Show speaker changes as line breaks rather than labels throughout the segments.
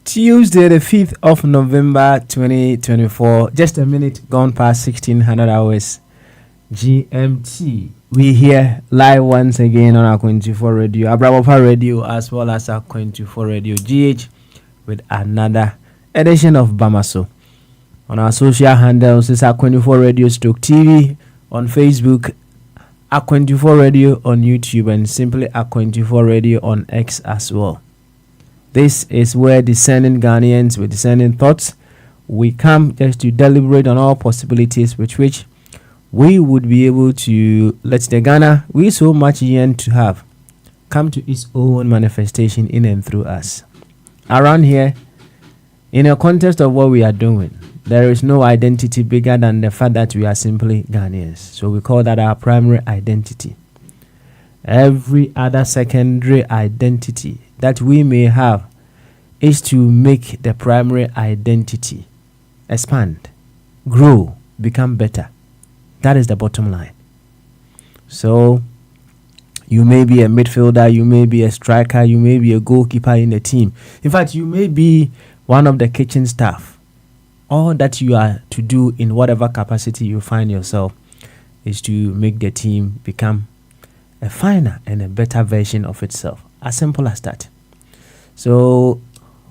Tuesday, the 5th of November 2024, just a minute gone past 1600 hours GMT. We here live once again on our 24 radio, Abrabapa radio, as well as our 24 radio GH, with another edition of Bamaso. On our social handles, it's our 24 radio stroke TV on Facebook, our 24 radio on YouTube, and simply our 24 radio on X as well. This is where discerning Ghanaians with discerning thoughts, we come just to deliberate on all possibilities with which we would be able to let the Ghana we so much yearn to have come to its own manifestation in and through us. Around here, in a context of what we are doing, there is no identity bigger than the fact that we are simply Ghanaians. So we call that our primary identity. Every other secondary identity that we may have is to make the primary identity expand, grow, become better. That is the bottom line. So you may be a midfielder, you may be a striker, you may be a goalkeeper in a team. In fact, you may be one of the kitchen staff. All that you are to do in whatever capacity you find yourself is to make the team become a finer and a better version of itself. As simple as that. So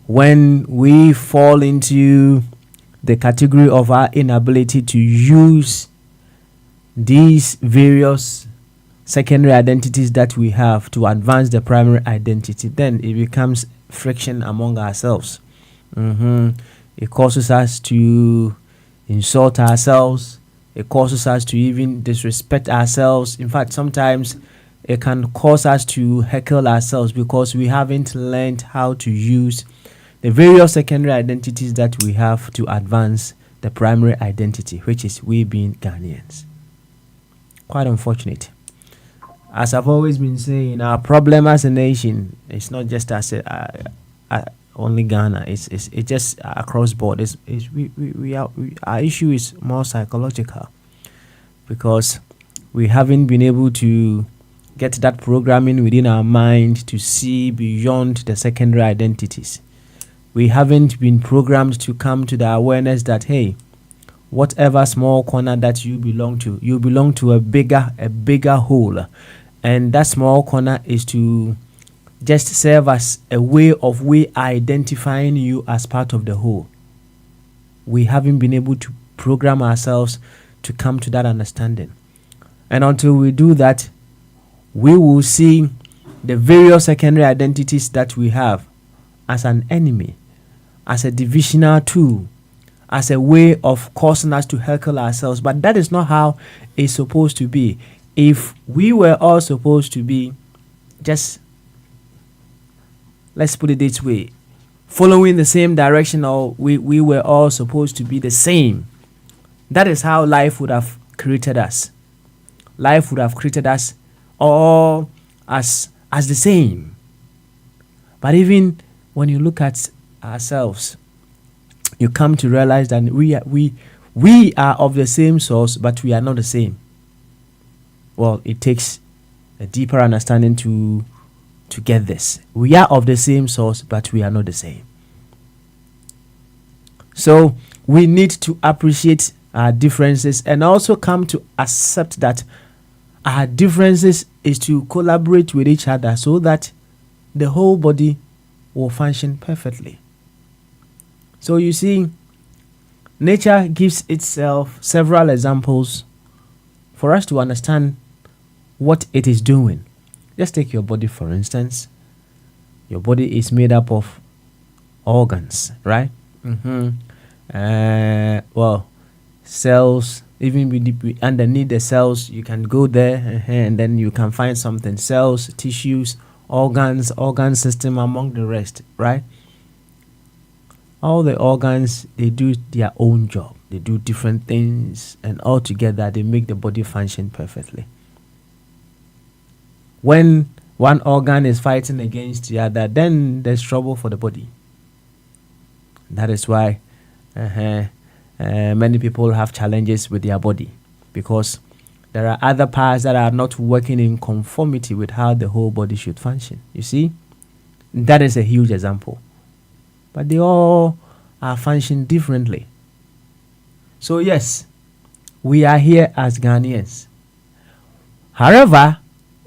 when we fall into the category of our inability to use these various secondary identities that we have to advance the primary identity, then it becomes friction among ourselves. It causes us to insult ourselves. It causes us to even disrespect ourselves. In fact, sometimes it can cause us to heckle ourselves because we haven't learned how to use the various secondary identities that we have to advance the primary identity, which is we being Ghanaians. Quite unfortunate. As I've always been saying, our problem as a nation, it's not just as only Ghana. It's just across board. Our issue is more psychological because we haven't been able to get that programming within our mind to see beyond the secondary identities. We haven't been programmed to come to the awareness that, hey, whatever small corner that you belong to a bigger whole. And that small corner is to just serve as a way of we identifying you as part of the whole. We haven't been able to program ourselves to come to that understanding. And until we do that, we will see the various secondary identities that we have as an enemy, as a divisional tool, as a way of causing us to heckle ourselves. But that is not how it's supposed to be. If we were all supposed to be just, let's put it this way, following the same direction, or we were all supposed to be the same, that is how life would have created us. Life would have created us all as the same. But even when you look at ourselves, you come to realize that we are of the same source, but we are not the same. Well, it takes a deeper understanding to get this. We are of the same source, but we are not the same. So we need to appreciate our differences and also come to accept that our differences is to collaborate with each other so that the whole body will function perfectly. So you see, nature gives itself several examples for us to understand what it is doing. Just take your body, for instance. Your body is made up of organs, right? Well, cells, even underneath the cells, you can go there and then you can find something. Cells, tissues, organs, organ system, among the rest, right? All the organs, they do their own job. They do different things, and all together they make the body function perfectly. When one organ is fighting against the other, then there's trouble for the body. That is why many people have challenges with their body, because there are other parts that are not working in conformity with how the whole body should function. You see, that is a huge example. But they all are functioning differently. So yes, we are here as Ghanaians. However,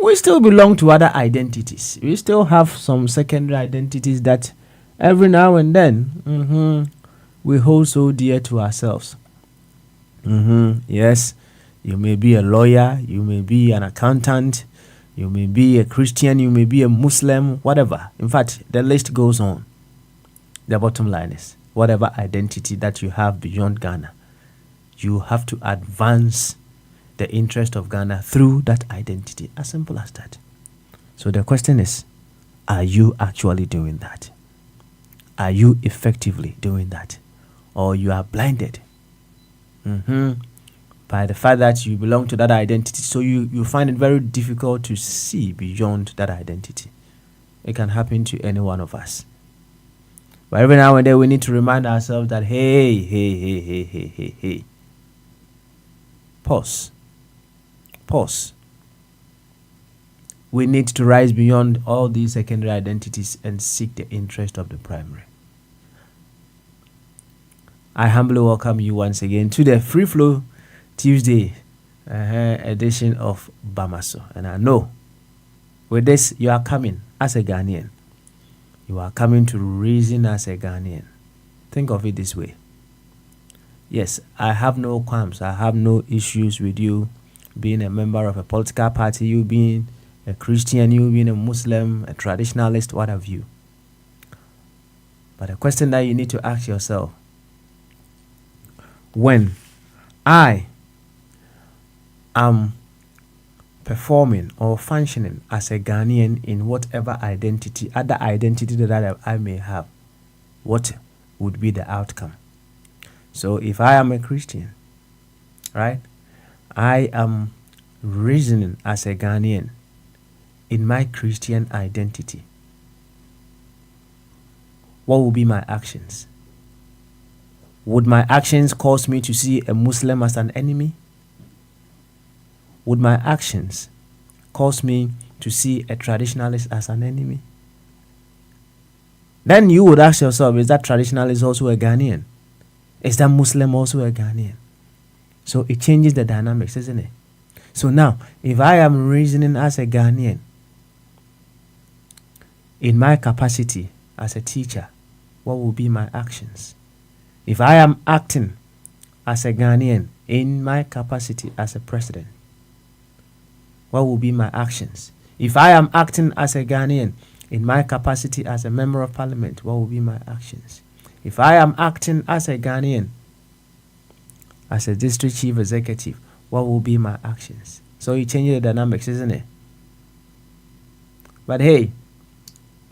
we still belong to other identities. We still have some secondary identities that every now and then we hold so dear to ourselves. Yes, you may be a lawyer, you may be an accountant, you may be a Christian, you may be a Muslim, whatever. In fact, the list goes on. The bottom line is, whatever identity that you have beyond Ghana, you have to advance the interest of Ghana through that identity. As simple as that. So the question is, are you actually doing that? Are you effectively doing that? Or you are blinded by the fact that you belong to that identity, so you find it very difficult to see beyond that identity. It can happen to any one of us. But every now and then we need to remind ourselves that, hey. Pause. We need to rise beyond all these secondary identities and seek the interest of the primary. I humbly welcome you once again to the Free Flow Tuesday edition of Bamaso. And I know with this you are coming as a Ghanaian. You are coming to reason as a Ghanaian. Think of it this way. Yes, I have no qualms. I have no issues with you being a member of a political party, you being a Christian, you being a Muslim, a traditionalist, what have you. But the question that you need to ask yourself, when I am performing or functioning as a Ghanaian in whatever identity, other identity that I may have, what would be the outcome? So if I am a Christian, right, I am reasoning as a Ghanaian in my Christian identity. What will be my actions? Would my actions cause me to see a Muslim as an enemy? Would my actions cause me to see a traditionalist as an enemy? Then you would ask yourself, is that traditionalist also a Ghanaian? Is that Muslim also a Ghanaian? So it changes the dynamics, isn't it? So now, if I am reasoning as a Ghanaian in my capacity as a teacher, what will be my actions? If I am acting as a Ghanaian in my capacity as a president, what will be my actions? If I am acting as a Ghanaian in my capacity as a member of parliament, what will be my actions? If I am acting as a Ghanaian as a district chief executive, what will be my actions? So you change the dynamics, isn't it? But hey,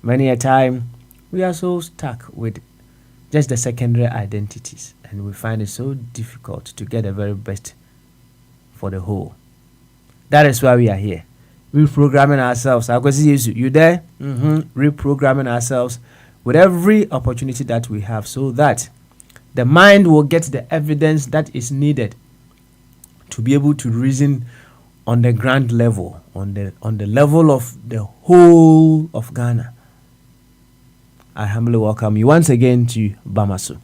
many a time we are so stuck with just the secondary identities, and we find it so difficult to get the very best for the whole. That is why we are here, reprogramming ourselves. You there? Reprogramming ourselves with every opportunity that we have, so that the mind will get the evidence that is needed to be able to reason on the grand level, on the level of the whole of Ghana. I humbly welcome you once again to Bamaso.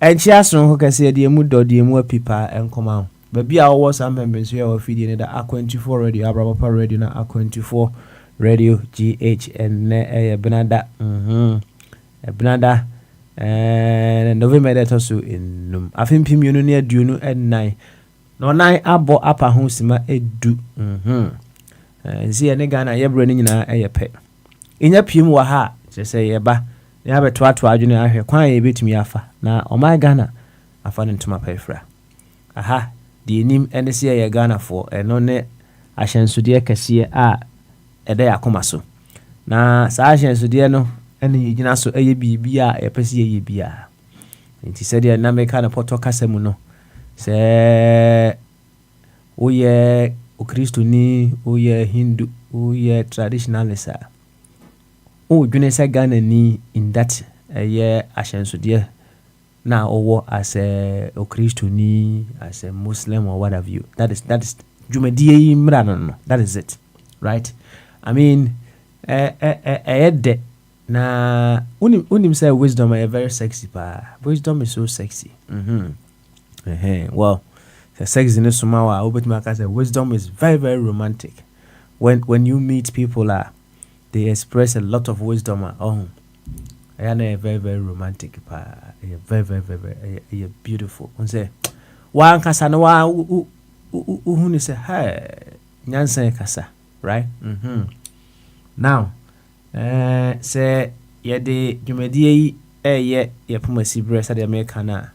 And Chiason who can say the Mudo, the Mua Pipa, and come out. But be our was some members here of feeding the A24 radio, Abrapa radio, na A24 radio, GH, and Benada, Benada, and November that also in I think Pimuno near Duno and 9. No 9 abo upper home edu. See a negana, you're running in a pet. In your pum waha. Just say yeba ya beto ato adwene ahwe kwan ye betumi afa na oman Ghana afa ne ntoma pefra aha de enim ene se ye Ghana for eno ne ahyensude kese a ede yakoma so na sa ahyensude no ene yigina so eye bibia ye pese ye bia nti se de na meka na poto kasemu no se oye Okristoni oye Hindu oye traditionalist o dwene se Ghana ni in that ahyensude na owo as a Okristoni as a Muslim or what have you. That is Jumedie mra no. That is it, right? I mean na unim say wisdom is very sexy pa. Wisdom is so sexy. Well, the sex in this sumawa obetimaka say wisdom is very very romantic. When you meet people they express a lot of wisdom very very romantic pa. Very very very beautiful. On say one kasa no wa who say hey nyansa kasa, right? Now say ye de dwumadie ye pomasi bre say the American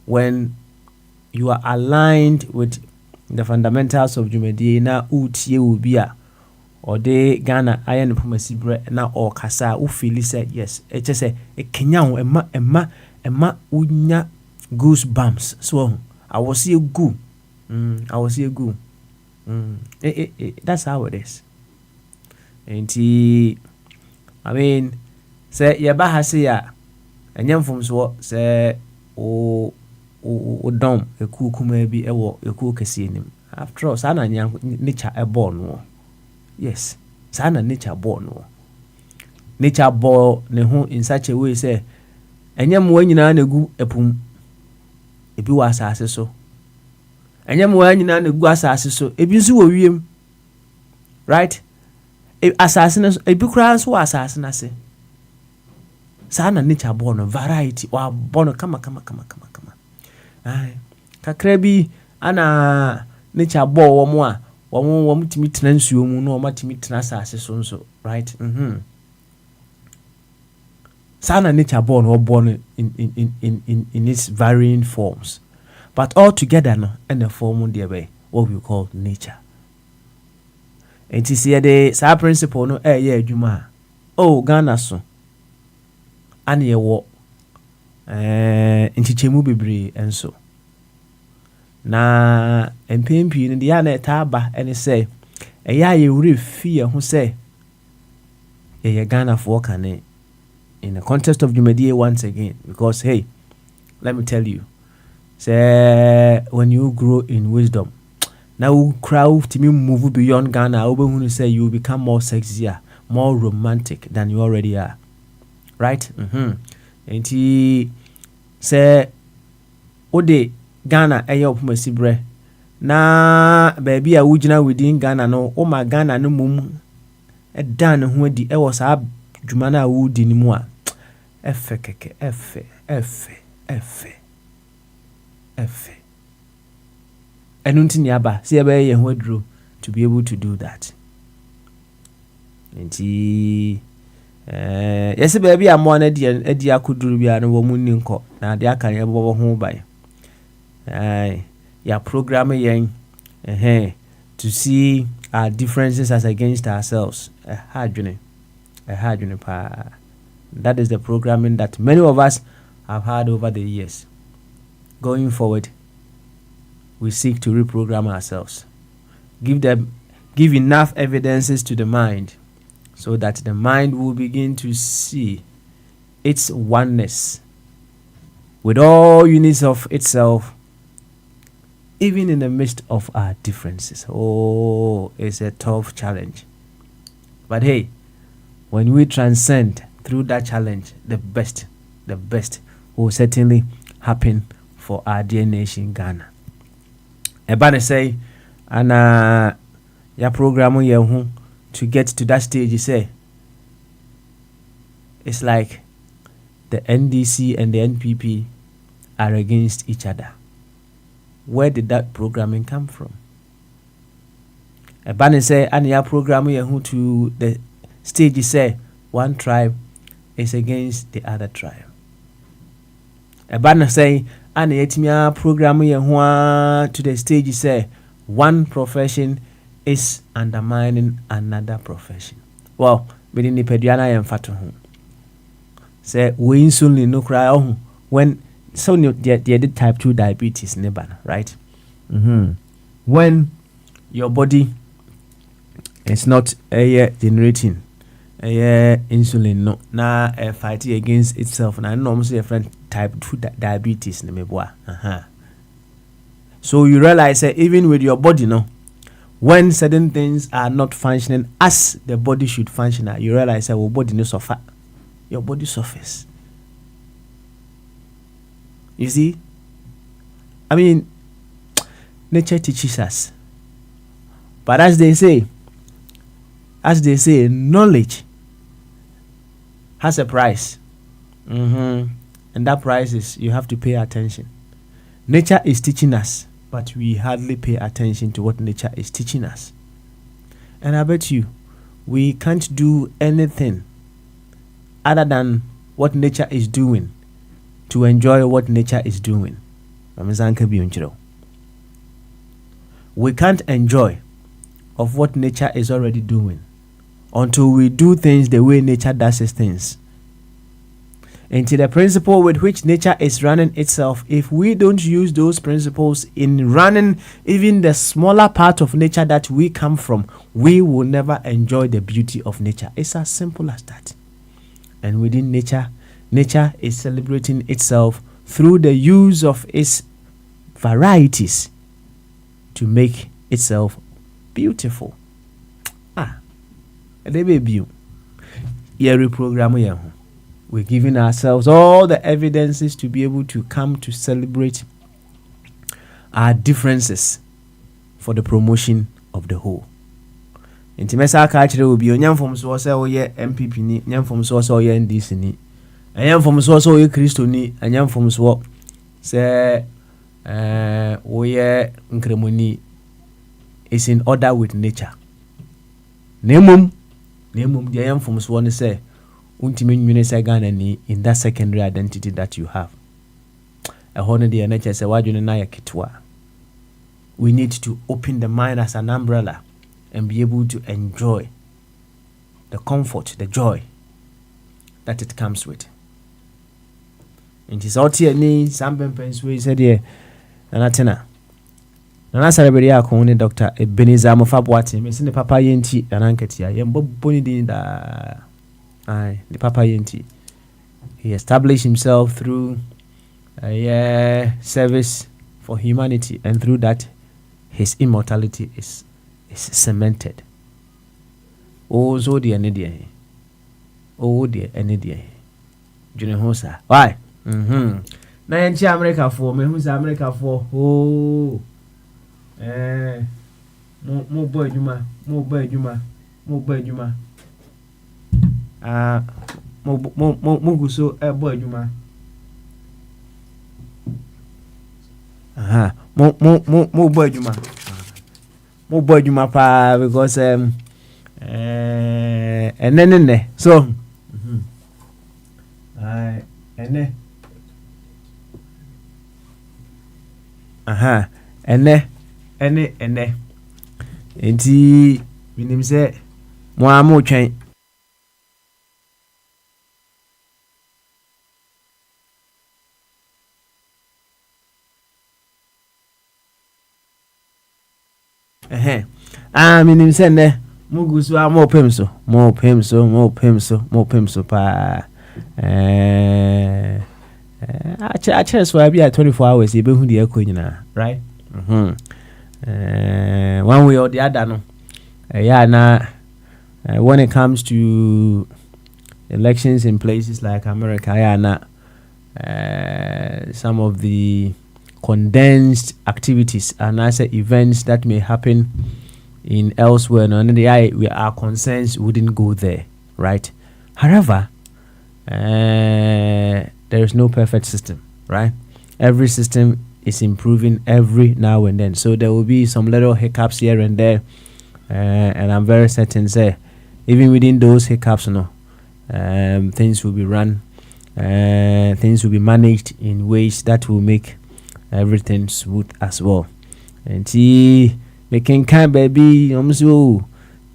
when you are aligned with the fundamentals of dwumadie na utie obi a or de Ghana ayen pomasi bre na or kasa u feel say yes e che say e kenya ho emma unya goosebumps so I was see good that's how it is. And I mean say ye ba ha say ya enyam fom so say o dom eku kuma bi ewo eku kese nim after all sana nya nature e born no. Yes, sana nature born no. Nature born ne ho in such a way say enyam wa nyina na gu epum ebi wa asase so enyam wa nyina na gu asase so ebi nso wo wiem, right? Asase na ebi kura nso wa asase na se sana nature born no variety wa born kama ai kakra bi ana nature born wo mo timi tena nsuo mu no wo matimi tena asase so nso, right? Sana nature born or born in its varying forms, but all together no and the form there what we call nature. And to see the sa principle no adwuma Ghana so ane ye wo nchichemu bebre enso na empempi ne dia na etaba ene say ye wure fie ho say ye Ghana for kane in the context of Jumedie once again, because hey, let me tell you, say when you grow in wisdom, now crowd to me move beyond Ghana, when you say you become more sexier, more romantic than you already are, right? And he say, ode Ghana ayo pomasibre na baby a wujina within Ghana no o ma Ghana no mum e dan ho di e was a dwuma na wudi ni mu a efe keke efe enunti ni aba se e be ye ho aduro to be able to do that. Enti yes baby amo na edi akuduru bia no wo munni nko na de aka ye bobo ho bai ya program yen to see our differences as against ourselves. That is the programming that many of us have had over the years. Going forward, we seek to reprogram ourselves. Give enough evidences to the mind so that the mind will begin to see its oneness with all units of itself, even in the midst of our differences. It's a tough challenge. But hey, when we transcend through that challenge, the best will certainly happen for our dear nation, Ghana. Ebane say, and your program to get to that stage, you say, it's like the NDC and the NPP are against each other. Where did that programming come from? Ebane say, and your program to the stage, you say, one tribe is against the other tribe. Ebana say, and yet program to the stage say one profession is undermining another profession. Well, within the pediana and fatu say we insulin no cry when so they did type 2 diabetes nebana, right? When your body is not generating insulin no na fighting against itself na normal say friend type 2 diabetes nemeboa. So you realize that even with your body no, when certain things are not functioning as the body should function, you realize that your body no suffer. Your body suffers. You see? I mean, nature teaches us. But as they say, knowledge has a price. And that price is you have to pay attention. Nature is teaching us, but we hardly pay attention to what nature is teaching us. And I bet you, we can't do anything other than what nature is doing to enjoy what nature is doing. We can't enjoy of what nature is already doing until we do things the way nature does its things. Into the principle with which nature is running itself, if we don't use those principles in running even the smaller part of nature that we come from, we will never enjoy the beauty of nature. It's as simple as that. And within nature, nature is celebrating itself through the use of its varieties to make itself beautiful. We're giving ourselves all the evidences to be able to come to celebrate our differences for the promotion of the whole. Intimesa culture will be onyam from so say oye MPP ni, onyam from so say oye NDC ni, onyam from so say oye Christo ni, onyam from so say oye Nkremoni is in order with nature. Nemum the onyam from so ne say untimi nwene say Ghana ni in that secondary identity that you have. A honor the nature say wadwene na ya kitwa. We need to open the mind as an umbrella and be able to enjoy the comfort, the joy that it comes with. It is out here ni some pens we said here Nanatena. Nana celebrate ya ko Dr. Ebenezer Mofabwati me se ne papa yenti nananketia yembo boni din da the papa yenti. He established himself through service for humanity, and through that his immortality is cemented. Oh, so dear, any dear. Oh, dear, any dear. Junior Hosa. Why? Na yanchi America for me, who's America for? Oh, more boy, Juma. More so boy, Juma. More boy, Juma. Mo boy you pa because and then so and then and then enti minim say mo amu twen minim say ne mugusu mo pemso pa a so be 24 hours e be hu de akonyina, right? One way or the other no when it comes to elections in places like America, some of the condensed activities and other events that may happen in elsewhere, our concerns wouldn't go there, right? However, there is no perfect system, right? Every system is improving every now and then, so there will be some little hiccups here and there, and I'm very certain say even within those hiccups, things will be run, things will be managed in ways that will make everything smooth as well. And see, making kind baby, so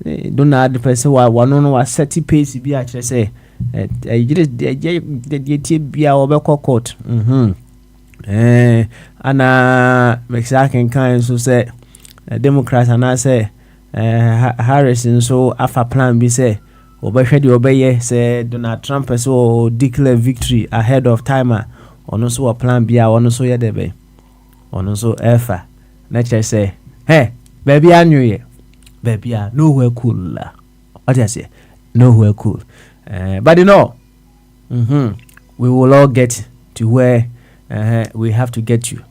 don't add the person one on was 30 pace be actually say. I just be our court. And Mexican kind so say Democrats and I say Harrison so afa plan be say obey say Donald Trump so declare victory ahead of timer on also a plan be on so ya debe on so efa nature say hey baby I knew ye baby I nowhere cool what I say nowhere cool but you know we will all get to where we have to get you.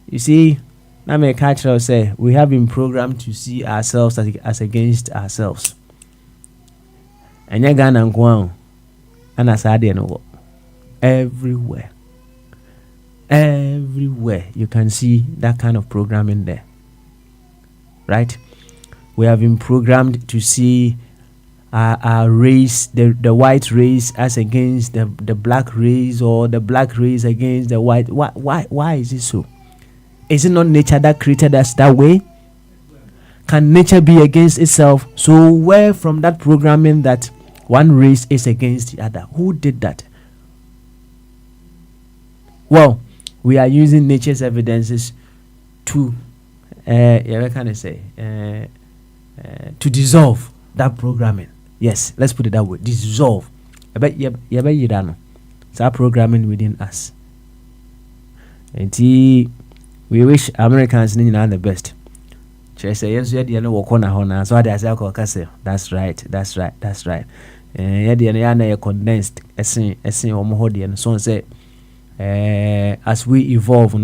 You see, now my culture say we have been programmed to see ourselves as against ourselves. And you Ghana and Guam and Asadi and everywhere you can see that kind of programming there, right? We have been programmed to see our race, the white race as against the black race, or the black race against the white. Why is it so? Is it not nature that created us that way? Can nature be against itself? So where from that programming that one race is against the other? Who did that? Well, we are using nature's evidences to what can I say? To dissolve that programming. Yes, let's put it that way. Dissolve. That programming within us. And we wish Americans the best. That's right. Condensed. So say as we evolve,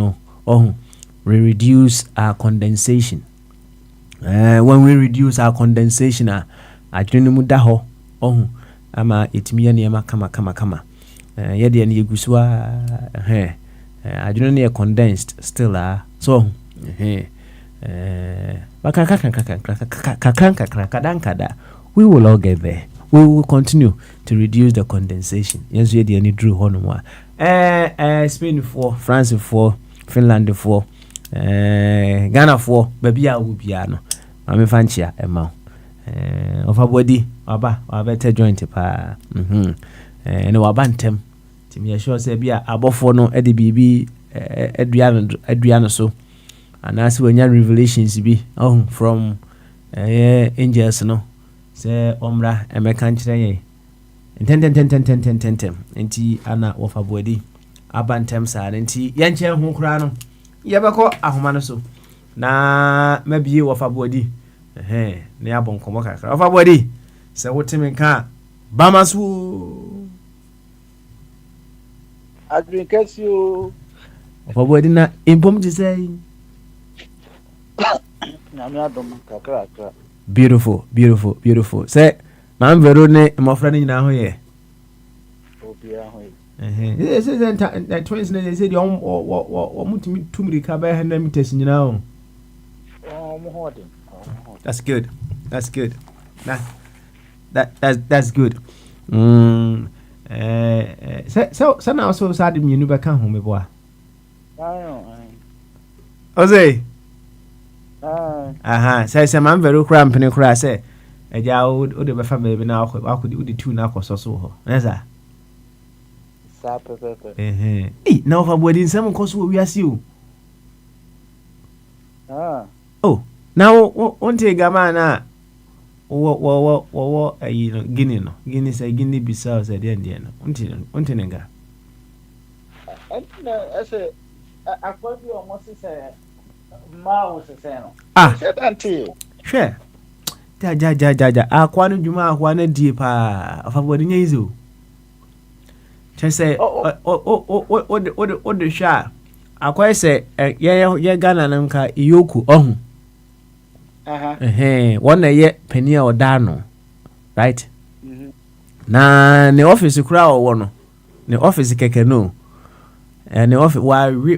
we reduce our condensation. When we reduce our condensation, adwene mu da ho ama etimi ne ma kama ye de ne yegusua adwene ne condensed still so we will all get there. We will continue to reduce the condensation. Yes, ye de ne drew ho no mo Spain for, France for, Finland for, Ghana for, baby a wo bia no mame fanchia ema of a body aba better joint pa and wabantem timi sure say bia abofo no e de bibi aduano so and as when your revelations be from angels no say omra emeka nkyere ye ten enti ana of a body abantem sa enti yenche ho kura no yebeko ahoma no so na mabie of a body ne abon komo kakra of a body se wotime ka bamasu
Adrinkasio
of a body na impom to say beautiful say man verone mo fra ni nyina ho ye
obia ho
yes that twins they say o mutimi tumri ka ba ha na mites nyina ho That's good. That's good. That's good. So now so sad me nu be kan ho me boa. Ose. Say man very cramp ne kura say eja o de be fa me na akodi o de tu na akoso so ho. Nesa.
Sa pepe.
Na of body nsem koso wi ase o. Oh. Now, one take a man, Guinea, no, Guinea say Guinea Bissau said the Indian, Untinga.
I say, I quite almost say, Mouse,
sure. Jaja, I quite Juma, one deeper of a wedding yezu. Just say, what the sha. I quite say, yeah, Ghana Nanka, Yoku, one ye penny or dano, right? Na the office crowd one, the office keke no, and the office why we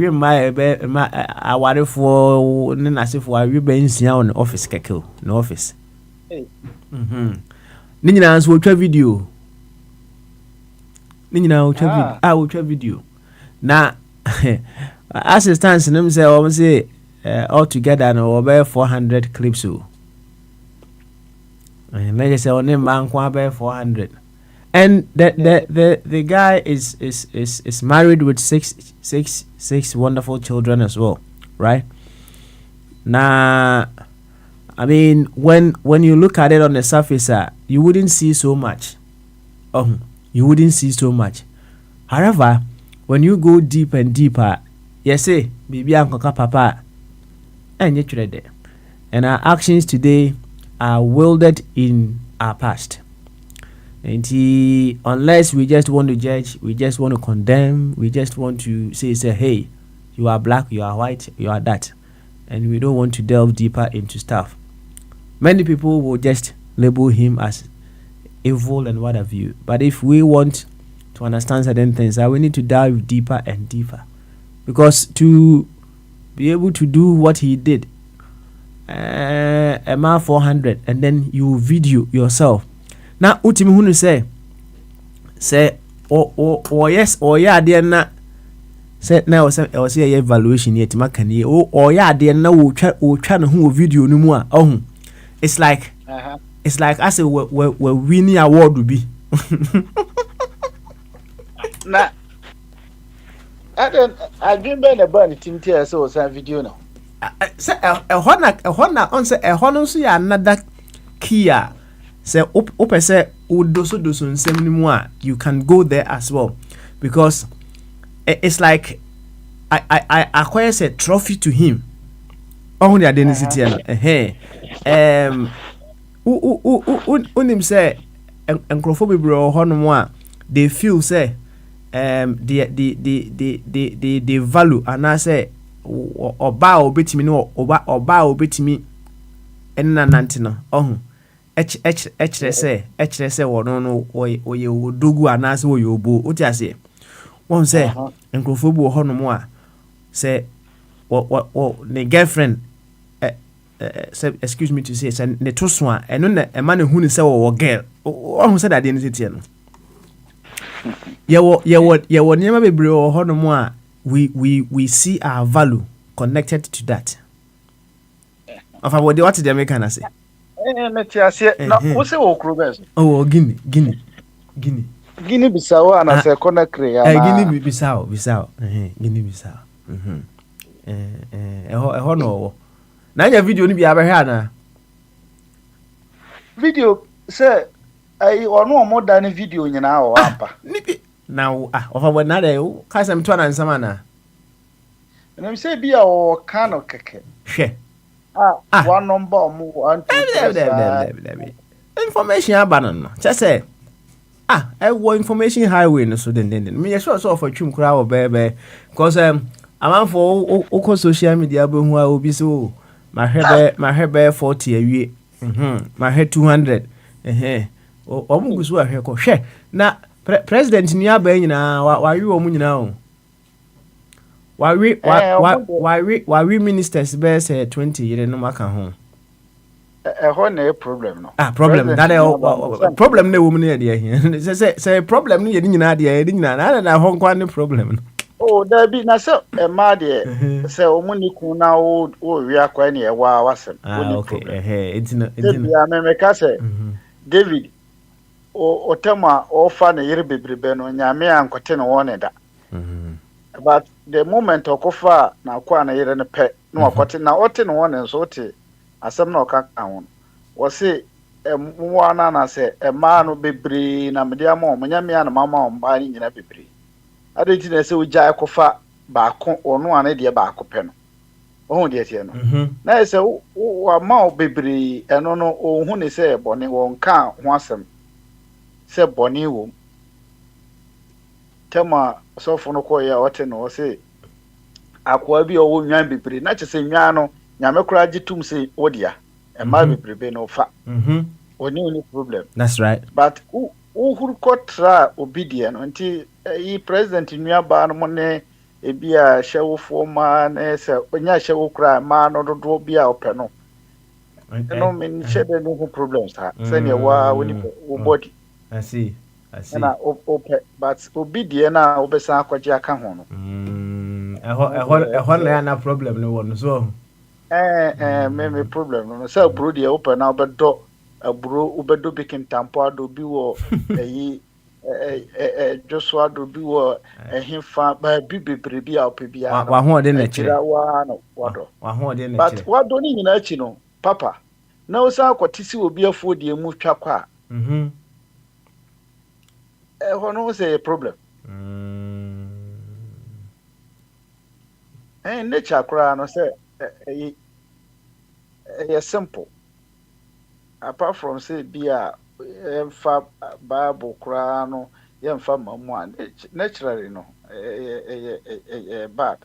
my I worry for as why we be in on the office keke no office. Nina answer video. Ni nyina wo video. Na assistance nim say o say all together no over 400 clips o. And like I say on him man kwa be 400. And the guy is married with six wonderful children as well, right? Now, I mean, when you look at it on the surface, you wouldn't see so much. You wouldn't see so much. However, when you go deep and deeper, you say, "Baby, Uncle Papa," and you're there. And our actions today are wielded in our past. And unless we just want to judge, we just want to condemn, we just want to say, hey, you are black, you are white, you are that. And we don't want to delve deeper into stuff. Many people will just label him as evil and what have you. But if we want to understand certain things, we need to dive deeper and deeper. Because to be able to do what he did, a man 400, and then you video yourself. Now, ultimately, who say, yes, or yeah, dear, na say now, I was here evaluation yet, Macani, or yeah, dear, no, we'll try to who video no more. Oh, it's like I say, where winning award will be.
Nah, I dream by the bunny team tear so some video now.
Say a honor on say a honor, so ya another Kia. Say open say you can go there as well, because it's like I acquire a trophy to him. Oh, the identity unim say encrophobia bro hono they feel say the value and I say oba obetimi no oba obetimi enna nantino oh HRS no oye odogu anase oye obo oti ase won say encrophobia hono mo a say the girlfriend say excuse me to say say ne to so a eno na e ma ne hu ni say wo girl o say that dey no tie no ye wo niam bebre o hono mo a we see our value connected to that of what the American say
no wo say wo krobes
oh Guinea
Bissau and say Conakry
Guinea Bissau Guinea Bissau no na nya video ni bia behwe ana
video say ai ono mo da ni video nyina o apa
nibi na of what na dey ka say mto na nsama na
na me say bia o kano keke
hwe
one number mo 1 2
information abana no che say I want information highway no so den me sure so for twum kura wo bebe because aman for oko social media be hu a obi so my hebe 40 awie my head 200 omugusu ahwe ko hwe na president ni aba nyina wa wi omu nyina o wa wi ministers be say 20 yere no maka ho
na problem no
problem that problem na wo mu na dey say problem ni ye nyina dey nyina na ho kwa ne problem no
oh there be na so e ma de say omuniku na wo wi akwa ne e wa wasem
okay it's
ya me ka say David o tema o fa na yire bebrebe no nyame ankote no won da but the moment okofa na akwa na yire ne pe no akote na ote no won so ote asem na oka awon wo say mwa na say e ma no bebre na me dia ma o nyame ya na mama o mba ni nyina bebre adeti na se uja akofa baako ono ane de baako pe no ohun de tie no na se wa ma obebiri eno no ohun ne se bone won ka ho asem se bone wo tema sofo no ko ya wote no se akwa bi owo nwan bebiri na che se nwan no nyame kura gitum se odia e ma bebiri be no fa oni problem
that's right
but uhuru kotra obedient until yi president nua ba no ne ebia hyewofo ma na se onya hyewo kura ma no dodo bia ope no no men shede no problems ha se ne wa woni body
I see I see.
And but obi die na obesa akwaje aka ho no.
Na problem no one so.
Me problem no. Say aburo die open na obedo aburo obedo baking tampo ado bi wo eyi Joshua do bi wo ehimfa ba bi bebre bi a opebia no.
Wa ho de na kire.
Wa no wado.
Wa ho de na
But
kire.
wado ni nyina achi no, papa. Na osa akwatisi obi afo die mu twa kwa. Hono say a problem. Nature kra no say simple. Apart from say bia emfa Bible kra no yemfa mamu an naturally no bad.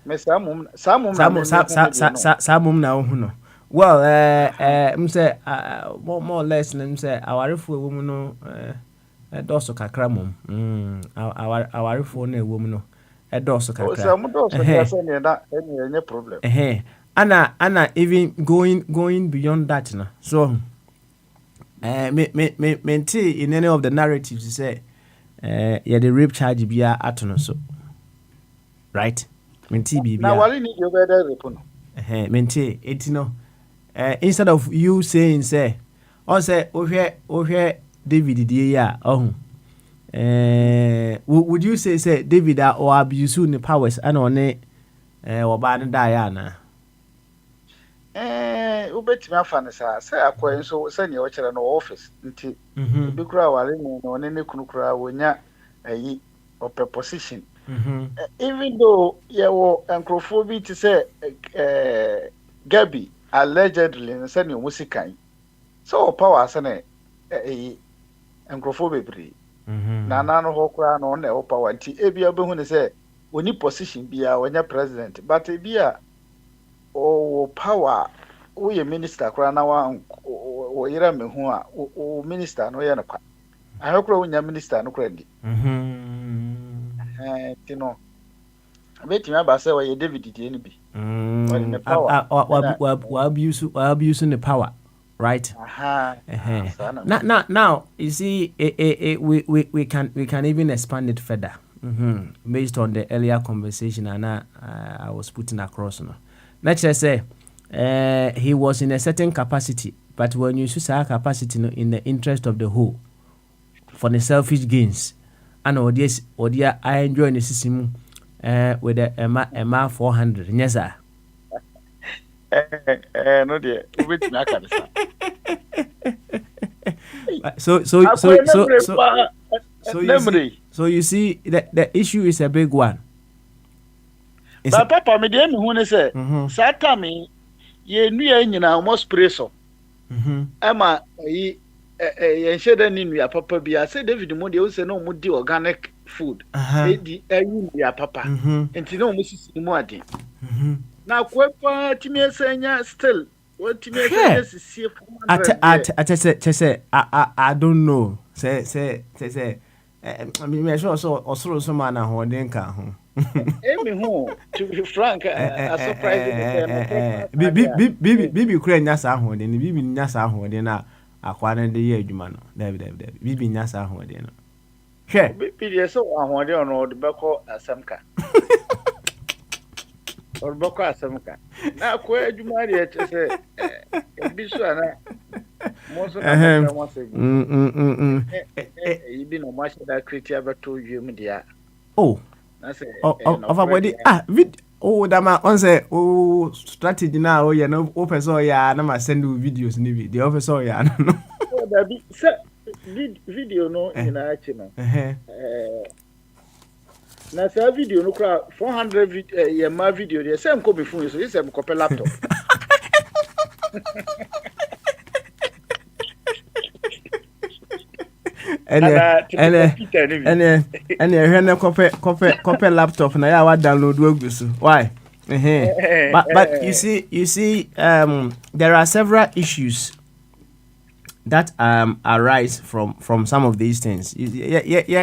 Me samum
na hu no. Well, say more or less say awarefo ewo mu no doso kakra mom. Awarefo na ewo mu no doso kakra.
O say mu doso ka say na any problem.
Anna even going beyond that no. So me in any of the narratives say yeah the rape charge bia atono so. Right? Menti bibia.
Na wali ni you better rape no.
Menti etino instead of you saying say or say ohwe David die ya would you say David or abuse the powers and on oba no die na
ubetimi afa ne sa say akwa so say ne o kire no office nti bi kura wale no ne kunu kura wonya ayi ope position. Even though yawo enkrofo to say Gabi allegedly say ne musikan so power say ne enkrofo bebre na no ho kura no na o power nti ebia behu ne say oni position bia wonya president but ebia o power o ye minister kura na wa o yira mehu a o minister no ye no kwa ahekura wonya minister no kura ndi tino betimi abase wa ye David die ni bi
wa abuse the power, right? Now you see we can even expand it further based on the earlier conversation and I was putting across no. Let's just say he was in a certain capacity, but when you use that capacity in the interest of the whole for the selfish gains and I enjoy the system with the MR 400 yes sir.
No dear wait na ka
so you see the issue is a big one.
But papa me dey me hu ne say satami ye nua nyina almost spray so ama yi yensheda ni nua papa bia say David mo dey say no mo di organic food di ayi nua papa enti no mo sisi mu ade na kwepa timi esenya still what timi esenya sisi 400
I don't know say I mean me sure so osoro so man na ho den ka ho
emi ho to be frank a surprise
bibi kura nya sa ho den bibi nya sa ho den na akwa na de ye adwuma no David bibi nya sa ho den no hwe
bibi de so ho den no de beko asamka or beko asamka na akwa adwuma de che bi so ana mo so na mo se ibi no ma she da creative beto wiem dia
of a body dama on say strategy na o ye no o person ya na ma send you videos ni bi the officer ya no
da bi video no ina achi no na sa video no kra 400 ye ma video dey say nko be phone so say nko pe laptop
and copy laptop na ya wa download we so why but you see there are several issues that arise from some of these things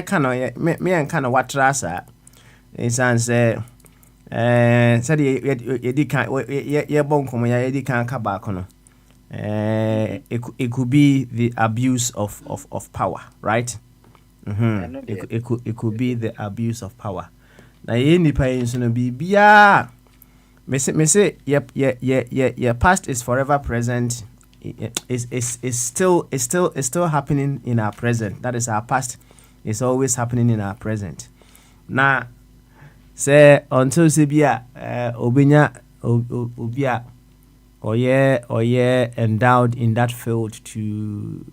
kind of me and kind of what trasa insan say said ye di kan ye bon komo ye di kan ka ba kono It could be the abuse of power, right? It could be the abuse of power. Na ye nipa yin so no bibia me say your past is forever present. Is still happening in our present. That is, our past is always happening in our present. Na say until say bia obinya obia or endowed in that field to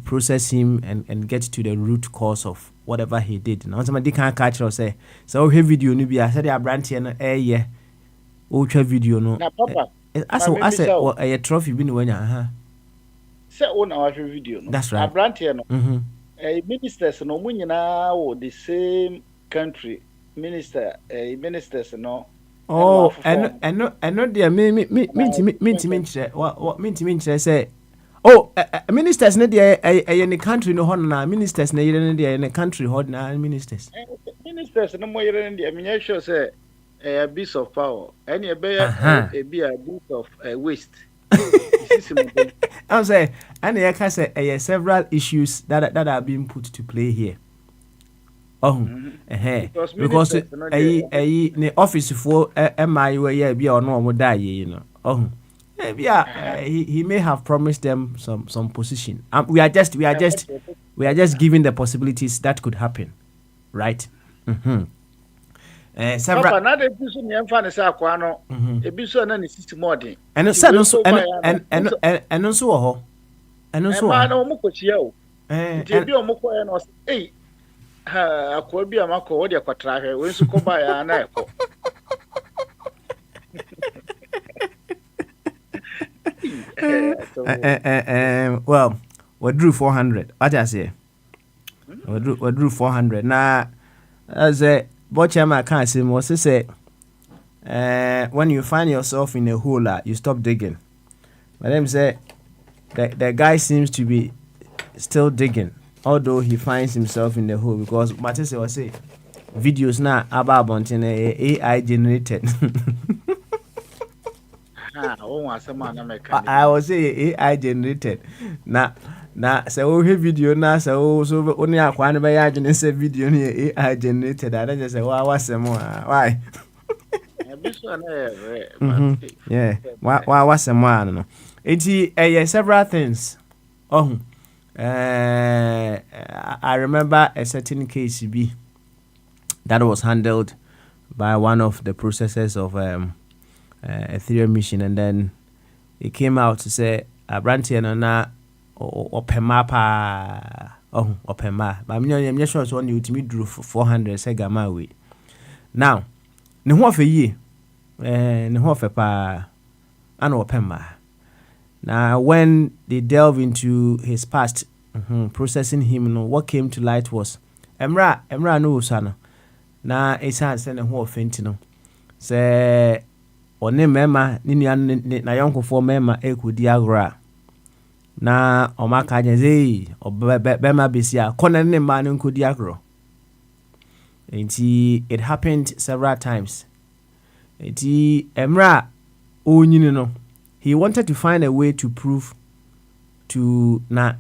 process him and get to the root cause of whatever he did. Now somebody can't catch or say so he video no be I said ya branch no yeah o twa video no
na papa
as a trophy bi no wanya
say o na wa video no.
That's right.
Branch no ministers no mu nyina wo the same country ministers no.
Oh, and not there. Me say. Oh, ministers ne there. In the country no hon na ministers ne there in the country hon na ministers.
Ministers no more in there. Me sure say abuse of power. Any be abuse of waste.
I'm say, and I can say several issues that are being put to play here. Because the office for MI where be or no die, you know. He may have promised them some position. We are just giving the possibilities that could happen, right?
Several. Papa, na de biso ni emfa ne sa akwa no. Ebiso na ne system odi.
And so ho. And so.
Ma na omo kochia o. Nti bi omo ko no say akwa bi amako wo de kwatra hwe we nso ko ba ya na ekọ.
Well, we drew 400. What I say? We drew 400. Now, as a Bochama can't say more. Say, when you find yourself in a hole, you stop digging. But them say the guy seems to be still digging, although he finds himself in the hole because Matisse was say videos now about AI generated. I was say AI generated. Na so we video na so only akwan be ya jene say video ni AI generated. I just say what's more why? Yeah. What's more no. It several things. I remember a certain case that was handled by one of the processors of Ethereum mission, and then it came out to say Abranti and na opema pa opema but I'm sure so you to me drew 400 say gama we now ne ho afa yi ne ho afa pa ana opema. Now when they delve into his past, processing him, what came to light was Emra no usano na esa se ne ho ofenti no se one mema ni na yonkofo mema ekudi agora na omaka nyeze obema besia kona ne ma no nkudi agoro. It happened several times. Emra onyini no, he wanted to find a way to prove to na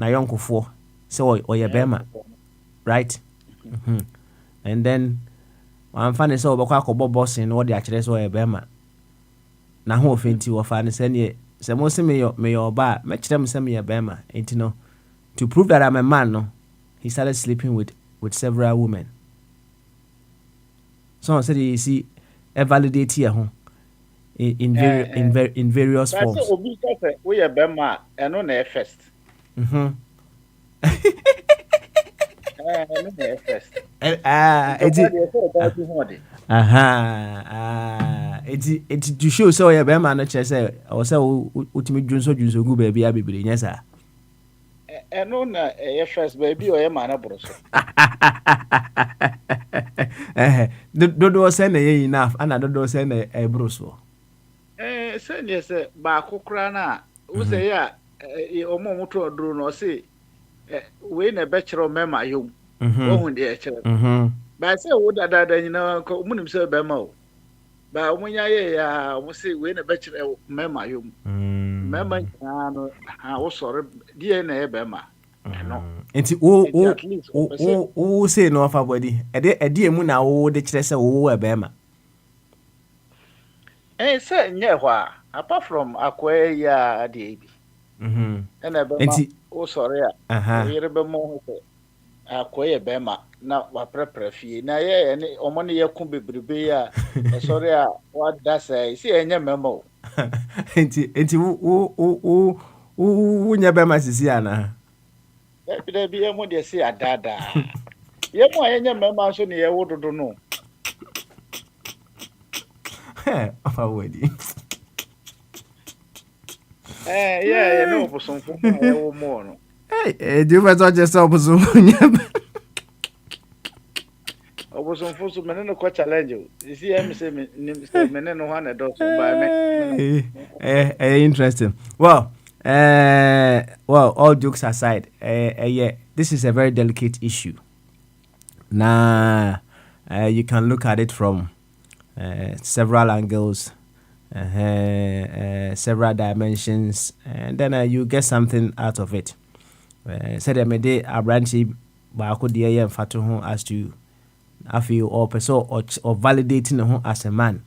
yonkofo so oyebema, right? And then I'm finding so bakwa ko boss in what the actually so oyebema na ho ofenti wo fa ne se mo se me your ba me kire me se me yebema enti no to prove that I'm a man no he started sleeping with several women. So said you see validate here in various forms.
But obi say we a bema eno na first.
It to show so ya bema no che say o say utimi dwunso gu ba bia bebere nya sa.
Eno na first baby o ya ma na boro so.
Dodo say na ye enough ana dodo say na e boro so.
Say ne say ba kokra na wo say ya omo moto oduru no say we na be kire mema yom. Ohun de kire. Ba say wo dada nyina ko munim say be ma o. ba omunya ye ya omo say we na be kire mema yom mema no ha wo sore die na e be ma no
enti
it at least o say
wo say no afa body ede emu na wo de kire se wo e be ma
say nye hwa apart from akwa ya de bi na be ma
enti
wo sore a wo
aha
yere be mo ho say akwa ye be ma na wa prepare fie na ye ne omo ne ye ku bebrebe ya o sore a wa da say si enye mema o
enti wo nya be ma sisi ana
da bi emu de say adada ye mo enye mema so ne ye wododo no
afa body
yeah no obosonfo mo ye wo mo no
do you just yourself so nya
obosonfo so me no ko challenge o si em say me say me no ho na do so by me
interesting. Well, all jokes aside, yeah, this is a very delicate issue. Now, you can look at it from several angles, several dimensions, and then you get something out of it. Said I made a branchy, but I could hear fatu home as to I feel or person or validating home as a man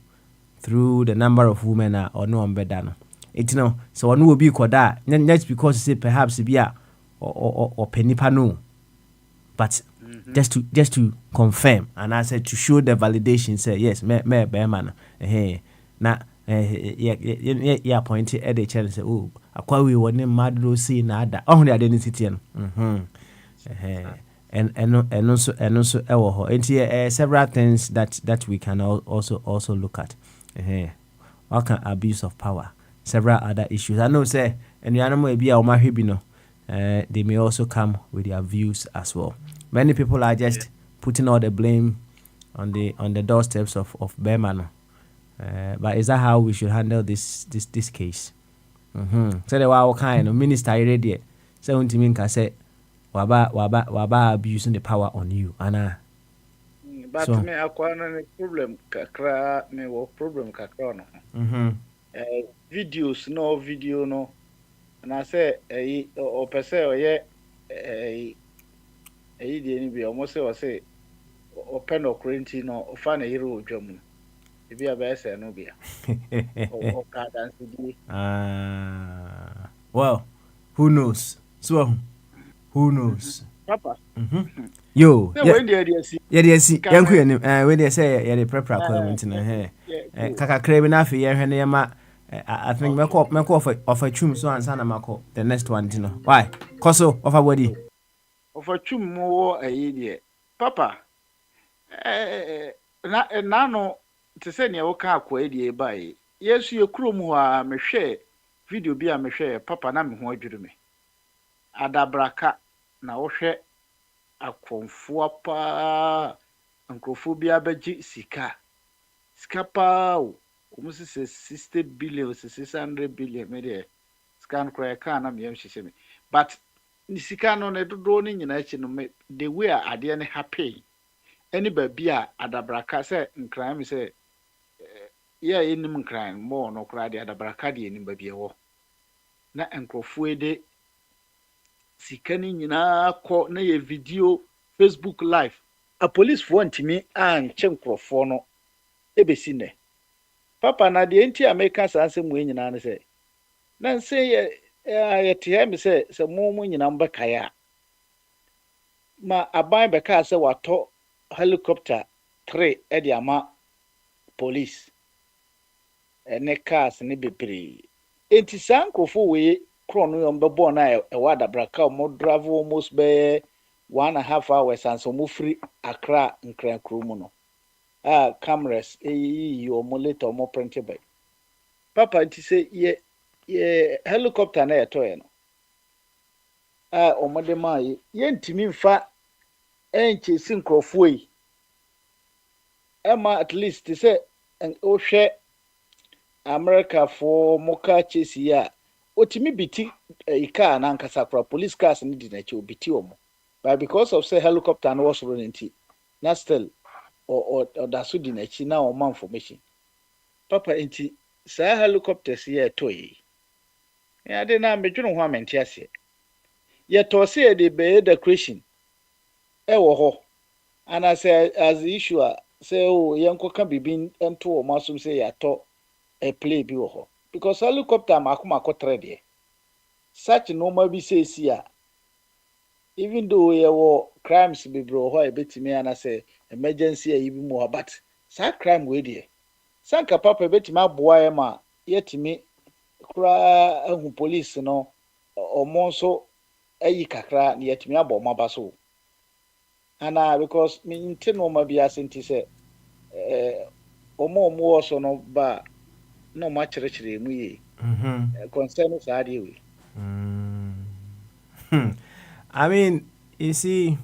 through the number of women or no better no. It no so one will be koda just because say perhaps be a or penipa no, but just to confirm and I said to show the validation say yes me be man na yeah pointed at the channel say oh akwa we won madro see na ada oh the identity no and also ewo ho enti several things that we can also look at all kind abuse of power, several other issues. I know say and the animal be our no they may also come with their views as well. Many people are just putting all the blame on the doorsteps of Burma no. But is that how we should handle this case? So the wa kind of minister already say untimi nka say waba abusing the power on you Anna.
But so, me akwa no problem kakra me wo problem kakra no videos no video no na say o pese o ye de ni bi o say o say o pen o quarantine no o fa na yire odwam e bi abese no bia o ka dance di
well who knows so who knows
papa
yo
yeah
they see yanku yanim we dey say yeah the prepare comment no kaka krebe na afi ye hwe ne ma I think meko of a chum so ansa na mako the next one you know why koso of a body
of a chum mo de papa na no te se ne wo ka akwa de bai yesu ye krom ho a mehwe video bi a mehwe papa na me ho adwuru me adabraka na wo hwe akonfo pa ankrofo bi abaji sika pa o almost 60 billion 600 billion me there scan cry can na me hwehwe me but ni sika no na dodo ni nyina achi no me the way ade ne happy any baby a adabraka say nkran me say yeah enim nkran mo no kra de adabraka de enim baby wo na ankrofo de sika ni nyina ko na ye video Facebook live a police for ntimi an chenkrofo no ebesi ne papa na de enti America sanse mu nyina ne se na nse ye tie me se mu nyina mbeka ya ma aban beka se wato helicopter 3 e de ama police ne cars ne bebre enti sankrofo we krono yo mbebo na e wada braka mo drive almost be 1.5 hours and so mo free Accra nkran kromu no cameras you monitor more printed by papa nti say ye helicopter na eto no omode ma ye ntimi mfa enche sinkrofo yi ema at least say o hwe America for moka chesi ya otimi biti ika na nkasa kra police cars ni di na che obiti omo but because of say helicopter no was running na still or da so di na chi na o man information papa inti saa helicopters ye toyi ya de na medwene ho amenti ase ye to se de be decoration e wo ho ana say as issue say o yenkoka bibin ento o masum say ya to a play bi wo ho because helicopter makoma trade such normal bi say a even though ye wo crimes be bro ho e betimi ana say emergency e bi mo but sa crime we dey sanka papa betimi aboa e ma yetimi kura ahu police no omo nso ayi kakra na yetimi abo maba so ana because me nti no ma bi asenti say omo so no ba no ma kire mu ye concern sa dey we
I mean, you see,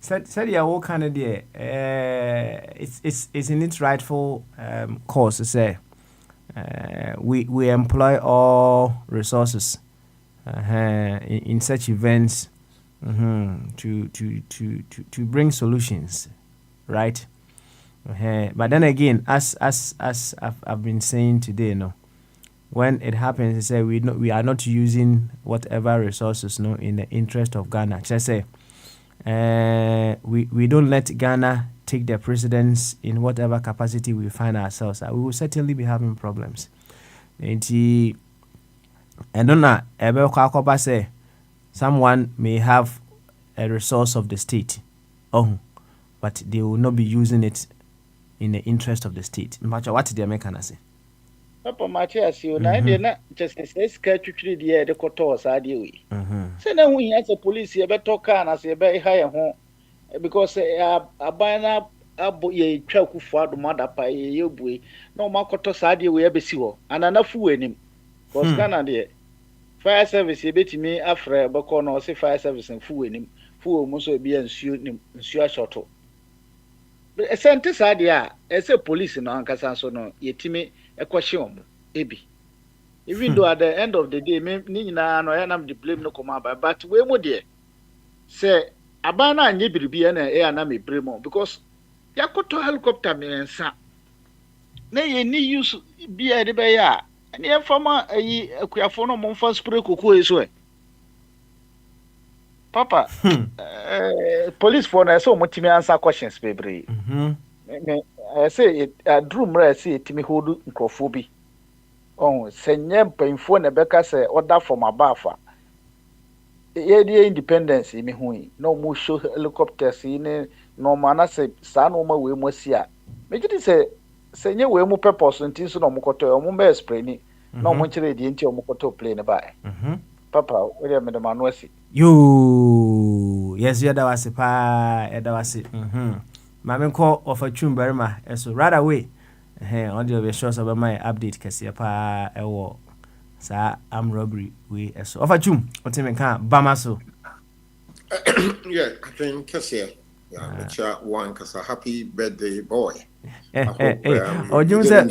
said your whole kind of there. It's in its rightful course to say. We employ all resources in such events to bring solutions, right? But then again, as I've been saying today, no. When it happens, say we are not using whatever resources in the interest of Ghana. Just say we don't let Ghana take the precedence in whatever capacity we find ourselves. We will certainly be having problems. And say someone may have a resource of the state, but they will not be using it in the interest of the state. No matter what the American say.
Papa Matthias, you na just say scared twitri dey de koto sa dey we. Say na hu yan say police ye beto car na say be hire ho because aban na abo ye twa kufu adomada pa ye bue na o makoto sa dey we e besi ho anana fu anim because Ghana dey fire service ye betimi afre beko na o say fire service fu anim fu o mu so bi nsuo ashoto. Sente sa dey a say police no ankasa so no yetimi ekwashim ebi even though at the end of the day me nyina no ya nam the blame no come about but we mo there say abana anye biribi na e na me blame because yakoto helicopter me nsa na ye ni use bi e de be ya na ye fama ayi akuafo no mo fa spray koko eso papa police for na so mo timi answer questions bebre I say a drum ra say timi hodu nkrofo bi senye mpanyfo na beka say order from above ye dey independence mi hu no mo show helicopters ni no mana say sa no ma we mo sia me gidi say senye we mo purpose ntin so no mo koto mo be spray ni no mo kire di nti mo koto plane ba papa we dey me de manu asi
yo yes you da wase pa e da wase Mame call of a tune berma so right away on the shows about my update kase pa ewo sa am robbery we so of a tune what me kan bama so
yeah I think kase yeah me cha one kasa happy birthday boy
Ojum say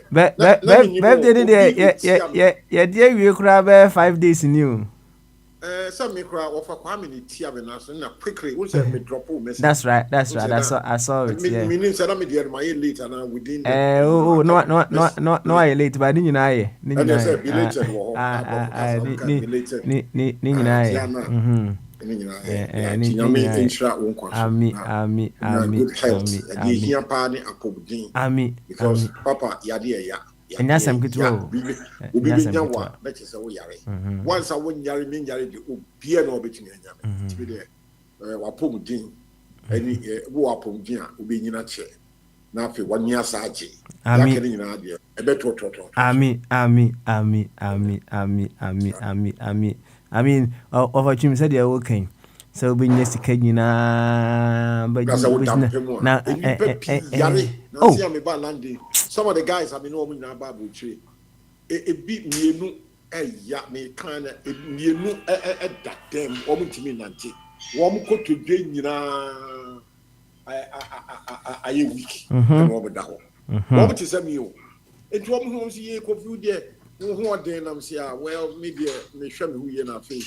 birthday dey dey we kura be 5 days new
some me cry offer Kwame ni tia be na so na quickly we say me drop message.
That's right. I saw it. Yeah.
Meaning say me dey my late and within
no I late but ni nyina ye. Ni nyina.
Say be late wo.
Ni nyina ye.
Ni nyina insha won kwa.
Ami.
Ye hia pa ni akobudin.
Ami.
Because papa yade ya.
And that's some good to
Obi bi nya wa na che se wo yare once a wo nyare me nyare de obi e na obetumi anya tibi de wa pomudin ani wo wa pomudin a obi nyina che na afi wani asa age ya kene nyina de e be to
ami I mean over chim said you okay so be nyesika nyina ba
na yare na see me ba lande some of the guys I mean no na Bible tree e bi mienu ya me kan e mienu da dem o mutimi nante wo mu kotodwe nyina aye week and wo da ho wo mu tise mi o enti wo mu ho si ye kofi de wo ho den nam si well media me hwa me hu ye na fe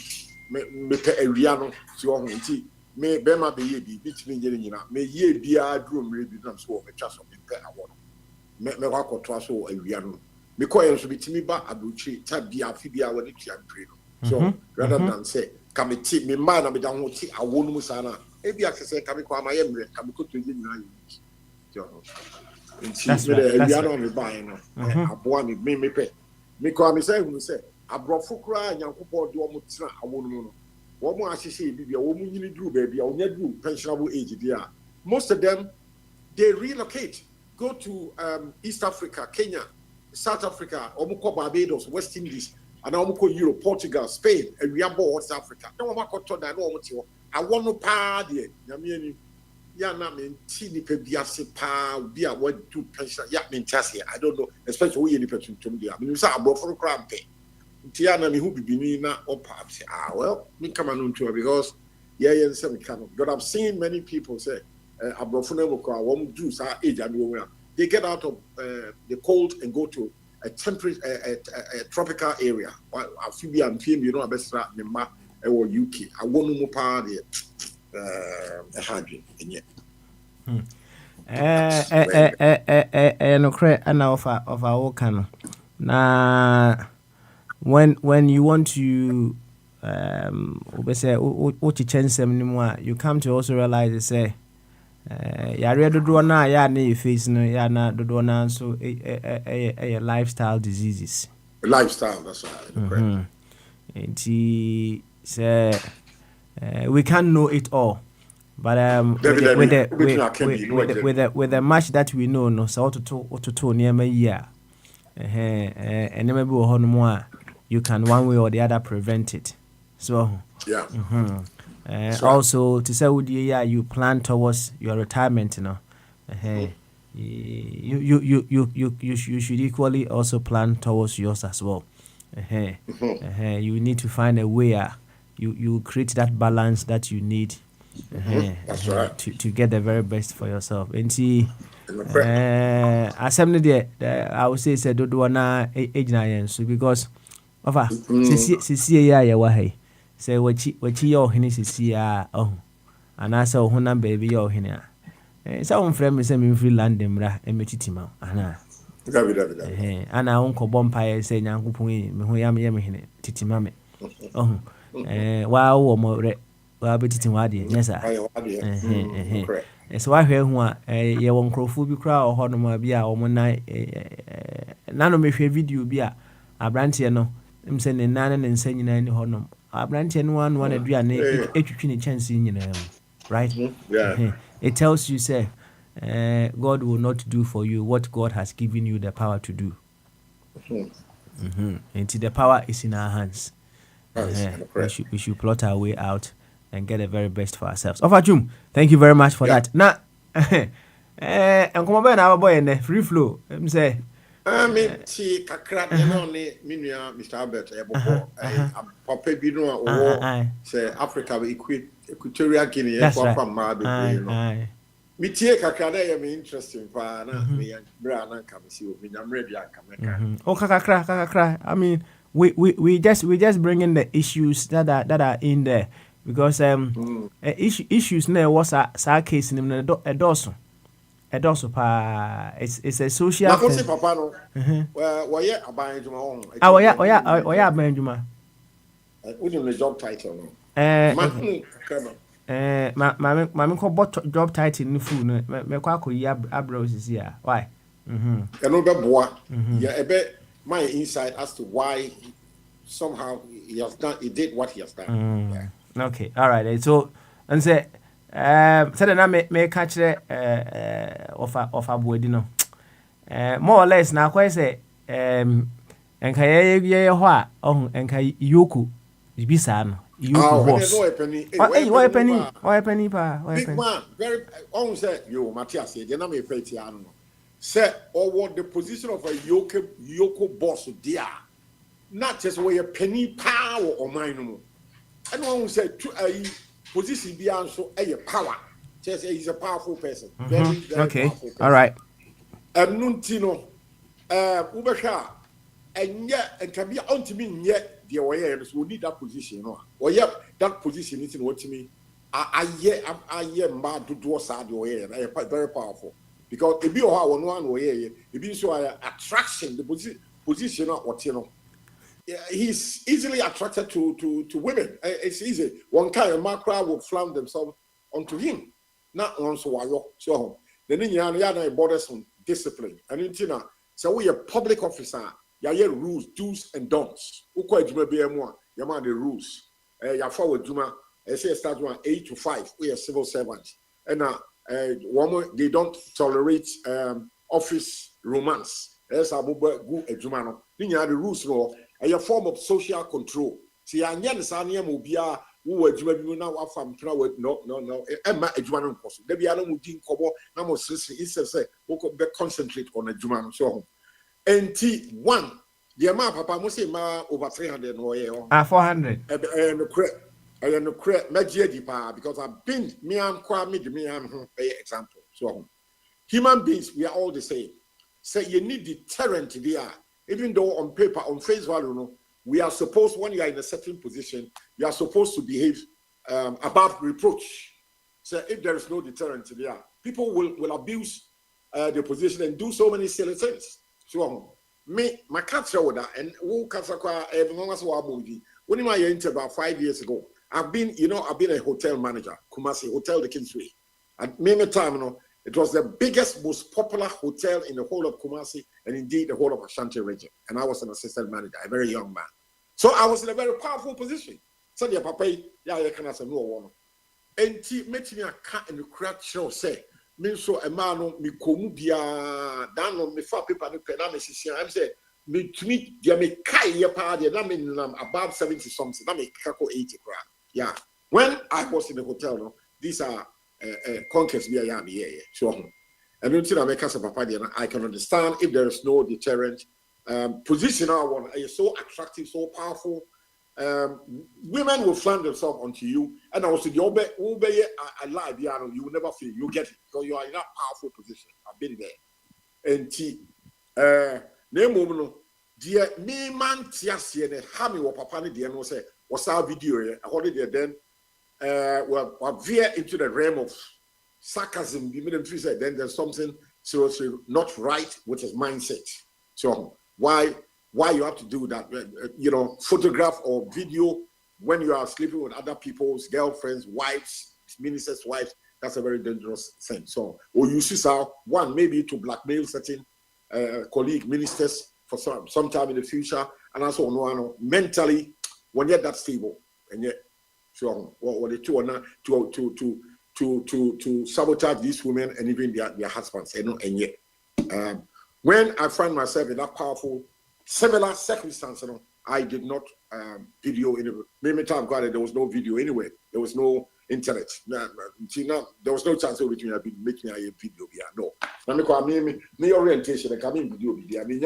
me pe awia no si wo ho enti me be ma be ye bi bitimi nyere nyina me ye bia drum re bi nam so wo me twa so me pe awo me wako to so awia no me ko yen so bitimi ba abuchi tabia afibia wani tiantre no so rather than say kameti me ma na me da ho ti awo no musa na e bia se kame ko amaye mre kame ko to yi na yi so nti me da awia no me ba no aboa me pe me ko am say hu say abrofo kura nyankopɔ de omo tira awo no no wo mo ahyehyɛ bibia wo mo nyini duru ba bia onya duru pensionable age dia most of them they relocate go to East Africa, Kenya, South Africa, omuko Barbados, West Indies, and omuko Europe, Portugal, Spain, and we are West Africa. No one got to that. No one. I want no party. Yamiani, ya na me ti ni pe biase pa bi a what do pension. Ya me chase. I don't know, especially we any person to me. I mean, you say abro for cramp. Ti ya na me who be na opa. Say well, me come on to because yeah, some kind of. But I've seen many people say. They get out of the cold and go to a temperate, a tropical area. Amphibia and film, you know, best Nema or UK. I want more part a hundred in yet.
No credit and of our can. Now, when you want to say what you change some you come to also realize say. Yare dodo na ya na face no ya na dodo na so a lifestyle diseases.
Lifestyle, that's right.
Say we can't know it all, but with the much that we know, no, so to near my year, and maybe more you can one way or the other prevent it. So
yeah.
Also, to say you plan towards your retirement, you know. You should equally also plan towards yours as well. You need to find a way. You create that balance that you need.
That's right.
To get the very best for yourself. And see, assembly there, I would say do na age na so because of see say what your henny see and I saw Hona baby your henny. Some friend say me free land them ra and metitima. And I uncle Bompire say Yankupui, me who yam yammy titimame. Wow, more well betting wadi, yes, sir. So I hear one ye won't crow food crowd or honor bia or one night. None of me video bia a branchiano. I'm sending nine and sending any honor. A branchian one do a chance in right?
Yeah.
It tells you, say, God will not do for you what God has given you the power to do. And the power is in our hands. We should plot our way out and get the very best for ourselves. Ofajum, thank you very much for that. Now, and come on, our boy in the free flow. Say,
see, Kakra, Mr. Albert, Papa Bino, say Africa, Equatorial Guinea, from Madu. Me take Kakra, I'm interesting. I'm ready.
Oh, Kakra. I mean, we just bring in the issues that are in there because issues now was a case in a dozen. It's a social.
Papa no. Well, yeah, Benjuma.
Oh yeah, Benjuma.
What's the job title?
My call job title in food. Me kwa ya abros is here. Why?
Another boy. Yeah, a bit my insight as to why somehow he did what he has done.
Yeah. Okay, all right. So and say. Said na me catch of a board, you know. More or less now quite say enka ye ho enka yoku bisan yoku boss. Why penny pa?
Big man, very say yo Matthias say na me peti anu. Say what the position of a yoku boss there. Not just where a penny power or mine no. And one say position beyond so a power. Just he's a powerful person. Very
okay.
Powerful person.
All right.
Nuntino, Ubasha, and yet, and can be on to me yet the awareness will need that position. Or yet, that position is what to me. I mad to do a sad way, very powerful. because if you are one way, if you show attraction, the position of what you know. Yeah, he's easily attracted to women. It's easy. One kind of macro will flam themselves onto him. Not once so then you border some discipline. And so we a public officer, you rules, do's and don'ts. Uko ejuma BM1, you the rules. You forward Juma, I say start 8 to 5. We are civil servants. And they don't tolerate office romance. That's how good ejuma no. The rules no. A form of social control. See, I understand Mobia, who were doing now from no, Emma, a Juman person. Maybe I don't know, Kobo, Namo Sissi, is who could concentrate on a Juman so. And T1, the amount Papa must say over 300 or
400.
And the correct Major because I've been me and Kwame, me and example. So, human beings, we are all the same. Say you need deterrent there. Even though on paper, on face value, we are supposed, when you are in a certain position, you are supposed to behave above reproach. So if there is no deterrent there, people will abuse their position and do so many silly things. So me, my culture with that, and who Kasakwa, when I entered about 5 years ago, I've been a hotel manager, Kumasi Hotel the Kingsway. At many time, it was the biggest, most popular hotel in the whole of Kumasi and indeed the whole of Ashanti region. And I was an assistant manager, a very young man. So I was in a very powerful position. So the papa, yeah, can say no one. And make me a cat in the crack show say, me so a man me komubia down on me for paper and pen. I'm say me to me, they me kai ya party, and I mean above 70 something, I make kako 80 crack. Yeah. When I was in the hotel, no, these are conquest be a sure. And until I make us a papa, I can understand if there is no deterrent. Positional one is so attractive, so powerful. Women will flank themselves onto you, and also the obey alive, you will never feel you get it because you are in that powerful position. I've been there. And name dear me man tiasi and hammy or papa dear no say was our video holiday then we're veer into the realm of sarcasm. The military said then there's something seriously not right with his mindset. So why you have to do that? Photograph or video when you are sleeping with other people's girlfriends, wives, ministers' wives. That's a very dangerous thing. So, or you see one maybe to blackmail certain colleague ministers for some time in the future, and also no mentally when you're that stable and yet. So, or the two are not to sabotage these women and even their husbands, and yet, when I find myself in that powerful, similar circumstance, I did not video in the many time. There was no video anyway. There was no internet. There was no chance between making a video. No. Me orientation. I come in video. I mean,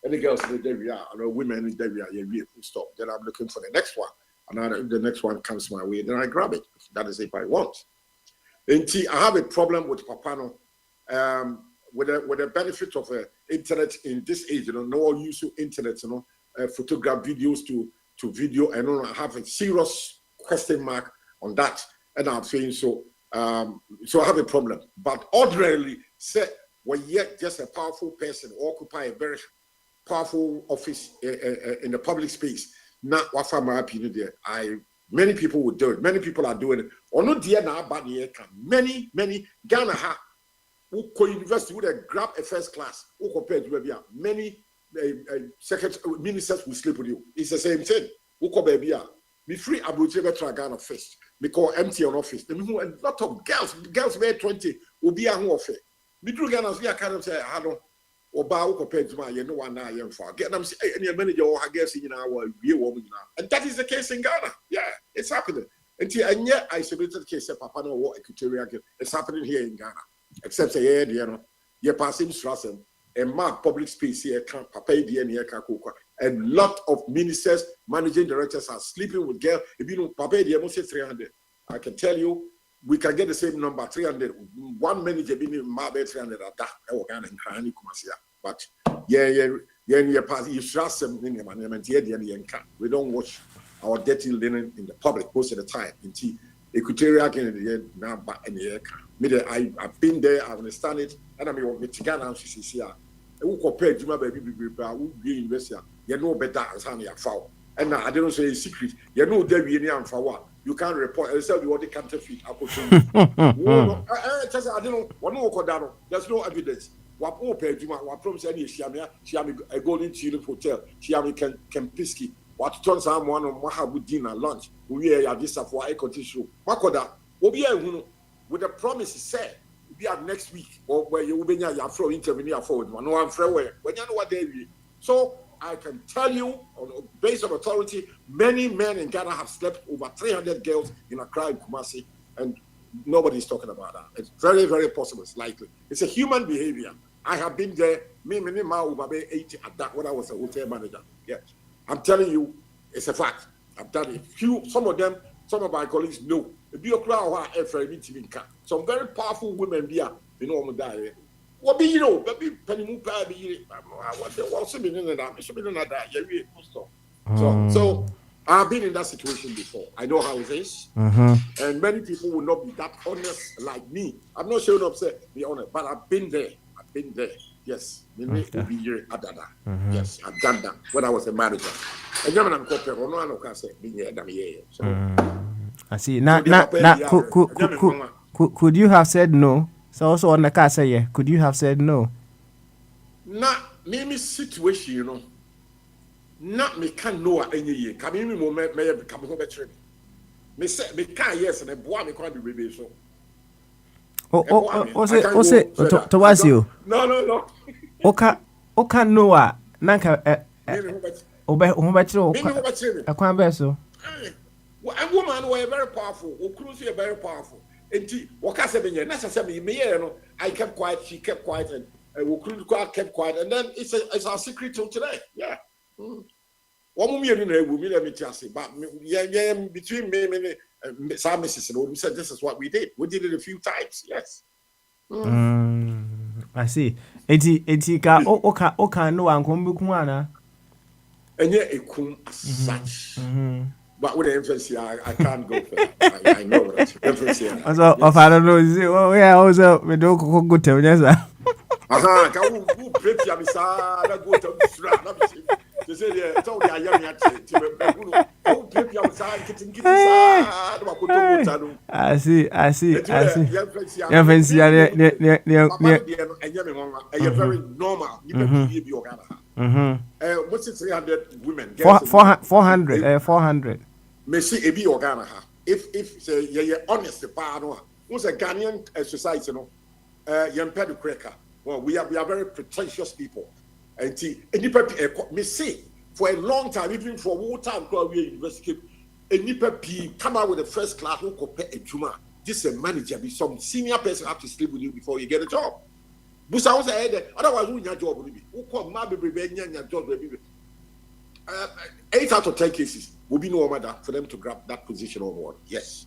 any girls in the area, or women in the area, stop. Then I'm looking for the next one. And if the next one comes my way, then I grab it. That is if I want. And I have a problem with Papano, with the benefit of internet in this age. No one use internet, photograph videos to video. I have a serious question mark on that. And I'm saying so. So I have a problem. But ordinarily, say when yet just a powerful person occupy a very powerful office in the public space. Not what for my opinion there. Many people would do it. Many people are doing it. Or not dear now, but many Ghana ha who co-university would grab a first class who compared to many secretary ministers will sleep with you. It's the same thing. Who come baby me free abroad try Ghana first. Me call empty on office. A lot of girls were 20 will be a home office. Me do Ghana we are kind of say hello. Or bow compared to my one I am for. Get them any manager or I guess in our real woman now. And that is the case in Ghana. Yeah, it's happening. And yet isolated case of Papa no war equatorial. It's happening here in Ghana. Except say you're passing Strassen and mark public space here can Papa near Kakuka. And lot of ministers, managing directors are sleeping with girls. If you know Papa must say 300. I can tell you we can get the same number, 300. One manager being in Marbe 300 at that. But you pass you trust them in the we don't watch our dirty linen in the public most of the time. Equatorial Guinea now back in the air. I've been there, I understand it, and I mean, Michigan and CCCR. Who compare Juma baby, who be investor, you know better as how you foul. And now I don't say a secret, you know, there be any for you can't report, except you want the counterfeit. I don't know, one more down, there's no evidence. What open Juma, what promise any Shiami, a golden tulip hotel, Shiami Kempiski, what turns someone on Mahabu dinner lunch, we are this for a condition. Makoda, with the promise said. Be at next week or where you will be your flow interview forward. No one when you know what they be. So I can tell you, based on authority, many men in Ghana have slept over 300 girls in Accra and Kumasi, and nobody's talking about that. It's very, very possible. It's likely. It's a human behavior. I have been there. Me, over 80 at that when I was a hotel manager. Yes, I'm telling you, it's a fact. I've done it. Some of my colleagues know. Some very powerful women there, you know, die. What be you know, baby, penny so I've been in that situation before. I know how it is. And many people will not be that honest like me. I'm not showing up say be honest, but I've been there. Yes. Yes, I've done that when I was a manager. And I'm
I see. Now, could you have said no? So also on the car say yeah. Could you have said no?
Not me situation, you know. Not me can know any year. Come in moment may become home better. Me say me can yes and a boy me can't be baby so. Towards you. No.
Oka Noah Nanka Obe Humbatro. A quambeso.
A woman were very powerful, or crucially very powerful. And what I said, necessarily, I kept quiet, she kept quiet, and kept quiet, and then it's our secret till today. Yeah. One woman in a woman, let me just say, but between me and some Mrs. and we said this is what we did. We did it a few times, yes.
I see. Etika oka no ankombukuana.
And yet it comes such. But with the emphasis, I can't go for that. I know that. Emphasis.
Also, I don't know. Oh, yeah, also, we don't go to yes.
Who prep Yamisa, go to Strap. They say, yeah, it's all the young
I see.
You're very normal. What's it 300 women?
400.
Messi ebi organa ha. If say you're honest the no. What's a Ghanaian society no? Yemped cracker. Well, we are very pretentious people. And me say for a long time, even for one time, we university, come out with a first class who compare a juma. This is a manager, be some senior person have to sleep with you before you get a job. But I was ahead. Otherwise, who your job will be? Who call my baby your job? 8 out of 10 cases will be no matter for them to grab that position on board. Yes,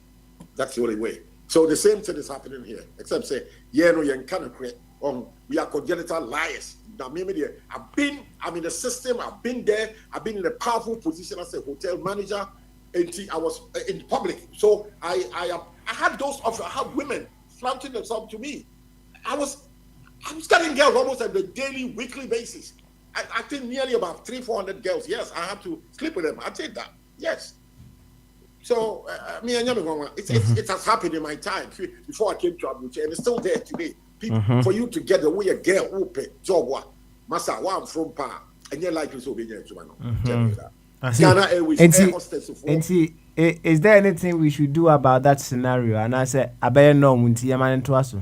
that's the only way. So the same thing is happening here, except say, yeah, no, you can't create. We are congenital liars. Now, maybe I'm in the system. I've been there. I've been in a powerful position as a hotel manager. And I was in public. So I had those offers. I had women flaunting themselves to me. I was getting girls almost on a daily, weekly basis. I think nearly about 300-400 girls. Yes, I have to sleep with them. I take that. Yes. So it has happened in my time before I came to Abuja, and it's still there today. People, for you to get the way a girl who pay job what, Massa, where I'm from, pa, and you're likely to be there to tell me that. Ghana Airways, air hostess of
is there anything we should do about that scenario? And I said, I better know Munti Yaman to us.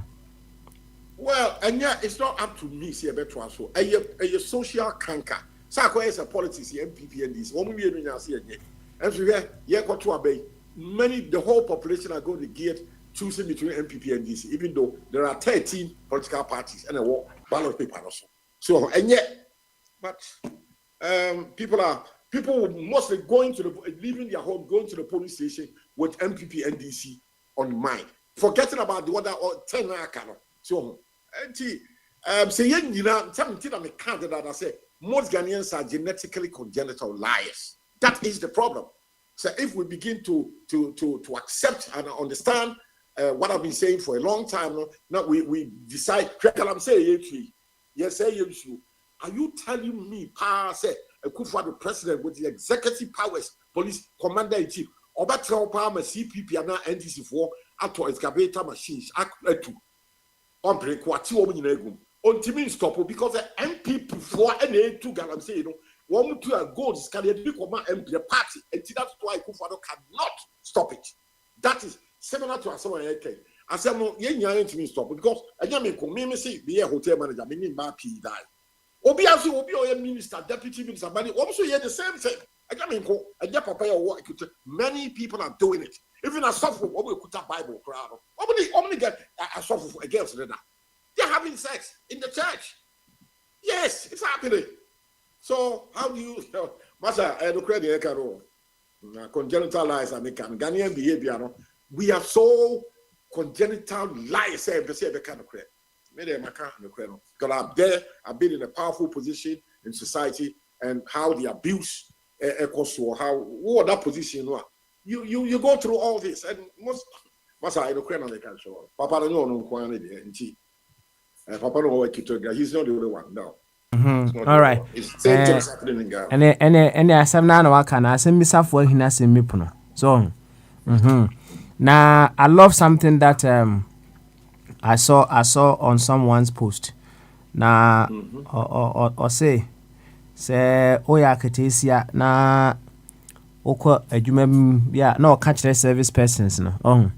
Well, and yeah, it's not up to me, see a better also. A social canker. Sako is a politics, MPP and this. One million in our see again. And so yeah, got to obey. The whole population are going to get choosing between MPP and DC, even though there are 13 political parties and a ballot paper also. So, and yet, but people mostly leaving their home, going to the police station with MPP and DC on mind, forgetting about the other 10 cannot. So, something I'm a candidate. I say most Ghanaians are genetically congenital liars. That is the problem. So if we begin to accept and understand what I've been saying for a long time, now we decide. I'm saying yes, say you. Are you telling me, say the president with the executive powers, police commander in chief, or better CPP and NTC4 at excavator machines to on break what you own on Timmy stop because the MP before any two I'm saying, you know, one to a gold is carried MP the party, and that's why Kufado cannot stop it. That is similar to someone I said, no, you to stop because I me say be a hotel manager, meaning my P die. Obiasu will be a minister, deputy minister, but also hear the same thing. Many people are doing it. Even a software, what we put a Bible crowd. Only get a software against that. They're having sex in the church. Yes, it's happening. So how do you Master congenital lies are making Ghanaian behavior? We are so congenital lies say the kind of credit. Because I'm there, I've been in a powerful position in society, and how the abuse what that position you go through all this, and most I don't can show. Papa don't know Papa don't he's not the only one. No.
All right.
It's same things happening in Ghana.
And asem na wa kana asem misafo hina asem mipuno. So now I love something that I saw on someone's post. Na or say oya ketesia na okwa adwuma bia na o catch service persons no.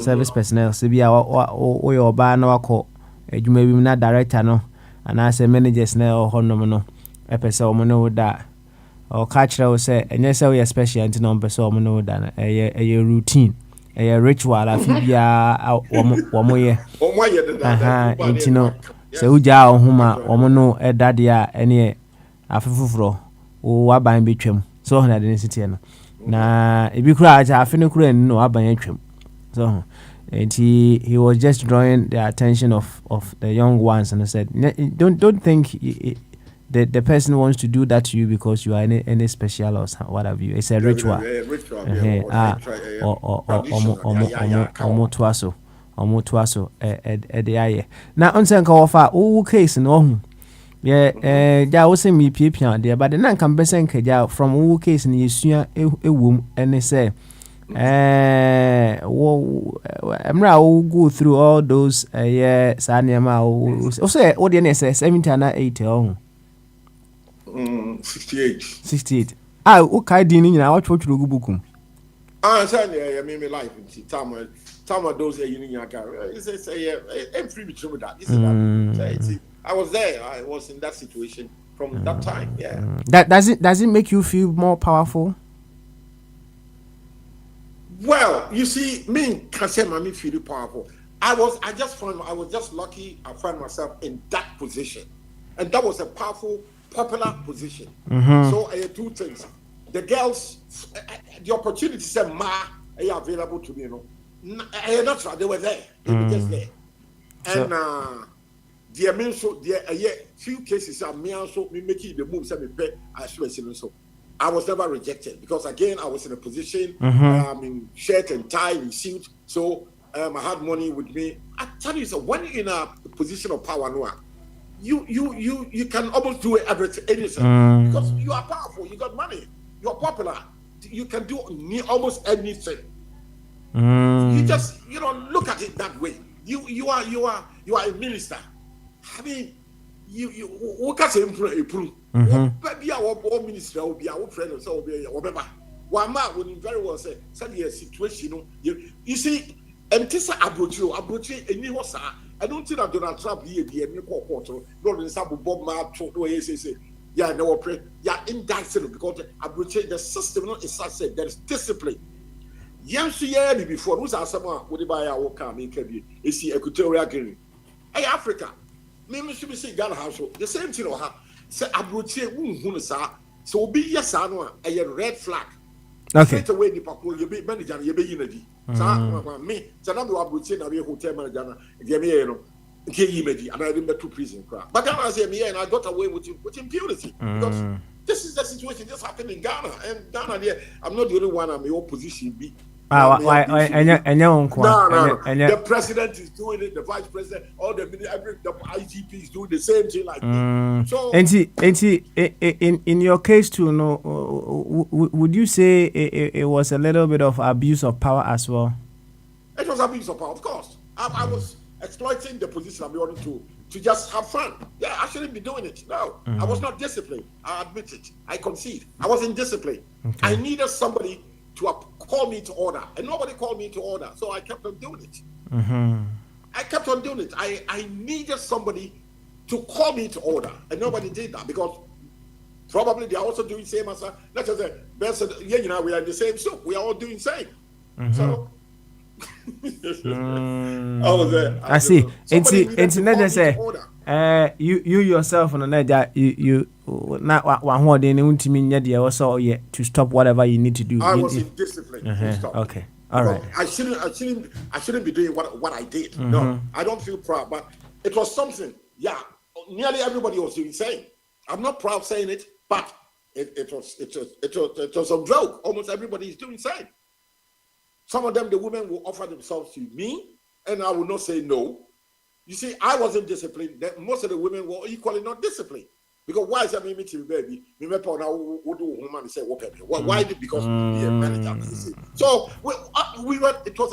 Service personnel se bia oya oba na wako adwuma bi na director no ana say managers na honom no epese omo no da o catch o say enye say we special anti no mpese omo no da na eye routine eye ritual afibia omo ye intino se uja ohuma omo no edade a ene afefufuro o waban betwam so na de city no na ebi kura aja afene kura no waban atwam so and he was just drawing the attention of the young ones and said don't think the person wants to do that to you because you are any special or what have you. It's a ritual. Omo now onsen ka ofa o case no ja wo se mi piepia there but then can be sen ka ja from o case ni yesua ewom ene say Emra will go through all those Sanyama say what the say 70 and 80 68 okay dini na watch what you go book
say me life time of those it's free between that I was there, I was in that situation from that time.
That does it make you feel more powerful?
Well, you see, me can say me feel powerful. I was just lucky. I found myself in that position, and that was a powerful, popular position. So I had two things: the girls, the opportunities are available to me. You know, that's right. They were there. They were just there, and the mean so the few cases are me also me making the moves. Me pay as well. So I was never rejected because again I was in a position in shirt and tie and suit, so I had money with me. I tell you, so when you're in a position of power, you can almost do everything because you are powerful, you got money, you are popular, you can do almost anything. You just look at it that way. You are a minister. I mean, you what can say improve. Maybe our minister will be our friend or whatever. One man will very well say, "Study a situation." You see, and this approach, and you was I don't think that Donald Trump here be a new court. No, there's some Bob Mark to say, yeah, no, pray, yeah, indicted because approach the system is such that there is discipline. Yes, yeah, before who's our someone would buy our car, make it is Equatorial Guinea. Hey, Africa. Maybe should be say Ghana household. The same thing or her. Say abroche who so be yes a red flag.
Okay.
Straight away the people you be manager you be unity. Me so now abroche na be hotel manager na dey me and I remember to prison crap. But then I say me and I got away with impunity because This is the situation just happened in Ghana. And Ghana, I'm not the only one. I'm in opposition.
No.
The president is doing it. The vice president, all the IGP is doing the same thing like me. So,
in your case too, no, would you say it was a little bit of abuse of power as well?
It was abuse of power, of course. I was exploiting the position I'm on to just have fun. Yeah, I shouldn't be doing it. No, I was not disciplined. I admit it. I concede. I wasn't disciplined. Okay. I needed somebody to call me to order, and nobody called me to order, so I kept on doing it. I kept on doing it. I needed somebody to call me to order, and nobody did that because probably they are also doing same as let's just say, we are in the same soup. We are all doing same. So.
I see. It's not just say you yourself on that you not one word in to stop whatever you need to do.
I was in discipline.
Okay, all right.
I shouldn't be doing what I did. No, I don't feel proud, but it was something. Yeah, nearly everybody was doing the same. I'm not proud saying it, but it was a joke. Almost everybody is doing the same. Some of them, the women will offer themselves to me, and I will not say no. You see, I wasn't disciplined. Most of the women were equally not disciplined. Because why is that me meeting baby? Me me now what do woman say what baby? Why did because we are manager? So we were. It was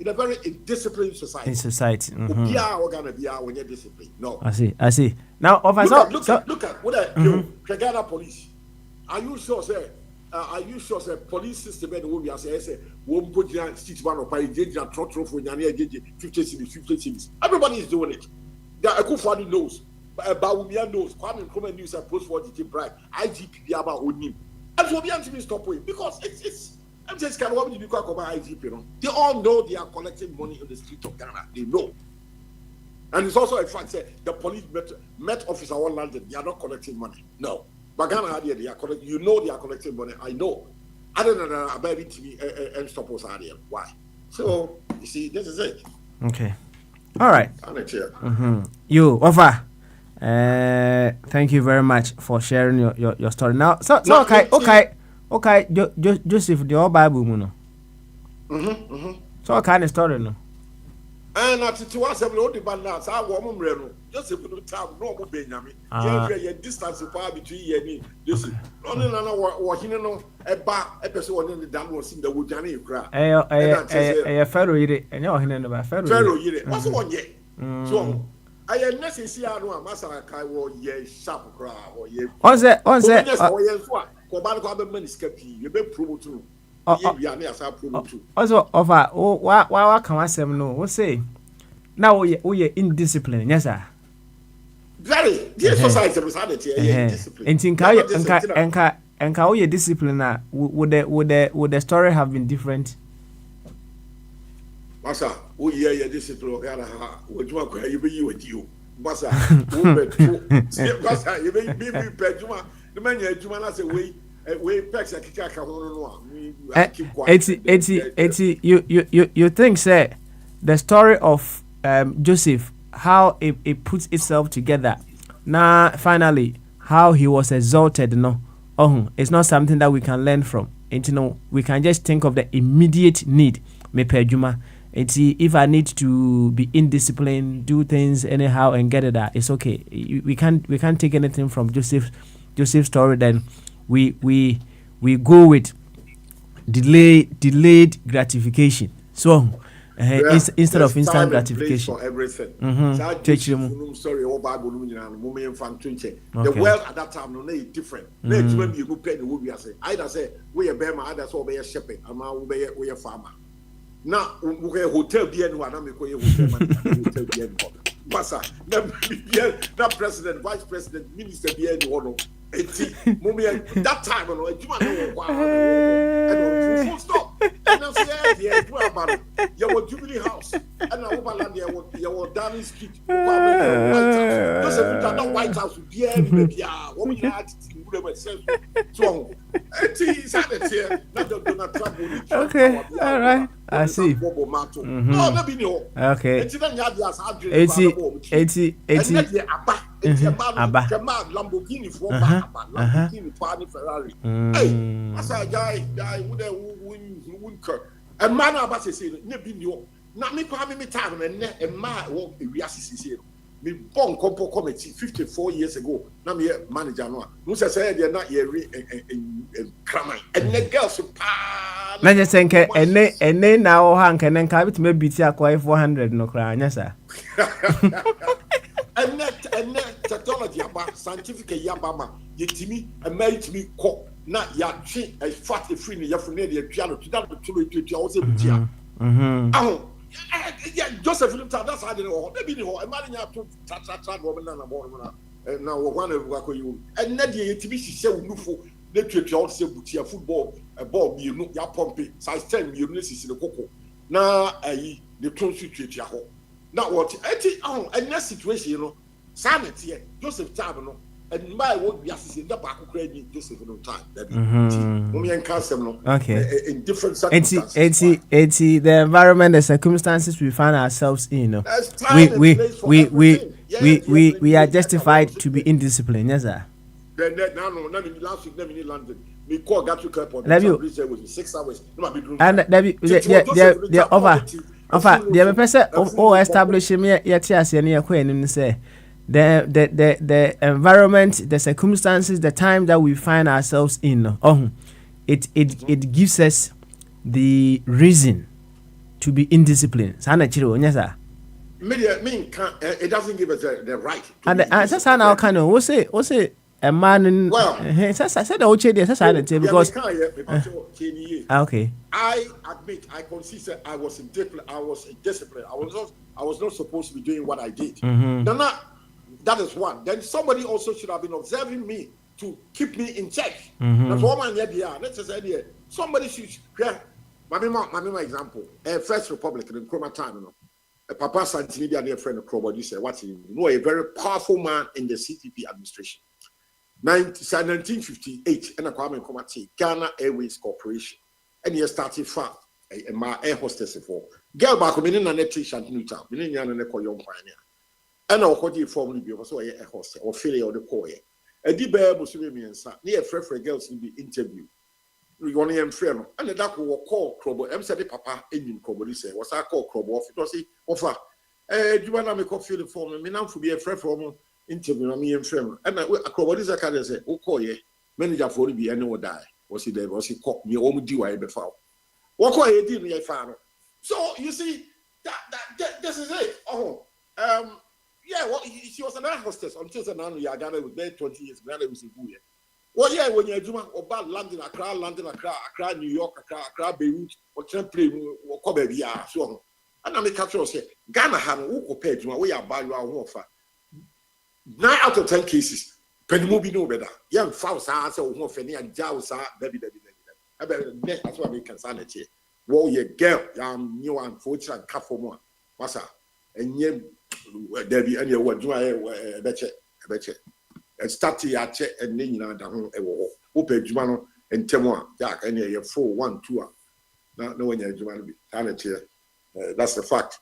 in a very indisciplined society.
In society,
yeah, we're gonna be when you're disciplined. No,
I see. Now,
look at what Ghana police. Are you sure, sir? The police system and will be as I say, won't put you 6 1 or pay trotro for 50 cities. Everybody is doing it. The Akufo knows, Bawumia knows, Kwame Nkrumah news and post for the bribe, IGP about him. And so we have to stop with because it's I'm just kind of what you call IGP. They all know they are collecting money in the street of Ghana. They know. And it's also a fact that the police met officer all London, they are not collecting money. No. But Ghana, they are collecting. You know they are collecting money. I know. Other than a baby TV and stop us area. Why? So you see, this is it.
Okay. All right. You, Ofa. Thank you very much for sharing your story. Now, so okay. Joseph, the old Bible, no. So what kind of story, no?
And at it was a load of bananas. I want to just a little town, no more Benjamin. Yeah, distance far between you and me. This is only another watching a bar episode in the dam was in the Wujani crack.
A fellow, and you're in the
fellow. What's the one yet? So I am necessary. I know a master Kai or ye sharp crowd or ye.
On that,
Kobano money skeptic, you be promo too.
Also, offer, why can I say no? What say? Now we are indisciplined, yes, sir.
Very, dear society was added here.
And think how you discipline, would the story have been different?
Massa, we hear your discipline, what you be with you. Massa, you may be Pejuma, the man, Jumana say, wait. You think, sir, the story of Joseph, how it puts itself together. Now, finally, how he was exalted, no? It's not something that we can learn from. We can just think of the immediate need. If I need to be indisciplined, do things anyhow and get it out, it's okay. We can't take anything from Joseph's story. Then we go with delayed gratification. So instead of instant gratification. For everything.
Sorry,
the world at that time no different. You go pay the wood. Either say we are bear, either so be a shepherd, and we are farmer. Now we hotel be anyone. I'm hotel be Massa, that president, vice president, minister be anyone. That time, full stop. And I say, you were Jubilee House, and I overland you were Downing Street. Just a White House with the what we had so
okay, all right. I see.
No, let me know.
Okay.
it's a man Lamborghini for Lamborghini party Ferrari. Hey, I say guy wouldn't a man about to say never knew. Not me time and a man walk the reassist. Me born compo committee 54 years ago. Now me manager no. Musa say they not here cramming. And the girls pa.
Na just think ene na o hank and ka bit me beat ya kwa 400 no kra anya sa.
And technology about scientific yabama yetimi and merit me ko na ya twe a fat a free ya fune de piano to that to also butia. Yeah, Joseph Philip, that's how they know. Maybe the whole imagine to chat woman and now one of you. And then the TV show Nufo, they treat you also butia football, a ball, you know, ya pumpy, size 10 units in the cocoa. Now, the tone treat ya home. Now, what? And that situation, you know, sanity, Joseph Tabano. And my work be assisting the back of credit Joseph no time. Okay. In different circumstances.
It's the environment, the circumstances we find ourselves in. You know, we are justified to be indisciplined. Yes, sir.
Then last week, in London. We call Gatwick Airport. 6 hours.
And the offer the person establishing me yet yes and say. The environment, the circumstances, the time that we find ourselves in, it gives us the reason to be indisciplined.
It doesn't give us the right.
And that's how now kind of we'll say a man in I said because okay.
I admit I consider I was disciplined. I was not supposed to be doing what I did. That is one. Then somebody also should have been observing me to keep me in check. That's one man here. Let's just say somebody should. Yeah, my example. First Republic in Nkrumah time, you know, Papa Santini, their friend of Krobody said, "What you know, a very powerful man in the CTP administration." 1958, and a Kwame Nkrumah, Ghana Airways Corporation, and he started far my air hostess for girl back in a net t-shirt New Town, in a young pioneer. And I'll call you formally be also a host or failure or the core. A deep bear Muslim and son, near Fred girls in the interview. We only am friend, and the doctor will call Crobo. I'm said, Papa, Indian Crobo, say, was I call Crobo? It was he offer. Do you want to make a field for me? Now, for be a friend for interview, me and friend. And I Crobo is a kind of say, oh, call ye, manager for be any will die. Was he there? Was he caught me? Oh, do I before? What call ye did me, father? So you see, that this is it. Yeah, well, she was an air hostess until Ghana was there 20 years. Ghana was in Buya. Well, yeah, when you're doing about London, Accra, New York, Accra, Beirut, or Temple, or Kobe, so on. And I make a say, Ghana have who compared to we are by your offer. 9 out of 10 cases, Penmubi no better. Young Faust answer, or Fanny and Jaws are baby. That's what we can sanity. Well, your girl, new and fortune and cup for more. What's that? And yet, there be any what do I betcha and start to check and then open Jumano and Temwa, Jack, and you're 4, 1, 2. Not knowing your Jumano sanity. That's the fact.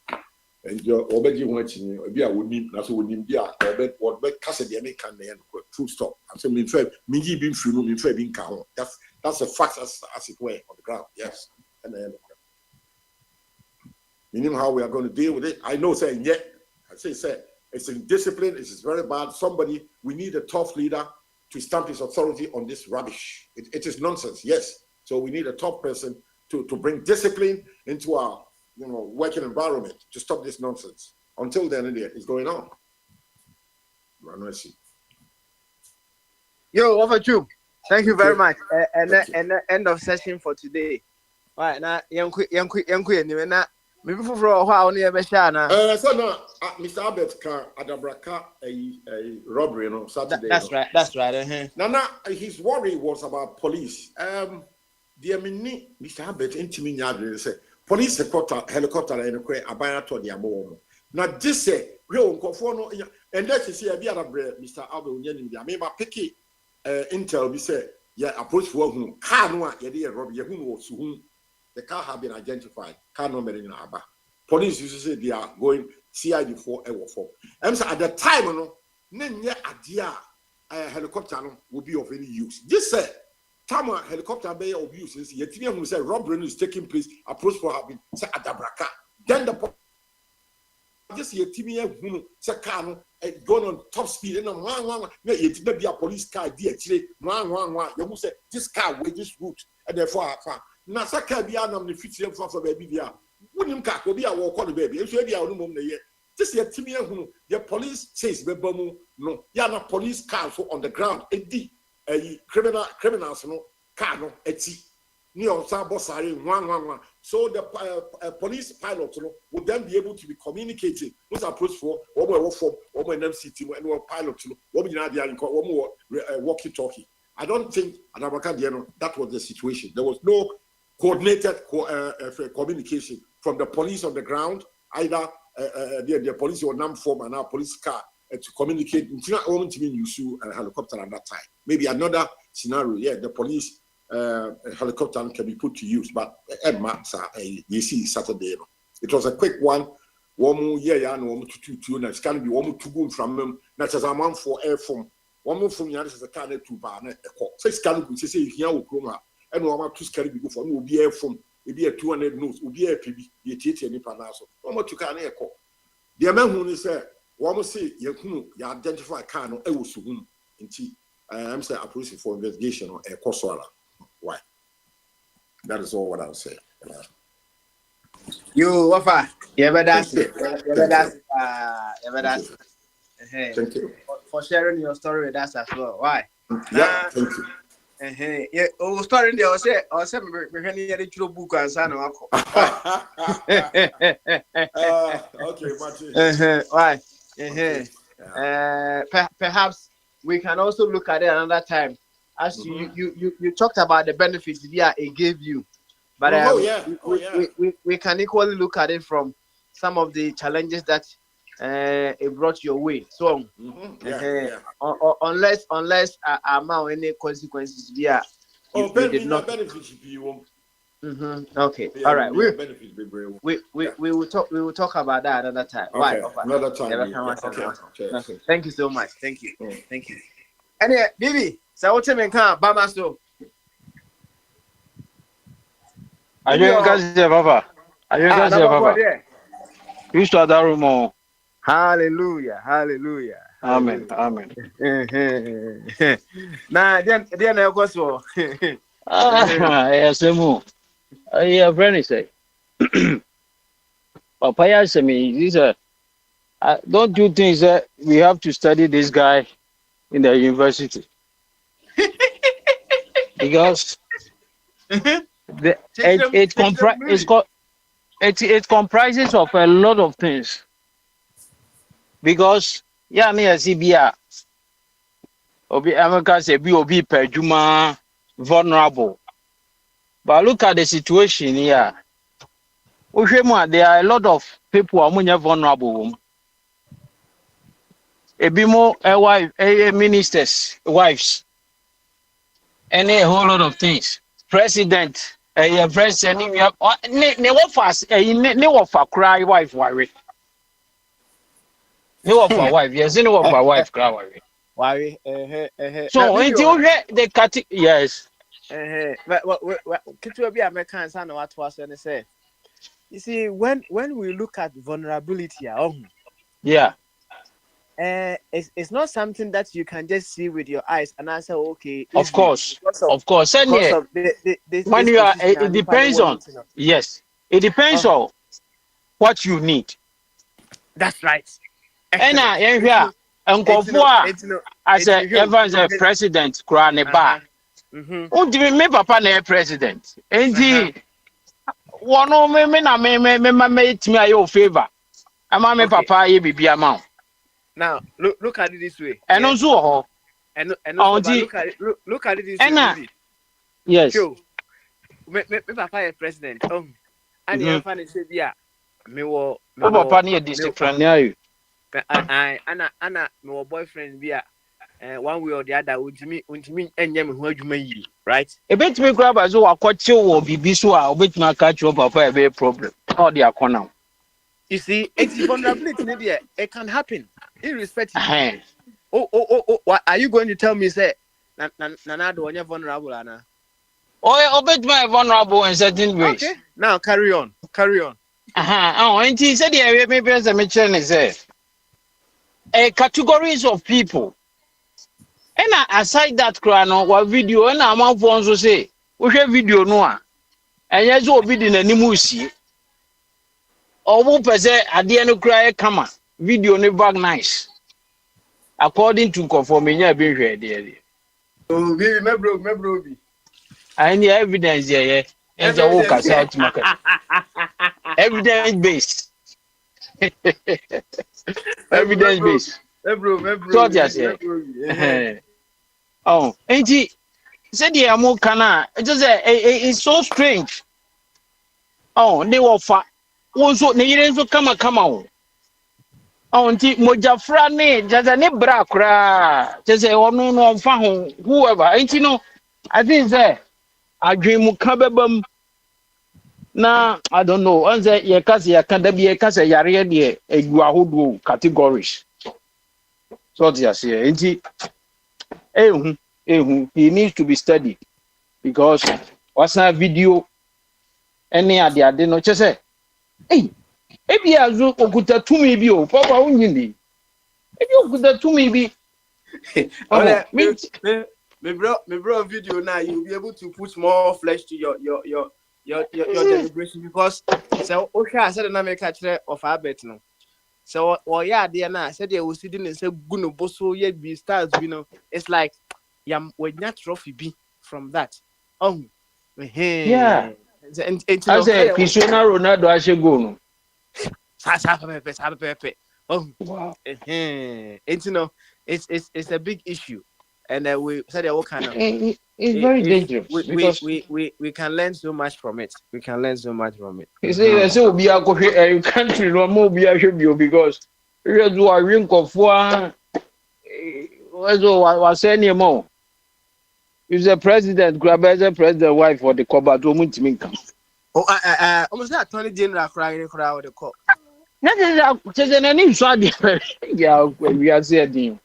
And you're already watching be a would mean that's what would be a what bet Cassidy can then true stop. I'm saying, in fact, Mingy being free, in fact, being cow. That's a fact as it were on the ground. Yes. And then meaning how we are going to deal with it. I know saying yet. I say it's indiscipline. It's very bad. We need a tough leader to stamp his authority on this rubbish. It is nonsense. Yes. So we need a tough person to bring discipline into our working environment to stop this nonsense. Until then, it's going on.
Yo, over to you. Thank you very much. And the end of session for today. All right, now, young maybe for a while, near Beshana.
So now, Mr. Albert Car, Adabraka, a robbery on Saturday.
That's right.
Now, his worry was about police. Dear Mini, Mr. Albert, intimate, say, police helicopter and a buyer to the Amo. Now, this say, real conforno, and let's see a beer of bread, Mr. Albert, I mean, my picky intel, we say, yeah, approach for whom, Kanwa, Yadia Robbie, whom was whom. The car have been identified. Car number in Aba. Police used to say they are going CID 4 Ewo 4. And so at the time, Nenya adia helicopter no will be of any use. Just say time a helicopter be of use is yetimi who say robbery is taking place, approach for having say adabraka. Then the just yetimi who say car no going on top speed and one yetimi be a police car di actually one you say this car with this route and therefore na say car be anam the fit for baby dia wonim car ko be a wo call the baby so be a no mom na ye this yetimi who the police says bebamu no ya na police car so on the ground edi criminals no car no eti ni on sa bossare one so the police pilot no would then be able to be communicating with approach for one more form one more MCT and one pilot no one more walkie talkie. I don't think that was the situation. There was no coordinated communication from the police on the ground, either the police or NAM form and our police car to communicate. Use a helicopter at that time. Maybe another scenario, yeah, the police helicopter can be put to use, but you see Saturday. It was a quick one. One year, no, two, and can be one to go from them. That's as a man for air form. One more from Yanis as a car to ban a call. Six can say here will come and one to carry go for will be air from maybe a 200 notes, will be a PB, the TT and Panaso. One more to carry a call. The man who said, one more say, you identify car no, I will soon in tea. I'm saying a police for investigation or a course. Why? That is all what I'll say.
You Wafa, you ever dance it? Thank you for sharing your story with us as well. Why?
Yeah, thank you.
Yeah, story there. I said, we're going to get a book and sign
Okay, Martin.
Why? Perhaps we can also look at it another time. As you talked about the benefits it gave you, but we can equally look at it from some of the challenges that it brought your way. So unless amount any consequences we did not benefit you. Okay, all right. We will talk about that another time.
Okay, another time.
Okay. Thank you so much. Thank you. Thank you. Anyway, Bibi. So what you mean, Bama so?
Are you guys there, Papa? Are you guys there, Papa? You start that room.
Hallelujah.
Amen.
Nah, then I go so.
Yes, mo. Yeah, friend say. Papa said me, this don't you think that we have to study this guy in the university? Because it comprises of a lot of things. Because me as CBA, America say be perjuma vulnerable. But look at the situation here. There are a lot of people who are vulnerable. Ministers, wives, and a whole lot of things. President, president, never fast, never for cry wife, worry. Never for wife, yes, never for wife, cry worry. So, until the cat, yes.
American son what was going to say. You see, when we look at vulnerability,
yeah.
It's not something that you can just see with your eyes and answer. Okay,
of course. And when you are, it depends on. Yes, it depends on what you need.
That's right.
And as Evans a president, Kraneba. Who did me papa na president? And he one of me na me your favor. Ama me papa ye bibi amount.
Now look at it this way.
And also
look at it this way.
Yes.
Me papa is president. And the fan say yeah. Me
papa near discipline you.
Anna my boyfriend be one way or the other would me enyem ho adwuma yi, right?
E bet me grab as o akwache wo bibi so a obet na catch your papa be problem. All the akona.
You see, it's vulnerability. It can happen, irrespective. What are you going to tell me? Say, Nana, do you vulnerable, Anna?
Oh, bet my vulnerable in certain ways.
Okay, now carry on.
Oh, and he said, yeah, maybe as a mention is categories of people. And aside that, crano, what video, and I'm out for to say, we have video no. And yes, will be in a nimusi. Or who per se, at the end of cry, come video never nice. According to conforming, I've been ready.
Oh, baby, my bro.
I need evidence here. And the work out market. Evidence based. Evidence based.
Bro.
So just oh, and he said, "Yeah, more cana." It's so strange. Oh, they were fat. Also, they didn't come on. Oh, nti mojafra ne jaza ne bra kra just say ono no fa ho whoever nti no I think say adwemu ka bebam na I don't know on say ye kase ya kan da bi ye kase yare de egu ahodo categories so just here nti ehu he needs to be studied because what's a video any ade no che say hey ebi azu okuta tumi bi o papa unyini ebi okuta tumi bi
me bro video now you'll be able to put more flesh to your deliberation because so okay I said na make catch of habit no so yeah there now said they will see didn't say gunu boso yet be stars you know it's like yam when that trophy be from that
yeah and I say Cristiano Ronaldo ashego no
oh wow it's it's a big issue and we said what kind of
it's very dangerous
we can learn so much from it you
say so be a country no more be a because you do a ring of for was any more if the president grab as a president wife for the cover to mutimika
almost that 20 general crying crowd the call.
Just an any yeah, we are saying.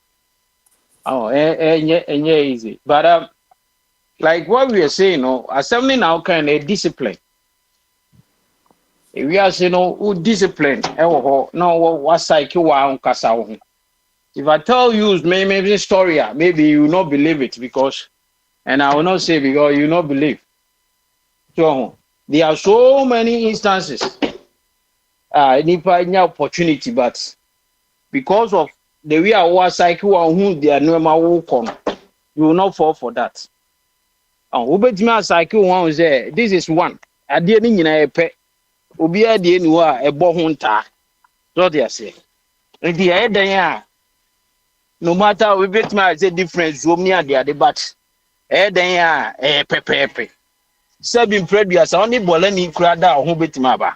Oh, easy. But like what we are saying, assembly now kind of discipline. If we are saying who discipline, no what cycle one kasa. If I tell you maybe story, maybe you will not believe it because, and I will not say because you will not believe. So there are so many instances. Any opportunity, but because of the way our cycle and who they are normal work on, you will not fall for that. And cycle one say this is one. I didn't a pet. Ubi a de anywhere a bohunta. So they say. And the head no matter we bet my say difference zoom near the other, but pepe. Sabin previous only bolani crowd who bet my.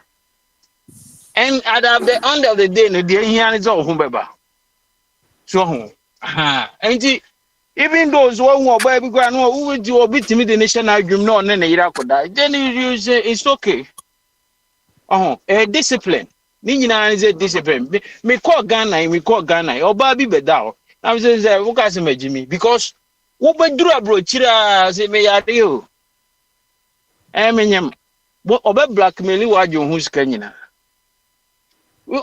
And at the end of the day, no dear here is all whomever. So, and even those who are baby grand who would do a bit to me the national dream, no, and then then you say it's okay. A discipline. Nina is a discipline. Me call Ghana, or Bobby Bedao. I was saying, look at me, Jimmy, because what by do a brochira say me at you. What about blackmailing what you who's Kenya?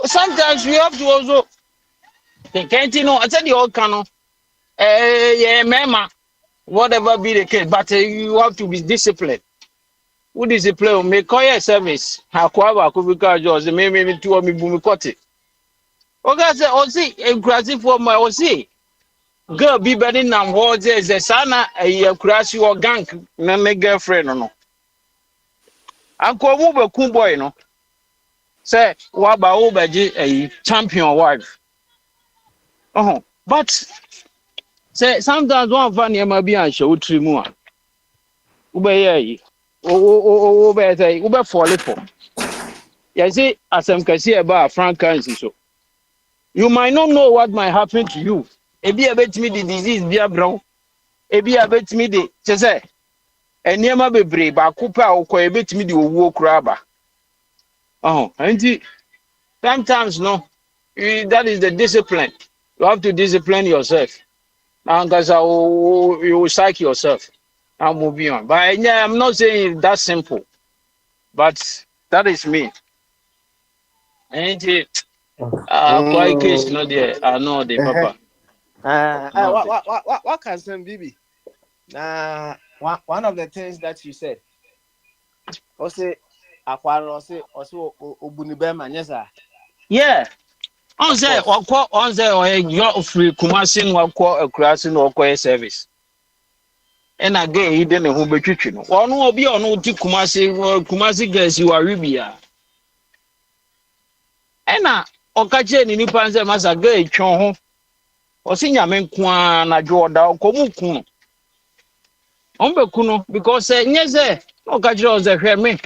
Sometimes we have to also can't you know I said the old canon yeah mama whatever be the case but you have to be disciplined. Who discipline make call service hakwa could be just maybe two me boom cut it. Okay say o see crazy for my see girl be better than what is a sana a crash or gang na my girlfriend no uncle move a cool boy no say what about a champion wife. But say sometimes one funny might be on show 3 more. Ube fall for. You see, as I'm say about Frankenstein, so you might not know what might happen to you. If you bet me the disease, be a brown. If you bet me the say, and near my baby, but Cooper or bet me the walk rubber. And sometimes no, that is the discipline. You have to discipline yourself. Now, because you will psych yourself. I'm moving on. But yeah, I'm not saying it's that simple. But that is me. Ain't it? Quite case, no, there. I know the papa.
What can some Bibi? One of the things that you said. Also, Obunibema, yes, sir.
Yeah. On say, you're free, Kumasin, or crossing or service. And again, he didn't know who be one will be on Kumasi girls, you are Ribia. And Okache ni Panza Masa gay chon or senior men na Jorda or Komukuno. Kuno, because yes, Okache was a me.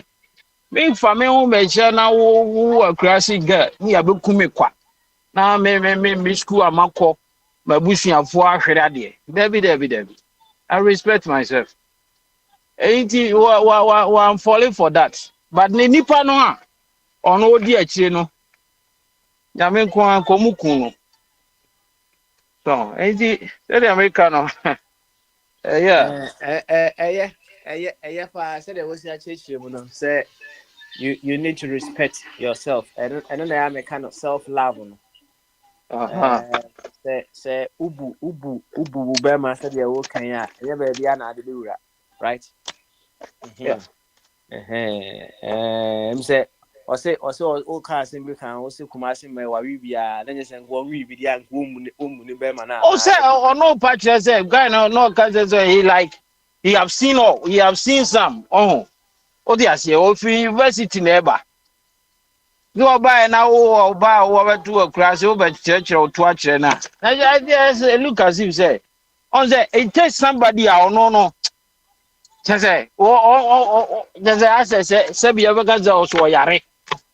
Being family home, now who are classic girl, near Bukumikwa. Now, me school a mako, my bushing of 4 Debbie. I respect myself. Ain't I'm falling for that. But nipa no on odi achire no. Nyame kwa komukuno. So, ain't the American yeah.
I said there was a church you say you need to respect yourself. And then I am a kind of self-love. Say ubu bema said ya wokan ya baby ana adedura, right?
Yeah.
Say o ka simbi kan o se Kumasi me wa wi bia then you say go wi bi dia nko ni bema na.
Oh say no patch say guy no ka say he have seen some. Oh they say o fi university neighbor. No buy now or buy over to a class over church or to a chair now. Look as you say. On the it takes somebody out no. Say, there's a asset, Sebi ever got also yare.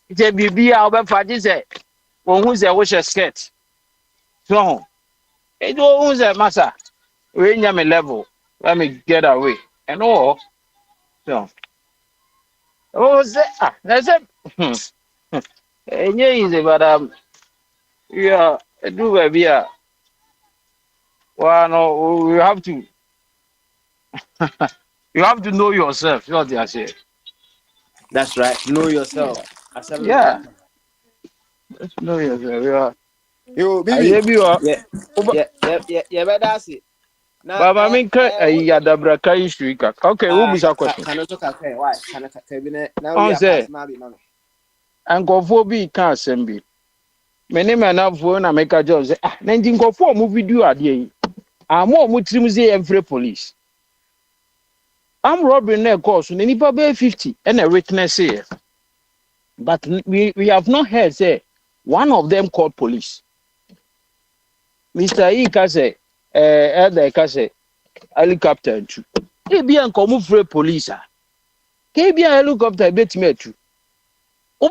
It's a BB over party say, well, who's a wish a skirt? So, it was a massa. We in my level. Let me get away. And all. So, that's it. Yeah, easy, but yeah, do baby. Well, no, you have to. You have to know yourself. What they are saying.
That's right. Know yourself.
Yeah. Know yourself. Yeah.
Yo, baby. Yeah. But that's it.
Baba, I mean, ya dabra kai shirika. Okay, who is a question?
Can I talk? Okay, why? Can I cabinet now?
On say. And go for be can't send me. Many men have phone and make a job. Say, then go for movie do a day. I'm more mutrimuzi every police. I'm robbing their course. Any probably 50 and a witness here. But we have not heard say one of them called police. Mr. Ika say, Elder say, helicopter too. He be an come for police. He be a helicopter bet me too. We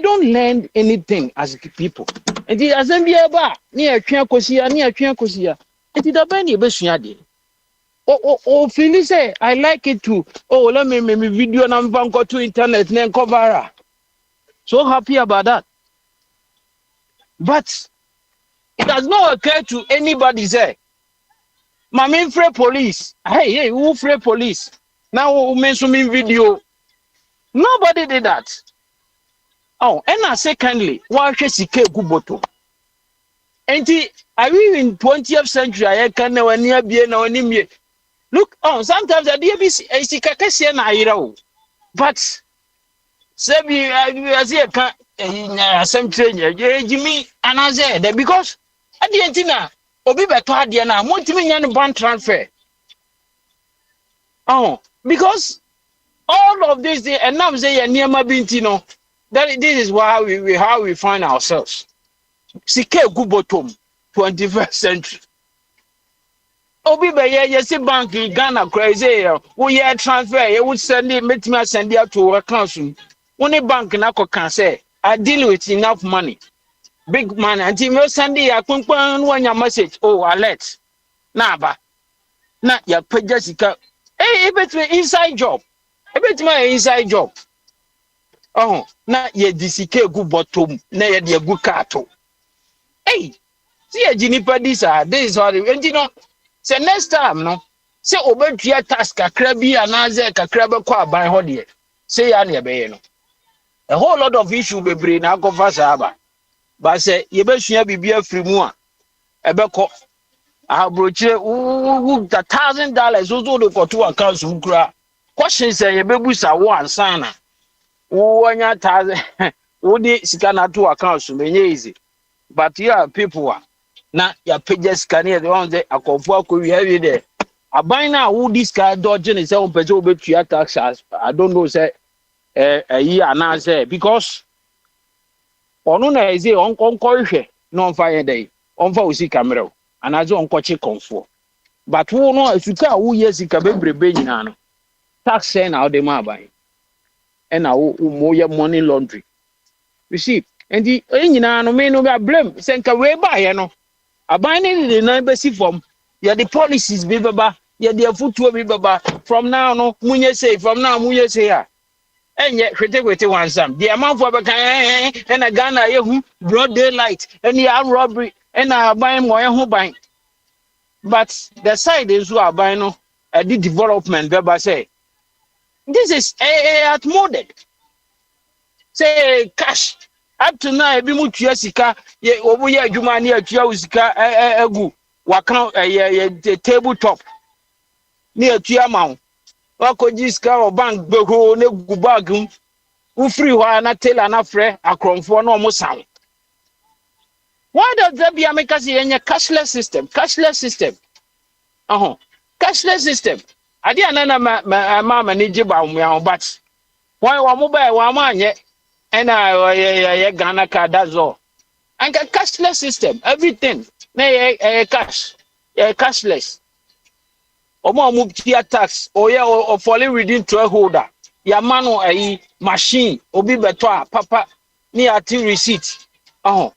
don't learn anything as people. And the assembly about near Kosia. And the Bani Beshiadi. Oh, Phyllis say, I like it too. Oh, let me video number go to internet and cover. So happy about that. But it does not occur to anybody say, Mami free police. Hey, who free police? Now who mention me video. Nobody did that. Oh, and I secondly, why should she keep Guboto? And I mean in 20th century, I can never near be no name. Look, sometimes the DBC is the Kakasian Iro. But Sebi, I see some change, Jimmy, and I said that because at the end, Obi Batuadiana, multi-million bond transfer. Oh, because all of this, and now say near my bintino. That this is how we find ourselves. Sike Gubotom, 21st century. Obi be yes bank in Ghana crazy. We transfer, you would send it to a council. Only bank na can say I deal with enough money. Big money until you send it one your message. Oh, alert. Naba. Na ya Jessica. Hey, it's an inside job. It's my inside job. Oh, na ye disike gu bottom, na ye de gu kato. Hey, See a juniper this is all and you know say next time no say obetua task kakra bi anaze kakra be kwa ban ho de say ya na be no a whole lot of issue bebre na akofa saaba but say ye be sua bibia free mu a ebeko abrochire wu $1,000 ozo de koto account su kura question say ye be busa wo ansana wo anya 1,000 wo di sika na to account su menye easy but yeah people are na ya pages scan here the one say akofo akowi heavy there aban na wo this guy dodge ne say on pese obetua taxes I don't know say yi ana say because onu na eze onko hwe no mfa ye dey onfa osi camera anaze onko che konfo but wo no afika wo yesika bebrebe nyina no tax say na ode ma aban e na wo mo ye money laundry you see and the nyina no me no be blame senka we ba ye no aban ni na besi form ya the policies be baba ya the futuo be baba from now no munye say from now munye say ya enye hwete wansam the amount for beka and a Ghana ye hu broad daylight and ya robbery and aban mo ye hu ban but the side is who aban no the development baba say this is outmoded say cash up to now ebi mu tua sika ye obu ye adwuma na atua usika egu wakan ye table top ni atua mawo wakoji sika o bank beho na gu bag u free ho na teller na frɛ akromfo na omo saw why does that be America say any cashless system cashless system ade anana ma manage ba mu but why wa mobile wa ma anye and yeah, Ghana card, that's all. And a cashless system, everything. Cash, cashless. Or more move tax, or yeah, or falling within to a holder. Ya mano a machine, or be better, papa, near to receipt. Oh,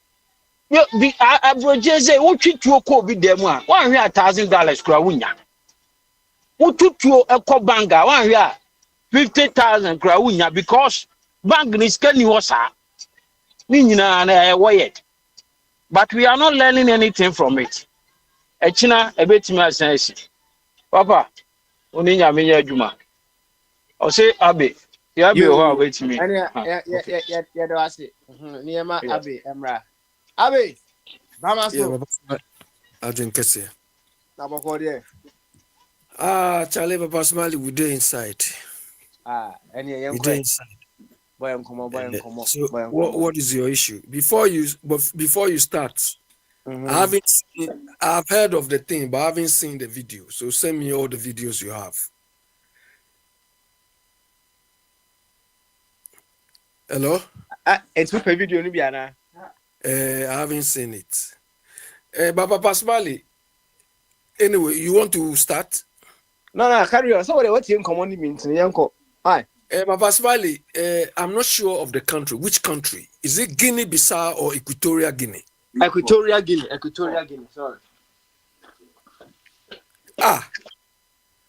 you be a brojese, what you to a co be them one $100,000 crowunya. What to a co banga, 1 year 50,000 crowunya because. Bank is getting worse. But we are not learning anything from it. Echina ebetima sense. Papa, oninya menya adwuma. O say Abe, ya be ho abetimi.
Ya do ase. Niema Abe Emra. Abe, Bama so.
Adwin kese.
Na boko de.
Charlie Papa Smiley we dey inside.
Any young
inside.
Boy,
So what is your issue? Before you start, I've heard of the thing, but I haven't seen the video. So send me all the videos you have. Hello?
It's a video, Nibiana.
I haven't seen it. Papa Pasmali. Anyway, you want to start?
No, carry on. So what you command means, Yanko? Hi.
Papa Smiley, I'm not sure of the country. Which country? Is it Guinea-Bissau or Equatorial Guinea?
Equatorial Guinea. Sorry.
Papa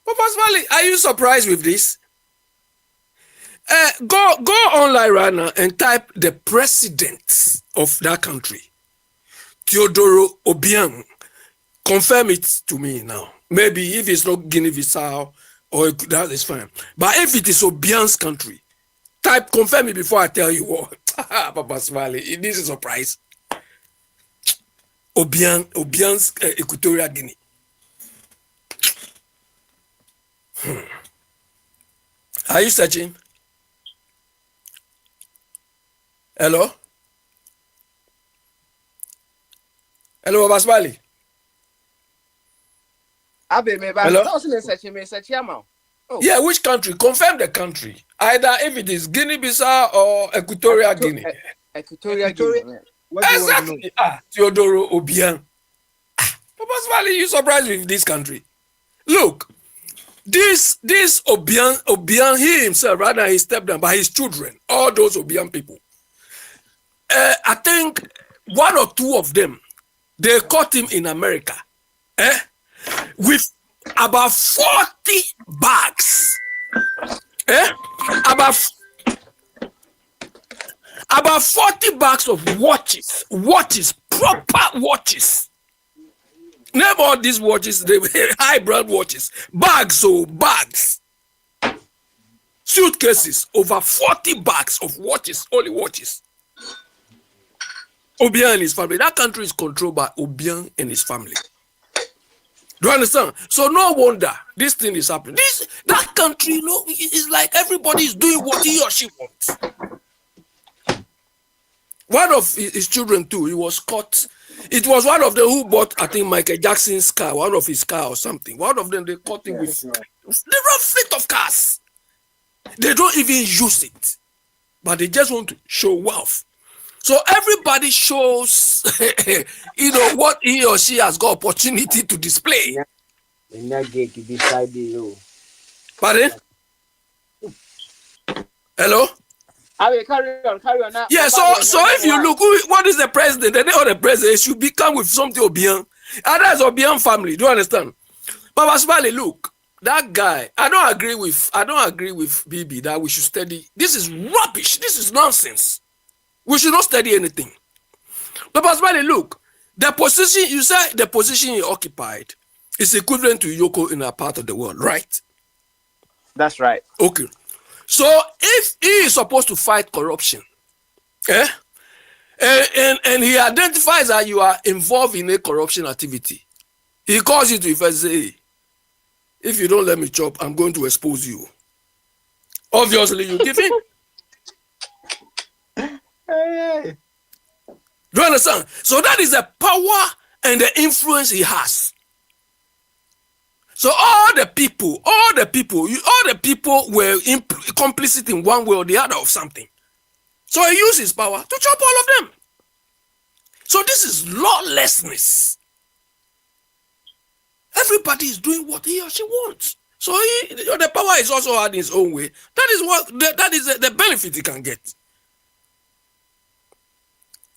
Smiley, are you surprised with this? Go online right now and type the president of that country, Teodoro Obiang. Confirm it to me now. Maybe if it's not Guinea-Bissau, or that is fine. But if it is Obiang's country, confirm it before I tell you what. Papa Smiley, this is a surprise. Obiang's Equatorial Guinea. Are you searching? Hello? Hello, Papa Smiley. Yeah, which country? Confirm the country. Either if it is Guinea-Bissau or Equatorial Guinea.
Equatorial Guinea.
Exactly. Teodoro Obiang. Papa Smiley, you surprised with this country? Look, this Obiang, he himself, rather he stepped down by his children, all those Obiang people. I think one or two of them, they caught him in America. With about 40 bags. About 40 bags of watches, proper watches. Name all these watches, the high brand watches, bags, bags, suitcases, over 40 bags of watches, only watches. Obiang and his family. That country is controlled by Obiang and his family. Do you understand? So no wonder this thing is happening. That country, is like everybody is doing what he or she wants. One of his children too, he was caught. It was one of them who bought, I think, Michael Jackson's car, one of his car or something. One of them, they caught him with the rough fleet of cars. They don't even use it, but they just want to show wealth. So everybody shows, what he or she has got opportunity to display. Pardon? Hello?
Carry on.
Yeah, so if you look, what is the president? The name of the president should become with something Obiang. And that's Obiang family. Do you understand? Baba Subali, look, that guy, I don't agree with Bibi that we should study. This is rubbish. This is nonsense. We should not study anything. Baba Subali, look, the position he occupied is equivalent to Yoko in a part of the world, right?
That's right.
Okay. So if he is supposed to fight corruption, and he identifies that you are involved in a corruption activity, he calls you to first say, hey, if you don't let me chop, I'm going to expose you. Obviously, you give in.
Hey.
Do you understand? So that is the power and the influence he has. So all the people were complicit in one way or the other of something. So he used his power to chop all of them. So this is lawlessness. Everybody is doing what he or she wants. So the power is also had in his own way. That is the benefit he can get.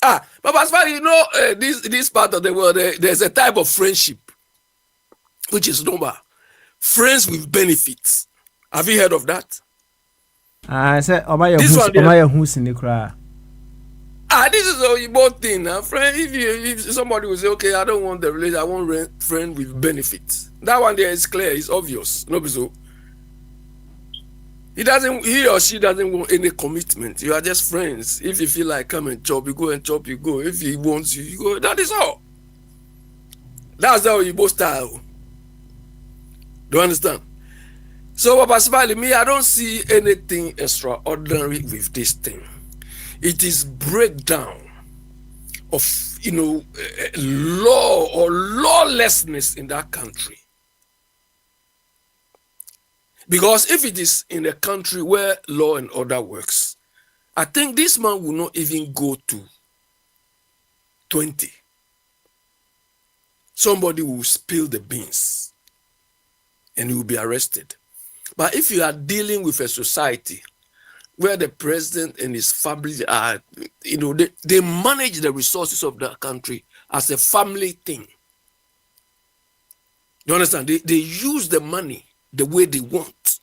But as far as this part of the world, there's a type of friendship which is normal. Friends with benefits. Have you heard of that?
I said, this
is a both thing. Friend, if somebody will say, okay, I don't want the relation, I want friend with benefits. That one there is clear, it's obvious. No, so he or she doesn't want any commitment. You are just friends. If you feel like come and chop, you go and chop, you go. If he wants you, you go. That is all. That's how you both style. Do you understand? So, Papa Subali, me, I don't see anything extraordinary with this thing. It is breakdown of, law or lawlessness in that country. Because if it is in a country where law and order works, I think this man will not even go to 20. Somebody will spill the beans and he will be arrested. But if you are dealing with a society where the president and his family are, they manage the resources of that country as a family thing. You understand? They use the money the way they want.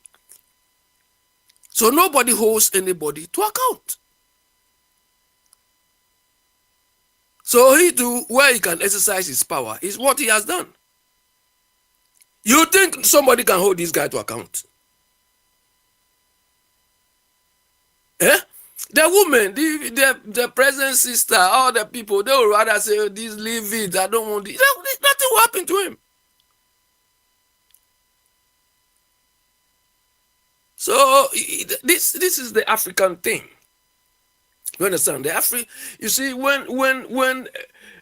So nobody holds anybody to account. So where he can exercise his power is what he has done. You think somebody can hold this guy to account? The woman, the president's sister, all the people, they would rather say, this, leave it, I don't want this. Nothing will happen to him. So this is the African thing. You understand? You see, when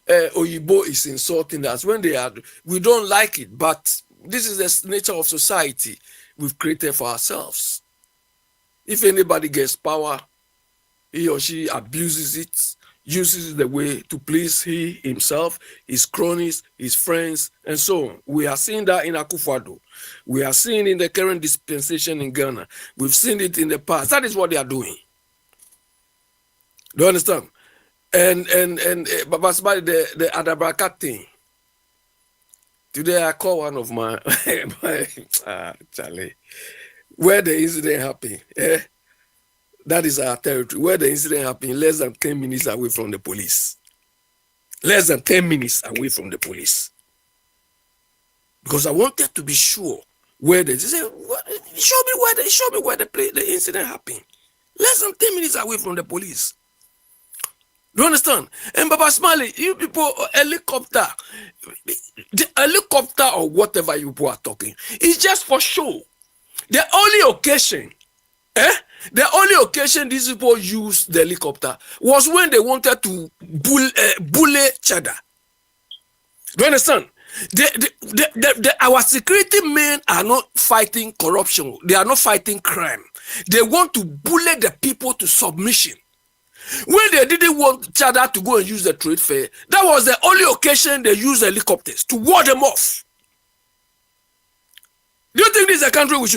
Oyibo is insulting us, we don't like it, but this is the nature of society we've created for ourselves. If anybody gets power, he or she abuses it, uses it the way to please himself, his cronies, his friends, and so on. We are seeing that in Akufo-Addo. We are seeing it in the current dispensation in Ghana. We've seen it in the past. That is what they are doing. Do you understand? And Baba Subali, the Adabraka thing. Today I call one of my Charlie, where the incident happened. That is our territory. Where the incident happened, less than 10 minutes away from the police. Less than 10 minutes away from the police. because I wanted to be sure where they say, show me where the incident happened. Less than 10 minutes away from the police. Do you understand? And Baba Smiley, you people, helicopter, the helicopter or whatever you people are talking, is just for show. The only occasion these people used the helicopter was when they wanted to bully Cheddar. Do you understand? Our security men are not fighting corruption. They are not fighting crime. They want to bully the people to submission. When they didn't want Cheddar to go and use the trade fair, that was the only occasion they used helicopters to ward them off. Do you think this is a country we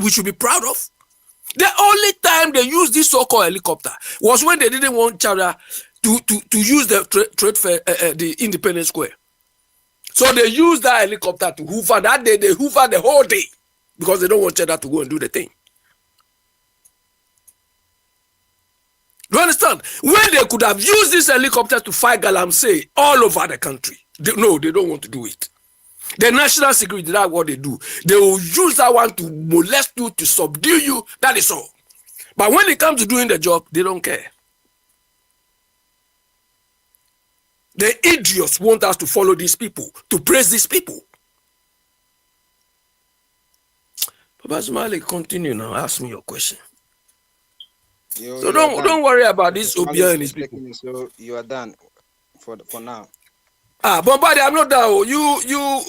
should be proud of? The only time they used this so-called helicopter was when they didn't want Cheddar to use the trade fair, the Independence Square. So they used that helicopter to hoover. That day they hoovered the whole day because they don't want Cheddar to go and do the thing. Do you understand? When they could have used this helicopter to fight Galamsey all over the country. They don't want to do it. The national security, that's what they do. They will use that one to molest you, to subdue you. That is all. But when it comes to doing the job, they don't care. The idiots want us to follow these people, to praise these people. Papa Smiley, continue now. Ask me your question. So don't worry about this Obiang and his people.
So you are done for now.
Bombardier, I'm not down.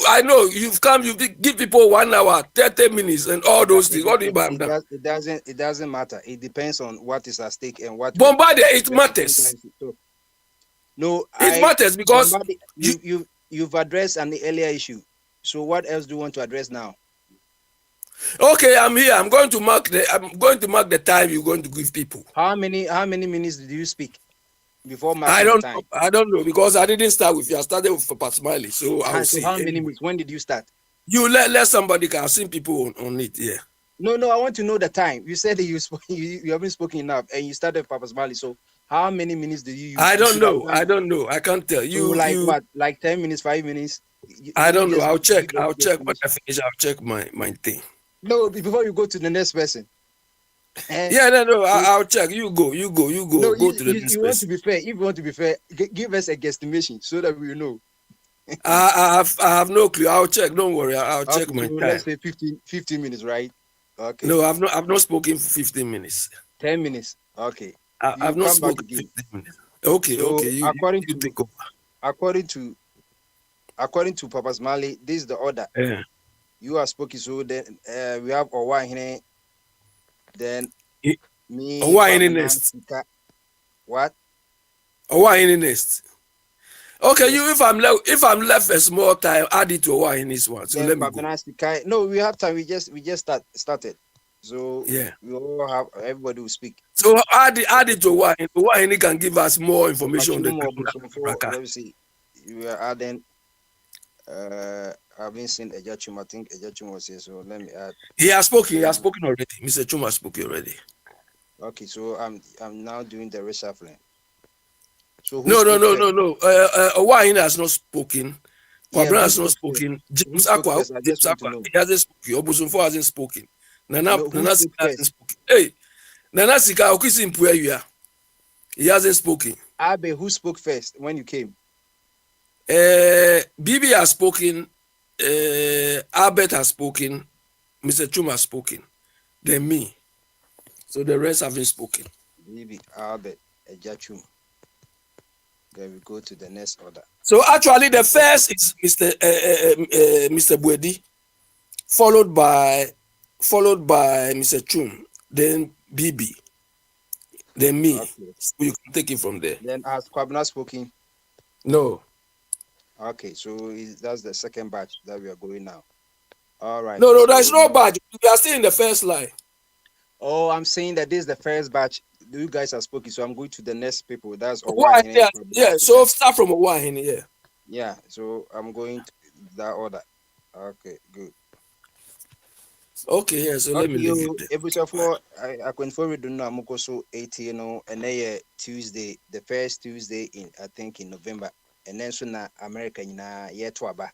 I know you've come. You give people 1 hour, 30 minutes, and all those things. What do you mean?
It doesn't matter. It depends on what is at stake and what.
Bombardier, it matters.
No,
it matters because
you've addressed an earlier issue. So what else do you want to address now?
Okay, I'm here. I'm going to mark the time you're going to give people.
How many minutes did you speak before marking
I don't
the time?
know. I don't know because I didn't start with you. I started with Papa Smiley. So I'll see.
How many minutes? When did you start?
You let somebody. I've seen people on it. Yeah.
No. I want to know the time. You said that you haven't spoken enough, and you started with Papa Smiley. So how many minutes did you use?
I don't know. I can't tell you.
So what? Like 10 minutes, 5 minutes?
I don't know. I'll check. When I finish, I'll check my thing.
No, before you go to the next person.
No. I'll check. You go. No, go to the next person.
Want to be fair. If you want to be fair, give us a guesstimation so that we know.
I have no clue. I'll check. Don't worry. I'll check my
so
time.
Let's say 15 minutes, right? Okay.
No, I've not spoken for 15 minutes.
10 minutes. Okay.
I've not spoken 15 minutes. Okay.
So
okay. You take over.
According to Papa Smiley, this is the order.
Yeah.
You are spoken, so then we have Owa here. Then me.
Owa in next.
What?
Owa in next. Okay, yes. If I'm left a small time, add it to Owa in this one. So
then
let me go.
No, we have time. We just started. So
yeah,
we all have everybody will speak.
So add it to Owa. Owa in can give us more information on the
let me see. We are adding. I haven't seen Ejachum. I think Ejachum was here, so let me add.
He has spoken already. Mr. Chuma spoke already.
Okay, so I'm now doing the reshuffling. So
no. Owain has not spoken. Kwabena has not spoken. James Akwa he hasn't spoken. Obusumfo hasn't spoken. Nana Sika hasn't spoken. Hey, Nana Sika Okisi Mpuya, he hasn't spoken.
Abe, who spoke first when you came?
Bibi has spoken. Albert has spoken. Mr. Chuma has spoken. Then me. So the rest haven't spoken.
Bibi, Albert, Ejachum. Then we go to the next order.
So actually, the first is Mr. Bwedi, followed by Mr. Chum, then Bibi, then me. Okay. So you can take it from there.
Then has Kwabena spoken?
No.
Okay, so that's the second batch that we are going now. All right.
No, there's no batch. We are still in the first line.
Oh, I'm saying that this is the first batch. You guys have spoken, so I'm going to the next people. That's
Owahene. Yeah, so start from Owahene, yeah.
Yeah, so I'm going to that order. Okay, good.
Okay, yeah, so let me leave it there.
I can forward to so 18, and then Tuesday, the first Tuesday in I think in November. And then so na America na year to aba.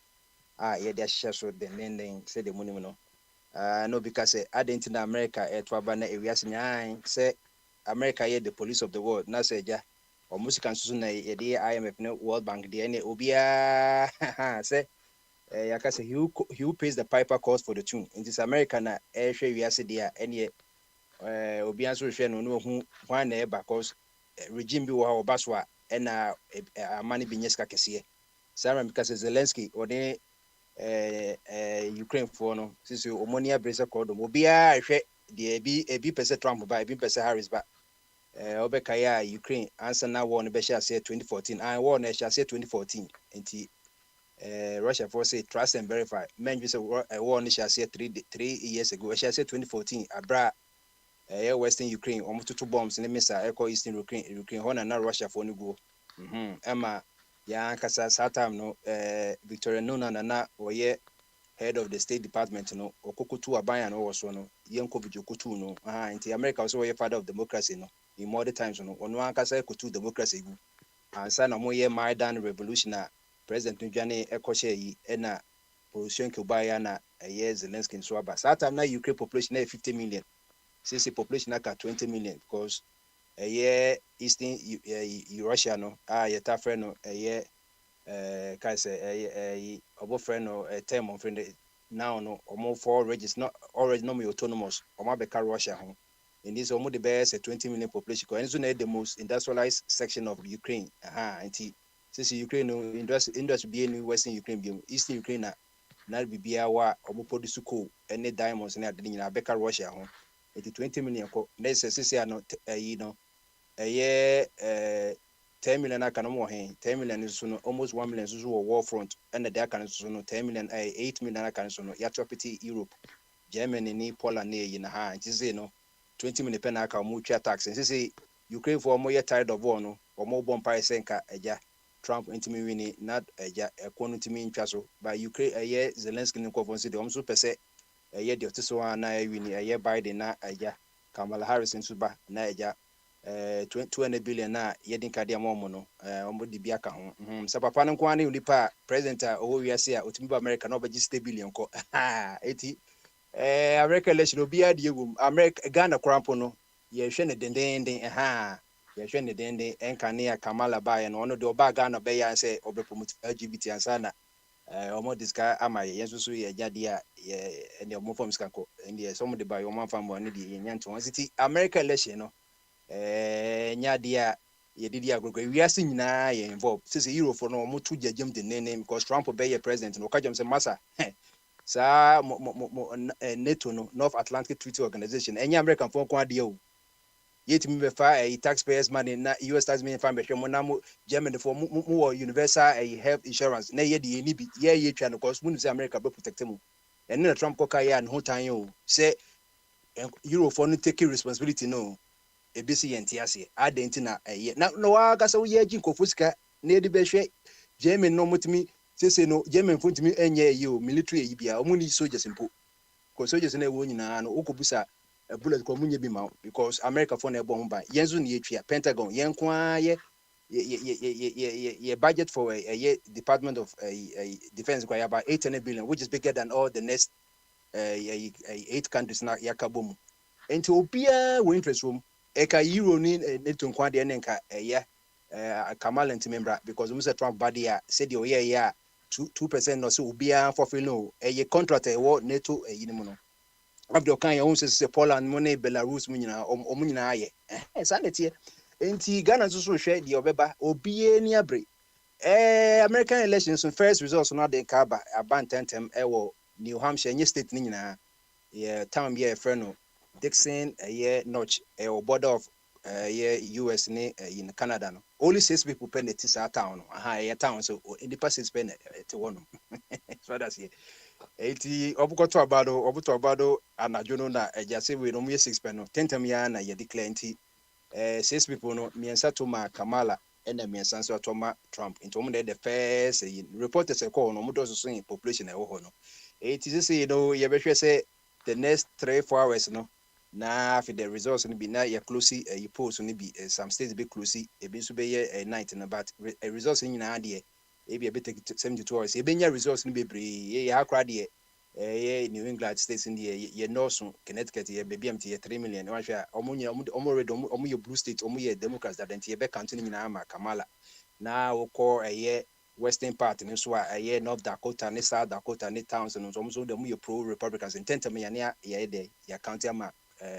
yeah, they share so then say the money no. No, because I didn't in America to abana areas in say America here the police of the world. Na say ja almost can soon a day IMF no World Bank the any obia say yakase he who pays the piper cost for the tune. In this America na share we say there any obia so share no hu one because regime bi wo ha obaswa na amani binyeska kese. Sarah because Zelensky or Ukraine for no since omonia bracer called obia hwe de ebi pese Trump ba ebi pese Harris ba obekaya Ukraine answer na war no be share 2014 and war na share 2014 enti Russia for say trust and verify men say war no share 3 years ago share 2014 abra western Ukraine almost two bombs in the missile echo eastern Ukraine hona na Russia for no go Emma ya kasa that time no Victoria Nuna na oye head of the State Department no okokutu abanya no was no yenko bijokutu no nti America also oye father of democracy no in modern times no ono ankasa kutu democracy gu ansa na mo ye Maidan revolution na president Njane ekoshe yi na position kubaya na Zelensky so aba that time na Ukraine population na 50 million since population na 20 million because eastern Russia no yeta friend no kai say obo friend no term of friend now no omo for regis not already no me autonomous omo be car Russia ho in this omo the best 20 million population because it's the most industrialized section of Ukraine anti since Ukraine no industry be in western Ukraine be eastern Ukraine na bibia wa omo produce coal any diamonds na ade nyina be car Russia ho 20 million ko na say no no 10 million aka no mo hen 10 million so no almost 1 million so war front and the aka so no 10 million 8 million aka so no ya chopity Europe Germany ni Poland ni na ha nti say no 20 million pen aka mo twa tax nti say Ukraine for mo ye tired of war no mo bomb price nka eja Trump ntimi wini not eja ekono ntimi ntwa so by Ukraine Zelensky ni ko say de so pese de otiso na wini Biden na eja Kamala Harris nso ba na eja 200 billion na yedin ka dia momo no omo di bia ka ho sa papa no kwa ne unipa president owo wiase a otimi ba America no be 60 billion ko eti America election obia de egum America Ghana krampo no ye hwe ne denden ye hwe ne denden enka ne ya Kamala ba no no de oba Ghana be ya say obe promote LGBT ansana omo diska ama ye so ye jade a ye ene omo form skanko ene some de ba yo man fam bo ne de ye nyanto city America election no nyadia ye didi agogo wiase nyina ye involved say Euro for no mo tu jagem de nene because Trump be your president no ka jam say massa sa NATO no North Atlantic Treaty Organization enya American for kwa de o yetimi be fa taxpayers money na US taxpayers money fa be hwe mo na mo Germany for mo universal health insurance na ye de ni bi ye twa no because mo say America be protect mu and na Trump ko ka ya no tan yo say Euro for no take responsibility no ebisi yenti ase adenti na no aga so ye ji nkofusika na edi behwe German no mutimi sese no German funtimi enye o military yi bia omuni soldiers mpo ko soldiers na ewo nyina no okobusa bullet ko munye bi ma because America for na ebo ho ba yenzu na yetwa Pentagon yenkwa ye budget for a Department of Defense kwa about 800 billion which is bigger than all the next 8 countries na yakabom enti obia we interest room eka Euro ni neto nkwa de nenka Kamala ntimembra because Mr. Trump body ya said o ye ya 2% no so obia for no contract wo neto yinimu no abdo kan ya say Poland mo ne Belarus mo nyina omo nyina aye sanete enti Ghana so hwe de obeba obie ni abre American elections first results no de ka ba abantentem wo New Hampshire nye state ni nyina town be a friend Dixon Notch border of US in Canada no only 6 people pen the tisa town town so in the past spend it one so that's it eti obukoto abado anajono na ejase we no 6 pen no tentem ya na ye declare nti 6 people no miensa to ma Kamala and miensa so to ma Trump into mo the first reporters e call no mo do so in population e wo ho no eti say ye be hwe say the next 3-4 hours no na after the results no be na ye close you post no be some states be close e be so be night no but results nyina de ebi a bit 72 hours ebenya results no bebre ye akra de New England states in the ye Northern Connecticut ye baby am 3 million one share omo blue state omo ye Democrats that enti ye be continue na ama Kamala na wo call western part ni so a North Dakota ni South Dakota ni towns no so dem ye pro Republicans intent me ya ye de ya county ama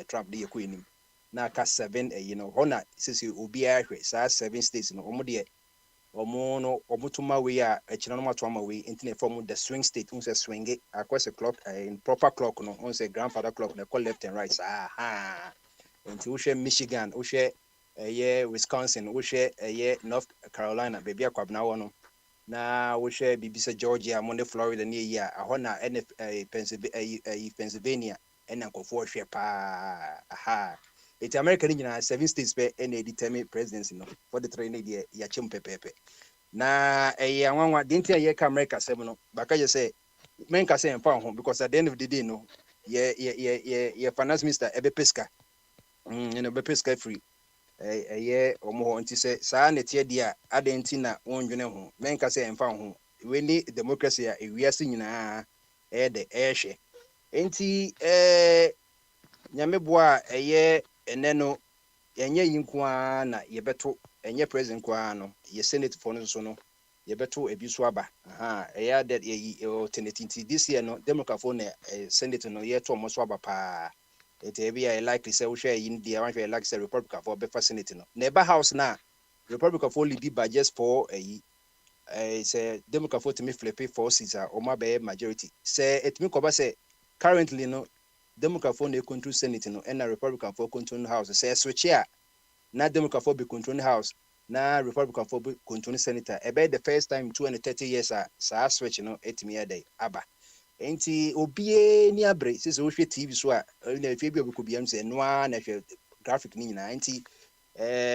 Trump de ye ko enim na ka 7 hona sisi obi ahwe sa 7 states no omo de omutuma we a echina no matoma we internet form the swing state unse swing it across a clock in proper clock no unse grandfather clock na call left and right aha into ushe Michigan ushe Wisconsin ushe North Carolina baby akwabna wono na ushe bibisa Georgia monde Florida ni ya ahona Pennsylvania ena nkofo hwe pa aha it's America ni na 7 states be ena determine presidency no for the train dey ya chimpepepe na anwanwa dinti ye ka America sem no baka je say men ka say emfa ho because at the end of the day no ye finance minister ebe pesca be pesca free omo ho nti say saa netie dia adenti na wonwene ho men ka say emfa ho we ni democracy a ewiase nyina de ehwe enti nyameboa eneno yenye yinkwa na yebeto enye president kwa no ye senate for no so no yebeto ebiso aba eya that ye alternative this year no democrat for na senate no ye to omoso aba pa etebi ya likely say we share in the one like say republican for be senate no neighbor house na republican for lead by just for say democrat for to me flip 4 seats or my be majority say it me ko ba say currently no Democrat for the control Senate no and Republican for control House say switch here na Democrat for be control House na Republican for be control Senator about the first time 230 years sa switch no etimi day aba enti obie ni abre se wo hwe TV so a na efie bi obekobi am say no na hwe graphic ni nyina enti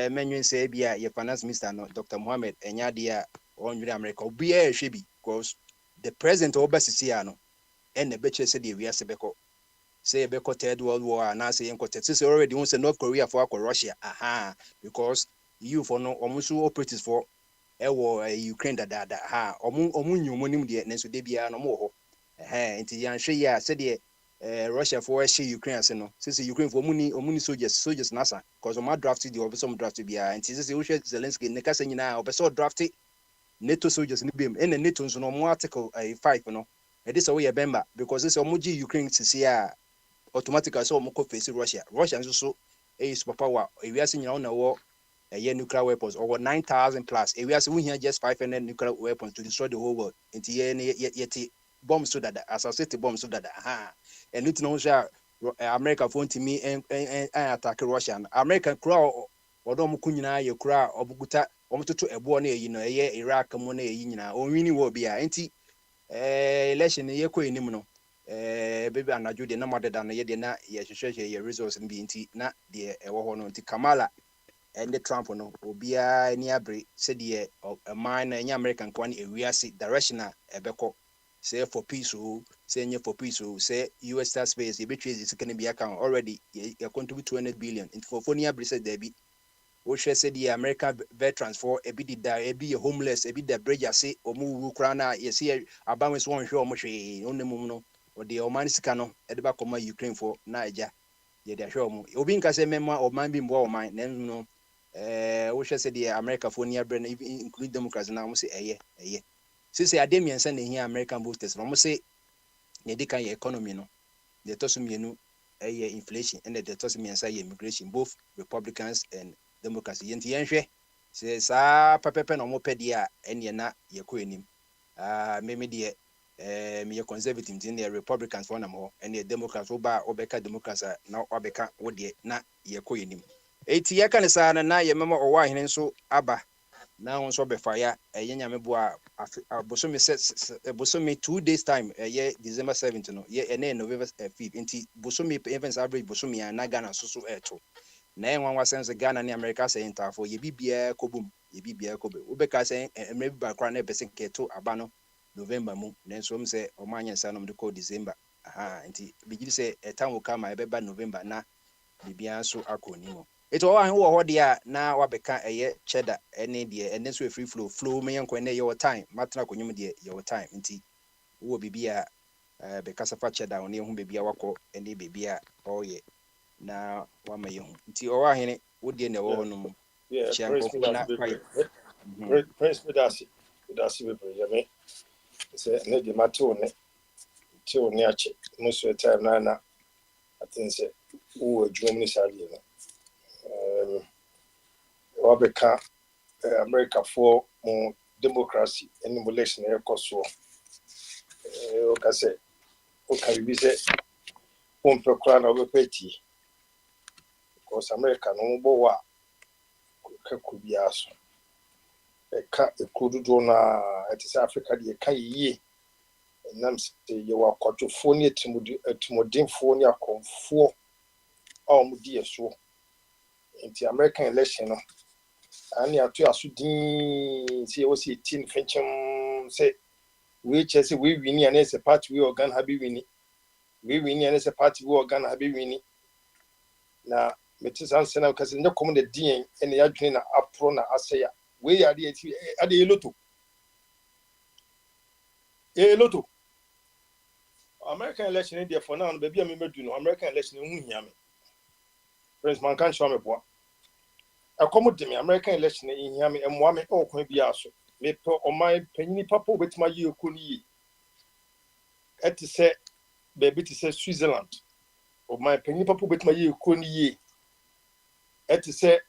menwen say bia ye finance minister no Dr. Mohammed Enyade a onwere America obie hwe bi because the president obasisi ya no and the betche say the wiase beko say be Third World War and say in say already won say North Korea for Russia because you for no omusu operatives for Ukraine that omu nyumo nim de nenso de bia no mo ho enti yan hwe ya say the Russia for she Ukraine say no say Ukraine for omuni soldiers nasa because o drafted the obesom draft bia enti say we Zelensky ne kasa nyina obeso drafted NATO soldiers ni bem and NATO nso no mo article 5 no this way bemba because this omuji Ukraine sisi automatically so mo face Russia nso so superpower ewiase nyina na wo nuclear weapons over 9,000 plus ewiase we here just 500 nuclear weapons to destroy the whole world enti yeti bombs so that associated bombs so that and it no sha America for ntimi attack Russia America kura odo mo kunyina ye kura obuguta omototo ebo na eyi no Iraq mo na eyi nyina onwini wo bia enti election ye ko enim no baby anaju de na modeda no ye de na ye hwehwehwe ye resource bi nti na de ewo ho no nti Kamala and the Trump no obia ni abre se de man na nya American kwan ewiase directional ebeko say for peace say nya for peace say US space e betwe is can be account already ye contribute 200 billion into for ni abre se there be o hwe se the American veterans for e bi da e bi homeless e bi da bridge ase omu wu kra na ye se abawe so won hwe o mo hwe onnemum no o de o man sika no e de ba koma Ukraine for na aja ye de hwe o mo obi nka se memma o man bi mbo o man na no o hwe se the America for ni abre na include Democrats na mo se eye sisi ademiensa na here American voters no mo se ne de kan ye economy no de to so mienu inflation and the to so miensa ye immigration both Republicans and Democrats yenti yenhwe se sa pepepe no mo pedi a ene na ye ko enim meme de me conservative in the Republicans for them and the Democrats oba obeka Democrats na obeka wo de na ye ko enim eti ye kan sa na ye mema owa hene nso aba na won so be fire yenya mebo a bosomi 2 days time December 7th no ye ene November 5th enti bosomi events average bosomi na Ghana so eto na enwan wasense Ghana ni America say intafo ye bibia kobum ye bibia kobe obeka say emre bi bakra na pese keto aba no November mu na nso m say o manya sa no de ko December enti bigiri say etan wo kama ebeba November na bibia so akoni mo It all I who dia na wabeka a cheddar any dear and then so free flow me and your time. Matna kunyum dear your time inti who be a bekasa cheddar on whom baby a wako any baby oh yeah. Na wama young. Inti or I would be in the one.
Yeah, Prince Medasi. Medasi Yame. Say, Lady Matone. Till Niachi. Most of the time, Nana. I think, say, who Germany Sadi. Wabeka America for more democracy and emulation air cost. Okay, say, okay, we say, one per crown of a petty. Because America no more. Could be asked. A could do na it is Africa, the Kaye, and Nams, you are quadrophonia Timodinphonia confour all dear so. In the American election, and you are to Sudin, see, was 18 French, say, which as we win and as a party we organ happy winning. We win and as a party we organ happy winning. Now, Metis answer now because no common the dean and the adrenaline aprona asaya. We are the Loto. A Loto. American election India for now, baby, I remember do no American election in Yami. Prince Man can't show me what. Accommodate me, American election in Yami and Wame or can be also. Me put on my penny papa with my year kuni. At to say, baby, to say Switzerland. Or my penny papa with my year kuni. At to say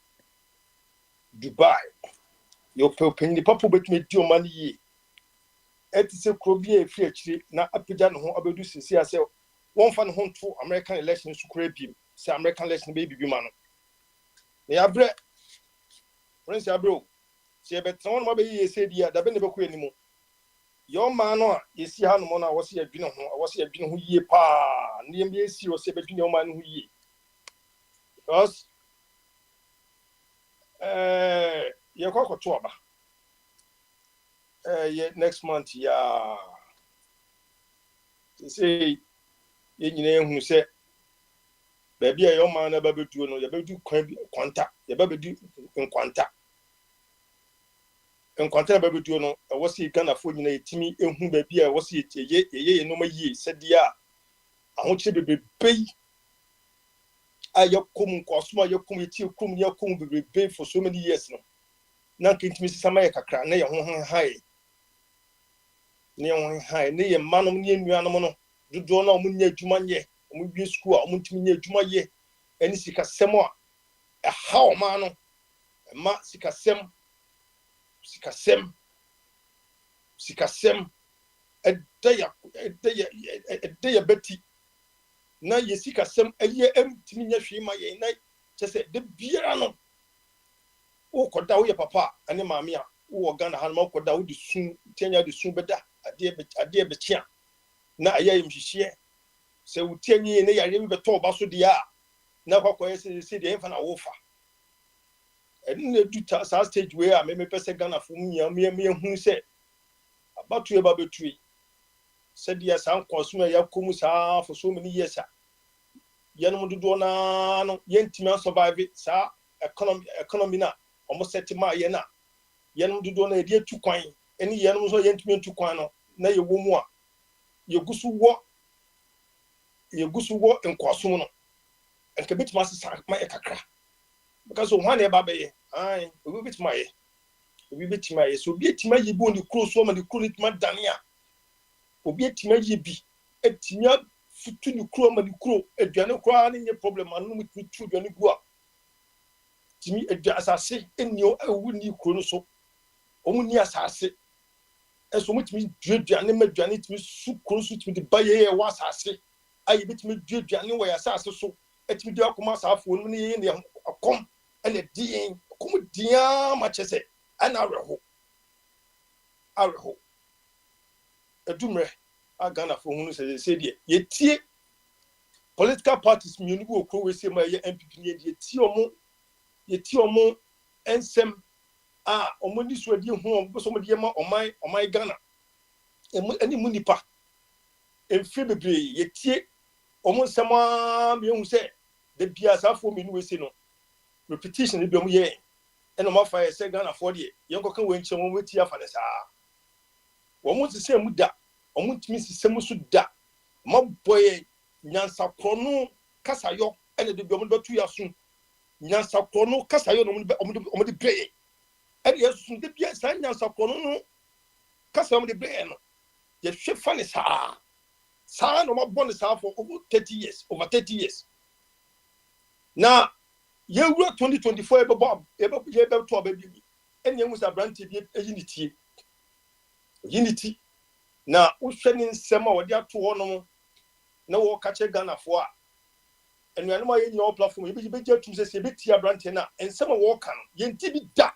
Dubai, your penny papa bet me your money. At to say Crobie free actually, now up to Jan home about this. See, I say, one fan home to American elections to create him. Say American election baby man. They are bread. Prince Abro. See, but someone might be said, yeah, that never quit anymore. Your man, you see how no one was here, I was here, who ye pa, near me, see, or say between your man who ye. Because you go to Toba. Next month, yeah. To say, you who said, baby, your man about to know, you better do contact, you better do in contact. And contact baby do know, I was he gonna phone you, Timmy, and whom baby I was it, ye, no more ye, said, yeah. I want you to be pay. Your cum cosma, your committee, cum your cum be paid for so many years now. Now, can't Mrs. America cry, near one high. Near one high, near man of near Mianomono, do no munya Jumanye, and we school, Muntinia Jumaye, and Sika Semoa. A how mano, a ma Sika Sem, a day Betty. Na yesika sem eye emtimi nya hwema ye na chese de biara no wo koda wo ye papa ane maami a wo Ghana han ma koda wo de sun tianya de sun beda ade be chia na aye mhihie se wo tianyi ne yare bi beto ba so dia na kwakoye se de emfa na wo fa ene du sa stage we a me pese Ghana fo mu me hu se abatu e ba betui said yes, I'm consuming your Kumusa for so many years. Yanum do no, Yentima survive it, sir. Economy na almost set my yena. Yanum do no dear to coin. Any Yanum so Yentime to coin, na your woman. Your gusu walk in Quasuno and commit master my ekakra. Because of one baby, I will bit my so be it my bone the close woman, the cool it madania. Obi etima ye bi etimia futu ni kuro ma ni kuro aduane kwa na nye problem anu mutu aduane gu a timi adua asase enio awu ni kuro no so omu ni asase eso mutimi duaduane ma aduane timi su kuro so timi de baye wa asase ayi betimi duaduane wa asase so etimi de akoma asafo no ne ye ne akom ene dien akom dia ma chese ana areho Edumre, a Ghana for whom said, ye political parties, Munibu, Crow, say my MPP, ye tiomo, and some Omundis were dear home, somebody on my Ghana. And any munipa. And February, ye almost someone who said, the Piazza for me, we say no. repetition bi omo ye and omo fa say Ghana for the yenko kan we nche mo wetia fa ne saa omo ti se mu da omo ntimi sise mu so da mo boy nyansa krono kasayo ene de bi omo betu ya so nyansa krono kasayo no omo de breye ene yesu de bia sa nyansa krono no kasayo omo de breye no ye hwe fa ne saa no mo born saa for over 30 years now you were 2024 ebe to baby ene emu sa branch bi unity na uhwe ni nsema wode ato ho no na wo ka che Ghana fo a enuanum aye nyina platform bi be atum se be tia branch na nsema wo ka no ye nti bi da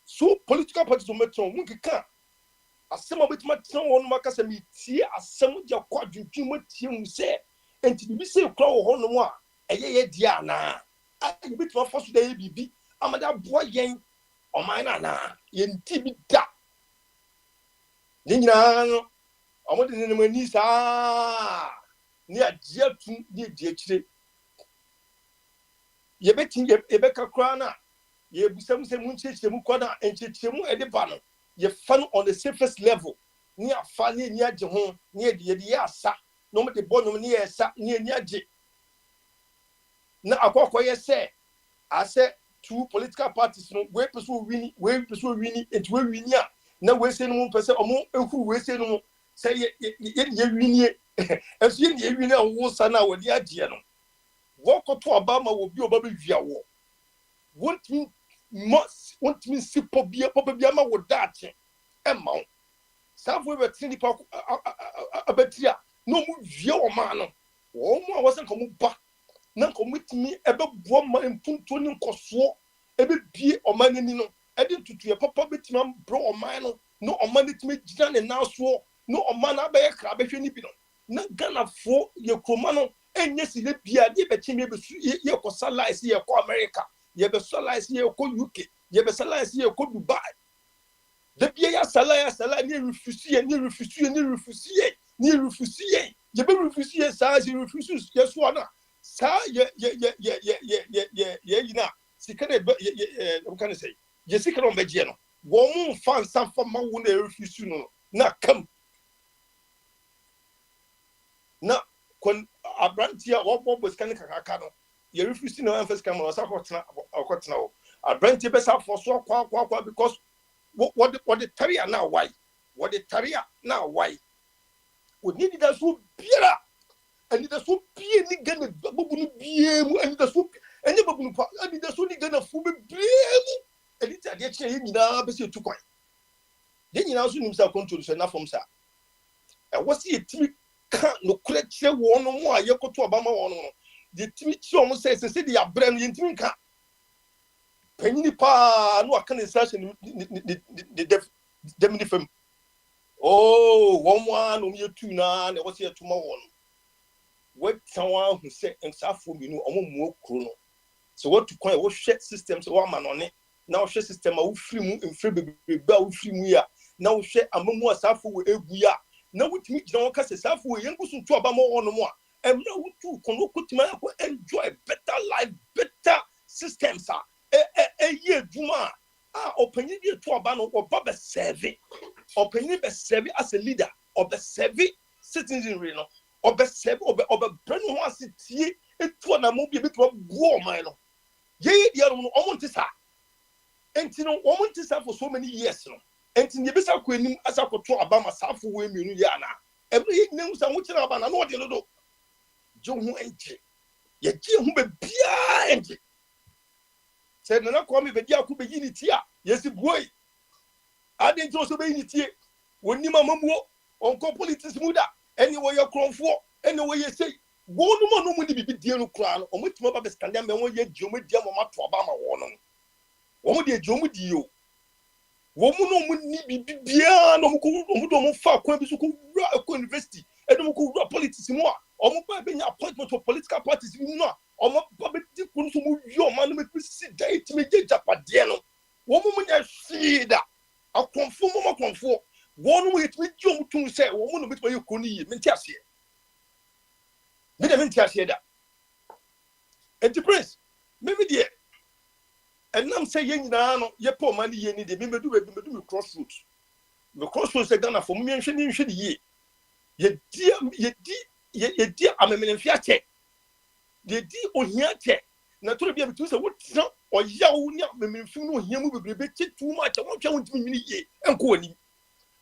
so political parties o metron mu kika asema betima tena wo no maka se mi tie asem ja kwadwudwu mu tie mu se enti bi se kura wo ho no mu a eye dia na you bit for first day bibi amada boy yen o man na yen tibi da nyina no amode ne mani sa ni agia tu ni die kire ye betin ye beka kra na ye busam se mu nchechire mu koda enchechire mu ede ba no ye fan on the surface level ni afa ni age ho ni ye asa no me de bo no ni esa ni age na akokoye say I said two political parties no we pursue wini and we win ya na we say no person omo ehu we say no say ye wini as ye wini an wo sana wo dia gie no wo koto Obama wo bi oba be wia wo want me sipo bia ma wo dache e ma sa fo be tini pa abetia no mu wia o ma no wo mu a wo san ko mu ba na komitimi ebe buo ma mpunto ni nkoso ebe bie oman ni no ede tutuye papa betima bro oman no no oman itimi gina ne naso no oman na be kra behwe ni bi no na Ghana fo ye kroma no enye si le bia de be chimi be ye ko salise ye ko America ye be salise ye ko UK ye be salise ye ko Dubai de bia ya sala ni refuse ye be refuse sa je refuse ye so na sa ye you know sikere we can say ye sikere on beje no wo mu fan sanfa ma wo na refuse no na kam na kon abrantia wo bo scan kakaka no ye refuse no emphasis kam no sa kotena o abrantia be sa for so kwa because what the taria now why we need that so biara and the so be ni Ghana babunu biemu and the so and the babunu pa and the so ni Ghana fu be biemu and it ade che nyina be se tukwan de nyina so nim sa control so na fom sa e wo se yetimi ka no kure che wo no mo aye koto Obama wo no de timi chi o mo se de abra no yentimi ka panyini pa no aka ne session de demini fam oh one no me tu na ne wo se etuma wo no what someone who said and suffer you know more chrono. So what to call what share systems or man on it now share system of free moon and free baby free muya now share a more suffer with a buya now with me no cast a suffer with young person to about more on more and now to enjoy better life better systems a year juma opinion to abano or baba serving opinion be serving as a leader of the serving citizenry no obesebe brand ho asetie etu na mo bi betu buo man no ye dia no omontisa enti no omontisa for so many years no enti ne bisa ko anim asa ko to Obama safo we mienu ya na ebre ye nem sa mo kira Obama na ode no do jo ho enje ye ji ho be bia enje se na ko mi be dia ko be unity a yesi buoi ade nti so be unity woni mamamuo onko politics muda anyway your cromfo anyway you say go no mo ni bibi die no kra no omotima ba be scandal me won ye diomedia mo ma to Obama wo no wo mo de diomedi o wo mo no mo ni bibi bia no mo ko mo fa kwa bi so ko university e no mo ko politics mo a omo ba be nya appointment for political parties no a omo ba be di kun so mo wi o ma no me si date me je japade no wo mo nya shida akonfo mo makonfo one way to jump to say, woman with you could eat, Mentiasia. Mentiasia. And the prince, maybe dear, and I'm saying now ye poor money ye need me do crossroads. The crossroads are gonna for me and should ye. Ye dear I'm a million fiat. Ye dear on here check. Now to be able to say what's not or yaw me funo him will be too much. I want me ye and calling.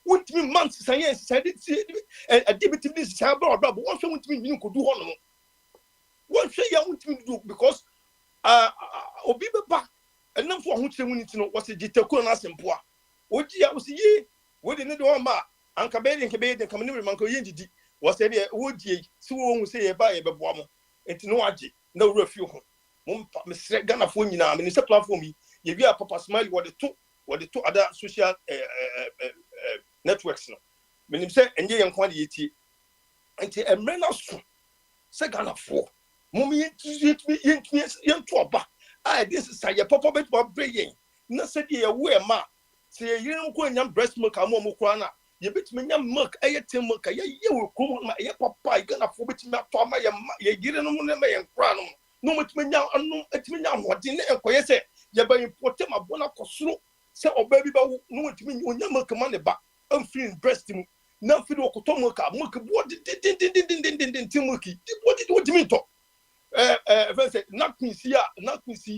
Want me months science said it a debit this sabber but one show want me you could do on. One say I want me to do because obi beba enam fo ahokyere mu nti no wose gitako na asempo a ogi a wose ye we de ne do ma anka be de kamne me manko ye ndidi wose de ogi si wo hu se ye ba ye beboa mo enti no age na wura fi ho mo mesre Ghana fo nyina me ne se platform yi ye wi a papa smile wo de to other social networks no me nim se enye ye nkwa de yeti enti emre na so se Ghana fo mo me ye to oba this is a papa bit for bringing. No said ye away, ma. Say, you don't go and breast milk, a more crana. You bit me young milk, a tin milk, a ye will come on my papa, gonna forbid me up to my ye didn't know me and crown. No much me now, unknown at me now, what didn't I say? You're by importing my bona cosro. Say, oh, baby, but no one to me when you milk money back. I'm feeling breast him. Now, for the Okotomoka, milk, what did Timothy? What do you mean? Not me see,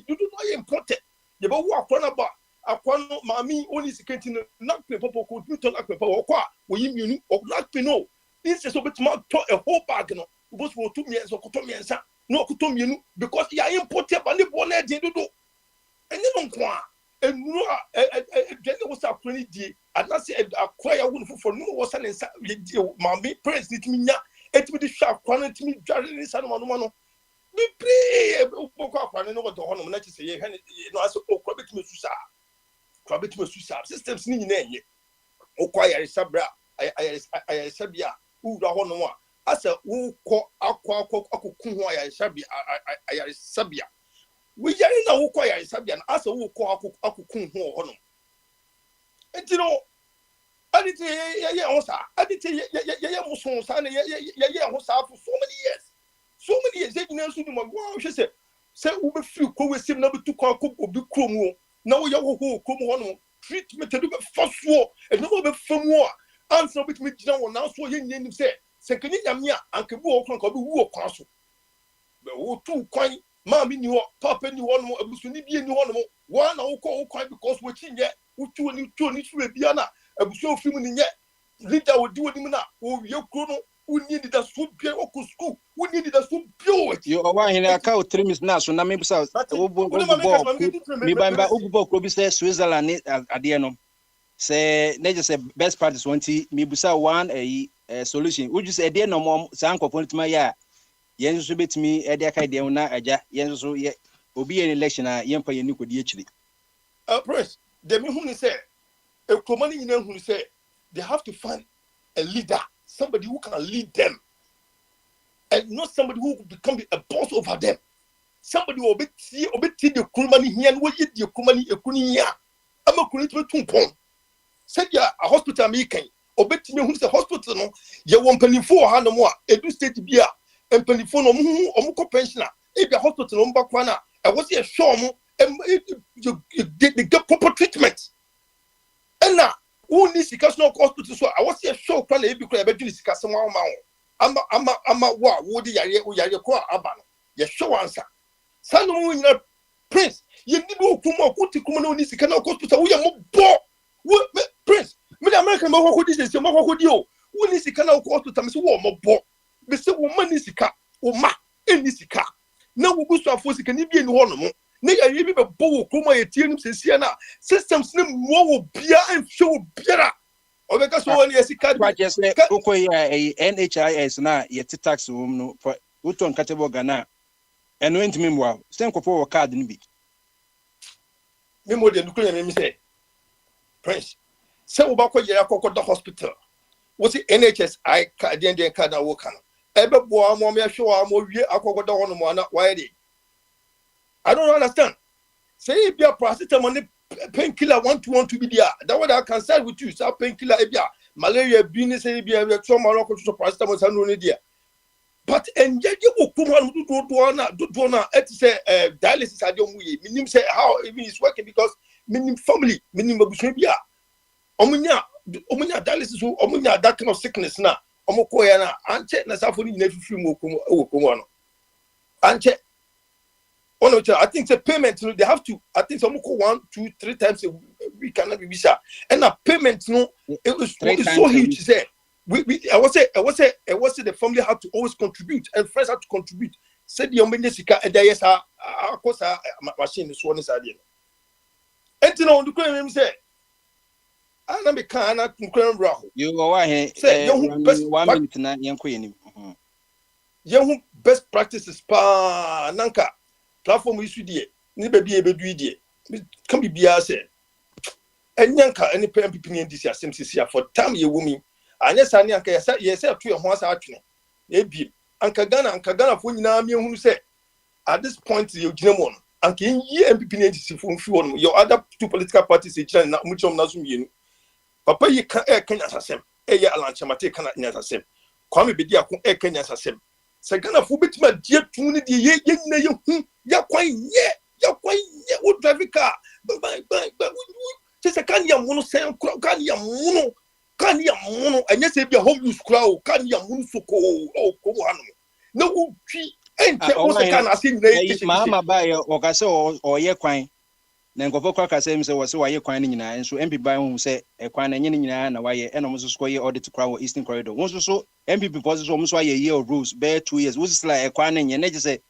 you do not important. You but walk on about a quano, mammy, only second not paper could you talk paper or qua, or you or not to know. This is a bit more a whole bargain. Both for 2 years or Kotomi and Sa, no Kotomi, because you are imported by the bonnet to do. And you don't want. And no, a was a 20 day, and that's a choir wound for no was an inside mammy, praise it me now. It will be sharp, quantity me, jarring in San Manuano. Me pray boko akwane no go ho no na chise ye hane no aso okrobetime susa systems ni nyina enye okwa yare sabra ayare sabia ura ho no a asa wo kọ akokun ho ayare sabia we yare na wo kọ ayare sabia na asa wo kọ akokun ho no enti no adite ye hosa adite ye muso sa na ye hosa for so many years. So many years, they didn't know wow, she said, say, we feel co with him number 2 call be chromo. Now you go come on treatment to do first war and no from war. Answer with me now, so you name say, second yamia, and can walk on war castle. But who 2 coin, mammy knew, papa knew one more, Abusuni be any one more, one I will call coin because we're in yet, who 2 new 2 need to be Biana, Abuso feminine yet. Leader would do it now, or your chrono. We needed a soup beer or school. We needed a soup beer. You are one in a cow 3 minutes now, so now maybe South. Me by Ubo Kobi says Switzerland at the end. Say, they just say best practice 20, me busa one a solution. Would you say, dear no more, Sanko point my ya? Yen should bet me a deca deona, a ja, yen so yet, will be an election, a young pay you could actually. Press, the me who say, a command in who say, they have to find a leader. Somebody who can lead them and not somebody who will become a boss over them. Somebody who will be the Kurmani here and will eat the Kurmani a Kunia. I'm a Kurita Tumpon. Said ya a hospital making, or bet me who's a hospital. No, you won't penny for Hanamoa, a do state beer, and penny for no Muko pensioner. If a hospital on Bakwana, I was a show and you get the proper treatment. And now, who needs to cast no hospital? So I was here show plan a big crab to discuss some amount. I'm a woody Yayako Aban. Yes, show answer. Son of Prince, you need to come out to Kumano needs to cannot hospital. We are more what Prince, Mid American Mohawk is your Mohawk. Who needs to cannot hospital? Miss Warm more. Mr. Woman is a car or ma in this car. Now we go to our force can be in one more. Nigga, you be a bow, come my team, Siena, systems name more beer and show beer. Or because only as a cat, just a NHIS now, yet tax room for Uton Catabo Ghana. And went to memoir, stand for a card in be. Memo the nuclear say, Prince, so about the hospital. Was it NHS? I can't card a worker. Ever boy, more show I'm more year, I could go on one, why they. I don't understand. Say if you are paracetamol painkiller want to be there. That what I can say with you. Say painkiller if you malaria business if you have trauma or paracetamol and no there. but and yet you will come on do na it say dialysis adiomuye minim say how it is working because minim family minim abusun bia omunya dialysis omunya that kind of sickness na omukọ ya na anche na safo ni nyina fifi mu okomo no anche one of I think the payment they have to I think some 1, 2, 3 times a week cannot be visa and a payment it was so huge to say I was say the family had to always contribute and friends had to contribute said the sika and there yes of course machine is one side and you know the claim say I na me kan na claim raho
you go ahead
say
1 minute na yanko yenim
best practices pa nanka platform issue die ni baby ebedu die can be bia say enyanka any MPP ni ndisi asem sisia for time ye wumi anya sane anka yesa to ye ho asa atwene ebi anka Ghana fo nyina me hunu say at this point you gina mo anka yi MPP ni ndisi fo mfi won your other two political parties e gina na muchom na so mienu papa yi kan Kenya asem ye alanchamate kan nyasasem kwame bedi akon Kenya asem se Ghana fo betima die tun ni die ye nyina ye hu ya kwan ye wo drive car bye se kan ya munu sen kan ya munu anya se bia home use kra o kan ya munu soko o ko hanu na wo twi ente wo se kan ase nyina
mama ba ye o ka se o ye kwan na nkofo kwa ka se mi se wo se wa ye kwan ni nyina enso MP ba hu se kwan na nyina nyina na wa ye eno mo so ye audit kra wo Eastern Corridor wo so MPP position mo so ye year of rules be 2 years wo se la kwan na nyina je se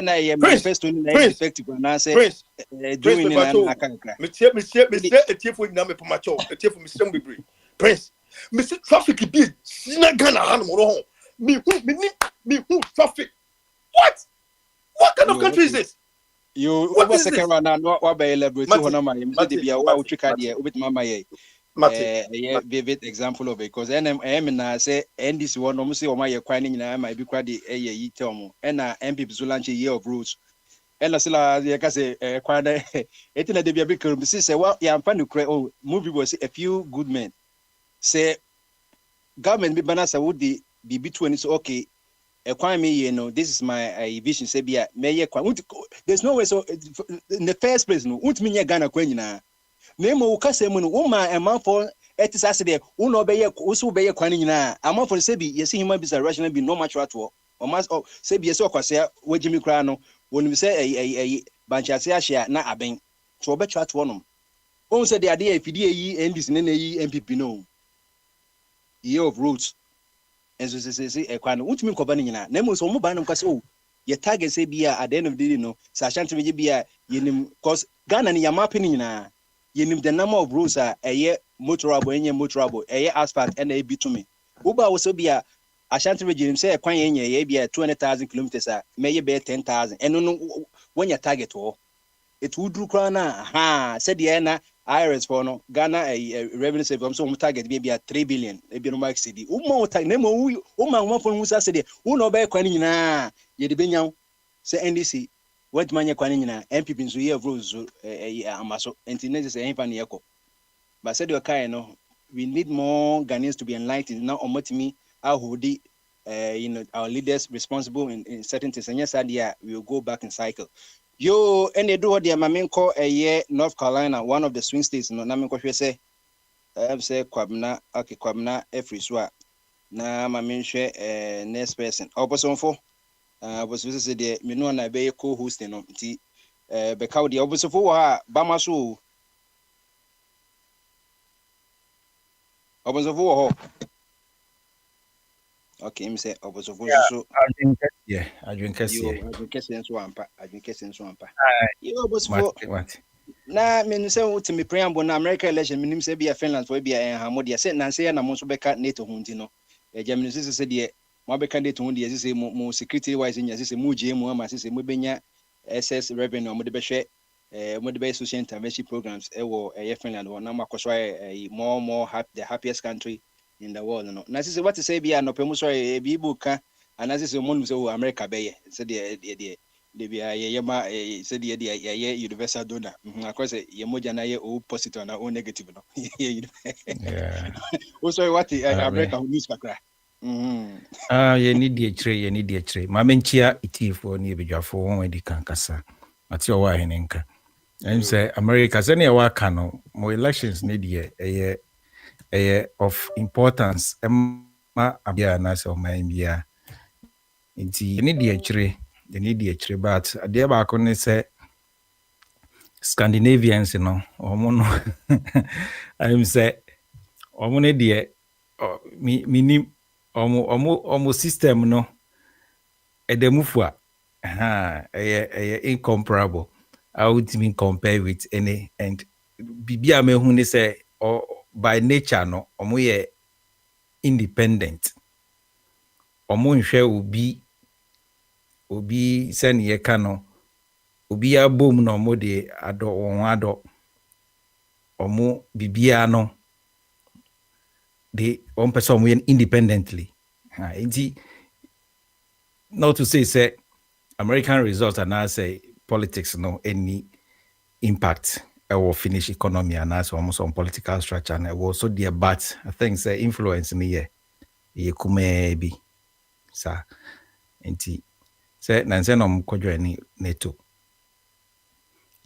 na ye manifesto ni na effective na say doing in akankra
Monsieur etiefo nyina me pomacho etiefo Mr. Mbibri Prince Mr. traffic be sina Ghana han mo ho me hu traffic what kind of country is this
you over second round na wa be elaborate ho na ma me de bia wa utwika de obitima ma ye vivid example of it because na say NDC one no say o ma ye kwan ni nyina ma bi kwa de yi tell na MPP so launch year of rules na sila ye ka say kwan na etina de bia bi krum say wa ya mfa no kra o movie was a few good men say government bi bana sa would be between so okay kwan me ye no this is my vision say bia me ye kwan there's no way so in the first place no untimi nye Ghana kwan nyina Nemo ukase mu wo ma emanfo etisase de wo no be ye wo so be ye kwan nyina amanfo se bi yesi human be rational be no match at all o ma se bi yesi okwase wagimi kra no woni se banchase ahia na aben so be twa to no won se de ade afidie yi NDC ne na yi MPP no year of roots enso se ekwan no utumi nkoba nyina nemo so mo ban no kwase ye target se bi at the end of the day no sa chance be bia yenim cause Ghana ni yamape nyina yenim the number of roads are motorable asphalt and a bitumen uba also be a Ashanti region say kwan ye be 200,000 kilometers may be 10,000 and no when your target or it would do crana said the IRS for no Ghana a revenue save so target be a 3 billion e be no max city umo tag nemo uma for who said uno be kwan nyina ye de benyan say NDC what manya kwan nyina MPP nso year of rules amaso enti say emfa ne yeko but said your kind no we need more Ghanaians to be enlightened now omotimi ahodi our leaders responsible in certain things and yes idea we will go back in cycle yo ene do dia mamenko North Carolina one of the swing states no na menko hwe say say kwabna every so na mamenhwe next person obosonfo was say the me no na be co-host no nti be ka de obosofo wo ha ba ma so obosofo wo ho okay me say obosofo so
adwen kese
so ampa yo obosofo na me no say utimi preamble na America election me nim say bia Finland for bia enhamo de say na say na mo so be ka NATO ho nti no Germany say de mo be candidate hu de say mo security wise nya say mo je mo ama say mo benya SS revenue mo de be hwe mo de be social intervention programs e wo Finland wo na makoso more the happiest country in the world no na say what say bia no pemu so bi buka ana say mo no say America be ye say de bia ye ma say de ye universal donor akose ye moja na ye o positive na o negative no yeah so what America who news kakra
You need the tray. Mamenchia iti for ni bejafo won di kankasa. Ati owa henenka. And say America send ya waka no more elections need ye of importance. Ma abia na so man bia. Inti you need the tray but ade ba ko ne say Scandinavians no omo no I'm say omo ne de minim omo system no edemufu incomparable. I would mean compare with any and bibia me hu ne say or by nature no omo ye independent. Omo nhwe obi sen ye ka no obi abom no omo de ado omo bibia no they one person win independently. Not to say American results and now say politics no any impact or Finnish economy and as almost on political structure and also dear but I think say influence in here ye kume be sa enti say nanse no mkodwo ni NATO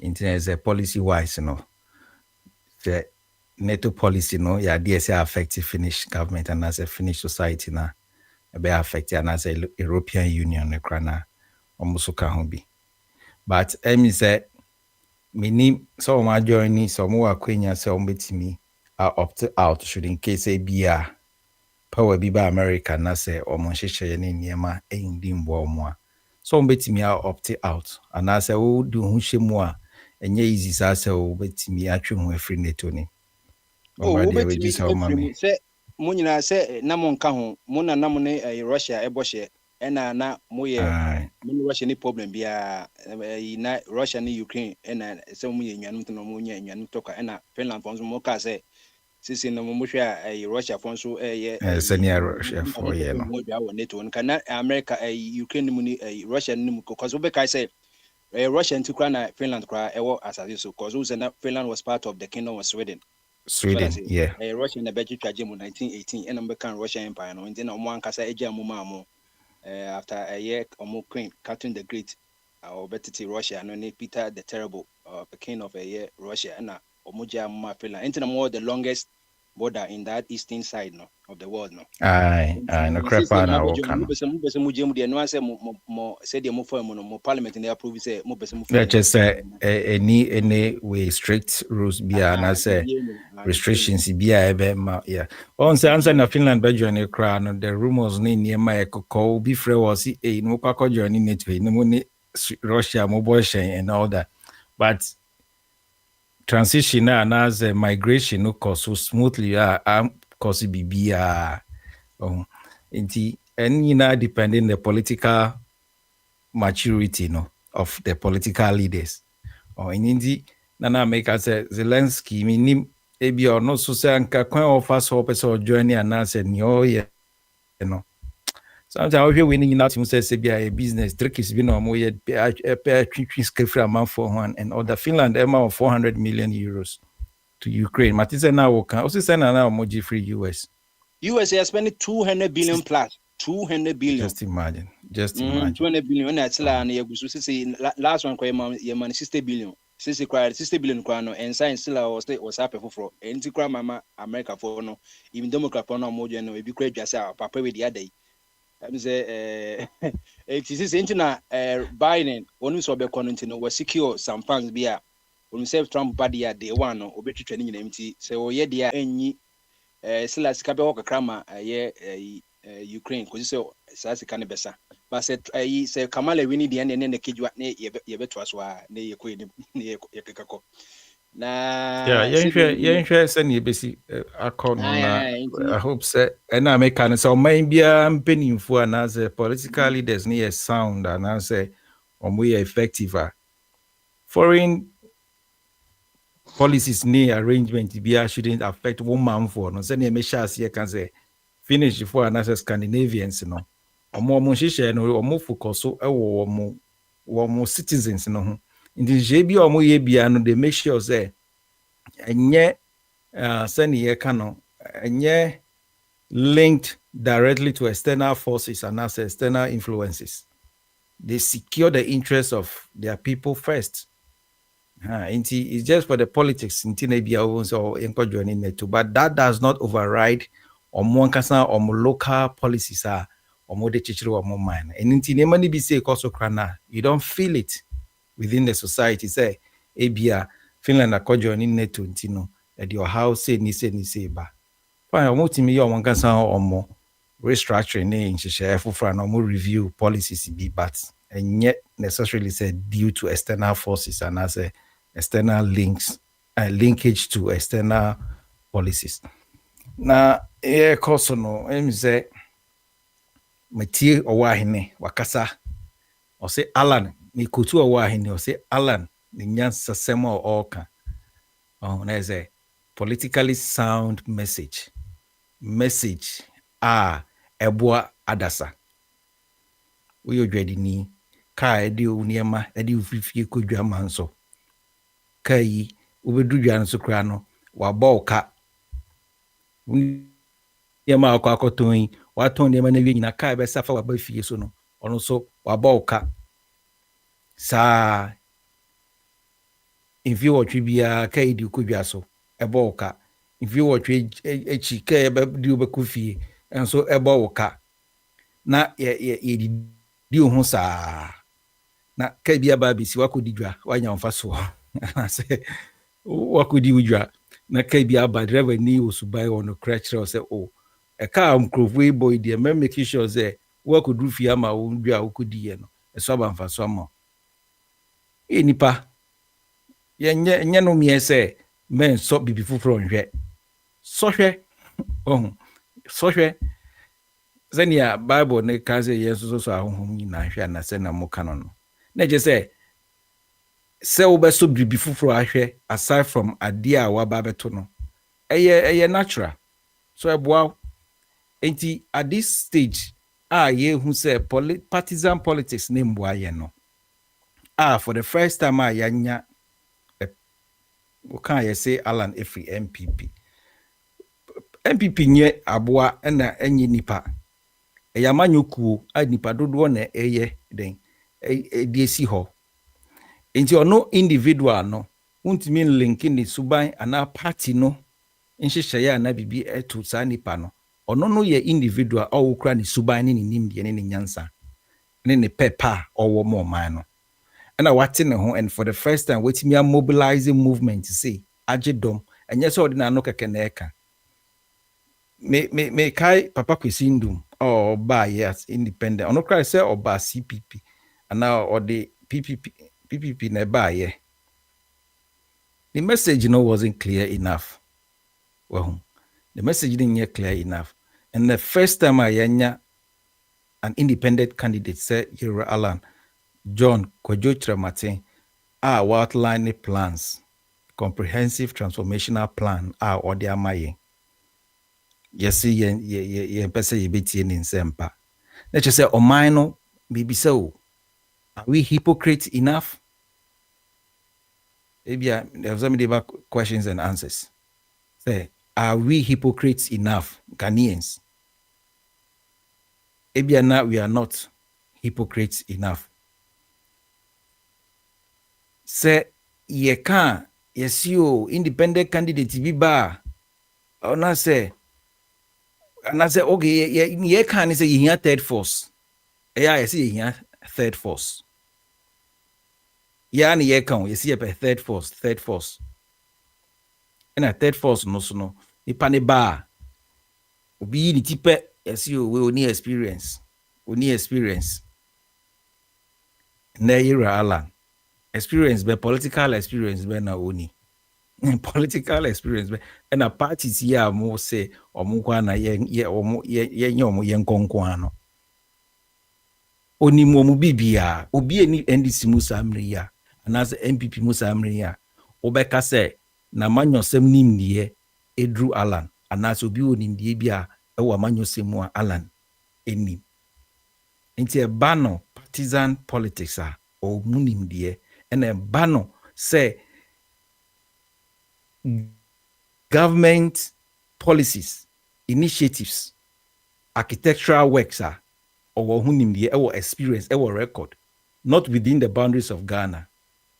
enti say policy wise no say NATO policy no ya DSA affect Finnish government and as a Finnish society na be affect and as a European Union ne krana almost ka ho bi but emi say mini so ma join so mo akwenya say o betimi opt out should in case e bia power bi ba America na say o mo hyehyɛ ne niema ndi mbo mo a so o betimi opt out and as o du hu hyemu a enye easy say o betimi atwe ho afri NATO ni
say mo nyina say na mo nka ho mo na mo ne Russia ebohye ena na mo ye mo Russia ni problem bia na Russia ni Ukraine ena say mo ye nwanum to no mo nya nwanum to ka ena Finland fonso mo ka say sisi no mo hwe Russia fonso ye
senior Russia for ye no
mo bia wo NATO nka na America Ukraine mu ni Russia ni mu cause we kai say Russia to kra na Finland kra ewo asase so cause we say na Finland was part of the kingdom of Sweden,
yeah.
Russia na budget charge mu 1918 and American Russian Empire no then omo ankasa eja mu ma after a year omo Queen Catherine the Great or betiti Russia no ne Peter the Terrible the king of a year Russia na omo ja mu Finland into more the longest border in that eastern side no of the world no
no crepa na wo kan
mo bese mu jemu de no say mo say de mo form no mo parliament they approve say mo bese mu
just say any way strict rules bia na say restrictions bia ebe ma yeah on say answer na Finland be join kra no the rumors ni niema ekoko bi frɛ was no kwakọ join ni NATO ni mo ni Russia mo boy and all that but transition na as a migration no course so smoothly cause bibia inti any na depending the political maturity no of the political leaders inti na make us Zelensky minim ebi or no so say anka kwan of us hope so join and as ni you know sometimes we winning out say be a business trick is been no ye twin scafra amount for one and other Finland amount of 400 million euros to Ukraine matise na wo kan also say na moji free US
is spending 200 billion plus 200 billion
just imagine
200 billion na tila na yegusu say last one kwa ye man 60 billion 60 billion kwa no and science still was happen for enti kwa mama America for no even Democrat for no mojo no e bi kwa dwasa papa we the other I'm say it is into Biden onu so be konti no was secure some funds bia onu say Trump body ya day one no obetwe twani nyina mti say o ye dia enyi sila sika be wokakra ma ye Ukraine ko say sa sika ne besa but say Kamala wini dia ne kejwa ne ye beto aso a ne ye ko ne ye kekako na
yeah send you basi account na I hope say and American so man bia mpenimfo and as political leaders near sound and as we effective foreign policies near arrangement bia shouldn't affect one man for no say me sure here can say finish for and as Scandinavians no omo hihye no omo focus so wo citizens no ho ndi je bi omo ye bia no they make sure say enye sani ye ka no enye linked directly to external forces and as external influences. They secure the interests of their people first. It's just for the politics, but that does not override or local policies or more the mind. And be say you don't feel it within the society. Say, Abia, Finland joining NATO at your house say ni ba. Fine, or more restructuring and more review policies but and yet necessarily said due to external forces and as a external links and linkage to external policies. Now, course no, say Matie Owahine Wakasa or say Alan Mikutu Owahine or say Alan Ninyansa Semo Oka. Oh, there's a politically sound message. Ebwa adasa. We dreadi ni ka edi uniema edi ufifie kodwa manso. Kai ubedu dwa so kra no wa boka. Uniema akoton waton niema na nyina ka be safa wa ba fie so no. Ono so wa boka. Sa if you watch bia ka edi kodwa so eboka. If you watch echi ka ebe di obekufie and so eboka. Na ye di ho saa na ka bia ba bisi wakodi dwa wanya mfa so na say wakodi udwa na ka bia ba driver ni osubai on crutcher say oh e ka amkrofo boy dey make sure say wakodu fi ama wo dwa wakodi ye no so ba mfa so ama nipa ye no me say men so bibi fufuro nhwe so hwe Zenia Bible ne kaze yesu so ahonhom nyina hwe na se na muka no na je se obeso bibi fufuro ahwe aside from ade a waba beto no eye natural so eboa enti at this stage ye hu se partisan politics ne mboa ye no for the first time yanya we can say Alan Efri MPP nye aboa na enyi nipa Yamanyoku nipa dodo na eye den ediesi ho enti ono individual no untimi linkin ni suban ana party no nhyehyeye na bibi eto sa nipa no ono no ye individual okura ni suban ni nimde ni nyansa ni pepa owo mo man no na wate ne ho and for the first time wetimi mobilizing movement say agedom enye so ordinary no keke na eka me kai papa kwesindum or yes independent ono cry say or CPP and now or the PPP na the message wasn't clear enough. Well, the message didn't get clear enough, and the first time an independent candidate said Yura Alan John Kojotra Martin outline plans, comprehensive transformational plan or the amaye. Yes, ye pese ye beti in sempa. Let's just say, oh, mine, maybe so. Are we hypocrites enough? Maybe there's some questions and answers. Say, are we hypocrites enough, Ghanaians? Maybe now we are not hypocrites enough. Say, ye can, yes, you independent candidate biba. Or not say. And I said, okay, you can say you hear third force. Yeah, I see you hear third force. Yeah, and you can, you see a third force. And a third force, no. You pane bar. Obi ni tipe, yes, you will need experience. Na Yura Alan. Experience, but political experience, but na only. Political experience and a parties here more say or mukwana ye nkonkwana oni mo bibia obi ni NDC Musa Amriya and as MPP Musa Amriya obeka say na manyosem nimdie Edru Alan and as obi onimdie bia e wa manyosem mu Alan eni enti e bano partisan politics o munimdie and e bano say government policies, initiatives, architectural works are or hunimdi or experience or record, not within the boundaries of Ghana.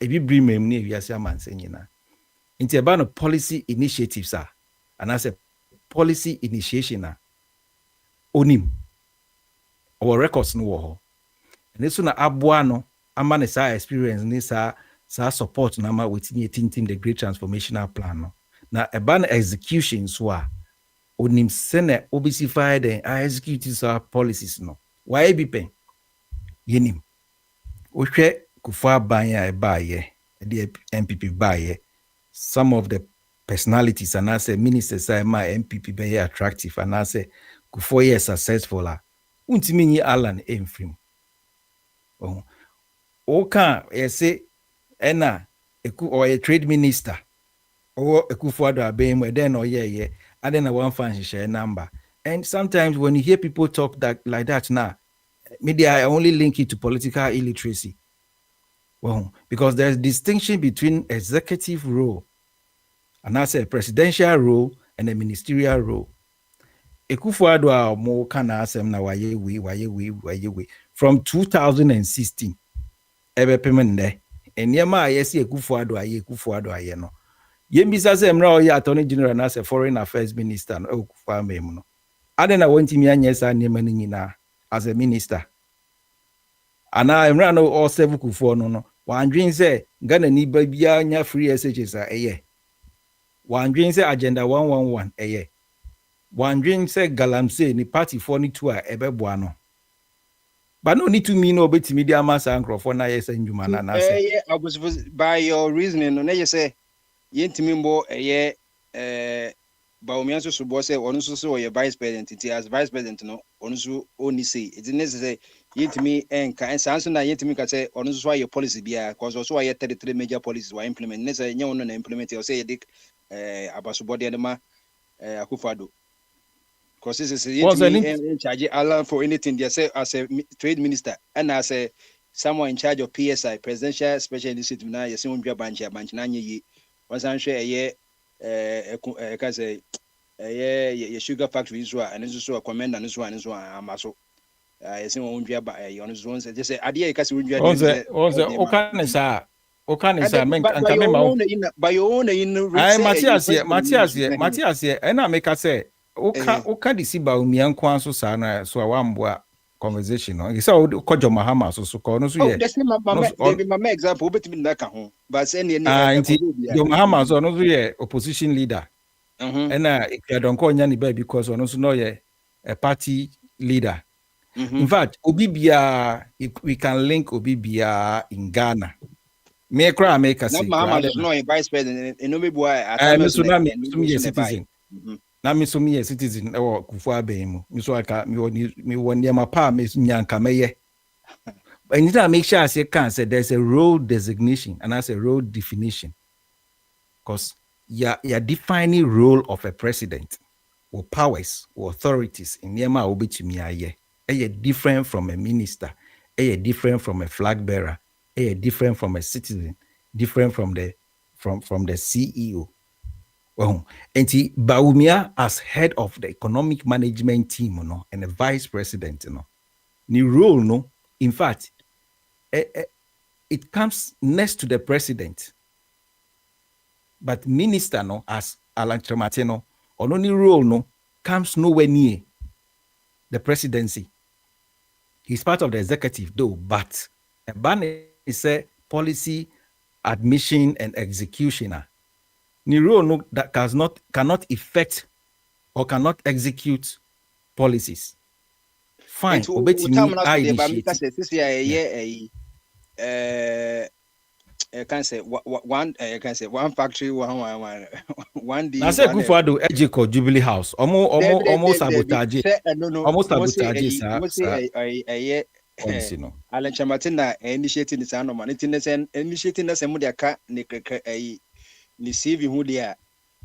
If you bring me near Yasia man saying into about policy initiatives are, and I say policy initiation onim or records no. And this one abuano amane sa experience ni sa support nama within a team the great transformational plan no. Na eban execution so onim sene obisified and execute sa policies no. Why be pen? Yenim. Ohwe kufa banya ebaye the MPP baye. Some of the personalities and I say ministers say my MPP be attractive and I say ku 4 years successful untimi ni Alan Emfrim. Oh, okay, I say, Ena, or a trade minister, or a kufuado abem, then or yeah, and then I want fancy share number. And sometimes when you hear people talk that like that now, maybe I only link it to political illiteracy. Well, because there's distinction between executive role, and I say presidential role and a ministerial role. Ekufuado mo kana asem na waye we. From 2016, ebe pemende. Enyema ayesi Ekufuado aye no. Yembisa se mra oye Attorney General na se Foreign Affairs Minister no Ekufuado memu no. Ade na wonti mi anyesa nyema ni nyina as a minister. Ana mra no all seven Ekufuado no. Wandwin se Ghana ni ba bia nya free SHS eye. Wandwin se agenda 111 eye. Wandwin se galamse ni party for ni two a ebeboa no. But no need to mean no bit media mass and crofona yes and humana.
Yeah, I was by your reasoning. No, you say Yentimimbo, Baumianso Subose, Onusu, your vice president, as vice president, no, Onusu only say it's necessary. Yetimi and Sanson, Yetimi say, Onusu, your policy be because also I 33 major policies were implemented. Necessary, no one implement or say, Dick Abasubodi Adama Akufado. Because this is in charge Alan for anything they say as a trade minister and as a someone in charge of PSI, Presidential Special Initiative now, you see one branch Nanya once I'm sure a year a sugar factory is and this is a comment on this one is one amaso. I see one by on his own just say idea because we by your own in
Matthias and I make us say Oka disi ba umia nkwan so sa na so awamboa conversation no isa kojo mahama so ko no so ye
that's my example but me naka ho but say any
jo mahama so no so ye opposition leader and I don't call nyani ba because no so no ye a party leader. In fact Obibia we can link Obibia in Ghana me cry make us
no vice president no me boy
me citizen. Na me so me a citizen or Kufu Abemu. Me so aka me won near my pa me nyanka meye. But you need to make sure I say there's a role designation and that's a role definition. Because you're defining role of a president or powers or authorities in Yema Obitumi aye. A different from a minister, a different from a flag bearer, a different from a citizen, different from the CEO. Well, and Bawumia as head of the economic management team, and the vice president, the role, in fact, it comes next to the president. But minister, as Alan Tremateno, or only role, comes nowhere near the presidency. He's part of the executive, though, but a ban is a policy, admission, and executioner. Niro that cannot effect or cannot execute policies. Fine.
Can say one factory one day.
I said Kufuado Ejiko Jubilee House. Almost sabotage. Almost sabotage.
Alan Chamatina initiating this anomaly. Initiating the same aka ni CV who they are.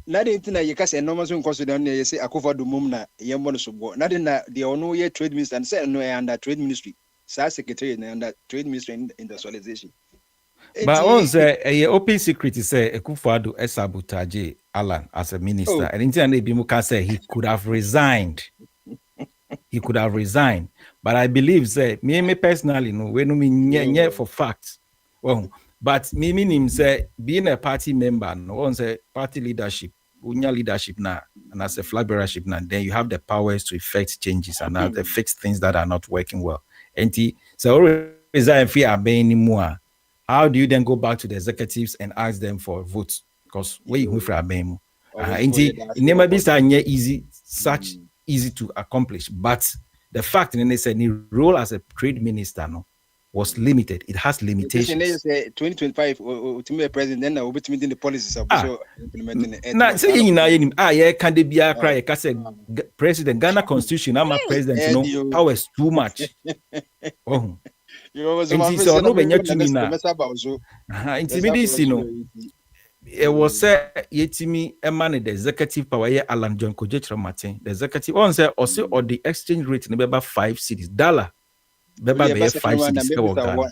Nothing you can say enormous consider you say Akufado Mumna Yamon Subo. Nothing that the ono ye trade minister and say no under trade ministry. Secretary under trade ministry industrialization.
But once a open secret is say Akufado sabotage Alan as a minister. And in the Bimuka say he could have resigned. he could have resigned. But I believe, say, me personally, no, when me for facts. Well, but me meaning say being a party member, no one say party leadership, unya leadership now, and as a flag bearership now, then you have the powers to effect changes and now to fix things that are not working well. And so resign fear anymore. How do you then go back to the executives and ask them for votes? Because we for abemo. It never be such easy to accomplish. But the fact that they said the role as a trade minister was limited. It has limitations.
2025 ultimate president then will be meeting the policies of implementing it.
Now say can they be a cry president Ghana constitution I'm a president powers too much. So no be nyatu mi na intimidation it was say yetimi emane the executive power here Alan John Kojetra Martin the executive on say or the exchange rate in about 5 cities dollar beba 5 cities.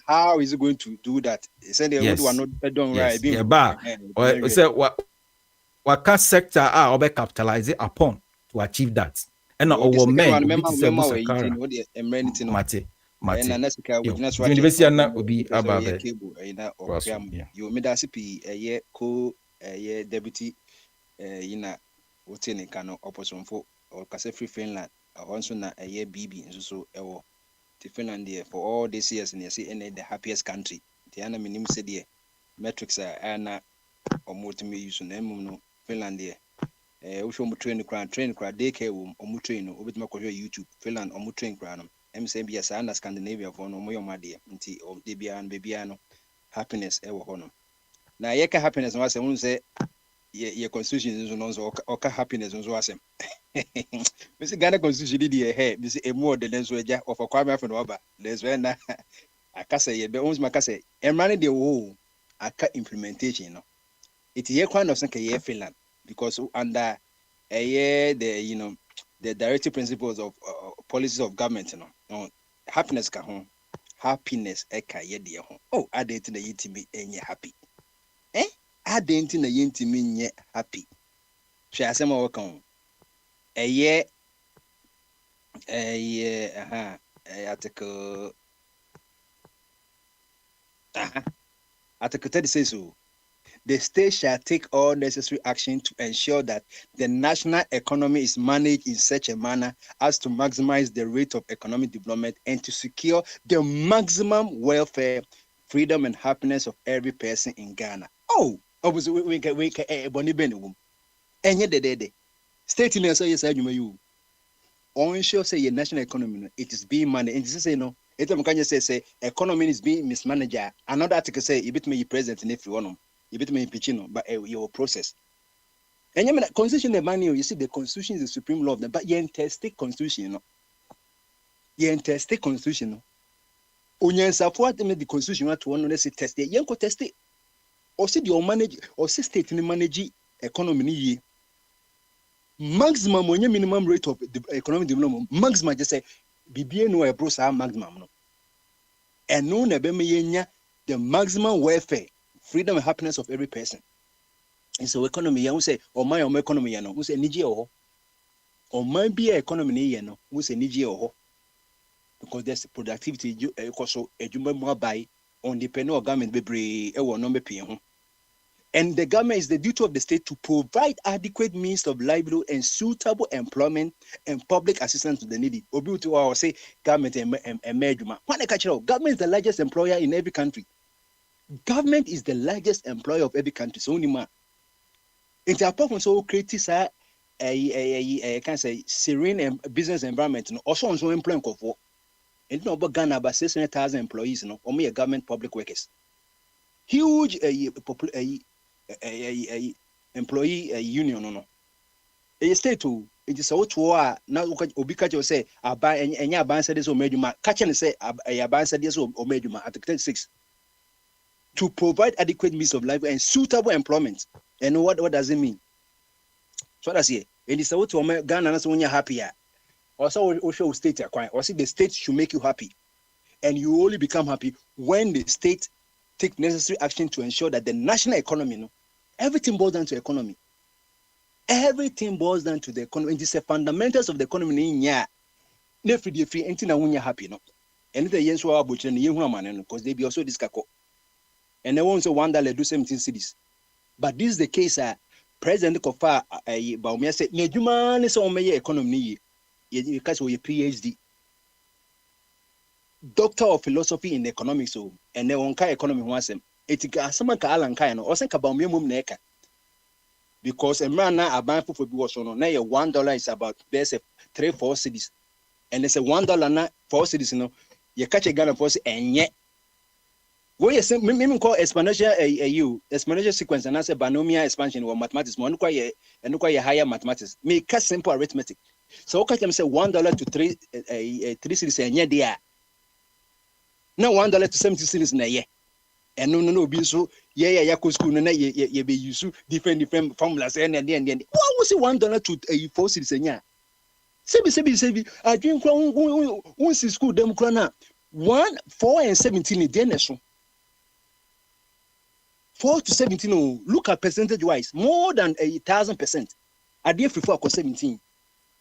How is it going to do that? He said they are not done right.
Yeah, say what sector are over capitalize upon to achieve that. And our men University will be about
you made us be a year co deputy what's in a cano opposition for or Casa Free Finland also na a year BB and so to Finland for all these years and you see any the happiest country. The enemy said the metrics are Anna or multi use no Finland we show train crowd daycare or train over YouTube Finland or train crown. MCBS and Scandinavia for no more dear until Debian Babiano happiness ever honor. Now yeka happiness was I won't say your constitution is also or happiness was awesome. Mr. Ghana constitution did a Mr. A more than lens of a crime from Oba. There's when I can say the owns my case and running the whole implementation. It's a kind of something Finland because under a year the directive principles of policies of government, happiness ka home, happiness eka ye home. Oh, I didn't the yintimi enye happy. I didn't the yintimi nye happy. She has some work on a year, article 30 says so. The state shall take all necessary action to ensure that the national economy is managed in such a manner as to maximize the rate of economic development and to secure the maximum welfare, freedom, and happiness of every person in Ghana. Oh, obviously we can boni benum. And yet the state in say yes, you ensure say your national economy it is being managed. And this say no. It can say economy is being mismanaged. Another article say you bit me present in every one. You bet me pitching, but your process. And you mean constitution the money, you see the constitution is the supreme law of them, but you intestate constitution, You intestate constitution, Only support them the constitution to one let's say test it. You can test it. Or see the manage or see state in manage economy maximum when your minimum rate of the economic development, maximum just say BBA no a process maximum no. And no never me the maximum welfare. Freedom and happiness of every person. And so economy, I will say, or my economy, who say Niji or might be economy, who say Niji because there's productivity, also a jumbo buy on the penal of government, be number P. And the government is the duty of the state to provide adequate means of livelihood and suitable employment and public assistance to the needy. Obi to our say government and measure. When I catch it, government is the largest employer in every country. Government is the largest employer of every country. So only man. It's apart from so criticize a can say serene business environment. Also on employing for. And no about Ghana about 600,000 employees. Only a government public workers. Huge employee union. A state to it is out to now Obikajo say buy any advance this or meduma. Catching say a advance this or meduma at 36. To provide adequate means of life and suitable employment. And what does it mean? So that's it. And it's out to Ghana when you're happier. Also, show state acquire. Or see the state should make you happy. And you only become happy when the state take necessary action to ensure that the national economy, everything boils down to economy. Everything boils down to the economy. It is the fundamentals of the economy. Never the free anything when you're happy, no. And the years were butcher and the young woman, because they be also this caco. And they won't say $1 do 17 cities. But this is the case. President Kofa Baumia said, "Nejuman is on my economy. You catch your PhD, Doctor of Philosophy in Economics, so and they won't economy once him. It got some Alan Kaino or think about me neka because a man now a man for was on now $1 is about there's a 3-4 cities, and it's a $1 now 4 cities. You know, you catch a gun of and yet. Well, yes, maybe call exponential sequence and answer binomial expansion or mathematics. One require higher mathematics. Make simple arithmetic. So okay, can say $1 to 3 cities a year there. Now $1 to 70 cities in a year. And no, be so yeah, school and ye be use different formulas and what was it $1 to 4 cities a year? Sebi. I drink one school them crana 1, 4 and 17 in the 4 to 17. Oh, look at percentage wise, more than 1,000%. I did before 17.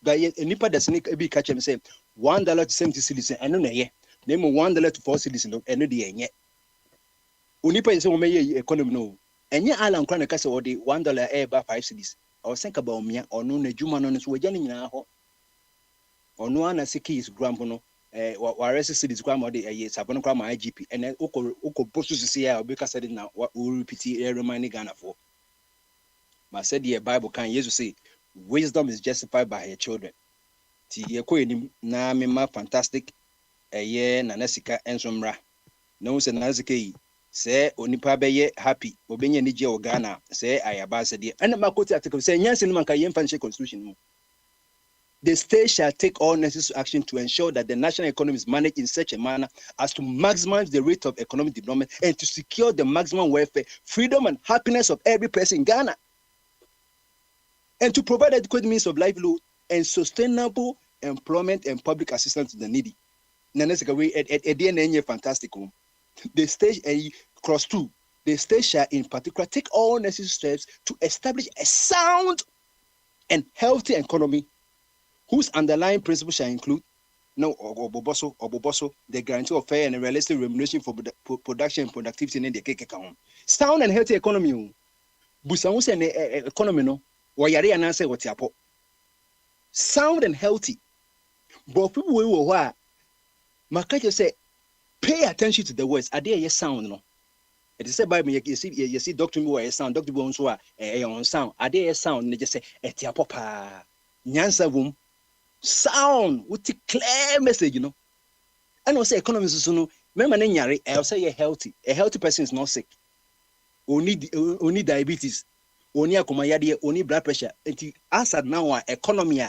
But a nipper that's a big catch and say $1 to 70 cities and no year. Name $1 to 4 cities and no day yet. Unipa is on my economy no. And yet Alan Chronicles or the $1 air by 5 cities. Or think about me or no Juman on his way now. Or no one as a key is grandpono. Whereas cities grammar the Sabon Crama IGP and then Oko Postus here because I did now what will repeat reminding Ghana for. But said the Bible can Jesus say wisdom is justified by her children. Ti na mema fantastic nanesika ensomra. No se nazike say onipa beye happy obenye nije o Ghana say ayaba said and makoti article say nyansin man ka yemfa constitution. The state shall take all necessary action to ensure that the national economy is managed in such a manner as to maximize the rate of economic development and to secure the maximum welfare, freedom, and happiness of every person in Ghana, and to provide adequate means of livelihood and sustainable employment and public assistance to the needy. Fantastic. The state cross 2. The state shall in particular take all necessary steps to establish a sound and healthy economy whose underlying principles shall include Oboboso, the guarantee of fair and realistic remuneration for production and productivity in the KK. Sound and healthy economy. Busamus and economy no. Wayari and answer what yapo. Sound and healthy. But people will Makaja say, pay attention to the words. Are there sound no? It is said by me, you see, Dr. Moore sound, Dr. Bones on sound. Are there sound? They just say, etiapopa. Nyansa womb. Sound with a clear message, you know. And also economists, you know, remember, I'll say you're healthy. A healthy person is not sick. Only diabetes, only akumayadi, only blood pressure. And as at now, our economy,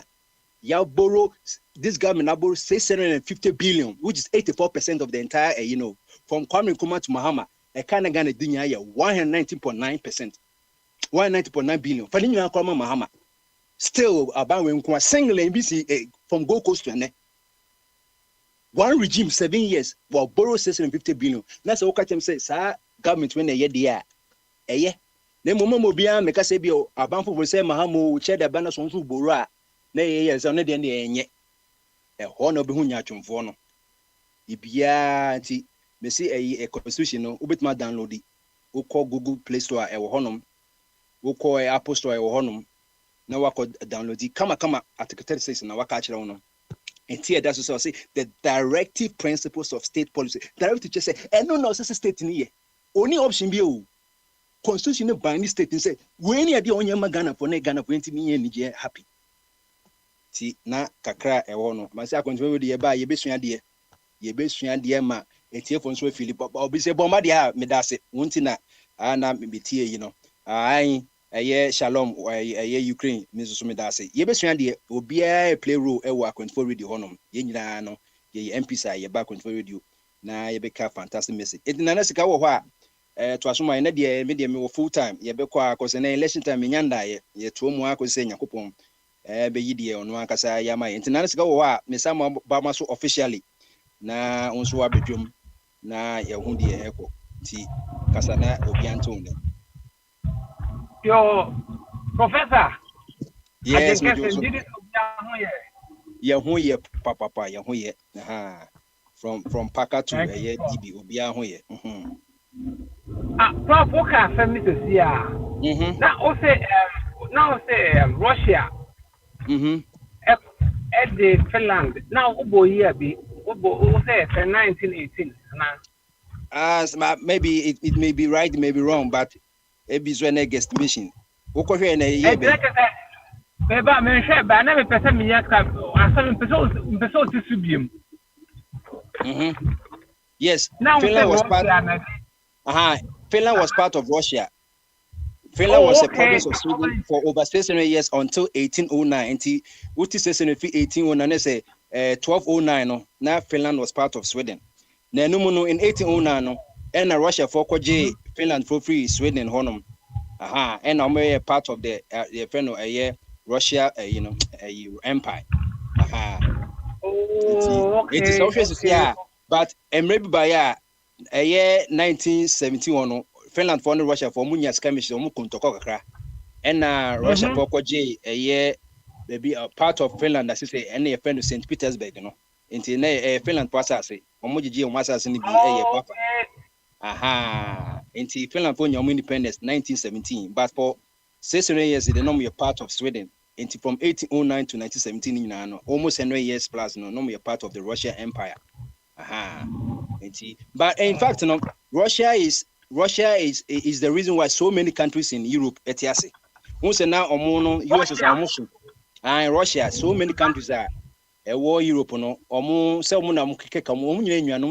you borrow this government borrow 650 billion, which is 84% of the entire, from Kwame Nkrumah to Mahama. A kind of Ghana dunya 119.9%, 190.9 billion. For Mahama. Still about when single NBC from Gold Coast to Ane. One regime 7 years will borrow 650 billion. That's what Katem says, sir, government when a year there. A year. Then Mobia make us say, about will say Mahamo, chair the banners on to Bora. Nay, yes, on the end yet. A horn of Hunya Chumfono. Ibia, me see a constitution, ubit ma download it. Who call Google Play Store a honum. Who call Apple Store a honum. Now I could download the kama article 36 na waka achira ono. And here that's what I say the directive principles of state policy. Directive just say no state in here. Only option be o. Constitution no bind state and say when you dey onye Ghana for Ghana for 20 million nije happy. Ti na kakra e wo no. Ma say akonto we dey ba ye besua de ma etie fo nso Philip obi say bomba de ha me da se wonti na na me tie yi no. Ai Shalom, Ukraine, Mrs. Medase. Ye besua de obia play role e wa control radio honom. Ye nyina no, ye MPsa ye ba control radio. Na ye beka fantastic message. It na sika wo ho a to asoma na de me me full time. Ye bekwa akose na election time nyanda ye to mu akose Yakopon. Be yi de ono akasa ya ma. It na sika wo ho a me sama ba ma so officially. Na onso wa bedwom na ye hu de eko. Ti kasa na obianto ne.
Yo, Professor.
Yes, ye papa ye ho ye from Parker to ye DB obia ho ye
Prof, what can I say to see now say Russia at the Finland now ubo year be ubo say 1918 now
maybe it may be right, it may be wrong, but it is when I guesstimation. Baby,
I mentioned, but I never person me yet. I saw him to subium.
Yes, now Finland was part. Finland was part of Russia. Finland was a province of Sweden for over 600 years until 1809. Until 1809, say 1209. Now Finland was part of Sweden. Now in 1809, and Russia for Finland for free Sweden honum. And I'm a part of the Russia, empire. It is obvious, yeah. But maybe by a year 1971, Finland for Russia for Munya skirmish or Mukuntokokra, and Russia for a year maybe a part of Finland, as you say, any friend of St. Petersburg, Until Finland passas, Omoji and Massas in the BA. Until Finland for your independence 1917, but for 600 years they know a part of Sweden. Until from 1809 to 1917, almost 100 years plus, no, a part of the Russian Empire. But in fact, Russia is the reason why so many countries in Europe etiase. Once now US is almost and Russia, so many countries are a war Europe no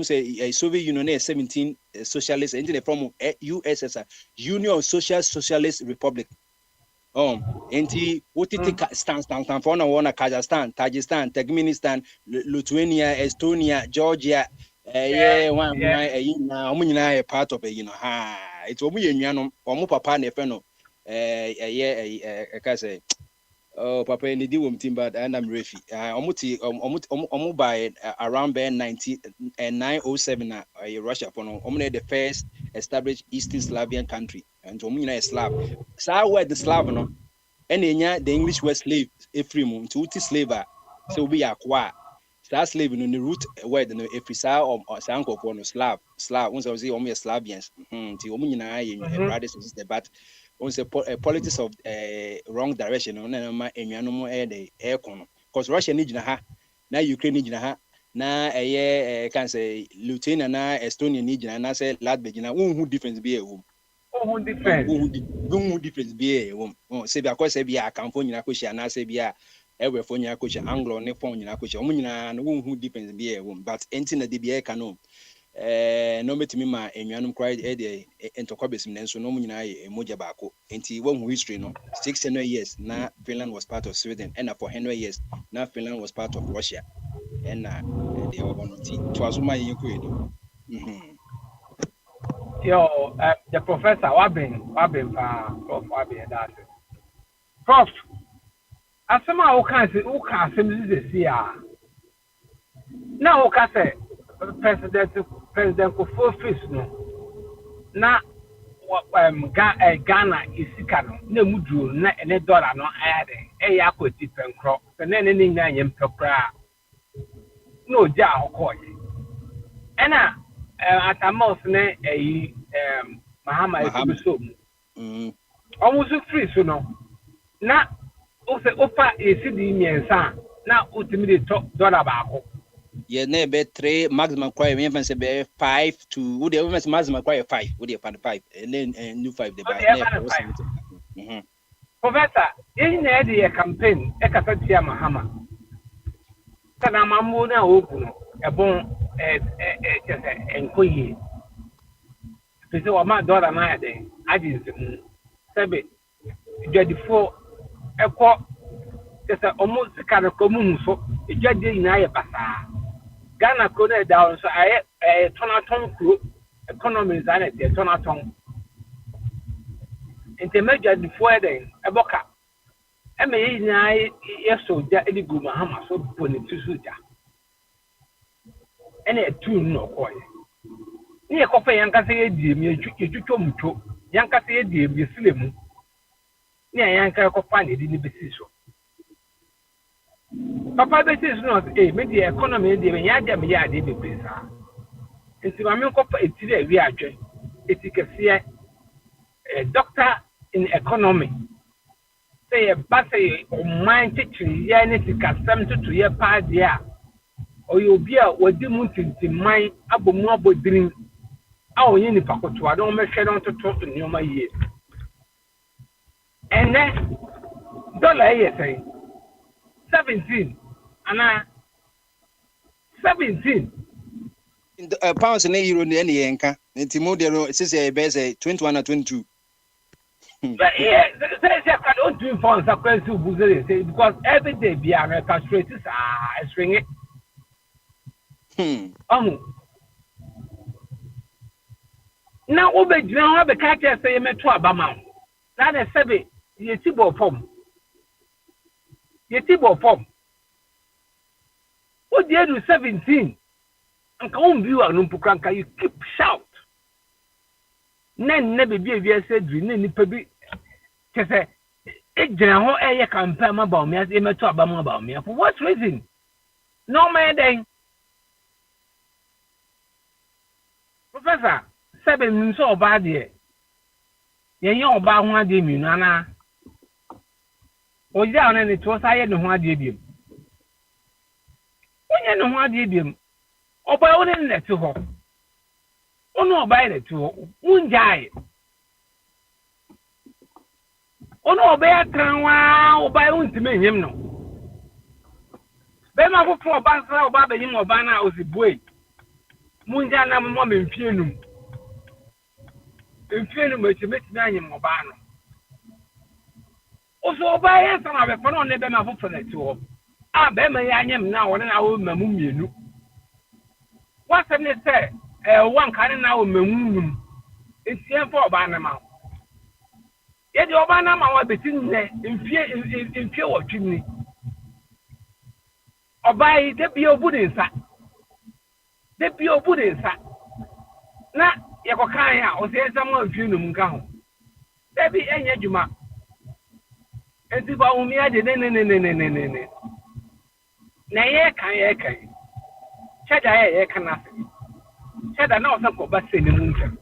say Soviet Union 17 socialist and from USSR Union of Socialist Republic. Stand for one Kazakhstan, Tajikistan, Turkmenistan, Lithuania, Estonia, Georgia, a part of it's papa nefeno papa ni di wom timba and I'm refi by around 907 Russia for the first established Eastern Slavian country and Slav. So where the Slav no and the English were slave Ephraim to slaver so we acquire that slave in the root where the Ephisa or Sanko for Slav once I was only Slavians brothers and sisters but on the politics of wrong direction because Russia needs now Ukraine needs na can say Lithuania na Estonia needs na say Latvia who difference be a who difference be a who say because say be a California question na say be a every phone question Anglo ne phone question who difference be a who but anything that be a canon no metimi ma enwanum cry the entokobes so no nyina moja baako enti one history no 600 years na Finland was part of Sweden and for 100 years na Finland was part of Russia and they were on to asuma yeko
yo the professor wabin prof wabin that prof asema o kan asem this here na o ka say President Kofo Face no na Ghana isika no na muduro na ene dollar no ayade eya akoti penkro na ne nya yem pekra no ja hokoye ena atamos ne Mahama Esubiso omusu free so no na o se ofa esidi miensa na utimi de dollar baako
yeah, never 3 maximum cry. We even say 5 to would the maximum cry 5. Would you find 5 and then new 5 the
Professor, in the campaign, Ekasatia Mahama. Sana Mamuna open a bon and Koye. So my daughter Naya, I didn't say, Jadifo, a quart. There's almost a kind of common so a judge in Ayapasa. Ghana code down, so I turn out on group economy is at the turn out on. And the major before then, a boca. I may yes, so that any good Mahama so put it to Suja. And a two no coy. Near Coffee Yankasa, you told Yankasa, you slim. Near Yanka find it in the Bessiso. Papa is not a media economy, the Yada Mia de Pisa. It's my uncle, it's a reaction. It's a doctor in economy. Say a bassy or mind teaching, Yannick can send to your part there. Or you'll be a what you want to mind about more dream. Our Unipaco, I don't make sure to talk to you my year. And then, dollar say 17, and 17.
In the pounds and euro in any anchor, and Timodero says a base 21 or 22.
Yeah, I don't do funds across to Buzzer because every day we are castrated. I string it. Now, over now, the catcher say, met to Abama. That is 7. Yetibo form. What do you do 17? And come view a Numpukranka, you keep shout. Nen never be a said, Rini Pebi. Say, it general air campaign about me as a talk about me. For what reason? No man then. Professor, 7 so bad here. You're about 1 day, Nana. O down and it was I know what did him. When you know what did him, or by only let to her. Oh no, by it to one guy. Oh no, by a crown or by one to me him no. Then I go for a bank or Baba him or Bana was the boy. Munjana mom in Fianum. In Fianum, which makes him or Bana. Also, by a son of a phone on the Bema for the two. Ah, Bema, I am now, and I will mamoon you. What's the say? One can now mamoon. It's here for Banama. Yet your Banama was between in fear of chimney. Or by the be your wood inside. The be your wood inside. Now, Yakokaya, or say someone of you, Mungo. There be any Juma. And if I only had it, Nay, can Chet I can nothing. Chet I know some of us in the moon.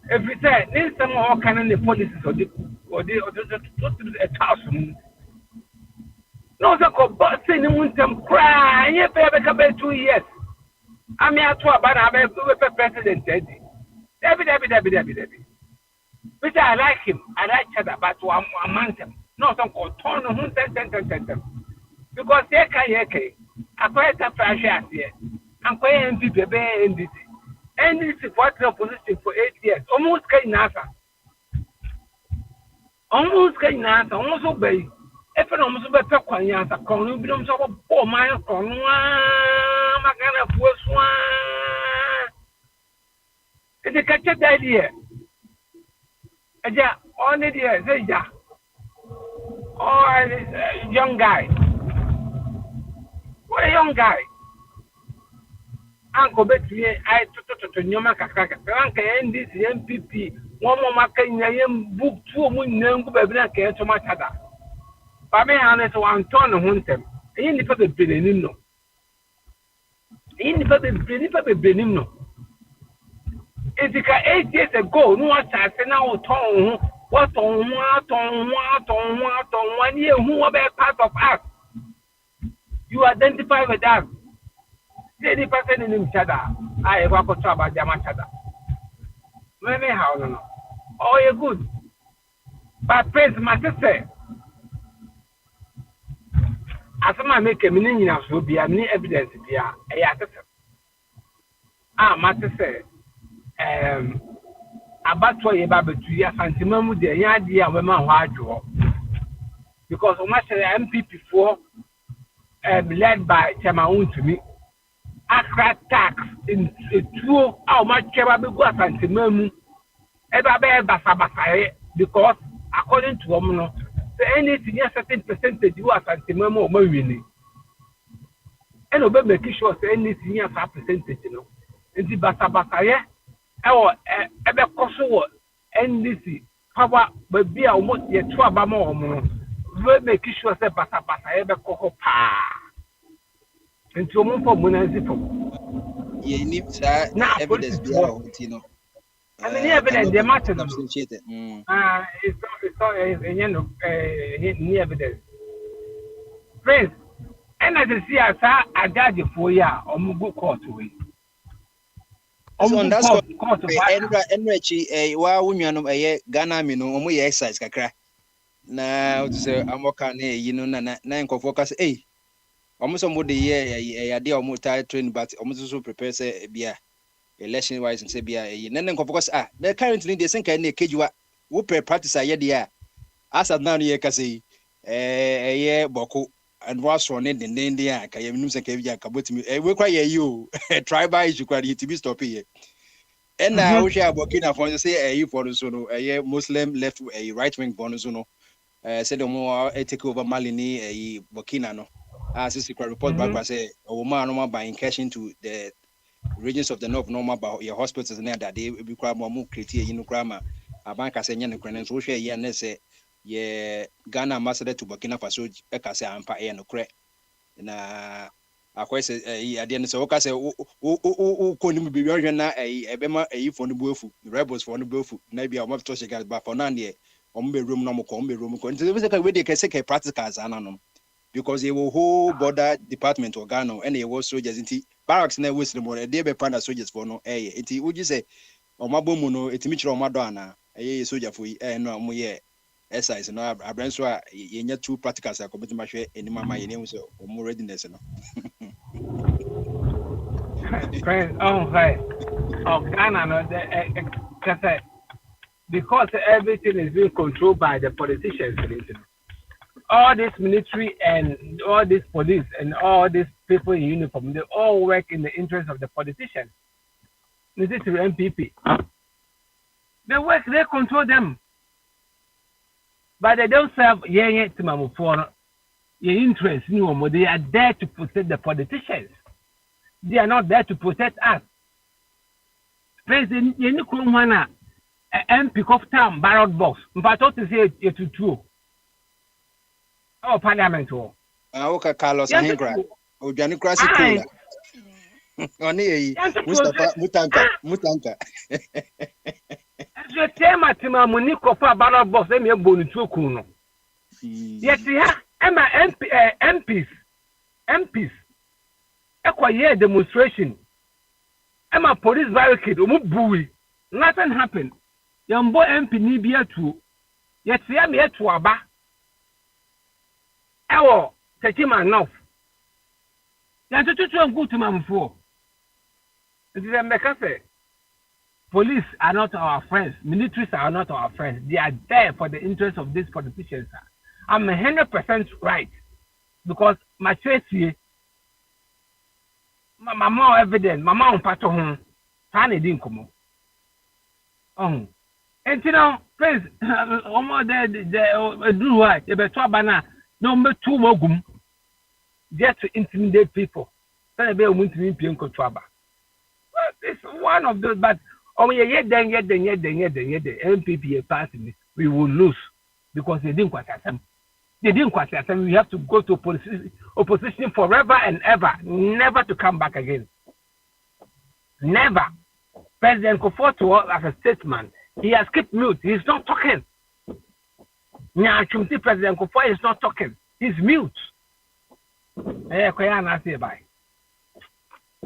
If we say, there's some more can the policies or a thousand. No, so called bus in the moon, cry, and you pay about 2 years. I mean, I thought about our president, Debbie. But I like him. I like Cheddar, but to amount him. No, some called Torn, because they can, I quite a fresh here. I'm quite MVP, and this is what the position for 8 years. Almost can answer. Almost obey. If I almost obey Pekwan, calling you don't have a poor mile from one. My kind of worst one. It's a catch idea. Yeah, only the say yeah. Oh, young guy. What a young guy. Uncle Betty, I took to Nyoma Kakaka, and this MPP, one more market in the book, 2 moon, no good to my father. But may honest one ton of them. In the purpose Benino. In the purpose Benino. It's 8 years ago, no one said now, Tom, what on 1 year, who are part of us. You identify with us. Any person in each other, I walk to about Yamachada. Maybe how no. Oh, you're good. But praise my sister. As I make a meaning of will be any evidence here, my sister. About 2 years, and Timon, the idea of a man who because so much MPP for led by Chamaun to me. Accra tax in a 2 how much Chababu and Timon ever Basabasai because according to Omono, the anything a certain percentage you are Timon or Mawini. And obey making sure anything as a percentage, you know. In the Basabasai. Our ever cost NDC power, but be almost yet 2 more. we make sure say basa ebe koko pa nti o mo fo mo na nsi fo
ye ni sa evidence be our no
I mean evidence dey matter no
it's
any evidence friends and I see as a judge for ya o mo go court we
on that court enrechi wa wunwanom Ghana mi no omo ye exercise kakra na to say amoka na yi no na nkofo ka say omo so mo de ye ade omo tie train but omo so prepare say bia election wise say bia na nkofo ka na currently they think na kejuwa wo practice aye de as at now ye ka say ye boko and was on in the India ka ye minum say ka bia ka botimi we kwa ye you tribal issue kwa ye to be stop here and now we share Burkina for say for so no Muslim left right wing bonus no said the more take over Mali ni Burkina no as this report back say o man no by incursion to the regions of the north normal about your hospitals near that they be quite more create you know grama abanka say nya nkran so hwe ye na say ye Ghana ambassador to Burkina Faso e ka say ampa e no kre na akwese ade no say o ka say o ko ni bi hwe na ebema for no buafu rebels for no buafu na bia o ma to shega ba for na ne o mbe room no mo ko mbe room ko nti we say we dey say practicals ana because a whole border department or Ghana and a war soldiers into barracks na west more they be panda soldiers for no it would you say o mabomu no etimichira o madona soldier for no mo ye exercise no abranso a yenya two practicals a committee ma hwe enima ma ye ne so o mo readiness no
friend right Ghana no because everything is being controlled by the politicians. All this military and all this police and all these people in uniform, they all work in the interest of the politicians. This is the MPP. They work, they control them. But they don't serve for your interest. They are there to protect the politicians. They are not there to protect us. President Yenukumana MP of town ballot box. But what is it to true? Oh, Parliament.
Oka Carlos Hengra. Ojani Krasi Kula. Oni Mutanka.
Je tema tima muniko fa ballot box e me bonu tuoku no. Yes, ya Emma MPs. Ekwaye demonstration. Emma police barricade omu buwi. Nothing happened. Yambo MP ni bia tu. Yes, ya me to aba. Ewo Techima North. Ya tutu go to Mamfo. It is a mekase. Police are not our friends. Militaries are not our friends. They are there for the interest of these politicians. I'm 100% right because my choice here, my mom evident, my mom pato home, tani din komo. And you know, friends, almost the do what? You better bana. Number 2 mogum just to intimidate people. Then be MPP. It's one of those, but MPP party we will lose because they didn't quite them. They didn't quite them. We have to go to opposition forever and ever, never to come back again. Never. President Kofoto, as a statesman, he has kept mute. He's not talking. President Kufuor is not talking. He's mute. Bye.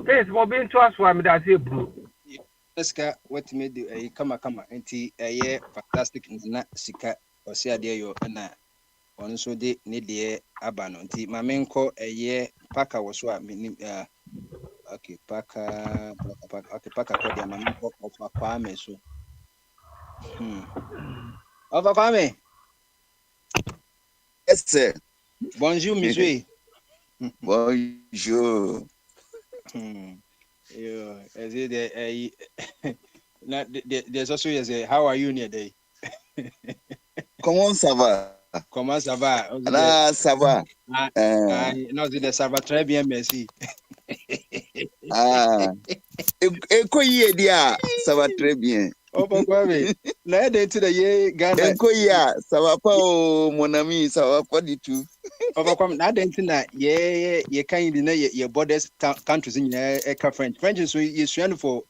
Please, for being to us for me, that's it, bro.
Eska, what made you a kama anti a fantastic na sika or say dear you and on so de need the abano. My main call a year Paka was what okay, Paka called your man of a farm so. Of a farm.
Yes, sir.
Bonjour, monsieur.
Bonjour.
There's also a how are you near day?
Comment ça va?
Comment ça va?
Là, ça va.
Non, ça va très bien, merci.
Et quoi y est, ça va très bien.
Opa Kwame. Na dey to the ye Ghana.
Enko ya, sawapa o monami, sawapa ditu.
Opa Kwame, na dey to na ye kind na ye borders countries in eka French. French so ye swan for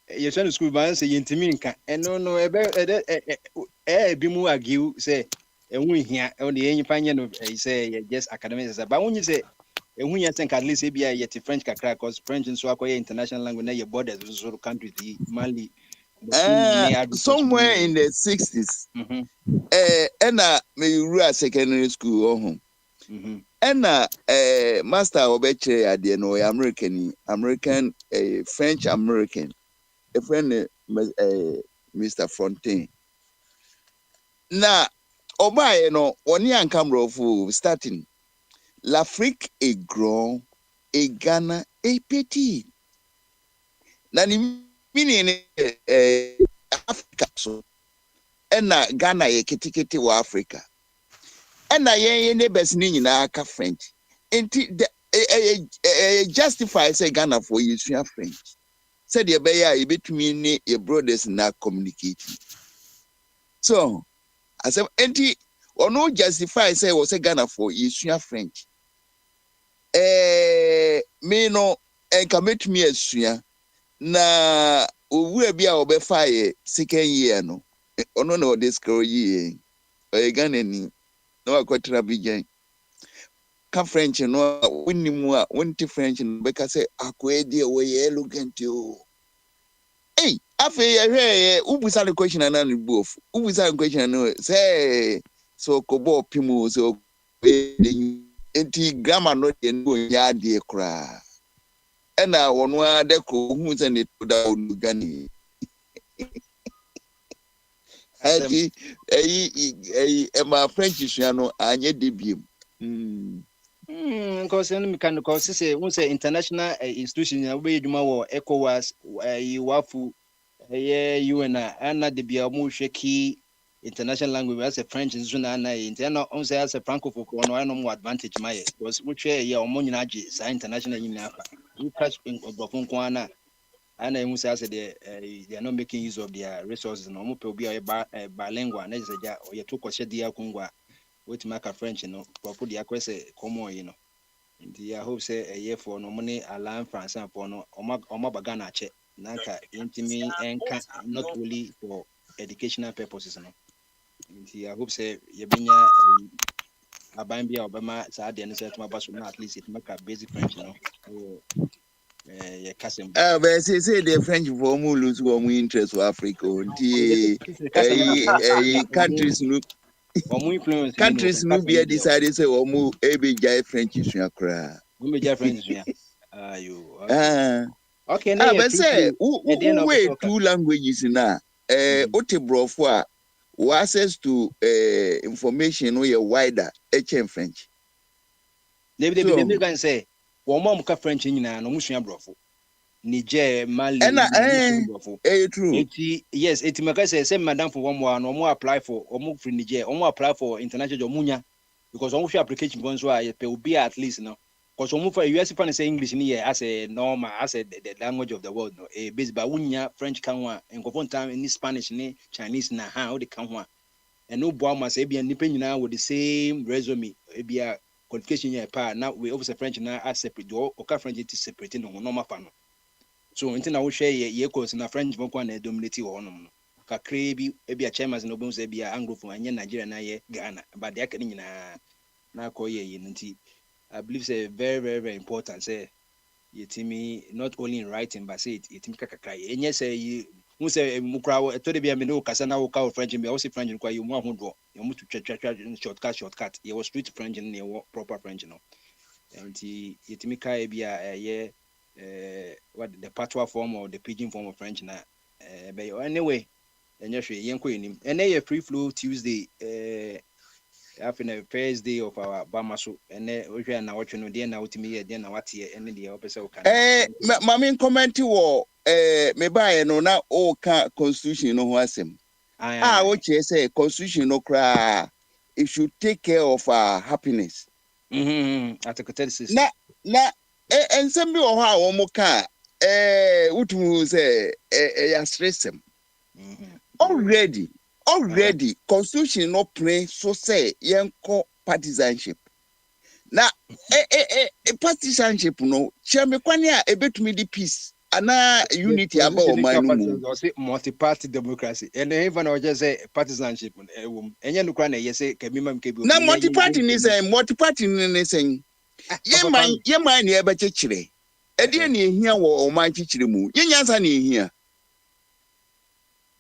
ye swan school man say yintimi nka. No ebe bi mu agiu say ehun hia e de yin panye no say just academic say but when you say ehun ya think at least e bia ye French kakra cause French so akoye international language na ye borders so countries Mali
somewhere in the 60s. Ena me rua secondary school Ena master obeche ade no American French American. A friend Mr. Fontaine. Na obaye no oni ankamro fu starting l'Afrique est grand et Ghana est petit. Na ni meaning Africa so ena Ghana ye kitikiti wa Africa ena ye neighbors ni nyina aka French enti justify say Ghana for you French said ye be ya between ni your brothers na communicating so I said enti ono justify say was say Ghana for you French me no enka metumi asua na owura bi a obefa ye second year no ono na this girl ye Ghana ni no akwatra bijan ka French no wonimu a wonti French no be ka say akwedi e we elegant o afa ye hwe ubusa the question na no bof ubusa the question no say so kobo pimu so enti grammar no de no nya de kra ena wono ade ko hu se ne to da Ghana Ati ma French no anye debiem.
Because me can cause say we say international institution na we djuma wo ECOWAS wafu UN na de bia mo hweki international language as a French nso na internal on say as a francophone no no more advantage my because we share ye omo nyina age sa international nyina afa we catch in obofon ko ana and I say they are not making use of their resources. No more people be bilingual. Na just or you took question dia kungwa. What make a French no. Put the question common you know. The I hope say a year for no money alarm France and for no oma bagana che. Nanka intimi enka not only for educational purposes no. The I hope say you binya abambia obama sa de no say to basu na at least it make a basic French no.
But say the French for more lose one interest for Africa. Countries no be decided say omu ebijai French is yakra.
French okay,
but say wait two languages na ote brofo access to information we wider HM French.
They can say one mom ka French nyina no musua brofo. Niger, Mali,
true.
Yes, it make say madam for one more no more apply for or move from Niger, or more apply for international munya because almost application going so I will be at least no. Because almost for US fan say English in here as a normal as the language of the world no. Based by unya French can one and go on time in Spanish ni Chinese na how they can one. And no boy must be an independent with the same resume. Be a qualification here pa now we obviously French now as separate or French is separating no normal fan. So until now share ye course na French bonko na dominate wo honom no kakra bi e bia chairman no bon say bia anglophone anya Nigeria na ye Ghana but they aka nyina na ko ye nti I believe say very very very important say ye timi not only in writing but say it timi kakra ye enye say you who say mukra to de bia me no kasa na wo ka French bia wo say French kwa you mu ahodo you mu to shortcut ye was street French and ye proper French no nti ye timi ka bia ye what the patois form or the pidgin form of French na but anyway enye hwe yenko enim ene ye free flow Tuesday after the first day of our bamaso ene ohwe na wotwe no de na wotimi ye de na wate ene de opese o kan
mama comment wo me bae no na o ka constitution no ho asem wo che say constitution no kra it should take care of our happiness
article 36
na ensem bi wo ho a wo mo ka utumu say ya stressem Already, constitution no play so say yenko partisanship. Now, partisanship no, chame kwanya ebetumi di peace. Ana unity about manu
multi-party democracy. And even I just say partisanship. And you can say Kemimam Kebu.
Now multi-party ni saying ye man ye ba chichire. Ede ni ehia wo o man chichire mu. Ye nyansa ni ehia.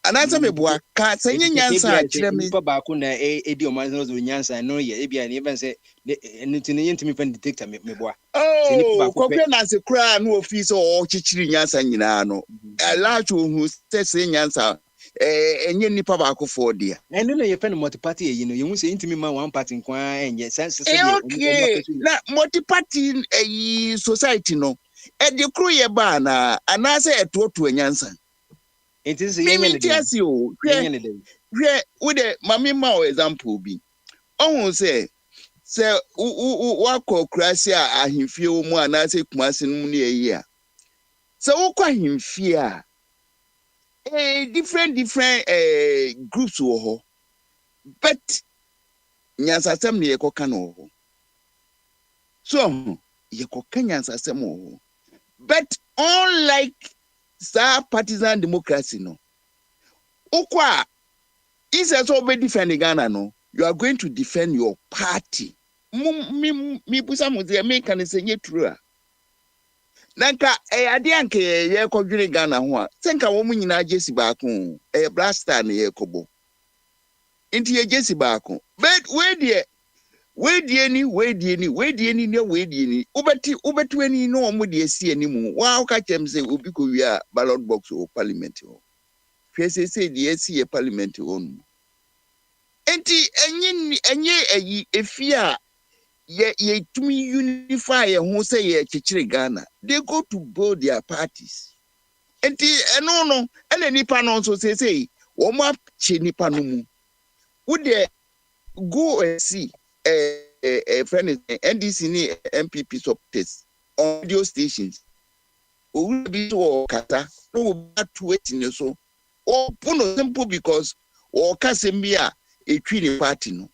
Anasa meboa ka sanye nyansa achire me.
Ba ku na edi o man no nyansa no ye e bia ni even say ntini yentimi pen detector meboa.
Oh, kokwe na se kra no office o chichiri nyansa nyina no. Alacho hu say nyansa enye nipa ba ko for dia.
And no ye pen multi-party you know you say ntimi man one party kwa enye sense say
okay. Na multi-party society no. E de kru ye ba na anase etoto nyansa.
It is yen
you with the mami ma example be. Oh say wako krasi ahimfie wo mu anase kumase no mu ne yi so wokwa ahimfie a different groups wo ho but nyansasem ne yekoka no ho so yekoka nyansasem ho but unlike partisan democracy no ukwa is also be defending Ghana no you are going to defend your party me pusa mo dey make can say true nanka ade anke ye kodwene Ghana ho a senka wo nyina jesi baako blaster na ye kobo inti ye jesi baako but we die ni ubeti ani no omo de esi ani mu wa o ka chem say obi ko wi a ballot box o parliament o hwese say de esi e parliament o no enti enye ayi efia ye tumi unify ye ho say ye chichire Ghana they go to build their parties enti no ene nipa no so say wo ma che nipa no mu wo de go and see friend is NDC ni MPP supporters on radio stations. We will be to kata no will be to waiting so. Or puno simple because or kasembia a treaty party no.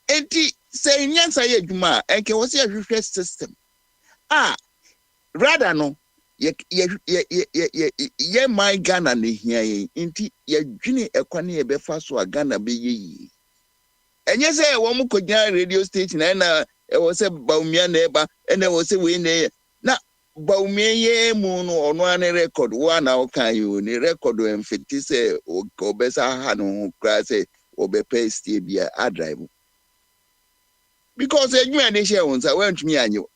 Enti say nyansa ye juma enke wose a hwehwe system. Rather no ye my Ghana ne hia ye enti ye dwene ekwane ye befa so a Ghana be ye. Enye say wo mu konya radio station na e wo say Baumia na eba ene wo say we na na Baumia ye mu no ono an record wo na o kan you ni record emfiti say o besa ha no kra say o be paste bia a drive because enyu ane share won say wantumi anyo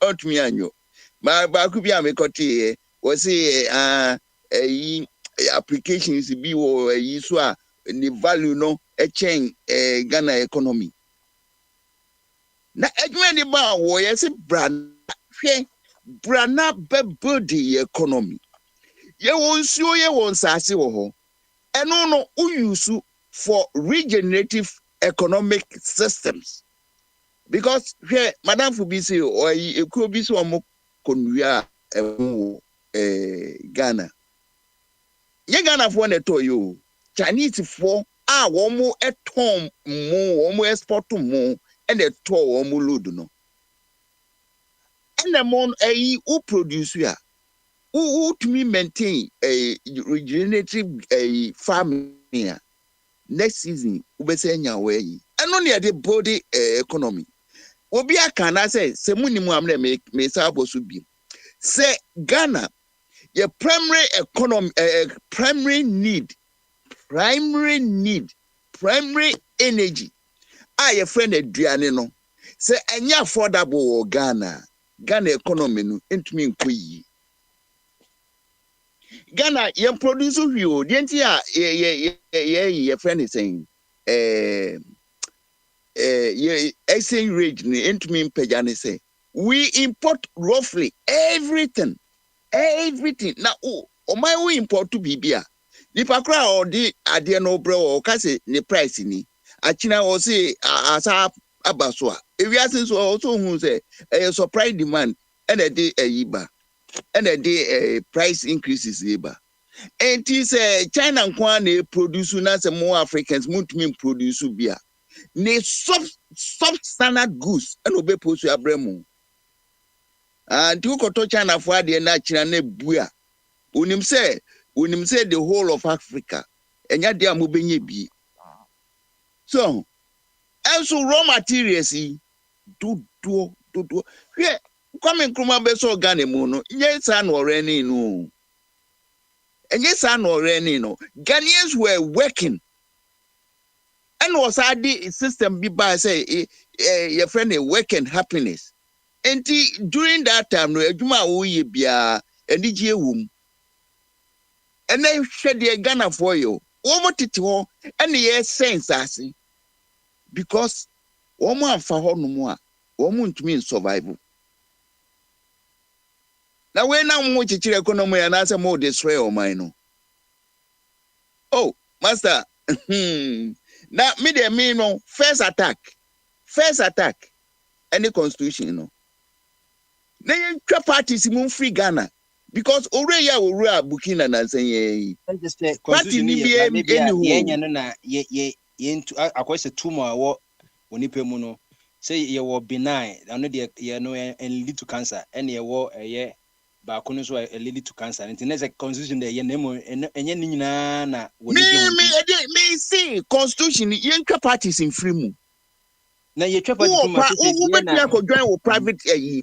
ontumi anyo ba ku bia me koti wo say applications bi wo yi so a ni value no change Ghana economy. Na edwene ba wo yes brana build the economy. Ye won suo ye won sase wo ho. Eno no use for regenerative economic systems. Because here Madam Fubisi or ekuo bi so mo konua Ghana. Ye Ghana for na to you Chinese for womo etom mo womo export mo and the to womo load no and the mon who produce ya who to me maintain a regenerative farming next season ubese nya we and only the body economy obi aka na say se munimu amna me sa bosu bi say Ghana your primary economy primary energy your friend aduane no say enya affordable Ghana economy no entumi nkoyi Ghana ye produce hwio de nti a ye friend is saying exchange rate ni entumi mpagya ne say we import roughly everything na my we import to bibia nipa kra odi ade no bre o ka se ni price ni achina o se asa abaso a ewiase so so hu se supply demand and the yiba and the price increases yiba And it is China and produce as a more Africans, Muntmin produce beer. Ne soft standard goods and obey post your bremo. And you go to China for the natural ne buya. Unim say the whole of Africa. And yet they are moving be. So, also raw materials, do. Yeah, coming from a beso Ghana, yes, and or any no. And yes, and or any no. Ghanaians were working. And was the system be by say your friend a working happiness. And during that time, no, Juma we be a DJ womb. And then shed the Ghana for you. What it all and the sense I see. Because woman for no more, woman to mean survival. Now when I'm watching economy and as a more destroy or mine. Oh, master. Now me no first attack. Any constitution, you know. Then parties move free Ghana because already I will rule Burkina and say
constitution ye into akwese 2 more woni pemu no say ye wo benign and ye no and lead to cancer and ye wo ye ba kono so lead to cancer and there's a constitution there ye name enye ni nyina na
me see constitution yen parties in free mu
na ye twa party
who join private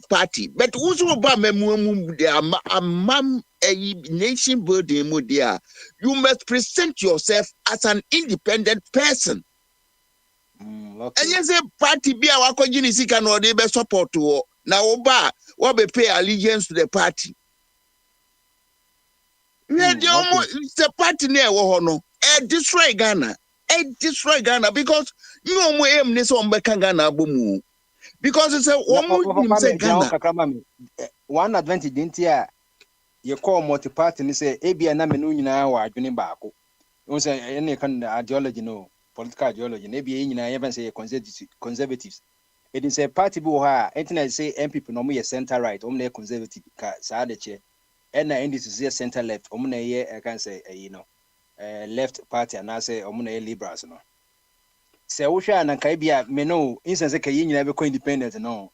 party but who ba memu nation building mu there you must present yourself as an independent person.
Okay.
And yes, a party be our conjunisika no they be support to now oba what be pay allegiance to the party. The party near no destroy Ghana. Destroy Ghana because you know more aim this one Ghana boom. Because it's a
Ghana. One advantage didn't you call multi-party and say ABI na menu nyina wa adwene baako. You say any kind of ideology no political ideology maybe nyina even say conservatives. It is a party bi wo ha internet say MPP no mo ye center right o mo na conservative ka saa de che. And NDC say center left o mo na ye can say left party and I say o mo na ye liberals no. Say wo hwa na kai bia me no instance ka nyina be independent no.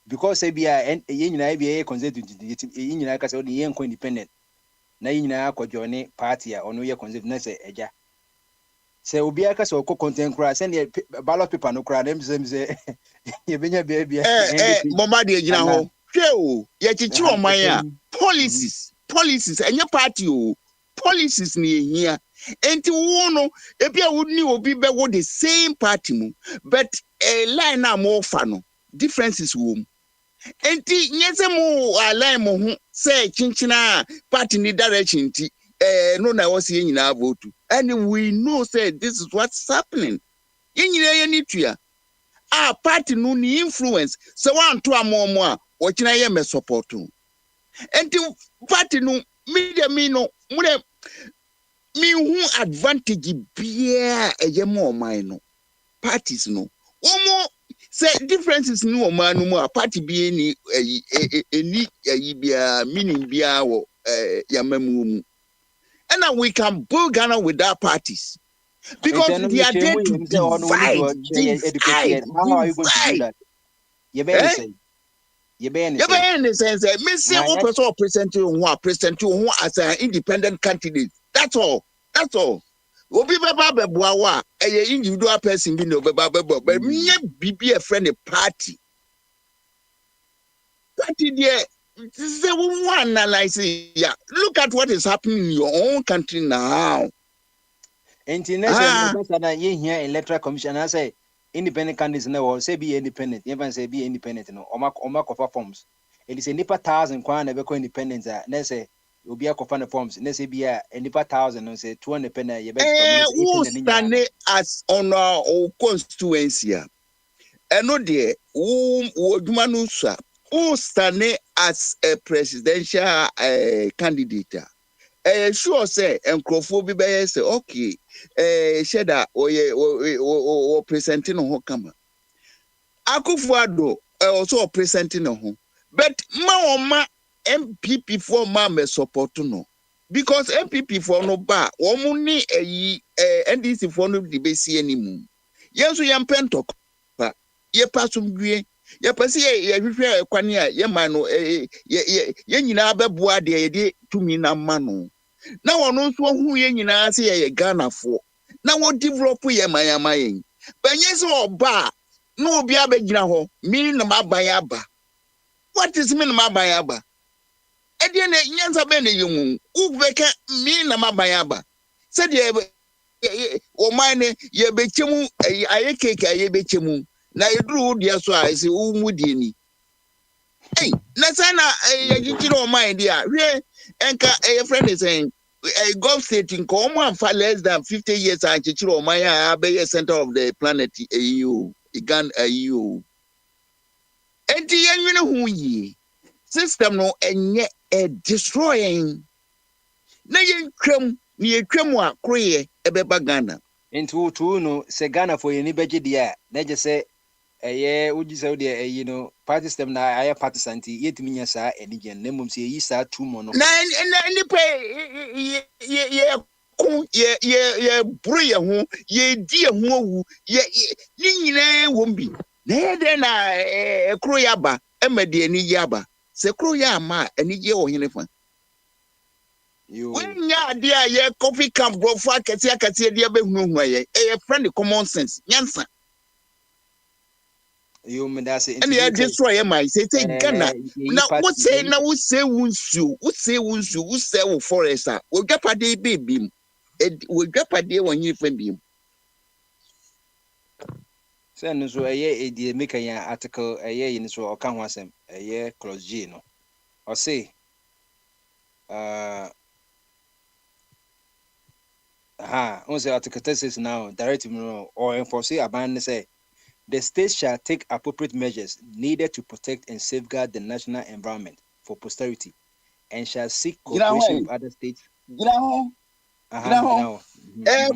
Because ABI ye nyina ABI conservative ye nyina ka say o ye independent na ye nyina akọ join party a ono ye conservative na say eja say obi aka say okọ content kra send the ballot paper no kra dem say ye benya baby
mama de gyina ho hwe o ye chichi oman a policies enye party o policies ni ehia enti wo no ebia wo ni obi be wo the same party mu but a line am ofa no differences wo mu enti nyese mu align mo ho say chinchina party ni direction ti no na was yin na vote and we know say this is what's happening yin ye ni tua party no ni influence so wan to amomo a o kina ye me support enti party no media me no me hu advantage bia eye mo man no parties no omo say differences no man no more party bi ni bia meaning bia wo yamamu and we can build Ghana without parties because they are there to divide.
How are you going to do that? You better say
me say one person present you as an independent candidate. That's all. Obi baba beboa wa individual person bi no baba but me be a friend a party there. This is one analysis. Yeah, look at what is happening in your own country now.
International here electoral commission. I say independent candidates now say be independent. Even say be independent. No, Oma cover forms. It is a nipa 1,000 kwan never go independent. Let's say you'll be a cover forms. Let's say be a nipa 1,000. No say 200 penny.
Who stand as on our constituency? And no dear, who Manusa. Who stand as a presidential candidate? Sure say Nkrofo bi say okay. Sheda or presenting on Hokama. Akufo-Addo also presenting on home. But ma MPP for ma me support no. because MPP for no bar omuni NDC for no debate anymore. Yes, we am pentok. Ye pasum gwie. Ye pasi ye hwehwe kwani a ye ma no ye nyina beboa de ye tumi na ma no. Na wono nso hu ye nyina se ye Ghana fo. Na wo develop ye mayama yen. Benye se oba no obi abegyina ho mi na maban aba. What is me na maban aba? Ede na nyanza be na yemu. Uveka mi na maban aba. Se de o mine ye bechemu aye keke aye bechemu. Na yedru dia so a se umudi ni na sana yajikiro o mind dia hwe enka friend is saying a golf state in common for less than 50 years and chichiro o mind a be center of the planet EU igan EU enti yenwene hu yi system no enye destroying na yentwam ni yetwam a kroye ebeba Ghana
enti tu no se Ghana for yeni beje dia na je se uji say de party system na aye party santi yetimi nya sa enigen na mum se yi sa tu mo no
na ni pe ye bro ye ho ye di ye ho wu ye ni nyina wombi na ye de na kro ya ba emade ani ya ba se kro ya ma ani je wo hene fa wenya de a ye coffee camp bro fa akati de be hunu ye friend common sense nyansa
you me that say
and you destroy my say Ghana now what say wunsu who say wo forest we gapade baby we gapade won yin fa bi
say no so e make an article yin so o kan ho asem clause G no or say on say article 36 now directive no or enforce aban say the state shall take appropriate measures needed to protect and safeguard the national environment for posterity and shall seek cooperation with other states.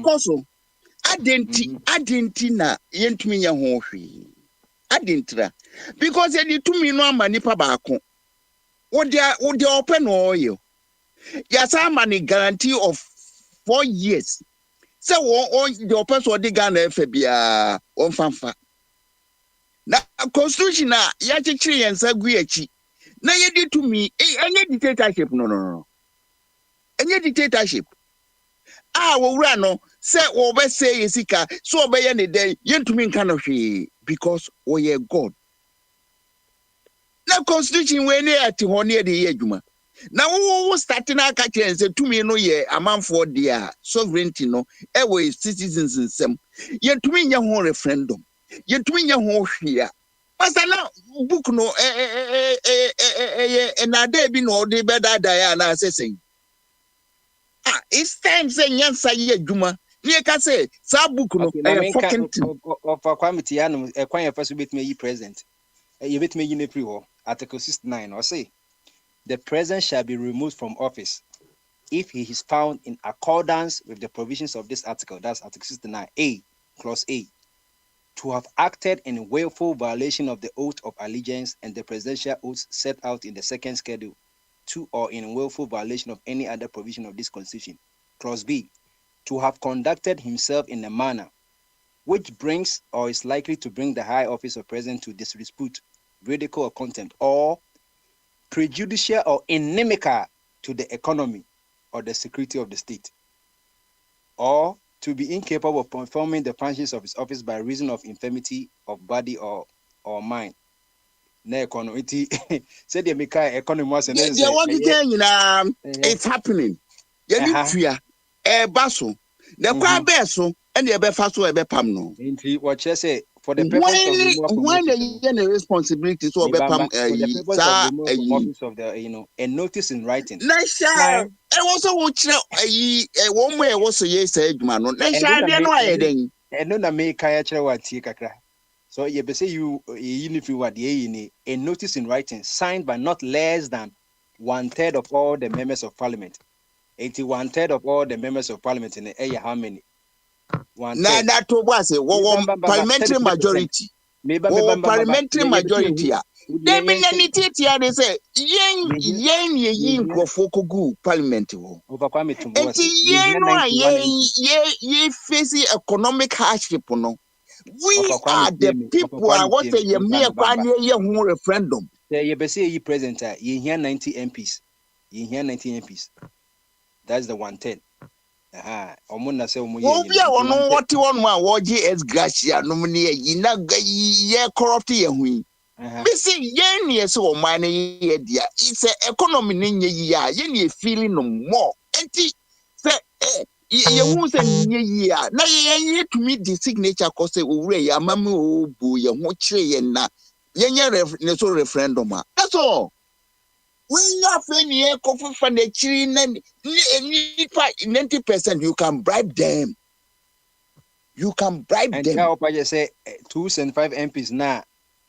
Koso adenti na yentumi nya ho hwe adentira because the tumi no ama nipa baako wo de open no oyo yasa ama ni guarantee of 4 years say wo the person dey Ghana fa bia on fanfa na constitution na ya chichiri yensa guachi na yedi to me enye dictatorship no enye dictatorship wo wura no say wo be say yesika so obeye ne den yentumi nka no hwe because we ye God na constitution we ne ati ho ne de ye adwuma na wo start na aka chense tumi no ye amanfo dia sovereignty no we citizens nsem yentumi nya ho referendum yentumi nya ho hwea pasala book no na dey bi no dey better die na assessing it's time say nyansa ye adwuma nie ka say sa book no fucking
of committee anu kwan ya first bit me yi present you bit me yi ne free ho article 69 or say the president shall be removed from office if he is found in accordance with the provisions of this article, that's article 69A clause A, to have acted in willful violation of the oath of allegiance and the presidential oaths set out in the second schedule, to or in willful violation of any other provision of this constitution. Clause B, to have conducted himself in a manner which brings or is likely to bring the high office of president to disrepute, ridicule, or contempt, or prejudicial or inimical to the economy or the security of the state, or to be incapable of performing the functions of his office by reason of infirmity of body or mind. Na economy said the Mika economy was and
it's happening. Yenituya baso the kwa beso and the befaso ebepam no.
Inti what you say for the purpose of
when the responsibility so bepam
office of the a notice in writing.
Nasha also watch one way was yes adwuma no. Nasha dey no ayeden.
Eno na me kaya kire wa tie kakra. So you be say you if you what a notice in writing signed by not less than 1/3 of all the members of parliament. 1/3 of all the members of parliament in the area how many?
Na to was parliamentary majority. parliamentary majority a they be nanitiatia they say yen ye nkrofo kogu parliament wo enti yen no a ye face economic hardship no we are the people what say ye me kwa ye hu referendum
ye be say ye president ye here 90 MPs ye here 90 MPs that's the 110 omuna say omo ye
ye ono what one ma wo gi gracia no ne ye na ye corrupt ye hu me say yen ye so man ye dia it's a economy nye yi a ye ne feeling no more enti say ye hu say nye yi a na ye tumi di signature ko say owure ye amame obu ye ho kire ye na ye ne so referendum a that's all when you have any coffee for the children 90% you can bribe them. You can bribe
and
them.
And now, say 275 MPs now.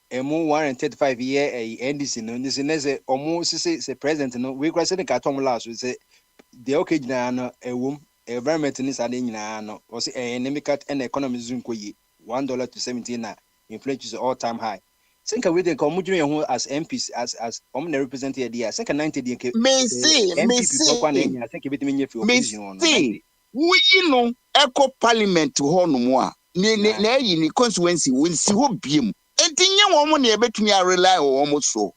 Emu 135 year NDC no this is almost say president no we cross the carton last we say the okay na no environment ni sade nyina no o say endemic and economy zoom ko yi $1 to 17 na inflation is all time high think we dey come dwun as MPs as na represent here there think 90 dey
me see
I think bit me nyefi opposition on
we no eco parliament ho no mo a na yi ni constituency we si ho biem enti nye wo na ebetumi a rely wo so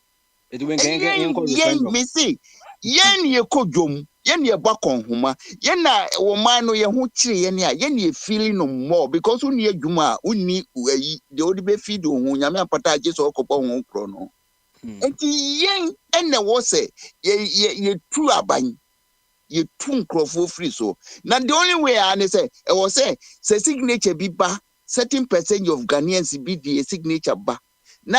me see yen ye kodwom yen ye bakon homa yen na wo man no ye ho kire yen a yen ye feeling no more because uni adwuma uni ayi de odi be feed ho nyame apata age so okopo ho kro no enti yen ene wo se ye tu aban ye tu nkrofo free so na the only way I say e was say signature bi ba certain percentage of Ghanaians be the signature ba na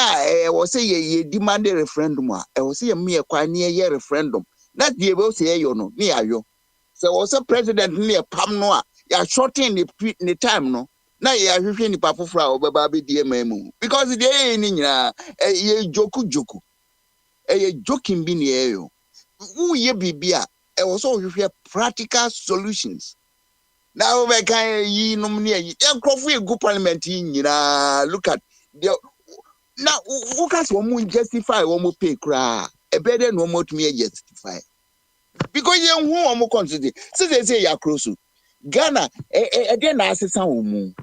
was say ye demand a referendum a was say me kwa ne ye referendum that the able say you no me ayo so was a president near pam no a ya shorten the time no na ye ahwehwe ni papofra obeba be die mamu because the ni nyina ye joku ye joking bi ne yo who ye bibia e was all practical solutions. Now we can ye nominate a good parliament in look at the now who can one justify one more pay cry a better no more to me justify because you who more consider so they say ya close Ghana again as a sound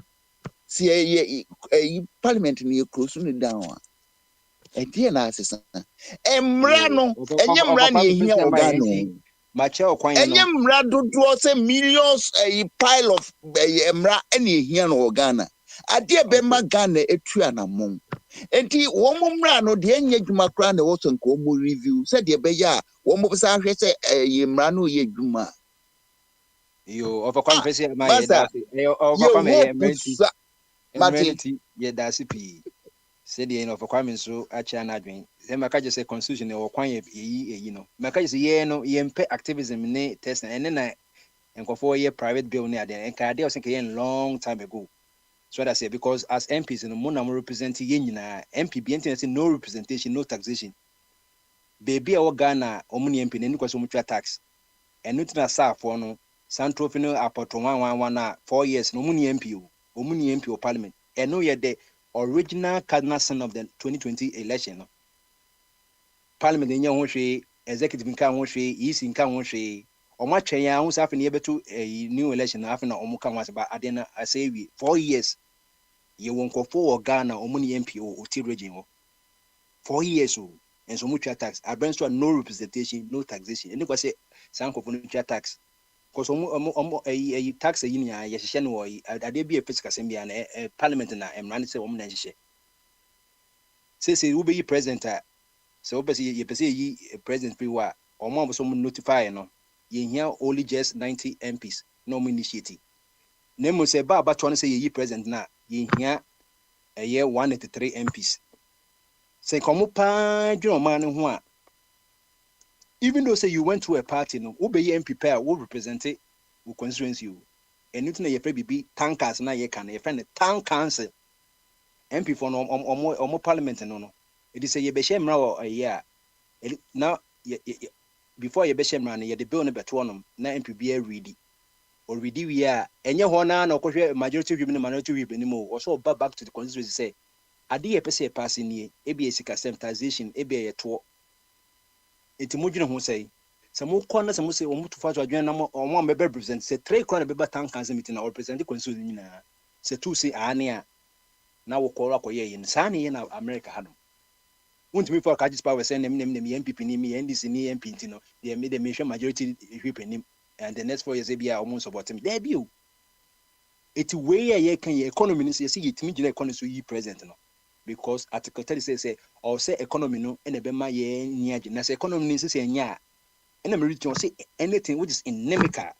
see a parliament near close down a dear as a emrano here organo. Enyem rado do say millions a pile of emra any here no Ghana. Ade be ma Ghana etua na mom. Enti wo mumra no de enye dwuma kra na wo so nko mo review said de be ya wo mo sa hwe say emra no ye dwuma.
Yo overcome face my overcome emergency ye dasi pi. Said the overcome so acha na adwen. Say maka just say constitution e wo kwan ye no. Maka just ye no ye mpe activism ne test and na enkofo ye private bill ne ade enka ade o say ke long time ago. So that I say because as MPs in the mo na mo represent ye nyina MP be say no representation no taxation. Baby our Ghana omuni MP ne kwaso mutwa tax. Enu tina sa for no Santro fino apoto 111 na 4 years no omuni MP o parliament. Enu ye the original cardinal sin of the 2020 election no. Parliament nya ho hwe executive nka ho hwe EC nka ho hwe omo twen ya ho safe ne yebetu new election afi na omo ka ho aseba ade na asewi 4 years ye wonkofo o Ghana omo ni MP o ti region ho 4 years o enso mu twa tax abenso no representation no taxation eni kwa say sankofo no twa tax because omo tax yi ni ya hye no ade bi e physical assembly na parliament na emran say omo na hye say we be president so you yi president free wa omo so notify no ye here only just 90 MPs no mo initiative nemo say ba to say ye president na ye here a year 183 MPs say komo pa dwon man ho a even though say you went to a party no wo be MP pair wo represent wo constituency you anything na ye free bibi tankers na ye kan ye friend town council MP for no omo parliament no it is say ye be share mra a year now before ye be share mra ye the bill no beto no na MP be ready already we are enye ho na na okwohwe majority whip ni minority whip ni mo also back to the constituency say ade ye pese pass nie ebi esika sensitization ebi ye to enti modwene ho sei se mo kɔ na se mo se o mutu fa to adwene na mo be represent se 3 kɔ na be batan kan se meeting na represent constitution nyina se tu se ane a na wo kɔ akɔyɛ yin sa ne ye na America ha no wontumi for kaji power say nem MPP ni me NDC ni MP nti no they made the mission majority whip nim and the next 4 years be a almost support me there be o it way ye kan ye economy ni say yetimi gina economy so yi president no because article 30 say or say economy no e na be ma ye nya gina say economy ni say nya e na me return say anything which is inimical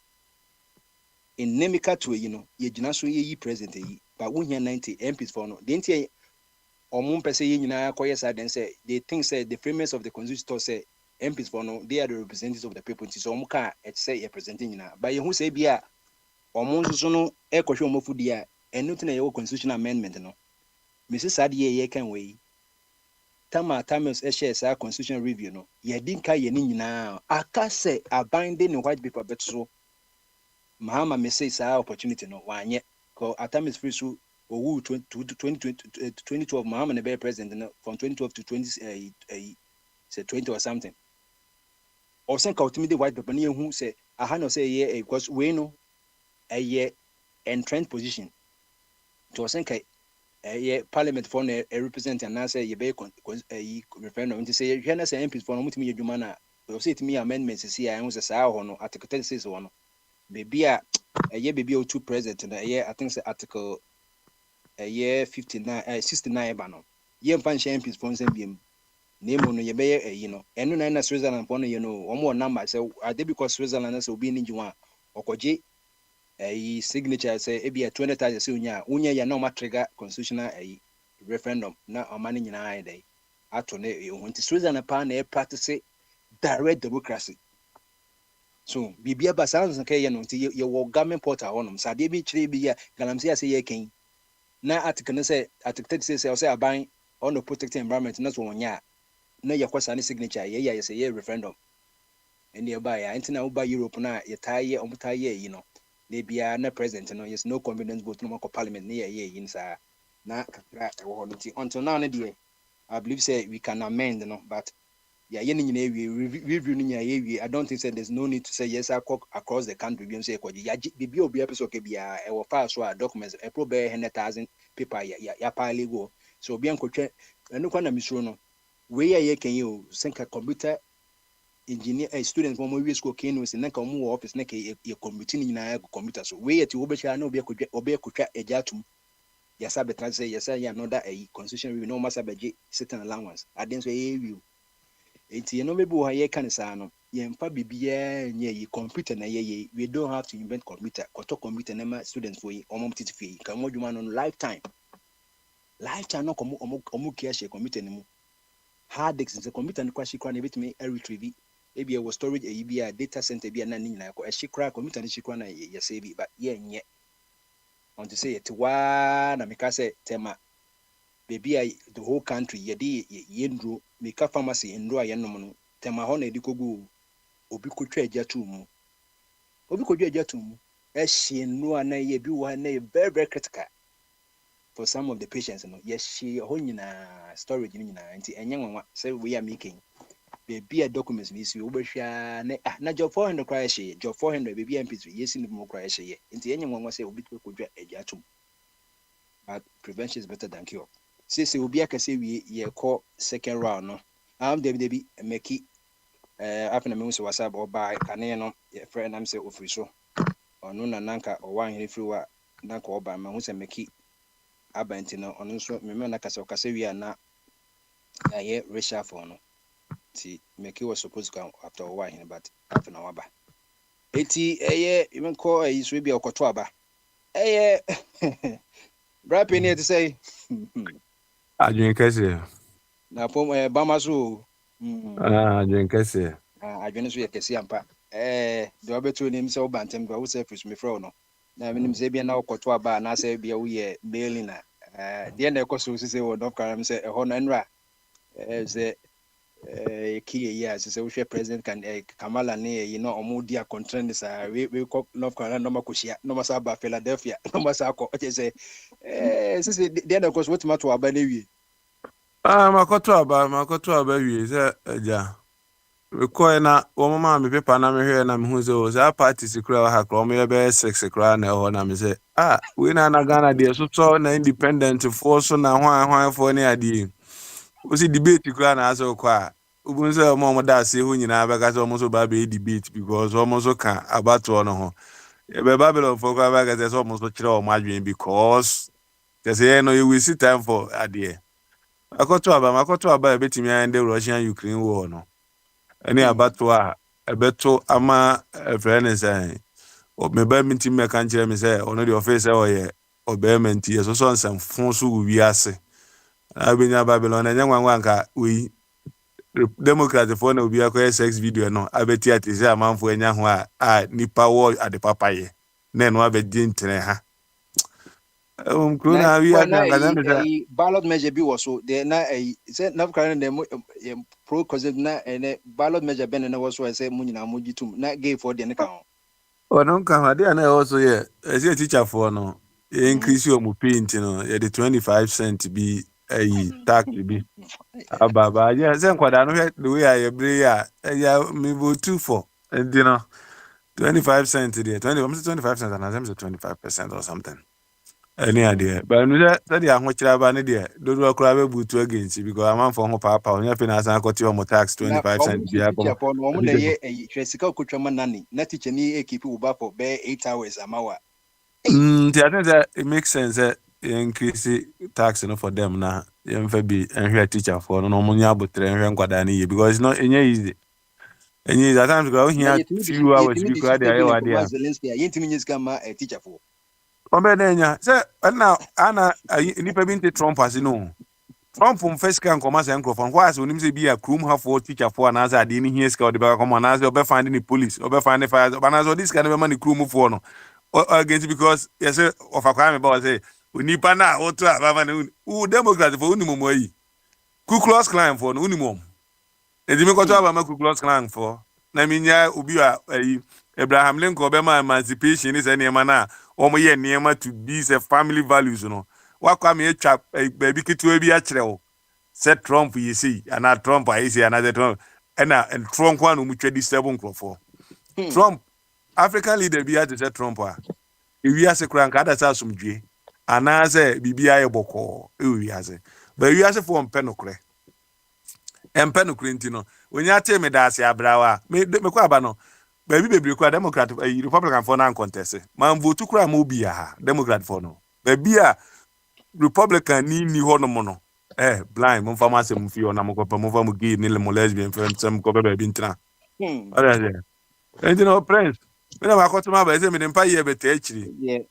to ye gina so ye yi president yi but won here 90 MPs for no the nti Omum pese ye nyina koye sa den say they think say the framers of the constitution say MPs for no they are the representatives of the people so omuka et say representing nyina but ye hu say bia omun so no e kohwe omofudi a enu tena ye constitutional amendment no Mrs. Sadie ye kan we Tamas e share sa constitutional review no ye dinka ye ni nyina aka say abinding in white paper bet so Mahama me say sa opportunity no wanye ko Atamis free so Owu 2012 Mahama ne be president from 2012 to 20 or something. Or sen ka ultimate the white paper ni hu say aha no say ye because we no a ye entrenched position. To sen ka ye parliament for a represent and say ye be referendum to say ye na say MPs for no mutimi ye dwuma na o say timi amendments see I hu say sa ho no article 36 ho no. Baby a ye baby o two president na ye I think say article year 69 ba no ye mfa MPs for nsem biem nemo no ye be enu na Switzerland for no ye no omo number say ade because Switzerland say obi ni njiwa okoje signature say e be 20,000 say unya ya na o trigger constitutional referendum na amani nyina ai dai ato ne nti Switzerland pa na e practice direct democracy so bibia ba sounds nke ye no nti ye wo government portal honom sade bi kire bi ya galamsi say ye ken na article say article say aban on the protecting environment na so wonya na yakwasa ne signature ye say ye referendum eni e ba ya ntina wo ba Europe na ye taye omutaye na bia na president no yes no confidence vote no ko parliament na ye sa na kakra e wo nti until now na dey I believe say we can amend but yeah ye nyina review ni nya ye I don't think say there's no need to say yes across the country bi say ko ya bibia obi episode ke bia e wo fa so documents e pro be 100,000 paper ya pile go so obi ankotwe enu kwa na misro no we ye kan you think a computer engineer student from we school can we say na ka mu office na ka ye computer ni nyina ya computer so we ye ti wo be sha na obi akotwa ejatum ya sabe trans say yes ya another constitution review no must be certain allowance aden so ye review enti no mebu ha ye kan sa no ye mfa bibia nye yi computer na ye we don't have to invent computer koto computer na ma students for yi omom titifi kan modwuma no lifetime no komo kia she computer ni mu hard disk se computer ni kwa shikra na betime retrieve ebi e wo storage e bia data center bia na ni nyina ko e shikra computer ni shikra na ye save but ye nye on to say it wa na meka say tema baby the whole country ye ndro meka pharmacy ndro ayenom no tema ho na edikogu obi kotwa agatu mu e hye ndro na ye bi wa na very very critical for some of the patients no ye hye ho nyina storage ni nyina nti enye nwanwa say we are making baby a documents ni si obehwa na job 400 cry hye job 400 baby MP3 yesi ni mo cry hye nti enye nwanwa say obi kotwa agatu mu but prevention is better than cure. Say obi aka say we ye call second round no debi meki after na me so WhatsApp or by kane no ye friend am say ofri so ono na nanka o wan here free wa nanka o ba ma hu say meki abanti no ono so me na kasa wi na ye resha for no ti meki was supposed to come after o wan here but after na waba eti even call so bi okoto aba rapping here to say
Adwin kese.
Na pom bamaso
Adwin kese.
Adwin so ye kese ampa. Do abeto nim se obantem do wo se fish me fro no. Na minim se bia na okoto aba na se bia wo ye mailing na. De na ekoso se wo do karam se ho na nra. Se kiye ya se wo hwe president kan Kamala ne ye no omudi a contrand sa we ko North Carolina no makoshia no masa ba Philadelphia no masa ko se de na ekoso wetima to aba na wi
makoto aba wie se aja rekɔ na wɔn ma me pepa na me hwɛ na me hu sɛ o sa party sikura wa ha kra wɔn yɛ bɛ 6 kra na ɛhɔ na me sɛ we na Ghana deɛ so tɔ na independent for so na hwan for ne adeɛ o si debate kra na asɛ kɔ a ubun sɛ wɔn da ase ho nyinaa bɛka sɛ wɔn so ba bɛ debate because wɔn so ka abatoɔ no ho ebe Babylon for kra bɛka sɛ wɔn so kyerɛ wɔn adwene because kɛsɛ no you will see time for adeɛ makoto aba ebetimi ande Russian Ukraine war no any abato a ebeto ama friend say o me ba minti me kan kire me say ono the office say oye obementi so so nsam fon so wi ase abenya Babylon na nyanwa nka we Democrat for na obi akoye sex video no abeti ati say amanfo anya ho a nipa wo ade papaye na no abedi ntene ha kuna we are
ballot measure bi was so there na say na current dem pro cause na ballot measure ben na was so say munyina mugitum na gay for the nka
ono nka ha dey na also yeah say teacher for no increase your paint no the 25 cent bi tax bi ababa yeah say kwada no the way I every year me vote for and you know 25 cent there 25 cents and I say 25% or something. Any idea? But that the Ahmochira Bani dear, do a crab boot to against because I'm on for papa, on your finance and got your tax 25 cents.
Upon one day, a Jessica Kutraman Nani, not teach any keep you back for 8 hours a hour.
I think that it makes sense that increase tax for them now. Be and here teacher for no money about train because it's not any easy. And at times go here few hours because they are idea.
A teacher for.
Obenenya say na ana nipa bi nte Trump as no Trump first can come as microphone why as onim say be a crew have for teacher for na as ade ni here ska dey come on as obe find the police obe find the fire but as this kind of man crew move for no against because you say of akwa me ba say nipa na oto ababa na u Democrat for unimom yi Ku Klux Klan for no unimom e di me ko to abama Ku Klux Klan for na minya obi a Abraham Lincoln obema emancipation is any man omoye niema to be a family values no wakwa me atwa baby ketewa bi a kire wo set Trump you see and Trump I see another Trump and Trump one mu twedi 7 crofo Trump African leader bi at set Trump a wi ase kran ka da sa asomdwe ana se bibia ye boko wi ase ba wi ase for mpenokre ntino onya te me da ase abrawa me kwa aba no baby bebre kwa Democrat Republican for na contest man vote kura mo bia ha Democrat for no baby a Republican ni ho no mo no blind mo fama se mo fi ona mo kwa mo fama gay ni le mo lesbian friend sem ko baby ntra ala je no prince me na makoto ma ba se me mpa ye beta akiri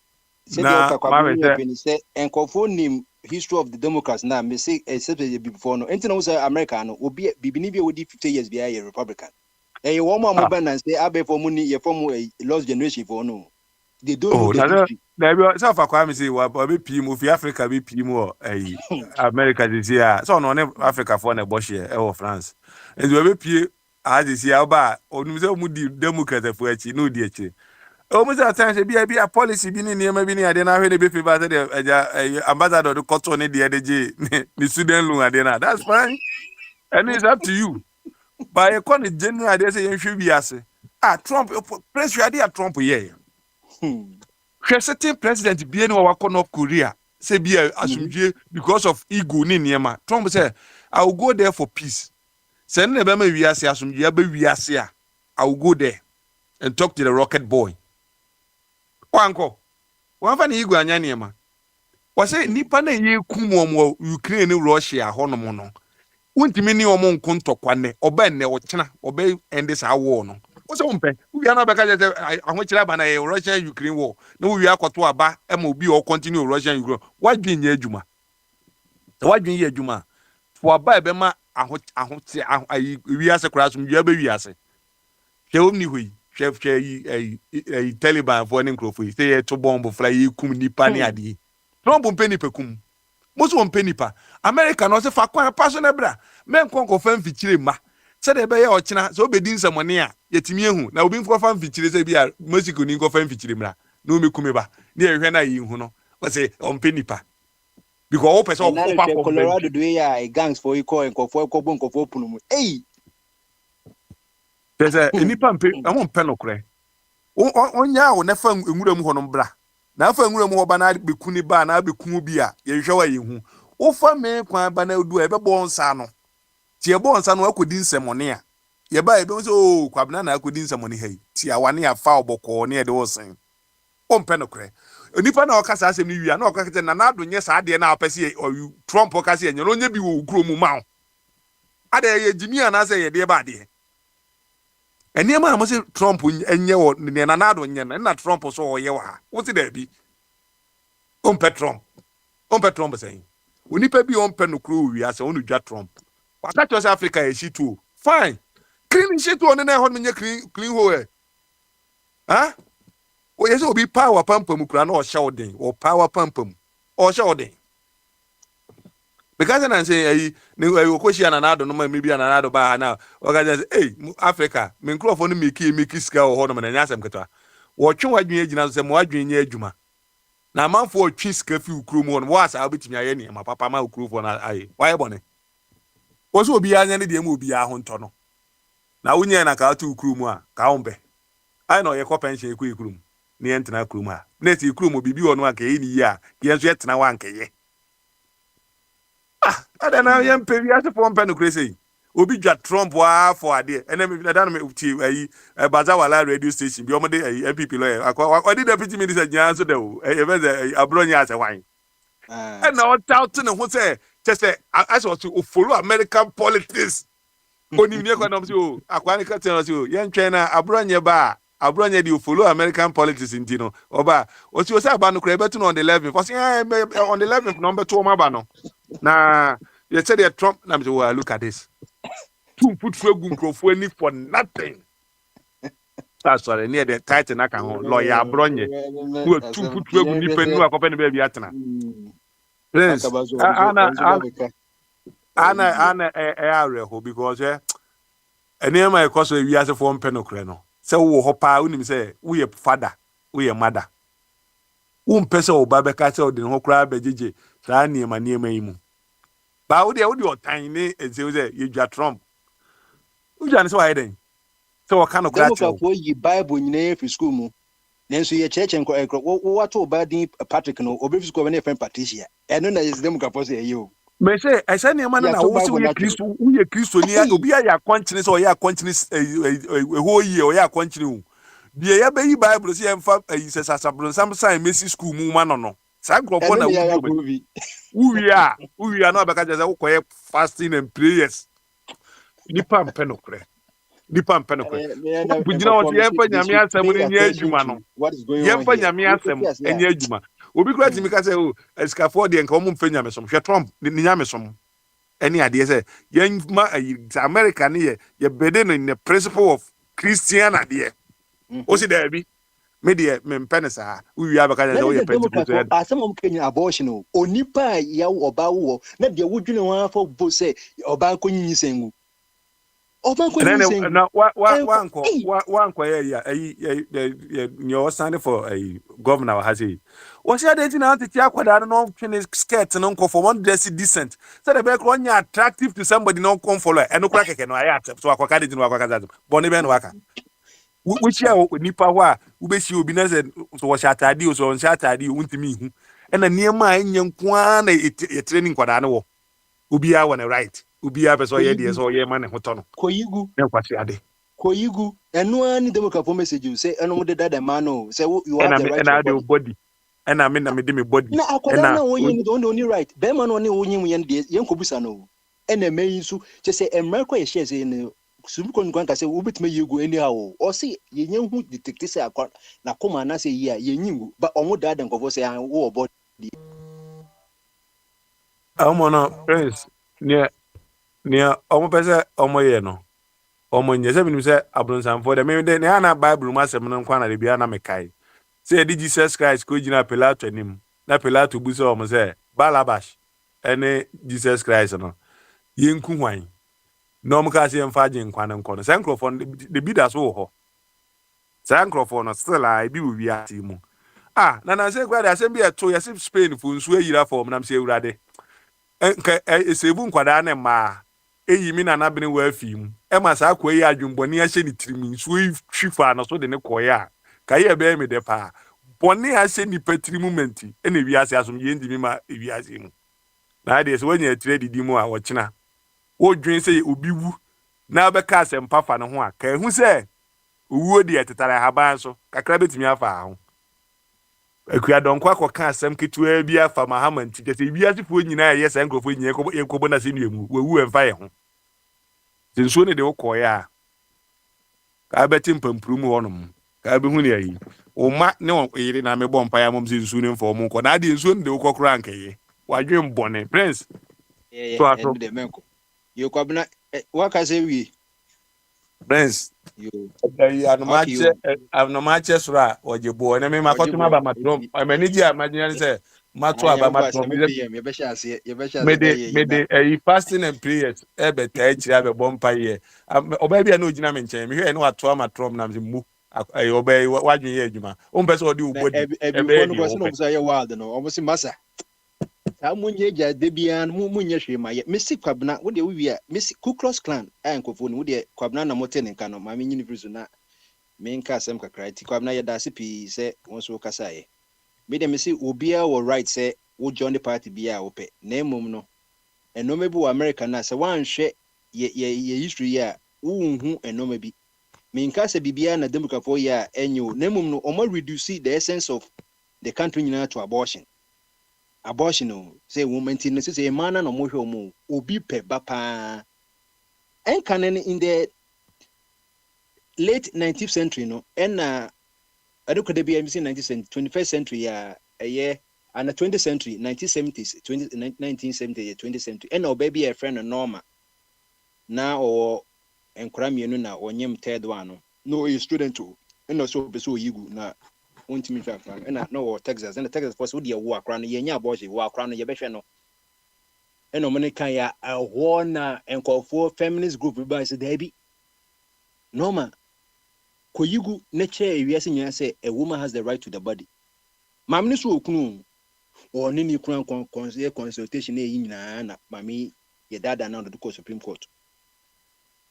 na ma say enkofo nim history of the Democrats na me say except before no enti no say America no obi bibini bi odi 50 years bi a Republican. And one more mobile and say, I be for money, you form a lost generation for no. They don't know the history.
So for Kwame say, well, be PM of Africa, be PM or America this year. So no Africa for a bush here or France. And we be PM as this year, but on the Democrat for each no dear. Almost at times, be a policy being near maybe I didn't have any favor the ambassador to cut on the EDG, the student loan at that's fine. And it's up to you. By a con general, they say you should be as Trump pressure idea Trump yeah. Certain president be any North Korea say be assume because of ego ni niema. Trump say I will go there for peace. Send the Bama we ase assume we ase I will go there and talk to the rocket boy. Wanko. Wan fa ni ego anya niema. Was say nipa na ye kumo Ukraine Russia hono no. Untimi ni omo nkonto kwane oba ne wo kena oba end sa war no wo se wompe wi ana beka je ahokira ba na Russia Ukraine war na wi akoto aba e ma obi o continue Russia Ukraine wadwen ye adwuma wadwen ye adwuma fo aba e be ma ahote wi ase kura so wi aba wi ase hwe omni hoi hwe Taliban for ne nkrofo say to bomb fly yi kum nipa ne ade Trump mpeni pekum most one penny pa America no se fa kwan paso na bra men konko fan fichire ma se de be ye o kina so be din samone a yetimi ehu na obi nko fan fichire se bia Mexico ni nko fan fichire mra na o mekume ba na ehwe na yi hu no o se on penny pa because all person
of Colorado do ya gangs for you call and for punum. Hey.
There's a nipa mpe I won't pen okre. Onya wo na fa nwura mu hono bra. Na fa nwura mu oba na be kuni ba na be kun bi a ye hwe wa ye hu. Wo fa me kwan ba na odu e be bo nsa no. Ti e bo nsa no akodi nsemone a. Ye ba e be so kwabna na akodi nsemone hai. Ti awane afa oboko ne e de wo sen. O pen okre. Nipa na okasa asem ni wi a na okaka na na do nye sa de na apese Trump okasa ye no nye bi wo kuro mu ma. Ade ye jimi ana se ye de ba de. Eni ma say Trump enye wo ne na na do nye na Trump so wo ye wa. Wo ti da bi. Ompe Trump say. Onipa bi ompe no kuro wi ase onu dwa Trump. Waka to South Africa e shitu. Fine. Clean shitu on na ho menye clean ho e. Huh? O yes obi power pampam kura na o shawden or power pampam or shawden. Because I say ni okoshi ananado no ma maybe ananado ba na o ga say hey Africa me nkrofo no make ska o ho no na nyasem ketwa. Wo twe wadwen agina so mo wadwen nya adwuma. Na manfo o twi ska fi ukuru mu no wa sa obetimi aye ni ma papa ma ukuru fo na aye. Why bone? Wo so obi anya ne de ma obi a ho nto no. Na wunye na ka atu ukuru mu a ka ombe. I know ye ko pension ku ukuru mu. Ni entina ukuru mu a. Na ti ukuru mu bibi ono aka ye ni yi a, ye nso yetena wa nkeye. Ada na yam pe wi ase pompe no crazy. Obi dwa Trump wa for ade. Ene me da no me ti Bazawala radio station bi omo de MPP lawyer. Akwa di deputy minister jan so de o. E be say abronya ase wan. And now tout ne ho say just say as to follow American politics. Oni ni kwa na so akwa ni ka tell so yen twen na abronya ba abronya di follow American politics intino. Oba o si o say aba no kra betu on the 11th. For say on the 11th number 2 ma ba no. Na you said that Trump na me say well look at this. 2 put fragun crofo any for nothing. That's sorry near the title na kan ho lawyer abronye. Who 2 put fragun ni penu akope ne ba bi atena. Prince ana areho because ene ma ekoso wi ase for mpeno kre no. Se wo ho pa unim say we father, we mother. Pese oba beka se odi ho kra bejeje saa niema yi mu. Ba wo de otan ni eze ze yedwa Trump. Udwa ne so wa den. Se wo ka no kra che.
Democrat yi Bible nyina fi school mu. Nenso ye church enko wo wato oba din Patrick no obi fi school be na friend Patricia. Eno na is Democrat for say you.
Me say esa niema na wo se wo ye Kristo ni obi ya kwantene se o ya kwantene ho yi o ya kwantene hu. Die ya be yi Bible se emfa se sasabron samsan Messi school mu ma no. Sa grofo na uwi na abaka jaza ukoye fasting and prayers. Nipa mpenokre. Bujina wati yempa nyame asem ni adwuma no. Yempa nyame asem enye adwuma. Obi kura timi ka se o eskafo de nka omo mfa nyame som. Hwe Trump ni nyame som. Eni ade se yemma America ni ye bede no in the principle of Christian ade. O si there bi me de me penisa uwi abaka de o ye pentecostal
asem om kenya abortion onipa ya oba wo na de wodwene ho afọ bo se oba konyi sengu oba konyi sengu
na wanko ya nyo stand for governor has he o se de ti na ti akwada no twene skirt no nko for one dress decent so the be kro nya attractive to somebody no come follow eno kra keke no aya so akwaka de no akwaka zazo boni be no waka which ya nipa wa ubesi obi na se so atade o so atade untimi hu ena niema anya nkoa na training kwada na wo obi a won right obi a person ye de so ye ma ne hoto no
koyigu
na kwase ade
koyigu eno ani Democrat for message say eno mo de dada man no say you have the right
na the body ena me na me de me body
na akwada na wo ye ni only right be man no ne wo nyim ye de ye nkobusa no ena meyi su che say emmerko ye share say ne subuko nkwan ka se ubitime yegu anyhow o se yenye hu detect se akwa na koma na se yi a yenyingu ba omo dada nkofo se an wo body
omo no prince ne omo pese omo ye no omo nye se binim se abrunsanfo de me de ne ana bible ma se no nkwan na de bia na mekai se di Jesus Christ ko jina Pilato anim na Pilato bu se omo se Barabbas ene Jesus Christ no yenku hwan no muka se mfa je nkwan nko se microphone de bi da so ho se microphone no still I bi wi ati mu ah na say kwade asem bi eto yesi Spain fu nsu ayira form na say urade nka esebu nkwada na ma eyi mi na bene wa afim e ma sa akwa yi adwumboni ahye ni tirim nsu hwifa na so de ne koya kai e be me de pa boni ahye ni patirimu menti e na wiase asom ye ndimi ma wiase mu na de so wanya tire didi mu a wochina wo dwen say obi wu na be ka asem pafa ne ho a ka hu say owuo de etetara haban so kakra betimi afa ho akua donkwa ko ka asem ketua bi afa mahama nti kese wiase fo nyina ye say nkrofo nyina ekobo na se nuemu wawu emfa ye ho sensuo ne de wokoya ka beti mpamprum wonom ka be hu ne ayi o ma ne won yire na me bompa ya mom sensuo ne mfo mo ko na de nsuo ne de wokokora ankaye wadwen bone prince
so aso de menko yo kwabna waka se wi
prince yo anomache sura ojebo ne me makotuma ba matrom amaniji amagine say matu aba matrom
me be shase
mede fasting and prayers e be ta chira be bompa ye oba bia na ogina me nchen me hwe no ato amatrom na mu oba wadwen ye adwuma o mpese odi ubodi
e be no go se no say ye wild no o se masa ta munye ja de bian munye hwe ma ye mesi kwabna wo de wi a mesi Ku-Klux Klan ankofo no wo de kwabna na mote ne nka no ma me nyini frizo na me nka asem kakra ti kwabna ye da se pi se won so kasa ye me de mesi obia wo right se wo join the party bia wo pe na emom no enome bi wo America na se wan hwe ye history ya unhu enome bi me nka se bibia na democrat for ya enyo na emom no o ma reduce the essence of the country nyina to abortion say woman tin say man na mo hwe mo obi pe ba pa enkanen in the late 19th century no na adokoda bi am say 19th century 21st century ya and the 20th century 1970s 1970 20th century and baby a friend Norma na or enkura mienu na onyem third one no a student too and also be so yigu na untimi trafa and no Texas and the Texas force would your walk around ye nya boy walk around ye behwe no and no money kan ya a na enkofo feminist group by say debi Norma koyigu ne che ewiase nya say a woman has the right to the body mamni so okunu or ni kran consultation e nyina na mami ye dada na do Supreme Court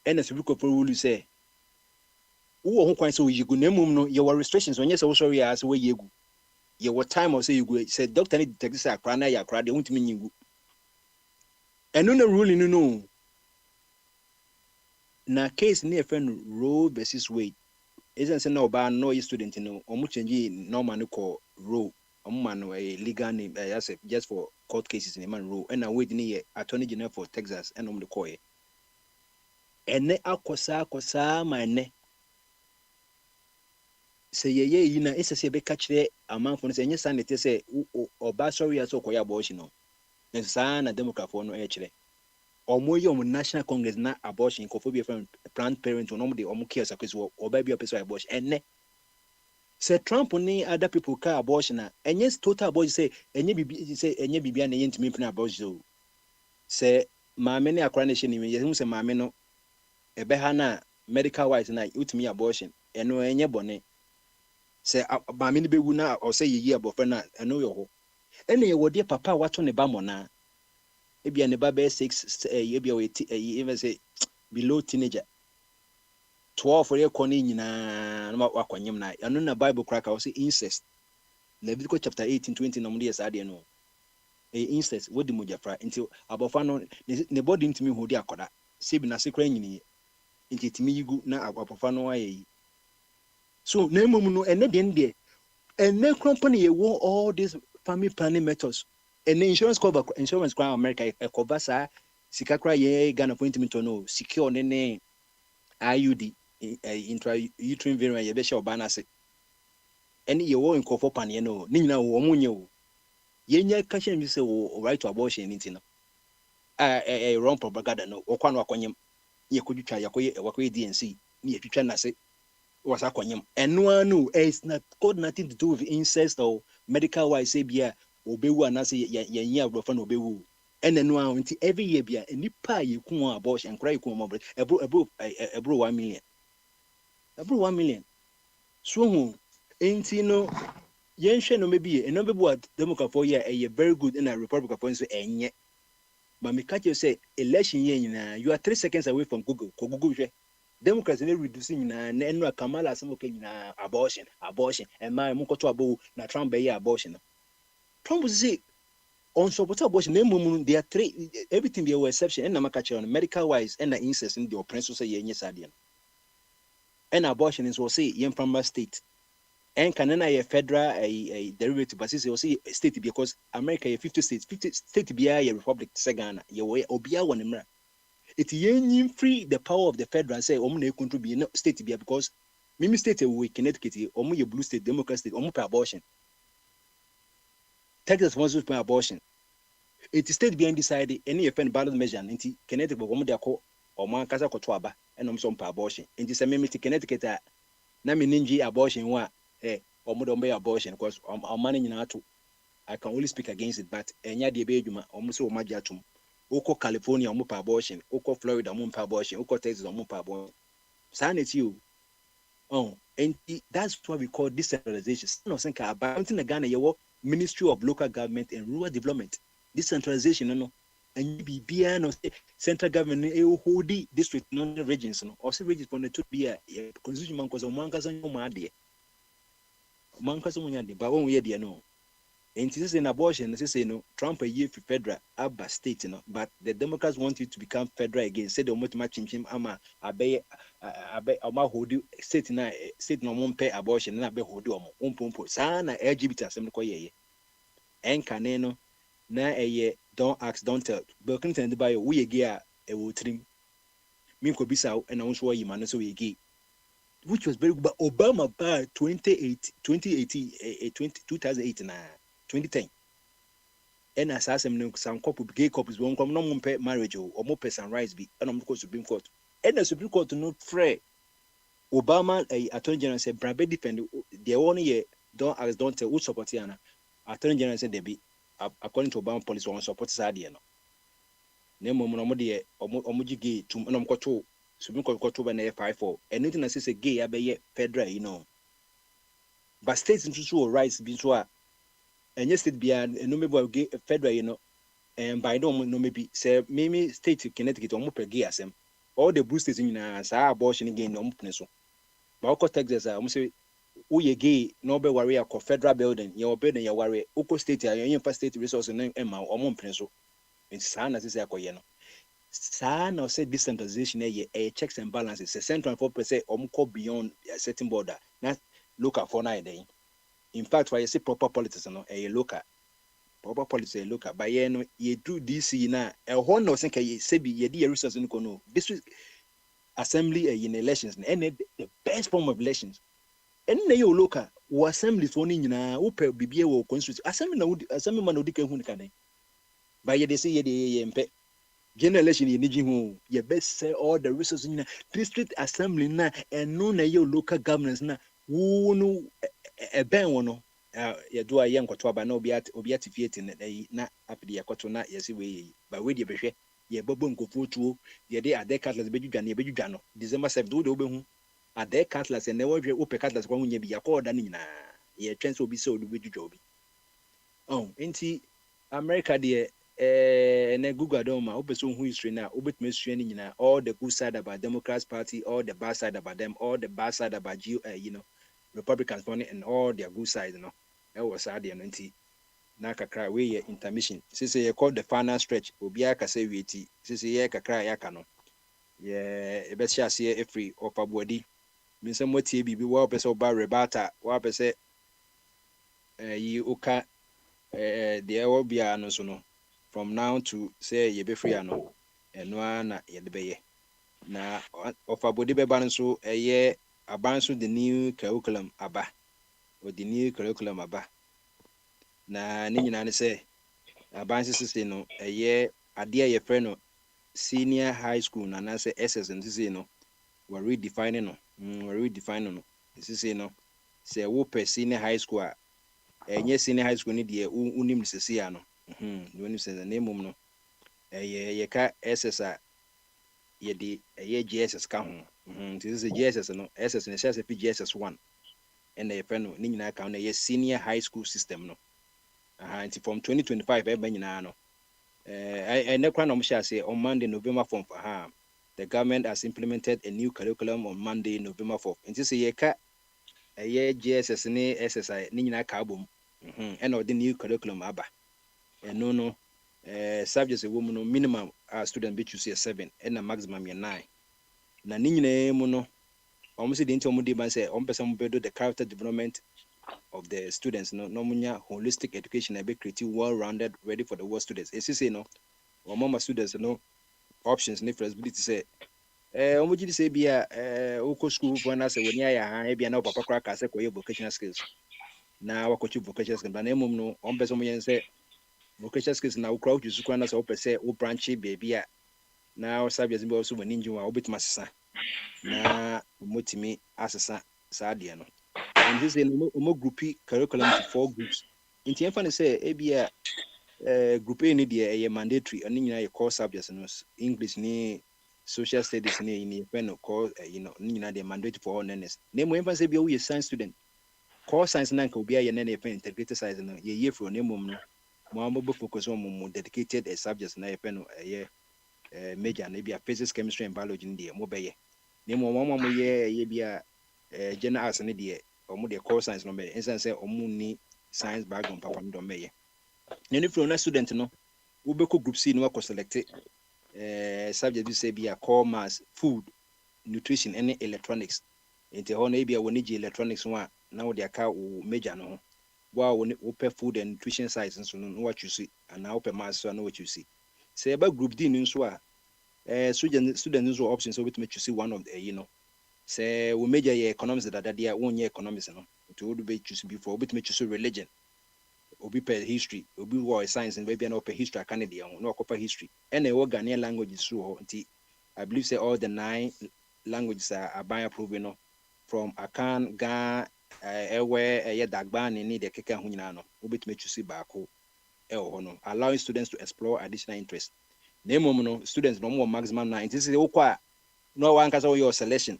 and the Supreme Court rule say wo ho kwan say yigu na mum no ye were restrictions onye say wo sorry as we yegu ye what time or say yigu say doctor need detect say akra na ya akra de untimi nyigu eno na rule no na case na friend Roe versus Wade isn't say no ba no student no omu change normal no call Roe man a legal name just for court cases in a man rule and I wait near attorney general for Texas and the coy and ne akosa my ne say ye na is a be catch there a man for say sanity say or sorry as okoya abortion no and sana democrat for no actually or more national congress na abortion cophobia from Planned Parenthood no de care or baby person abortion and ne say Trump ni other people ka abortion and yes total abortion say enye bibia na yentimi pina abortion say maame ne akra na hye ni ye hu say maame no ebe ha na medical wise na utimi abortion eno enye bone say maame ni bewu na o say yeyi abofra na eno yo ho ene ye wode papa wato ne ba mo na ebia ne ba be 6 ebia we even say below teenager 12 for your corner nyina na wakwanyem na anu na Bible cracker o say incest Leviticus chapter 18:20 na mudi asa de no incest wodi mojafra until abofa no ne body ntimi hodi akoda sebi na sekra nyini nti timi yigu na abofa no ayi so na emom no ene de ene company ye won all these family planning methods and insurance cover insurance crown America e cover sa sika kra ye Ghana for ntimi to no secure ne IUD intrauterine variant ye be sha obana se ene ye wo nkofo pane no ni nyina wo munye wo ye nya ka sha mi se wo right to abortion nti no wrong propaganda no okwa no akonyem ye kodutwa yakoye wakoye DNC ni ye twitwa na se was akonyem eno anu is not got nothing to do with incest or medical wise say bia obewu anase ye nya abrofa no obewu eno anu nti every year bia enipa ye ku abortion kra ye ku mo ebro 1 million. Every 1 million. So enti no yen no maybe and no be what Democrat for year a very good in a Republican for enye. But me catch you say election yen you are 3 seconds away from Google. Democrats are reducing na Kamala na abortion and my mukoto abo na Trump be abortion. Trump will say on support abortion there are 3 everything be a exception and na catch on medical wise and the incest in the oppressor say yenye sadian. And abortion is will say yen from state. And Canada a federal a derivative, but say state because America 50 states, 50 state be a republic Sagana, your way obia one emra. It yen free the power of the federal say omne contribute no state be because Mimi state we Connecticut omu your blue state Democrat state omu per abortion. Texas wants to per abortion. It state being decided any offend ballot measure into Connecticut omu de ko oman kasa ko toaba and some per abortion. And this Mimi Connecticut na meninji abortion wa or abortion because I'm managing to I can only speak against it, but enya de be almost so majatum. Oko California per abortion, Oko Florida per abortion, Oko Texas per abortion. Sanity you. Oh, and that's what we call decentralization. No think about in Ghana your Ministry of Local Government and Rural Development. Decentralization, no. And you be no central government hold district non regions no or say regions for the to be a constitution man cause mankas on my idea. Mankas on your but one year dear no. And this is an abortion, this is no Trump a year for federal abba state, no, but the Democrats want it to become federal again. Said the much him ama abe hold you state no one pay abortion and abe hold you pumpo sana LGBT assembly ye. And caneno na a don't ask, don't tell. Bill Clinton by we gear a watering. Minko Bissau and also you man so we gay. Which was very good, but Obama by 2010. And assassin some couple gay couples won't come no pay marriage or more person rise be and I'm going to Supreme Court. And the Supreme Court to not free. Obama a Attorney General said Brabe defend the only year don't ask, don't tell who support Yana. Attorney General said they be according to Obama policy on support Sadia no. Name Momodi Omuji gay to Nomkoto, Supreme Court to an F54. Anything that says a gay abe federal, you know. But states into rights be so and yes it be a no maybe federal, you know, and by no maybe say maybe state Connecticut or more gay as them. All the blue states in abortion again no so. But Texas almost say we gay no be worry a federal building, your building your worry, Oko state your state resource and Emma or Monpreso. It's sana as I say, no. Sana say decentralization a checks and balances, a central 4% or beyond a certain border. Not look at for 9 days. In fact, why you say proper politics, no, a local. Proper politics, a local. By ye do DC now, a one no think ye say be ye dear resource in Kono. This is assembly in elections, and the best form of elections. And you local, or assembly for Nina, Upe BBA or constitution. Assembly man would can can. By ye they say ye MP. General election ye need who ye best say all the resources in district assembly na and no na your local governance na who no a ben wono ya do a yen kwato ba na obiati fieti na apidi yakoto na yesi we ba we de behwe ye bobo nkofo tuo ye de ade cutlass bedwudwa na bedwudwa no December 7 do be hu ade cutlass and we ope cutlass kwa hunya bi yakoda ni na ye twense obi se odu bedwudwa obi oh enti America de na Google doma opeso hu history na obetme history ni nyina all the good side about Democrats party, all the bad side about them, all the bad side about you know Republicans money and all their good sides, you know. That was sad and anti na kakra we ye intermission. Since you call the final stretch, obia ka say we ti. Since ye kakra ya ka no. Ye e be sha see every of abodi. Me say mo tie bibi wa pese oba rebata, wa pese yi oka the obia no so no. From now to say ye be free ano. Eno na ye de be ye. Na of abodi be ban so ye abanso the new curriculum aba or the new curriculum aba na ni nyina ne say abanso sisi no eye ade ye frɛ no senior high school na na say SS and sisi no we redefining no sisi no say wo per senior high school a enye senior high school ni de unim sisi ya no woni say na emum no ye ka SS a ye di ye GSS ka ho this is GSS no SS and SS GSS 1 and the friend Nina account a senior high school system no. From 2025 no. I never say on Monday, November 4th. The government has implemented a new curriculum on Monday, November 4th. And this year, a year GSS and SSI, Nina Kabum, and the new curriculum ABBA. And no, subjects a woman minimum student be to see 7 and a maximum 9. Na Nina Mono, almost the intermediate say, on person bedo the character development of the students, no munya holistic education, a bit creative, well-rounded, ready for the world students. As you say, no, or mama students, no options, no flexibility say. Omuji say be oko school for na say when ya be na papa crack say ko vocational skills. Na wa ko vocational skills, na emum no on person mo say vocational skills na ukra uju school na say o pese o branch baby a na subjects be also when ninju a obetuma sesa. Na motimi asesa sa de no. And this is a groupy curriculum to 4 groups. In the end, say ABA group A need a mandatory and your core subjects English ni social studies ni in pen core the mandatory for all learners. Name when say be a science student. Core science nan can be a integrated science no ye for name no more focus on more dedicated subjects na pen major maybe a physics, chemistry and biology in the mobile. Name one ye be a general arts and the or the core science no me instance say ni science background papa no me any from na student no we be ko group C no ko select subject say be a core maths, food, nutrition and electronics into ho na be a woni electronics one now they aka major no wa woni open food and nutrition science so no what you see and now open maths so no what you see say about group D no so student no options so we to choose one of the say we major economics that they are 1 year economics no to would be choose before but me choose religion obi per history obi war science and maybe an per history Canada no copper history and a Ghanaian languages so I believe say all the 9 languages are by approving from Akan Ga where Dagban need the keka hu nyina no obi to me choose back no allowing students to explore additional interest name no students no more maximum 9 this is no one can your selection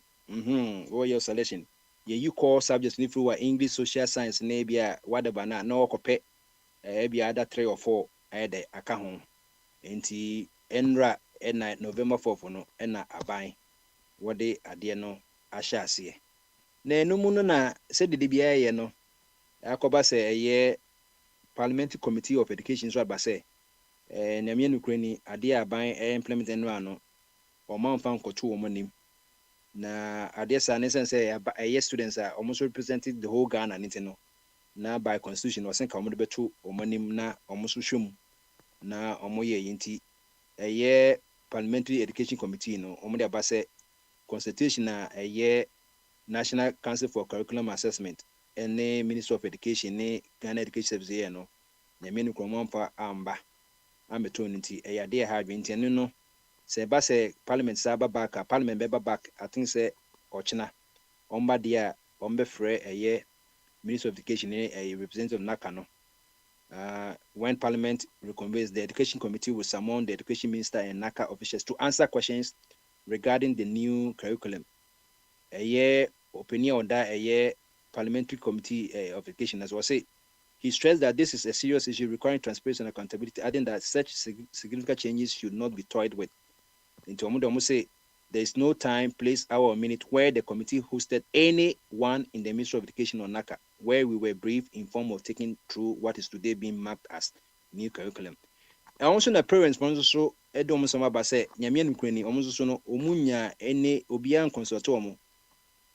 what your selection you core subjects if you were English, social science maybe whatever na no copy maybe other 3 or 4 the account enti enra na November 4th no na aban what they ade no ahya ase na enum no na said the bia ye no akoba say ye parliamentary committee of education so aba say na me nukrani ade aban implement no ano o man fan koto wo manim na adesa ne sense students are almost represented the whole Ghana no na by constitution was think omo beto omanim na omo so hwem na omo ye yinti parliamentary education committee no omo de abase consultation na National Council for Curriculum Assessment and Minister of Education ne Ghana Education Service no na menu kromamfa amba ameto nti de ha adwenti no say base parliament saba back parliament be back I think say ochina omba dia ombe free Minister of Education a representative naka no when parliament reconvenes the education committee will summon the education minister and naka officials to answer questions regarding the new curriculum opinion on that parliamentary committee of education as well say he stressed that this is a serious issue requiring transparency and accountability, adding that such significant changes should not be toyed with. Into Omudomu say there is no time, place, hour, or minute where the committee hosted anyone in the Ministry of Education or NACA, where we were briefed, informed of taking through what is today being mapped as new curriculum. And also the parents also Edom Sama say Nyamian Ukraine almost no Omunya any Obian consultomo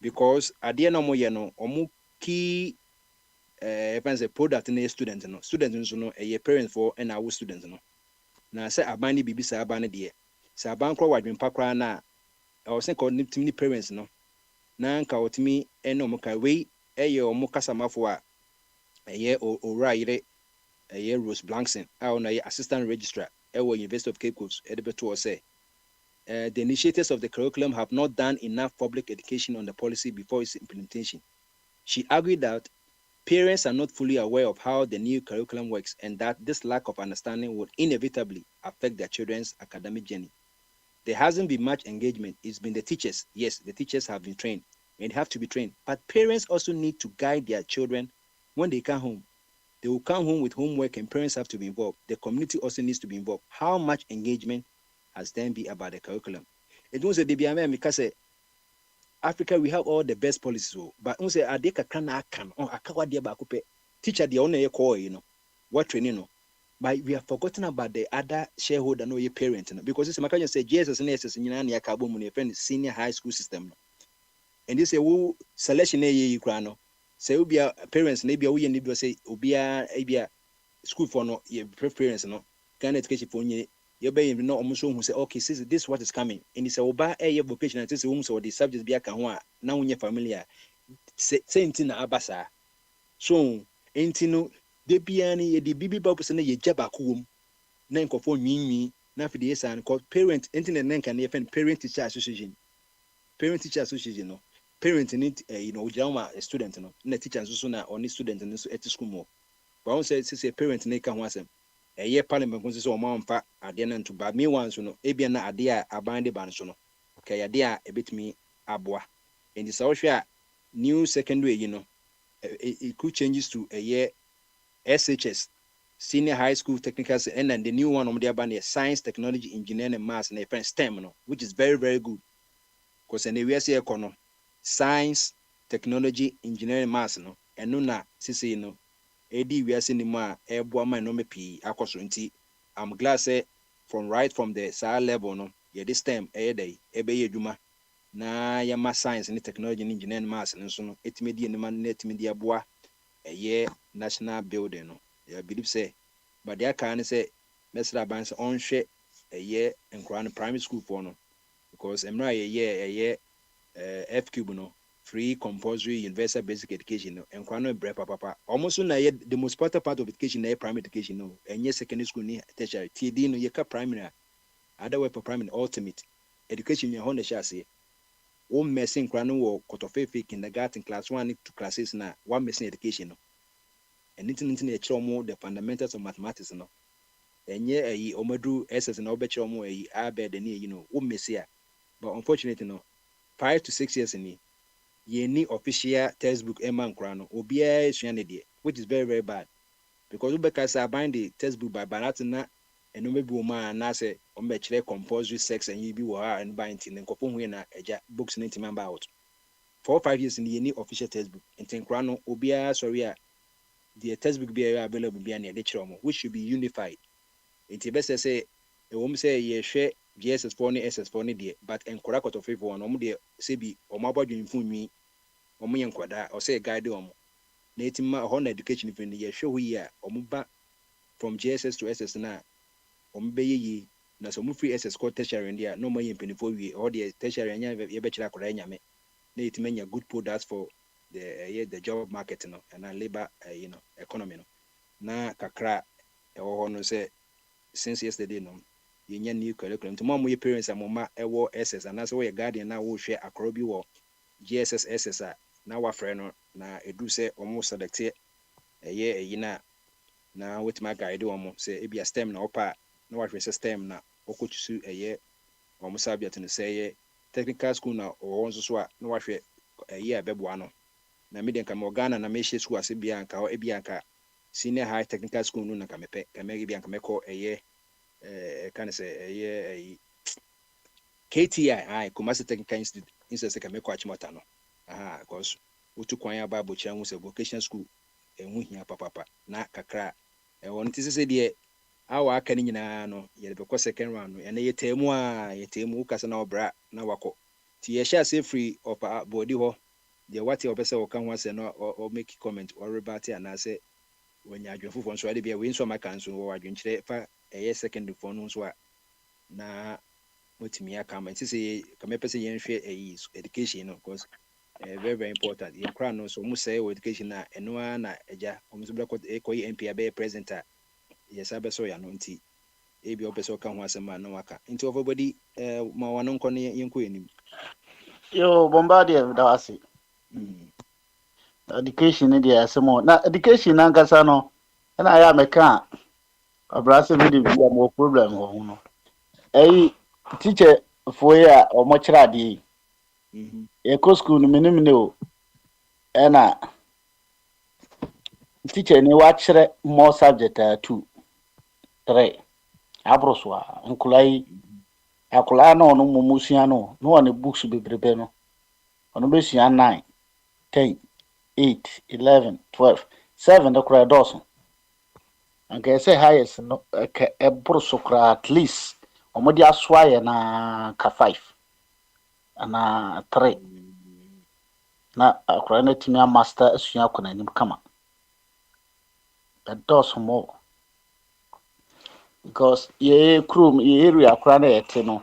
because at the end of Moyano Omu key a product in a student no students no a parent for and our students no na say abani bibi sa abani de sa aban kro wadwen pakra na I was saying connect parents no na nka otimi eno mo ka we omo kasamafo a oraire Rose Blankson na assistant registrar University of Cape Coast editor say the initiators of the curriculum have not done enough public education on the policy before its implementation. She argued that parents are not fully aware of how the new curriculum works and that this lack of understanding would inevitably affect their children's academic journey. There hasn't been much engagement. It's been the teachers. Yes, the teachers have been trained, and have to be trained. But parents also need to guide their children when they come home. They will come home with homework and parents have to be involved. The community also needs to be involved. How much engagement has then been about the curriculum? It was a DBM because Africa, we have all the best policies, but we say adeka kana can on akawa dia bakupe teacher the only call, what training, but we have forgotten about the other shareholder, no your parent, because it's my say Jesus and SS in Yania Cabo friend senior high school system, and they say who selection a grano. Say ubia parents maybe we need to say ubia school for no your parents no can education for you be no almost who say okay this is what is coming and it's oba a vocation and say so the subjects be aka ho a na wonye familiar say na abasa so enti no de bia ni de bibi ba person na ye jaba ko na nkofo nwinwi na fi de yesa no parent enti na nka na friend parent teacher association no parent need a student no na teacher so na oni student no so at school mo but won say parent na ka ho asem parliament kun say o ma mfa ade na nto ba me wan so no ebia na ade a aban de ban so no okay ade a ebetimi aboa and the so new secondary it could changes to a year SHS senior high school technical and then the new one on the aban science technology engineering and maths and a STEM no which is very very good because and we say econo science technology engineering maths no eno na sisi no edi we ase ni ma ebo ma no mepi akoso nti I'm glad say from the SAR level no ye this time dey ebe ye dwuma na ya ma science and technology and engineering maths nso no etime die ni ma na etime die aboa national building no I believe say but they can say mesra ban say on hwe nkran primary school for no because emra ye F cube no free compulsory universal basic education no nkran no bre papa almost na the most important part of education na primary education no enye secondary school ni tertiary TD no ye ka primary other way for primary ultimate education you honda sha say o messing nkran no wo kotofefe kindergarten class 1 to class 6 na one messing education no and anything na chiro mo the fundamentals of mathematics no enye omadu SS na obechiro mo abed ni o messia but unfortunately no 5 to 6 years in ye ni official textbook eman krano obia esuane de which is very very bad because ubeka say bind the textbook by banatina eno mebi o ma na say o me kire compulsory sex and you bi wo ha and bind tin nkofo hu na eja books na tim about 4 5 years in ye ni official textbook enten krano obia sorry a the textbook be available be na de kire mo which should be unified enti best say e wo say ye hwe GSS4 ni SS4 ni de but enkora koto favor one omo de se bi omo abodwen funwi omo yenkwada o say guide omo na etima ho na education fin ye hwe hu ya omo ba from GSS to SS na omo be yi na so mu free SS ko tertiary ndia no mo yempenifo wi o de tertiary anya ye be kira akora nyame na etima nya good products for the job market no and labor economy no na kakra e ho no say since yesterday no yenya new curriculum to mom your parents amoma ewo SS and that's why your guardian na wo hwe akoro bi wo GSS SS na wa frɛ no na edu sɛ omo select na wetima guide omo sɛ ebia STEM na opa na wa hwe sɛ STEM na okochusu omo subject no sɛ technical school na o nso so a na wa hwe abɛboa no na me den ka Ghana na me hye school ase bia nka o ebia nka senior high technical school no na ka mepɛ ka me bia nka mekɔ can say KTI Kumasi Technical Institute ka mekɔ achimota no because utu kwan ya ba bochira hu se vocational school hu hia papa na kakra won ti se de awa aka ni nyina no ye be ko second round no ene yetemu kasa na obra na wako ti ye sha say free of body ho de what you person ka ho ase no or make comment or rebut and say when ya adwefo nso ade bia we nso maka nso wo adwenkyere fa secondary for no so na motimi aka ma nti say ka me person yen hwe education no because very very important ye kra no so mu say education na eno na eja omo so blako ekoyi MP be president yes abeso ya no nti ebi obeso ka ho asema no waka nti everybody ma wano nko ne yenko enim
yo bombardier da wasi education dey asemo na education na nkasa no na ya meka abrase bi dey mo problem ho no teacher for ya o mo kira dey Yɛkɔ school no menim ne o ɛna teacher ni wakyerɛ more subject 2 3 aboro so a akwadaa na ɔno mmom sua no na ɔne books bebrebe no ɔno bɛsua 9 10 8 11 12 7 the kora dɔso anka ɛsɛ highest no ɛboro so kora at least ɔmode asoa yɛ na ka 5 ana 3 na akwadaa no tumi master asua akɔ n'anim kama ɛdɔso mo because ye area akwadaa no yɛte no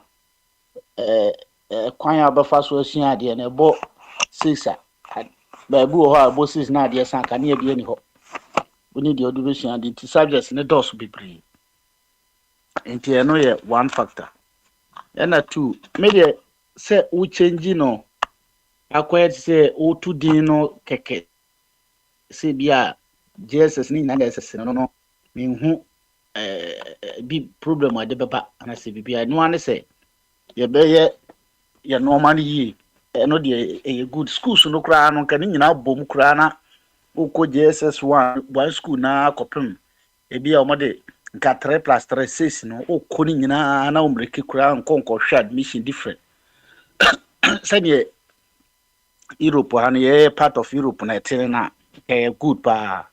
kwan a bɛfa so asua adeɛ no ɛbɔ 6 a baabi wɔ hɔ a ɛbɔ 6 na adeɛ san ka ne yɛdeɛ ni hɔ woni deɛ ɔde bɛsua adeɛ nti subjects ne dɔso bebree nti ɛno yɛ one factor ɛna 2 me deɛ sɛ wo change no akɔyɛ sɛ wotu din no kɛkɛ sɛ bia JSS ni na JSS no menhu bi problem ade bɛba ana sɛ bibia no ane sɛ yɛbɛyɛ yɛ normal yi ɛno deɛ ɛyɛ good schools no koraa no kan nyina bom koraa na wokɔ JSS one school na kɔpem ebi a ɔmode nka 3+3 6 no wokɔ ni nyina na omreki koraa nkɔnkɔhwɛ admission different sɛdeɛ Europe ha no yɛ part of Europe na ɛtene na ɛyɛ good pa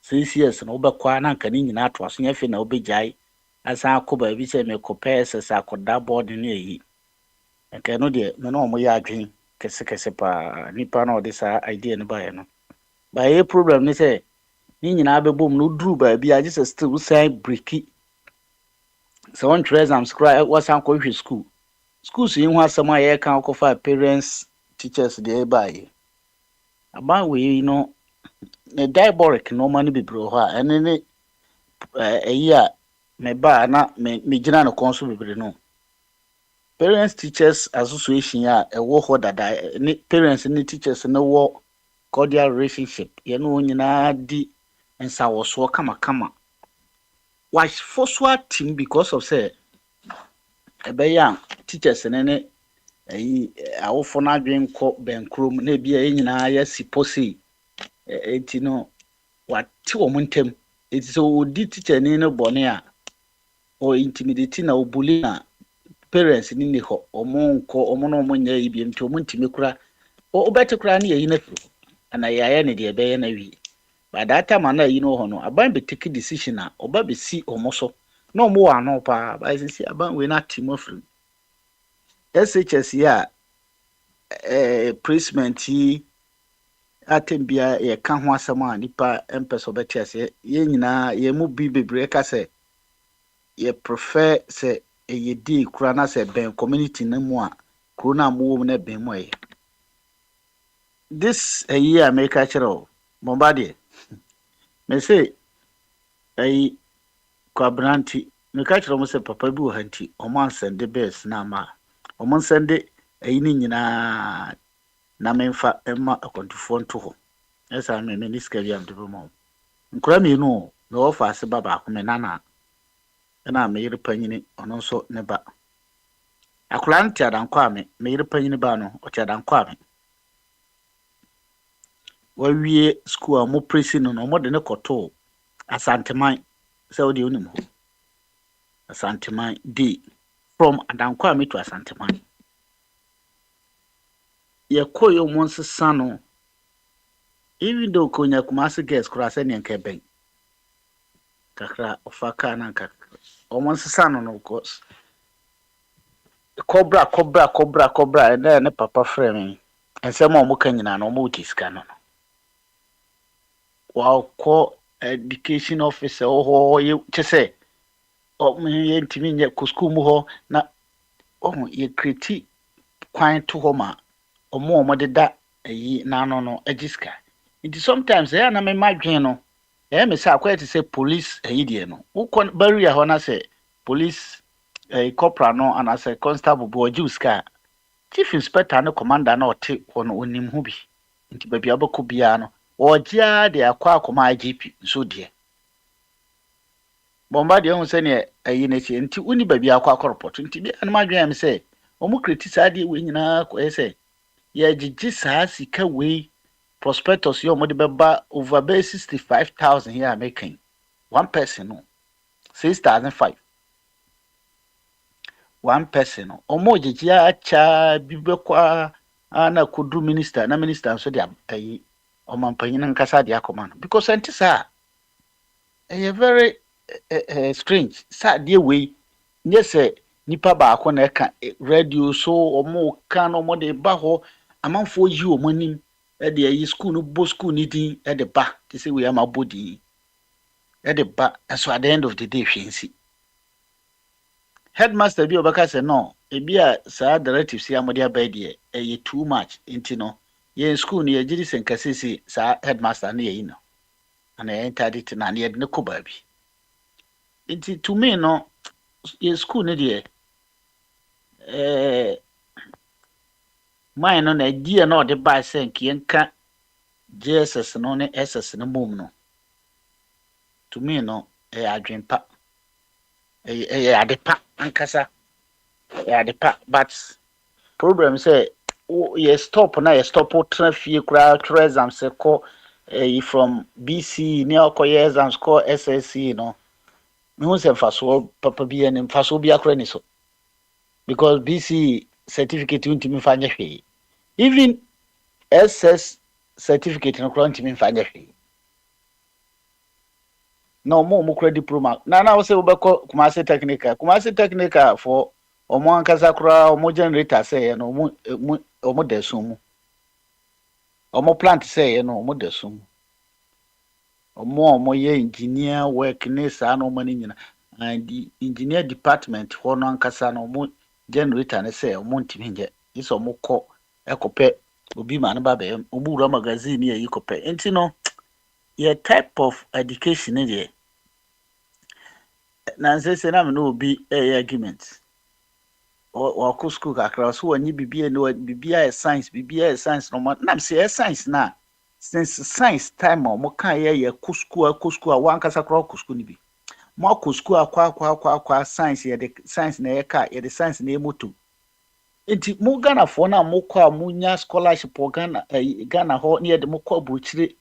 6 years no wobɛkɔ na nka ni nyina to aso nyɛ na wobɛgyae asan akɔ baabi sɛ mekɔpɛ SS akɔda board no ɛyi nka no deɛ me na ɔmo yɛ adwen kɛse pa nipa na ɔde saa idea no baeɛ no ba yɛ problem ne sɛ ni nyina bɛbom no duru baabi a just still sign breaki sɛ wɔn twerɛ exams kora wɔsan kɔhwɛ schools yi ho asɛm a yɛka akɔfa parents teachers deɛ ɛbaeɛ aba wei no ne diabolic no ma no bebree hɔ a ɛne ne ɛyi a meba na me gyina no kɔn so bebree no parents teachers association a ɛwɔ hɔ dada ne parents ne teachers no wɔ cordial relationship yɛ no nyinaa di nsawɔsoɔ kama why for so team because of say ɛbɛyɛ teachers ne ɛyi awofo na adwen kɔ benkrom na bi a nyinaa yɛ siposi enti no wate wɔ montem enti so odi teacher ni no bɔne a o intimidate na obuli na parents ni ne hɔ ɔmo no ɔmo nya yi bi enti ɔmo ntimi kura obɛte kura ne yi na ana yɛayɛ ne deɛ ɛbɛyɛ na wi by that time na yi no hɔ no aban be take decision a ɔba be si ɔmo so na ɔmo wɔ ano pa ba sisi aban we na timo free SHS ya placement yi atembia ye ka ho asɛm a nipa empeso beti ase ye nyina ye mu bi bebre ka sɛ ye prefer sɛ ye di kura na sɛ ben community na mu a kuro na mu wo na ben mu aye this a year America chero bombardie me say ai kwabranti me ka chero mo sɛ papa bi wo hanti o man send best na ma o man send ai ni nyina na memfa emma akontufo nto ho esa me ni skabi am de mo nkura me no me wo fa ase baba ko me nana na me yire panyini ono so ne ba akura ntia dankwa me yire panyini ba no o tia dankwa me wawie school a mo presi no mo de ne koto asanteman se odi onim ho asanteman d from adankwa me to asanteman ye koyo monse sano even though konya kumase guest kura se ne nka ben kakra ofaka na nka o monse sano no course cobra ne papa frame ensema o mo kanyina na o mo tiska no wa ko education officer o ye chese o me ntimi nye ko school mu ho na o ye kriti kwan to ho ma omo de da yi na no agiska it sometimes ya na me madwen no me say akwete say police yi de no ukon barrier ho na say police corporal no and as a constable bo agiska chief inspector no commander na ote ho no onim hu bi nti ba bia bako bia no ogia de akwa akoma IGP so de bomba de hu say ne yi na chi nti uni ba bia akwa report nti bi an madwen am say omo criticize de we nyina ko say ye jiji saa sika we prospectus yo mo de beba over be 65,000 here making one person no 6,500 one person no omo jiji acha bibekwa ana kudu minister na minister so dia ayi omampanyin nkasa dia akoma no because entisa very strange sa dia we nye se nipa ba akọ na eka radio so omo ka no mo de ba ho amanfo yi o manim e de yi school no bo school ni din e de ba te say we am abodi e de ba so at the end of the day hwensi headmaster bi obaka say no e bia sa directives ya mo de abadi e too much into no ye school ni ye jiri senkasisi sa headmaster na ye no ana enter it na ye de ko ba bi into to me no ye school ni de mine no na idea no de ba say nka Jesus no ne SS no mom no to me no adwempa adepa ankasa adepa but problem say you stop traffic crowd tourism say call from BC near koye exams call SSC no me who say faso papa bi en faso bi akra ni so because BC certificate untimi fanya hwe even SS certificate no kra untimi fanya hwe no mo kra diploma na we say obeko Kumasi technical for omo ankasa kra omo generator say no omo desum omo plant say no omo desum omo ye engineer work ni sa no mani nyina and the engineer department ho no ankasa no omo generator ne say omo ntimi nje iso omo ko ekope obi ma ne ba be omo wura magazine ye yikope enti no your type of education there na say na me no obi argument or ko school kakra so wanyi bibia no bibia science no na say science na since science time mo kan ye ko school wan kasa kra ko school ni bi mo ko school akwa science ye de science na ye ka ye de science na emoto enti mo Ghana for na mo kwa mo nya scholarship for Ghana ho ne de mo kwa buchire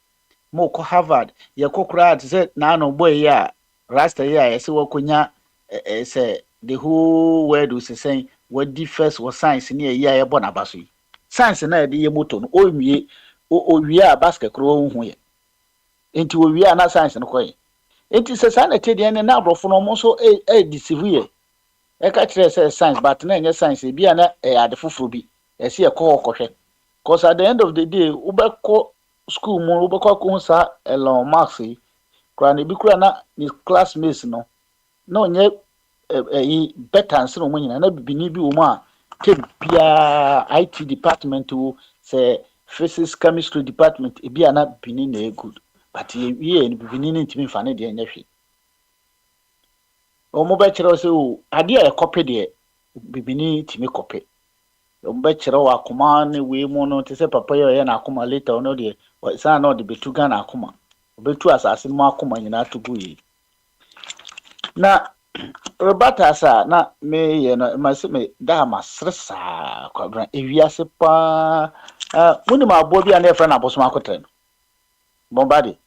mo ko Harvard ye kokra say na no boy ya rasta ya ye say wakonya say the whole world was saying what differs was science near ye born abaso science na de ye moto no o wie a basket kro hu ye enti o wie na science no koy enti say sa na tedi ne na abrofo no mo so deceive ye e ka kire say science but na nye science bi na ade foforo bi e se e kohwe cause at the end of the day ubeko school mu ubeko ko sa Elon Musk kwa ne bi kura na ni classmates no nye better nso mo nyina na bibini bi wo mu a ke bia IT department wo say physics chemistry department e bia na bibini na good but ye ni bibini ni ntimi fa ne de nya hwe o mo be kire se o ade a copy de bibini timi copy o mo be kire wa akoma ne we mu no te se papa ye na akoma later no de sa na de betu Ghana akoma obetu asase mu akoma nyina tugu yi na Roberta sa na me ye no ma se me da ma sresa kwabran ewiase pa muni ma abo bia na efra na aboso makotre no bombade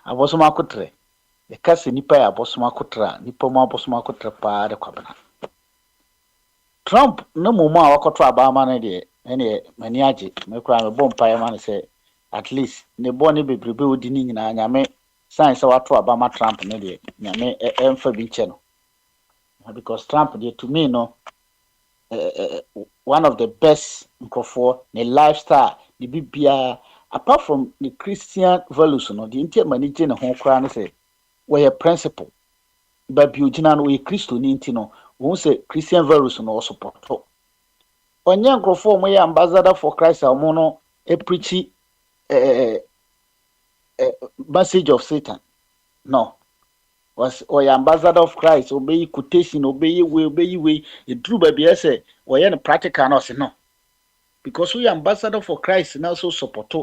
aboso makotre e kase nipa ya aboso makotra nipa ma aboso makotre pa de kwabran Trump no mumu a wakoto abama na de ene mani age me kra me bompa ya ma se at least ne boni bebrebe odi ni nyina nyame science wato abama Trump ne de nyame emfa bi che no because Trump dey to me no one of the best for the lifestyle the bibia apart from the Christian values no the intia manage ne ho kra no say we principle ba bi ogina no we Christo ni ntino won say Christian values no support onye nkofo mo ya ambassador for Christ amu no preach message of Satan no was or ambassador of Christ obey quotation obey way it true baby say or any practical no say no because we ambassador for Christ now so support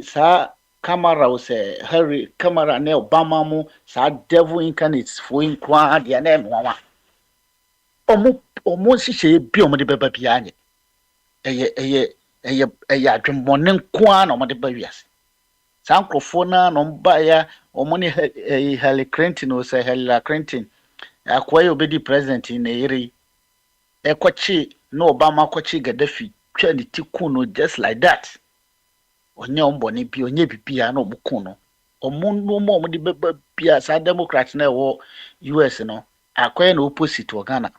sa camera was Harry camera na Obama mu sa devil incarnate for in kwa dia na nwa omo sise bi omo de beba bia anye ɛyɛ adwemmɔne nko ara na ɔmode ba wiase saa nkurɔfoɔ no na ɔmbaeɛ ɔmo ne Hillary Clinton o sɛ Hillary Clinton akoa yɛ obɛdi president na ɛyere ɛkɔkye na Obama kɔkye Gaddafi twa ne ti ku no just like that ɔnyɛ ɔmbɔne bi ɔnyɛ bibia na ɔmo ku no ɔmo nneɛma ɔmo de bɛba bia saa Democrat na ɛwɔ US no akoa na opposite wɔ Ghana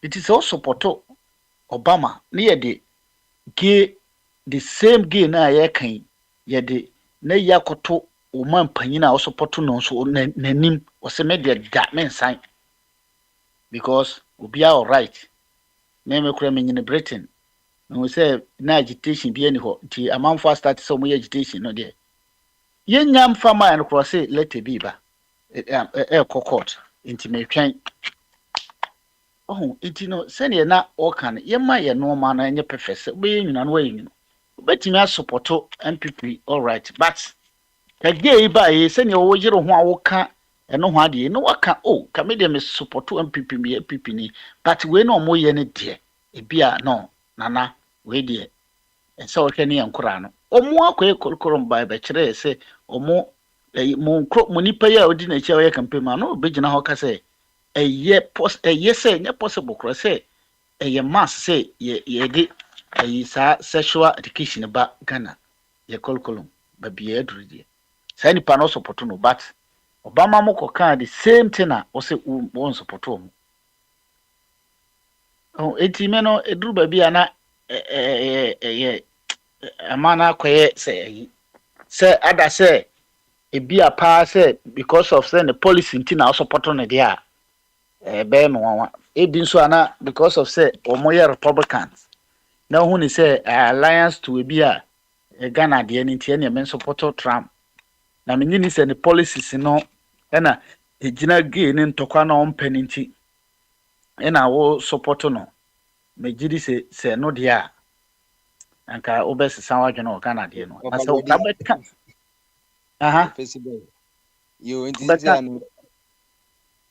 it is also supporto Obama ne yɛde gay the same gay na yɛkan yɛde na yakoto ɔman panyin a ɔsupporto no so n'anim ɔsɛ me de da me nsan because obi are right me kura me nyine Britain no say na agitation bi ani ho ti amanfo start so mo agitation no de yenya mfama no cross let be ba court inti me twan oh inti no sene na okan yema ye no ma na enye perfect be nyina no wayin no betimi asupporto MPP all right but kagye ba ye sene wo yire ho awoka eno ho ade no waka oh ka me de me supporto MPP me MPP ni but we no mo ye ne de ebia no nana we de ense o hwe ne yankura no omo akoye kolkolom ba be kire se omo mo nipa ya odi na chia we campaign ma no be gina ho ka se eye se nya possible cross se eye mass se ye de sa sexual education ba Ghana ye kolkolom ba bia aduridi sa nipa no support no but Obama mo koka the same thing na o se won support o oh enti me no eduru ba bia na amana koye se ada se ebia pa se because of say the policy nti na support no dia be no wa ebi nso ana because of say omoye Republicans na hu ni say alliance to ebia Ghana de nti na men support Trump na me ni say the policies no na ejina gay ni ntokwa na ompani nti na wo support no me gidi se no dia anka obesisa wadwene o Ghana de no asa o ka beka aha
you intize no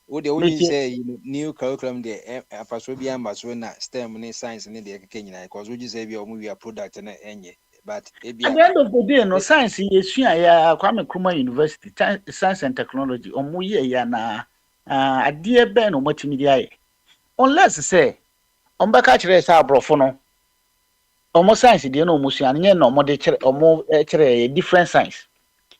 wo de woni say new curriculum de afaso bi amba so na STEM ni science ni de keke nyina because wo say bi o mu wi product na enye but
at the end of the day no science yesua ya Kwame Nkrumah University science and technology omu ye ya na ade be no matimi di aye unless say ombeka kire say abrofo no omo science de no omusua nye no omo de kire omo kire different science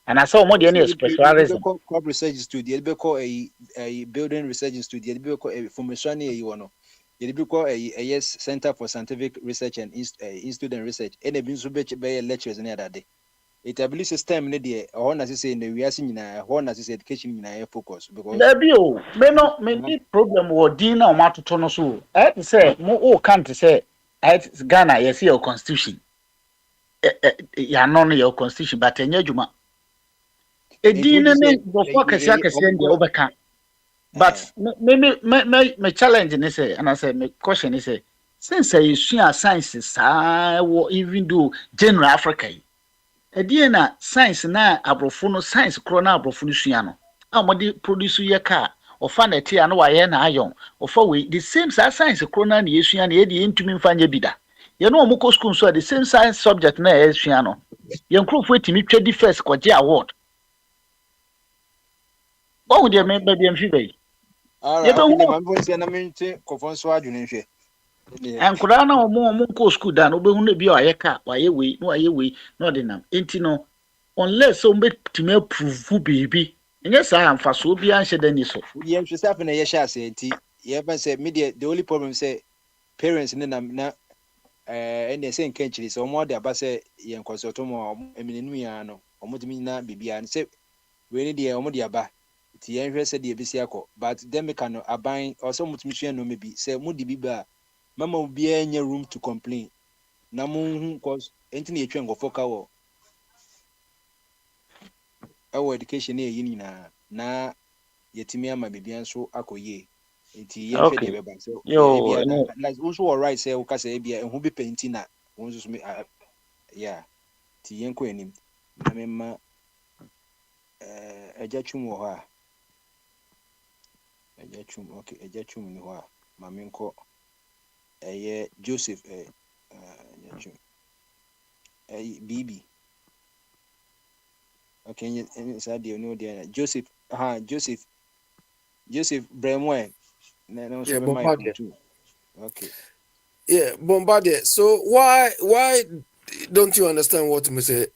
and I saw more than specialized
crop research studio be call a building research studio be call a formation e wono ye be call a center for scientific research and student research and be so be lectures na that day it ability system ne dey ho na say na wiase nyina ho na say education nyina focus because
there be o me problem wo din na o matoto no so I say mo o can't say Ghana yes your constitution ya no your constitution but enye adwuma edin ne go focus akese ndi obeka but me challenge ne say and I say me question is say since you sua sciences even though general Africa edin na science na abrofo no science kro na abrofo no sua no amode produce ye car ofa na tie na waye na ayon ofa we the same science kro na yesua na ye de ntumi mfanya bida ye no omko school so the same science subject na yesua no ye nkrofo etimi twa di first kwaje award oh de me be dem fibe
ye be hu man bo se na mente kofon so adwene hwe
ankura na omo ko school da no be hu na bi aye ka waye we no de nam enti no unless o betime prove baby enye sa amfa so bi anhye dani so
ye hwe saf na ye sha ase enti ye ban say media the only problem say parents ni na ene say nkan chiri so omo de aba say ye nkosoto mo eminenu ya no omo timi na bibia say we ni de omo de aba ti ye hwe say de bisi akọ but dem me kan aban o so mutimi hwe no mebi say mu di biba mama obi anya room to complain na mu hu cause enti na etwe ngofo ka wo our education e yini na yetimi ama bibia so akoye enti ye hwe de beba so like also all right say o ka say bia ehu bi penti na won so me yeah ti yen ko enim na memma ejachum wo ha ejachum okay ejachum ni ho a ma menko eye Joseph BB. Okay, Joseph. Joseph Bremwe.
Yeah, Bombardier.
Okay.
Yeah, Bombardier. So why don't you understand what Mr.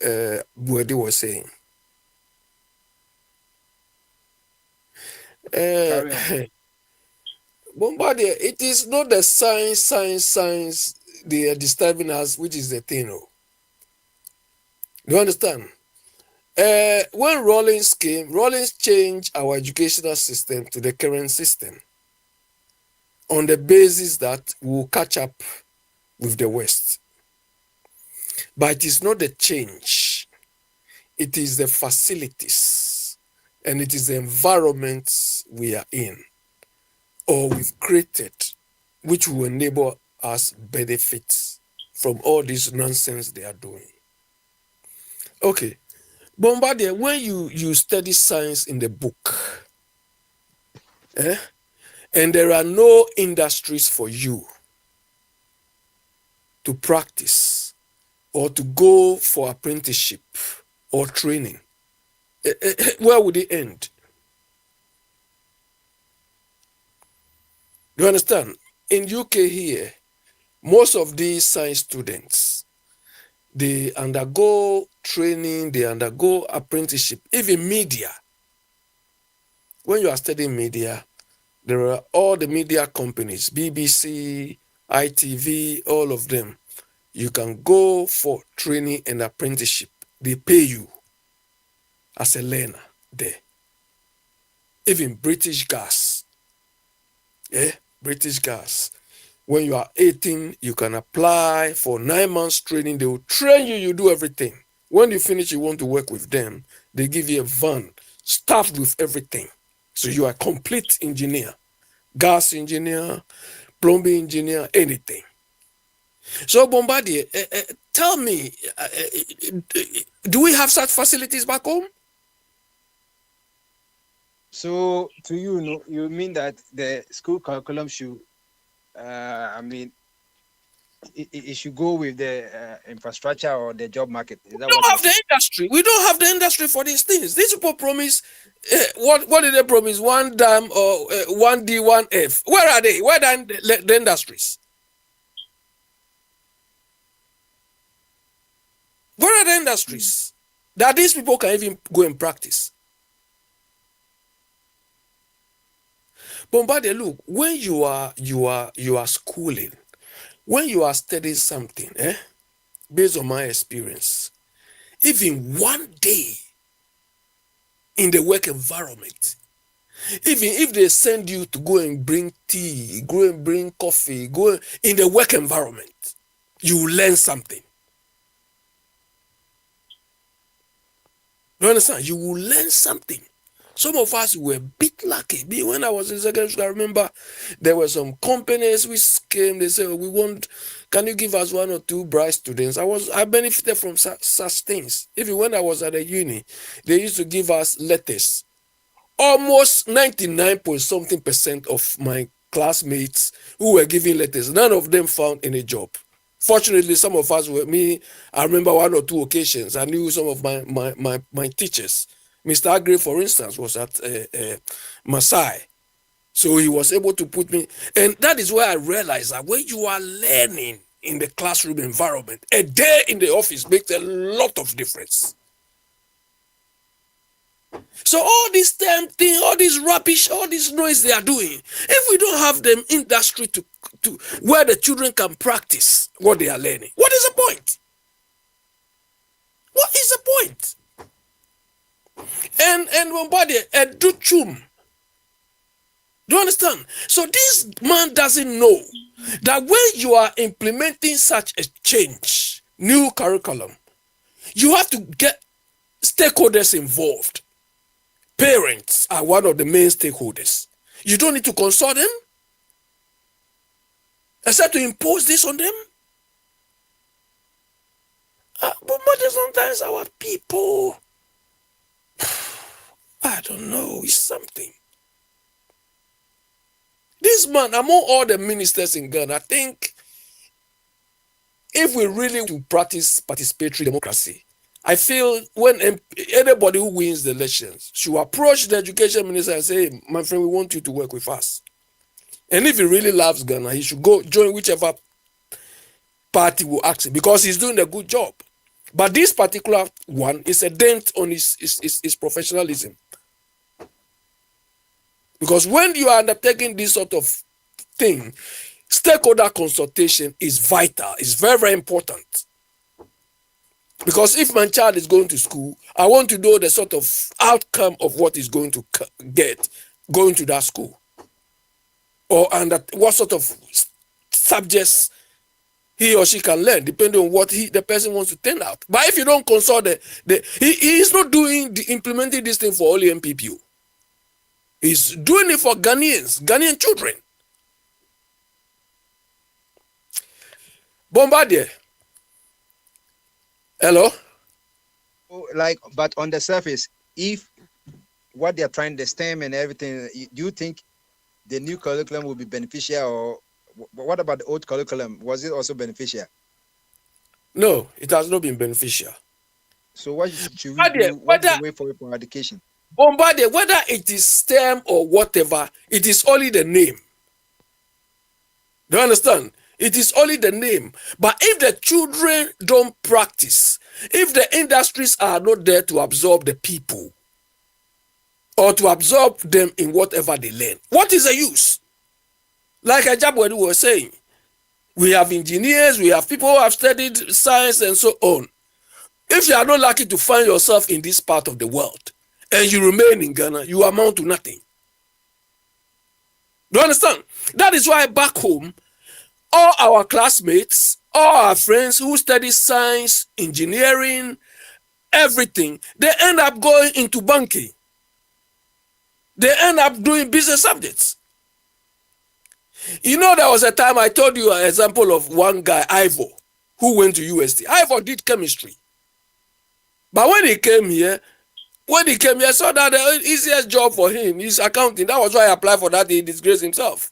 Buedi was saying? Bombardier, it is not the science they are disturbing us, which is the thing. Do you understand? When Rawlings came, Rawlings changed our educational system to the current system on the basis that we'll catch up with the West. But it is not the change, it is the facilities and it is the environments we are in or we've created which will enable us benefits from all this nonsense they are doing. Okay, Bombardier, when you study science in the book, and there are no industries for you to practice or to go for apprenticeship or training, where would it end? Do you understand? In UK here, most of these science students, they undergo training, they undergo apprenticeship, even media. When you are studying media, there are all the media companies, BBC, ITV, all of them. You can go for training and apprenticeship. They pay you as a learner there. Even British Gas. British Gas. When you are 18, you can apply for 9 months training. They will train you, you do everything. When you finish, you want to work with them, they give you a van stuffed with everything. So you are a complete engineer, gas engineer, plumbing engineer, anything. So Bombardier, tell me, do we have such facilities back home?
So to you, you mean that the school curriculum should, it should go with the infrastructure or the job market? Is that
we don't have the industry. We don't have the industry for these things. These people promise, what did they promise? One dam or 1D, 1F. Where are they? Where are the industries? Where are the industries that these people can even go and practice? Bombardier, look, when you are schooling, when you are studying something, based on my experience, even one day in the work environment, even if they send you to go and bring tea, go and bring coffee, go in the work environment, you will learn something. You understand? You will learn something. Some of us were a bit lucky. When I was in secondary school, I remember there were some companies which came, they said, can you give us 1 or 2 bright students? I benefited from such things. Even when I was at the uni, they used to give us letters. Almost 99% of my classmates who were giving letters, none of them found any job. Fortunately, some of us were me. I remember 1 or 2 occasions. I knew some of my teachers. Mr. Agri, for instance, was at Masai. So he was able to put me. And that is where I realized that when you are learning in the classroom environment, a day in the office makes a lot of difference. So all this damn thing, all this rubbish, all this noise they are doing, if we don't have them industry to where the children can practice what they are learning, what is the point? What is the point? And Bombardier, Educhum. Do you understand? So this man doesn't know that when you are implementing such a change, new curriculum, you have to get stakeholders involved. Parents are one of the main stakeholders. You don't need to consult them, except to impose this on them. But sometimes our people, I don't know, it's something. This man, among all the ministers in Ghana, I think if we really to practice participatory democracy, I feel when anybody who wins the elections should approach the education minister and say, hey, my friend, we want you to work with us. And if he really loves Ghana, he should go join whichever party will ask him, because he's doing a good job. But this particular one is a dent on his professionalism. Because when you are undertaking this sort of thing, stakeholder consultation is vital, it's very, very important. Because if my child is going to school, I want to know the sort of outcome of what he's going to get going to that school. Or under what sort of subjects he or she can learn, depending on what the person wants to turn out. But if you don't consult he is not implementing this thing for only MPPO. He's doing it for Ghanaian children. Bombardier. Hello?
But on the surface, if what they're trying, the STEM and everything, do you think the new curriculum will be beneficial, or what about the old curriculum? Was it also beneficial?
No, it has not been beneficial.
So what should we do? What's the way forward for education?
Bombardier, whether it is STEM or whatever, it is only the name. Do you understand? It is only the name. But if the children don't practice, if the industries are not there to absorb the people or to absorb them in whatever they learn, what is the use? Like Ajabwedi was saying, we have engineers, we have people who have studied science and so on. If you are not lucky to find yourself in this part of the world and you remain in Ghana, you amount to nothing. Do you understand? That is why back home, all our classmates, all our friends who study science, engineering, everything, they end up going into banking. They end up doing business subjects. You know, there was a time I told you an example of one guy, Ivor, who went to UST. Ivor did chemistry. But when he came here, I saw that the easiest job for him is accounting. That was why I applied for that. He disgraced himself.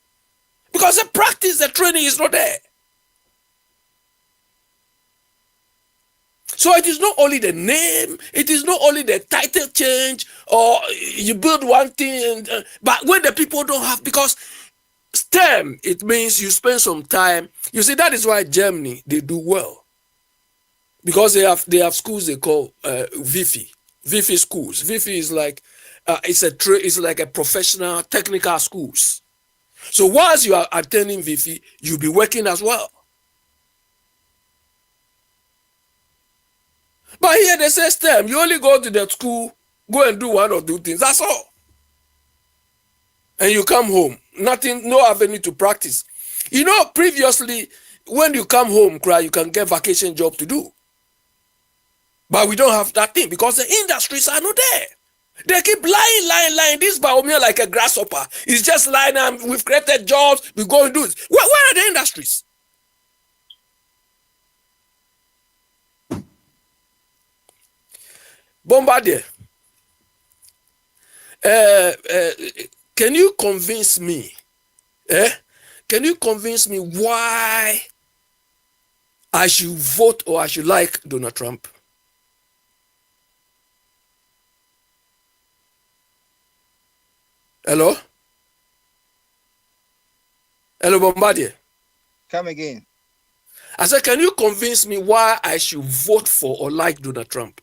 Because the practice, the training is not there. So it is not only the name, it is not only the title change, or you build one thing, but when the people don't have, because STEM, it means you spend some time. You see, that is why Germany, they do well. Because they have schools they call VIFI schools. VIFI is like, it's like a professional technical schools. So whilst you are attending VIFI, you'll be working as well. But here they say STEM, you only go to the school, go and do one or two things, that's all. And you come home, nothing, no avenue to practice. You know, previously, when you come home, you can get vacation job to do. But we don't have that thing because the industries are not there. They keep lying. This Baumia like a grasshopper. It's just lying, and we've created jobs, we go and do it. Where are the industries? Bombardier. Can you convince me? Can you convince me why I should vote or I should like Donald Trump? Hello? Hello, Bombardier.
Come again.
I said, can you convince me why I should vote for or like Donald Trump?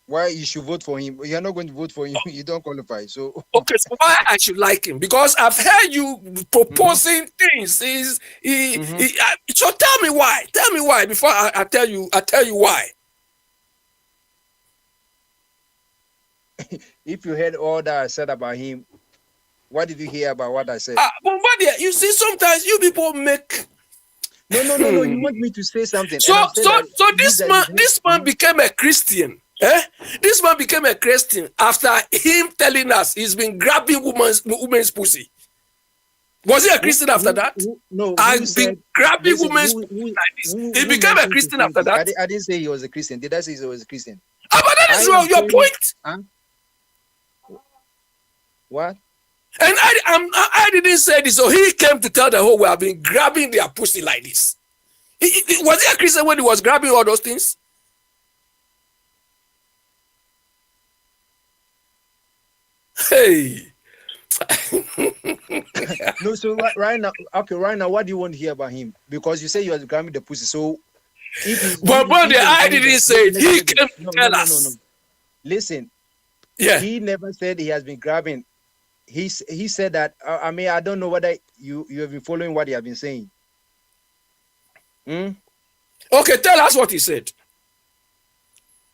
Why you should vote for him? You're not going to vote for him. You don't qualify. So
okay, so why I should like him? Because I've heard you proposing things. So tell me why. Tell me why before I tell you why.
If you heard all that I said about him, what did you hear about what I said?
Bombardier, you see, sometimes you people make.
No. You want me to say something?
So this man became a Christian. This man became a Christian after him telling us he's been grabbing women's pussy. Was he a Christian after that?
No.
I've been grabbing women's pussy like this. He became a Christian after that.
I didn't say he was a Christian. Did I say he was a Christian?
But that is your point.
Huh? What?
And I didn't say this, so he came to tell the whole world I've been grabbing their pussy like this. Was he a Christian when he was grabbing all those things? Hey.
No, so right now, what do you want to hear about him? Because you say you are grabbing the pussy. So,
but I didn't say it. He came to tell us.
No. Listen.
Yeah.
He never said he has been grabbing. He said that. I mean, I don't know whether you have been following what he has been saying.
Okay, tell us what he said.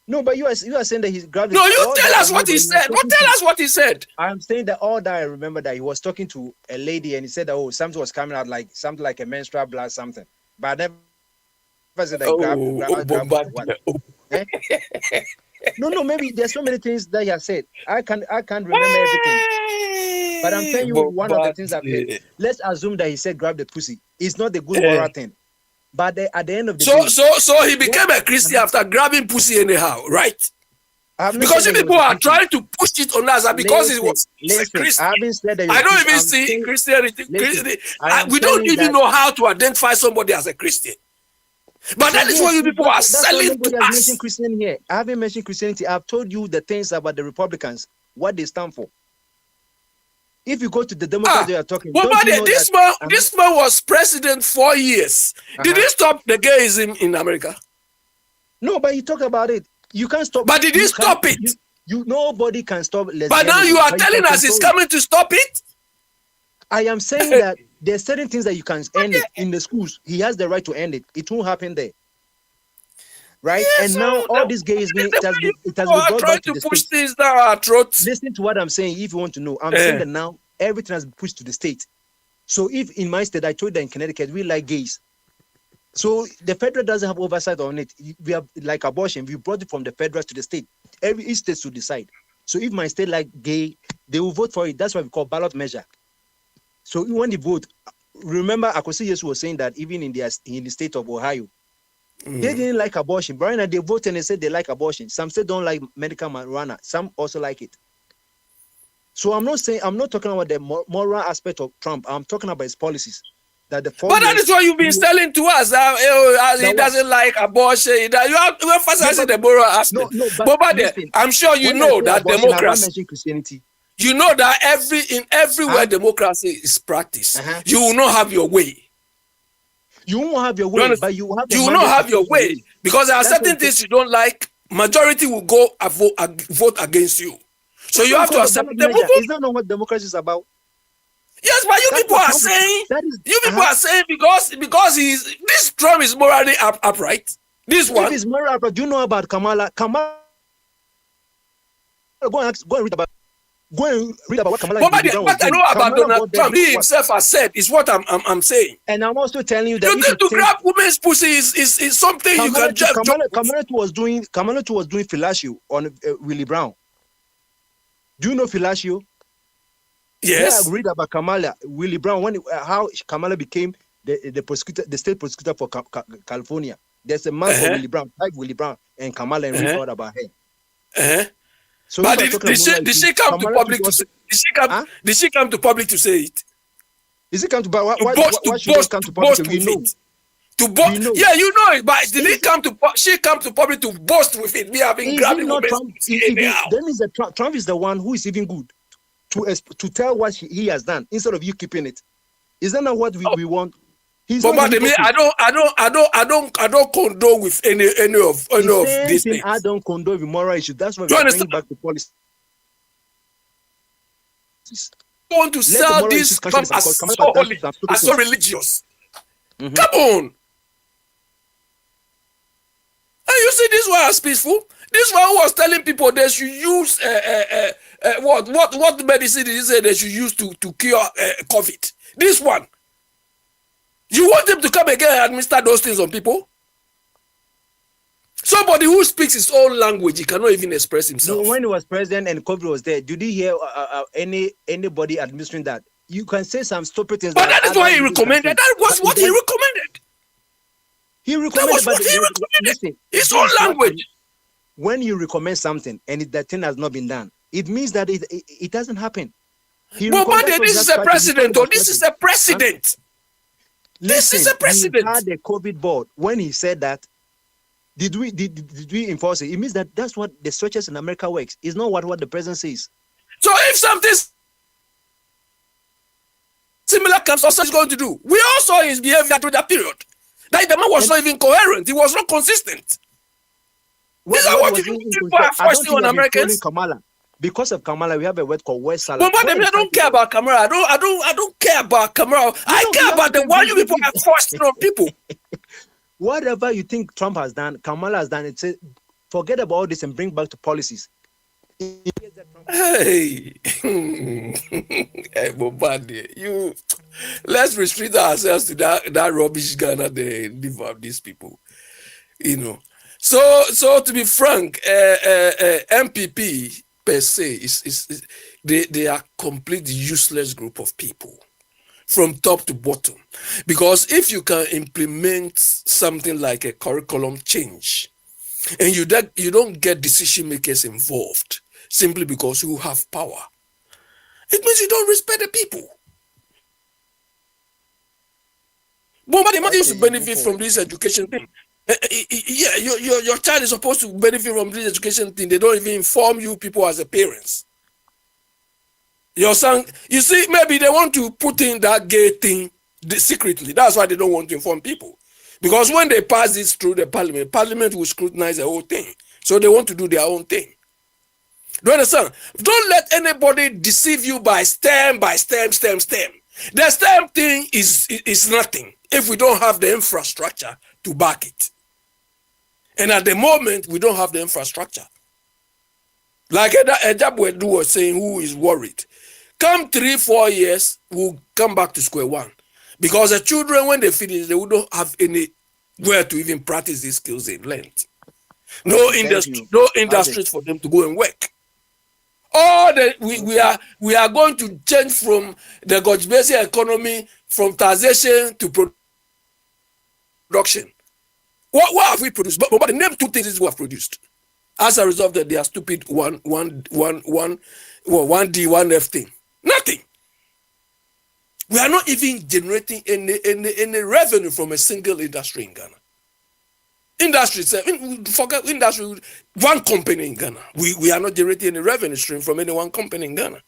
No, but you are saying that he's grabbing.
No, you tell us what he said. Well, tell us what he said.
I'm saying that all that I remember that he was talking to a lady and he said that something was coming out like something like a menstrual blood something. But I never said that No, maybe there's so many things that he has said. I can't remember everything. But I'm telling you one of the things I've said. Let's assume that he said grab the pussy. It's not the good moral thing. But at the end of the day,
so he became a Christian after grabbing pussy anyhow, right? Because you people are trying to push it on us because he was a Christian. I don't even see Christianity. We don't even know how to identify somebody as a Christian. But that is what you people are selling to us.
Christian here. I haven't mentioned Christianity. I've told you the things about the Republicans, what they stand for. If you go to the Democrats, they are talking.
But this man was president 4 years. Did he stop the gayism in America?
No, but he talked about it. You can't stop.
But did he stop it?
Nobody can stop.
But now you are telling us he's coming to stop it.
I am saying that there's certain things that you can end it in the schools. He has the right to end it. It won't happen there. Right? Yes, and now all this gay it has been brought back to the push things down our throats. Listen to what I'm saying if you want to know. I'm saying that now everything has been pushed to the state. So if in my state, I told you that in Connecticut, we like gays. So the federal doesn't have oversight on it. We have like abortion. We brought it from the federal to the state. Each state to decide. So if my state like gay, they will vote for it. That's what we call ballot measure. So when they vote, remember Akosi Yesu was saying that even in the state of Ohio, they didn't like abortion. But right now they vote and they said they like abortion. Some still don't like medical marijuana. Some also like it. So I'm not talking about the moral aspect of Trump. I'm talking about his policies. But
that is what you've been selling to us. He doesn't like abortion. You are emphasizing the moral aspect. But I'm sure you know that democracy. You know that everywhere democracy is practiced, you will not have your way.
You won't have your way, but you will
not have your way because there are certain things you don't like. Majority will go vote against you. So you have to accept the movement.
Is that not what democracy is about?
Yes, but you people are saying because this Trump is morally upright. This one
is morally upright. Do you know about Kamala? Kamala, go and read about. Go and read about what Kamala.
What I know about Donald Trump, he himself has said is what I'm saying.
And I'm also telling you that
you think to grab women's pussy is something you can just.
Kamala was doing fellatio on Willie Brown. Do you know fellatio?
Yes.
Yeah, I read about Kamala, Willie Brown, how Kamala became the prosecutor, the state prosecutor for California. There's a man called Willie Brown, like Willie Brown, and Kamala and read out about her.
So but did she come to public to say? Did she come to public to say it?
Is it come to why should she come to public? We know.
To boast, yeah, you know it. But did she come to public to boast with it? We have been grabbing women.
That means that Trump is the one who is even good to tell what he has done instead of you keeping it. Is that not what we want?
But I don't condone with any of these things.
I don't condone with moral issues. That's why we're bringing back the policy.
I want to sell this Trump as so holy, as so religious. Come on. And you see this one as peaceful. This one was telling people they should use what medicine did he say they should use to cure COVID? This one. You want him to come again and administer those things on people? Somebody who speaks his own language, he cannot even express himself.
No, when he was president and COVID was there, did you hear anybody administering that? You can say some stupid things.
But that is what he recommended. That was what he recommended.
He recommended
what he recommended. His own language.
When you recommend something and that thing has not been done, it means that it doesn't happen. But
this is a precedent, or this is a precedent. This is a precedent.
He had the COVID board when he said that. Did we enforce it? It means that that's what the structures in America works. It's not what the president says.
So if something similar comes, what is going to do? We all saw his behavior through that period. That the man was not even coherent. He was not consistent. These are what people are forcing on Americans.
Kamala. Because of Kamala, we have a word called West Salah.
But I don't care about Kamala. I don't care about Kamala. I care about the one you people are forcing on people.
Whatever you think Trump has done, Kamala has done, it's forget about all this and bring back to policies.
Hey, hey, Bombadi, let's restrict ourselves to that rubbish Ghana they live up these people. So to be frank, MPP per se they are complete useless group of people from top to bottom, because if you can implement something like a curriculum change and you don't get decision makers involved simply because you have power, it means you don't respect the people. But they might used to benefit from this education thing. Yeah, your child is supposed to benefit from this education thing. They don't even inform you people as a parents. Your son, you see, maybe they want to put in that gay thing secretly. That's why they don't want to inform people. Because when they pass this through the parliament will scrutinize the whole thing. So they want to do their own thing. Do you understand? Don't let anybody deceive you by STEM. The STEM thing is nothing if we don't have the infrastructure to back it. And at the moment, we don't have the infrastructure. Like Ejabwedu was saying, who is worried? Come 3-4 years, we'll come back to square one. Because the children, when they finish, they wouldn't have anywhere to even practice these skills they've learned. No industries for them to go and work. We are going to change from the Gojbesi economy from taxation to production. What have we produced? But the name two things we have produced. As a result of their stupid one D, one F thing. Nothing. We are not even generating any revenue from a single industry in Ghana. Forget industry, one company in Ghana. We are not generating any revenue stream from any one company in Ghana.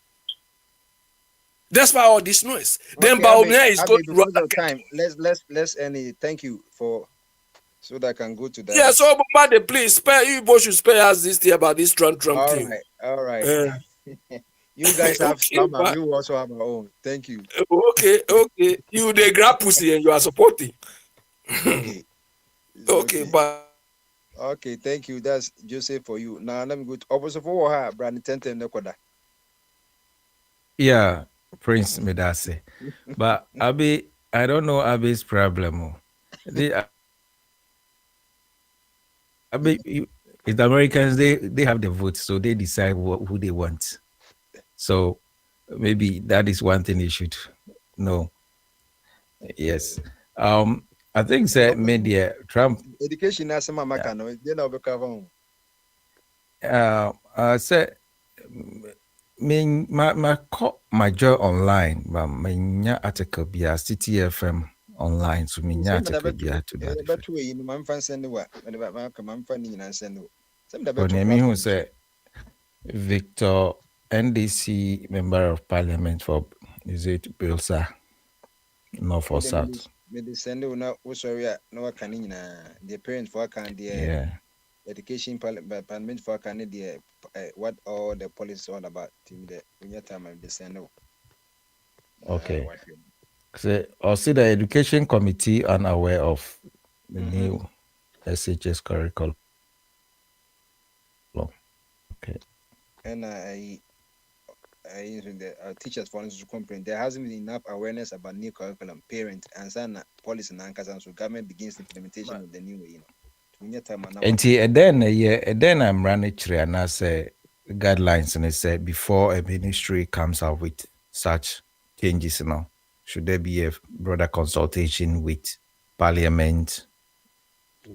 That's why all this noise.
Okay,
Then Baumia is going to run
the time. Let's end. Thank you for so that I can go to that.
Yeah, so Bombade, please you both should spare us this thing about this Trump thing.
All right. You guys have some, and we also have our own. Thank you.
Okay. You they grab pussy and you are supporting. Okay, bye.
Okay, thank you. That's Joseph for you. Now let me go to opposite for her, Brandon Tentem Nekoda.
Yeah, Prince Medase. But Abi, I don't know Abi's problem. The Americans, they have the vote, so they decide who they want. So maybe that is one thing you should know. Yes. I think media Trump
education as my makano, they now become
say my job online, but my article be a CTFM online, so me article be to that.
But we in my fan send what when I'm funny and send
who say Victor NDC member of parliament for is it Bilsa North or South?
Maybe send no no can the parents for can the education parliament for can the what all the policy all about team the when your time of the send.
Okay. So also the education committee unaware of the new SHS curriculum. Okay.
And the teachers for to complain. There hasn't been enough awareness about new curriculum, parent and son policy and so government begins the implementation of the new way.
And then I'm running and I say guidelines and I say before a ministry comes out with such changes, should there be a broader consultation with Parliament?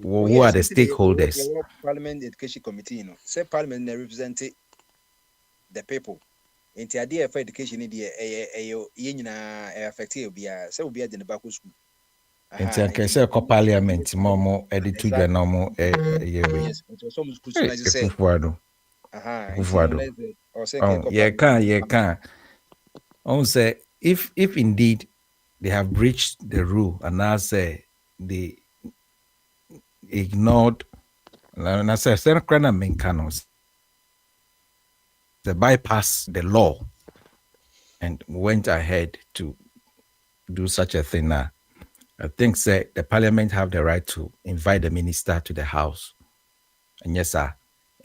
Who are the stakeholders?
Parliament Education Committee, say Parliament represent the people. Nti ade for education ni de ye nyina affect e bia se obi ade ne ba ko school.
Nti anka se ko parliament mo edit to dwa na mo yewe.
Yes, so mo school na say.
Kufuado. Ye can. On say if indeed they have breached the rule and now say they ignored and I say they bypassed the law and went ahead to do such a thing now. I think say the parliament have the right to invite the minister to the house. And yes, sir.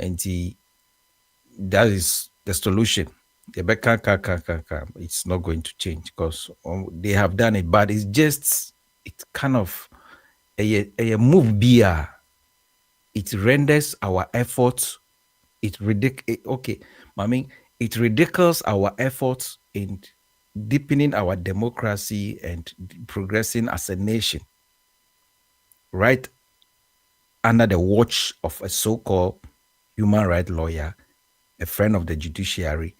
And that is the solution. It's not going to change because they have done it, but it's kind of a move beer. It renders our efforts. It ridicules our efforts in deepening our democracy and progressing as a nation, right under the watch of a so-called human rights lawyer, a friend of the judiciary,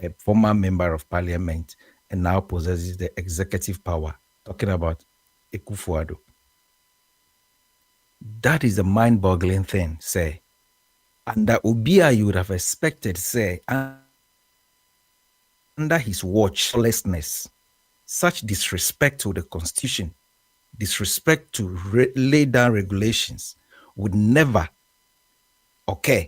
a former member of parliament, and now possesses the executive power. Talking about Akufo-Addo. That is a mind-boggling thing, say. And that Obia you would have expected, say, under his watch, lawlessness, such disrespect to the constitution, disrespect to lay down regulations would never occur.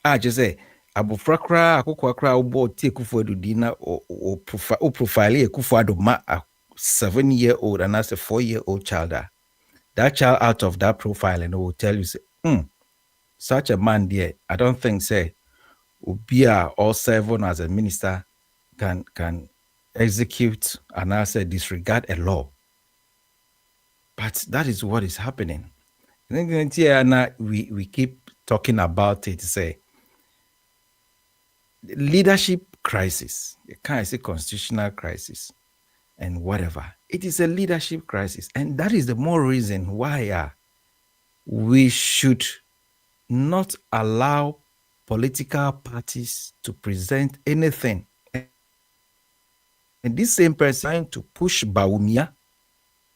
I just say, abofra kra akokwa kra obo tie Akufo-Addo dina o profile Akufo-Addo ma a 7-year-old and as a 4-year-old child. That child out of that profile and will tell you, say, such a man there, I don't think say Obia or serving as a minister can execute and I say disregard a law. But that is what is happening. I think we keep talking about it, say leadership crisis, can't I say constitutional crisis and whatever. It is a leadership crisis. And that is the more reason why we should not allow political parties to present anything. And this same person trying to push Bawumia,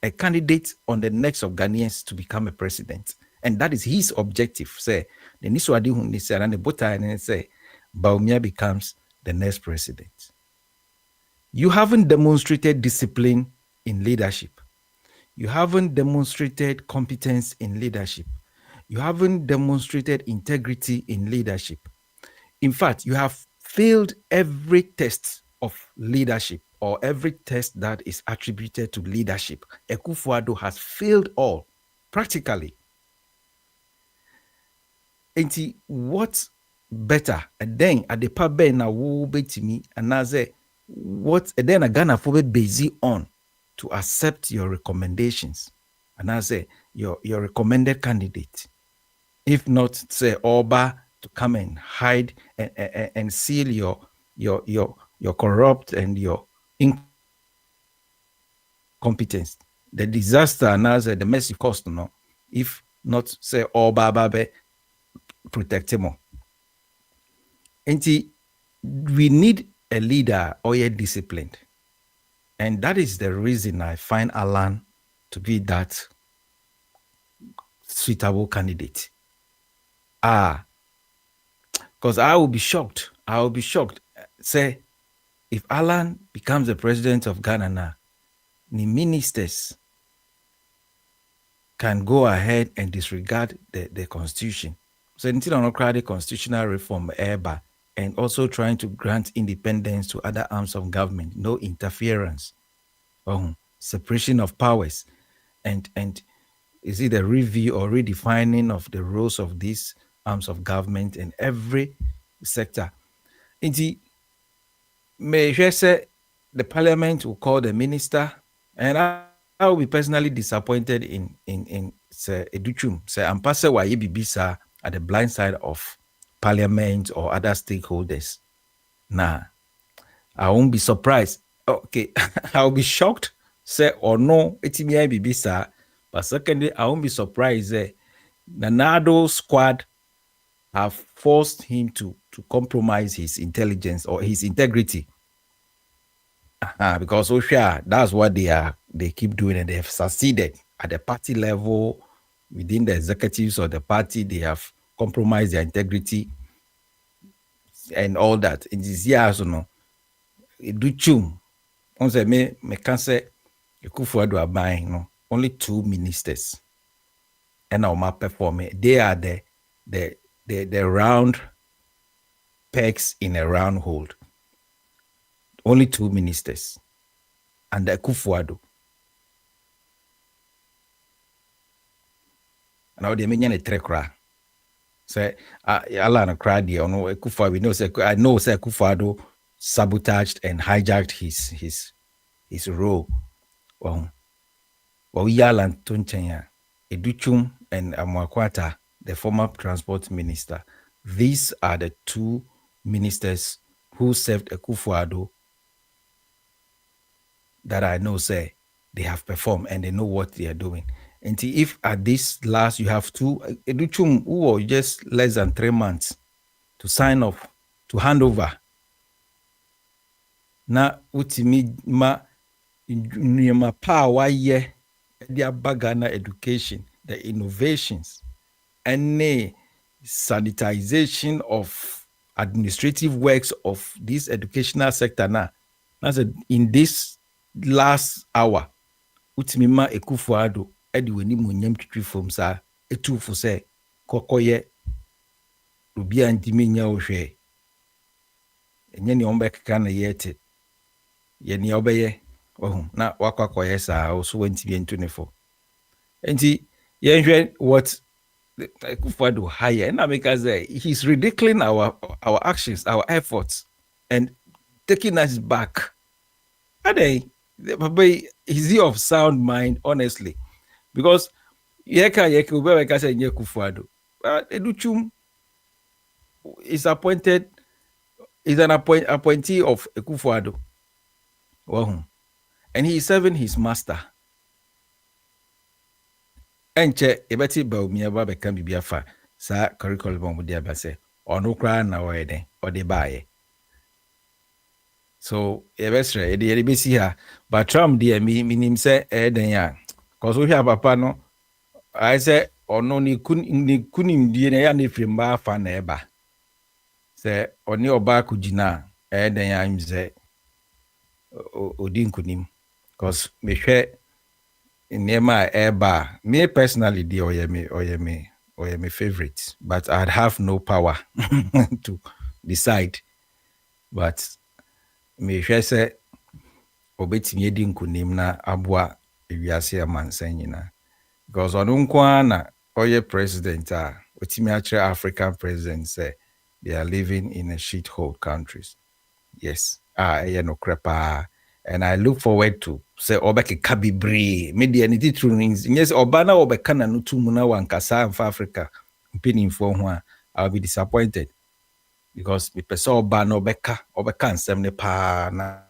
a candidate on the necks of Ghanaians to become a president. And that is his objective. Say, the Niswadi Hundi said, and the Bota and say, Bawumia becomes the next president. You haven't demonstrated discipline in leadership. You haven't demonstrated competence in leadership. You haven't demonstrated integrity in leadership. In fact, you have failed every test of leadership or every test that is attributed to leadership. Akufo-Addo has failed all, practically. And what better? And then at the pub na wo betimi and I say what then a Ghana for busy on to accept your recommendations. And I say your recommended candidate. If not, say Oba to come and hide and seal your corrupt and your incompetence. The disaster and I say the messy cost, no. If not, say Oba Babe protect him. And we need a leader or a disciplined. And that is the reason I find Alan to be that suitable candidate. Because I will be shocked. Say, if Alan becomes the president of Ghana now, the ministers can go ahead and disregard the constitution. So until on the constitutional reform EBA, and also trying to grant independence to other arms of government, no interference, separation of powers, and is it a review or redefining of the roles of these arms of government in every sector. Indeed, may I say the parliament will call the minister, and I will be personally disappointed in Educhum. Say I'm passing why bisa at the blind side of parliament or other stakeholders. Nah, I won't be surprised. Okay, I'll be shocked. Say or no, it's me bisa. But secondly, I won't be surprised. Nanado squad have forced him to compromise his intelligence or his integrity. Because that's what they keep doing, and they have succeeded at the party level, within the executives of the party. They have compromised their integrity and all that. In this year, do chum. On say me can say Akufo-Addo are buying only 2 ministers, and now perform. They are the round pegs in a round hole. Only 2 ministers, and Akufo-Addo. Now they mean a trekra. Say, Alan cried the no Akufo-Addo. We know say I know say Akufo-Addo sabotaged and hijacked his role. Well, Yalan Tunchenya, Educhum and Amwakwata, the former transport minister. These are the 2 ministers who served Akufo-Addo that I know say they have performed and they know what they are doing. And if at this last you have 2 Educhum who are just less than 3 months to sign off, to hand over. Na utimi ma nyema power ye their bagana education, the innovations, and the sanitization of administrative works of this educational sector now. That's in this last hour, utimima Akufo-Addo edi weni munyem twitwi fom sa etu fo se kokoye obi antimi nya ohwe enye ne ombe keka na yete ye ne obeye na wakwakoye sa o so 2024 enti ye hwe what Akufo-Addo higher and make us say he's ridiculing our actions, our efforts, and taking us back. Is he of sound mind, honestly? Because Akufo-Addo Educhum is an appointee of Akufo-Addo. And he is serving his master. Enche ebeti ba omiaba be kan bibia fa sa curriculum mo dia ba se ono kra na wede ode baaye. So ebesre ede be si ha but Trump dia minim se eden ya cause we have papa no I say ono ni kunim die na ya na efremba fa na eba se oni oba kugina eden ya mze odin kunim cause me hwe Nema Eba, me personally, the Oyeme favorite, but I'd have no power to decide. But me say obeti yedi nkunim na abua ewiase amansanyina. Because onunkwa na oye president otimi actually African presidents say they are living in a shithole countries. Yes, no crepa. And I look forward to say obeke kabibri media niti trunings yes obana obeka na nutumu na wankasa in Africa mpini for ho I'll be disappointed because me pesa obana obeka nsem ne pa na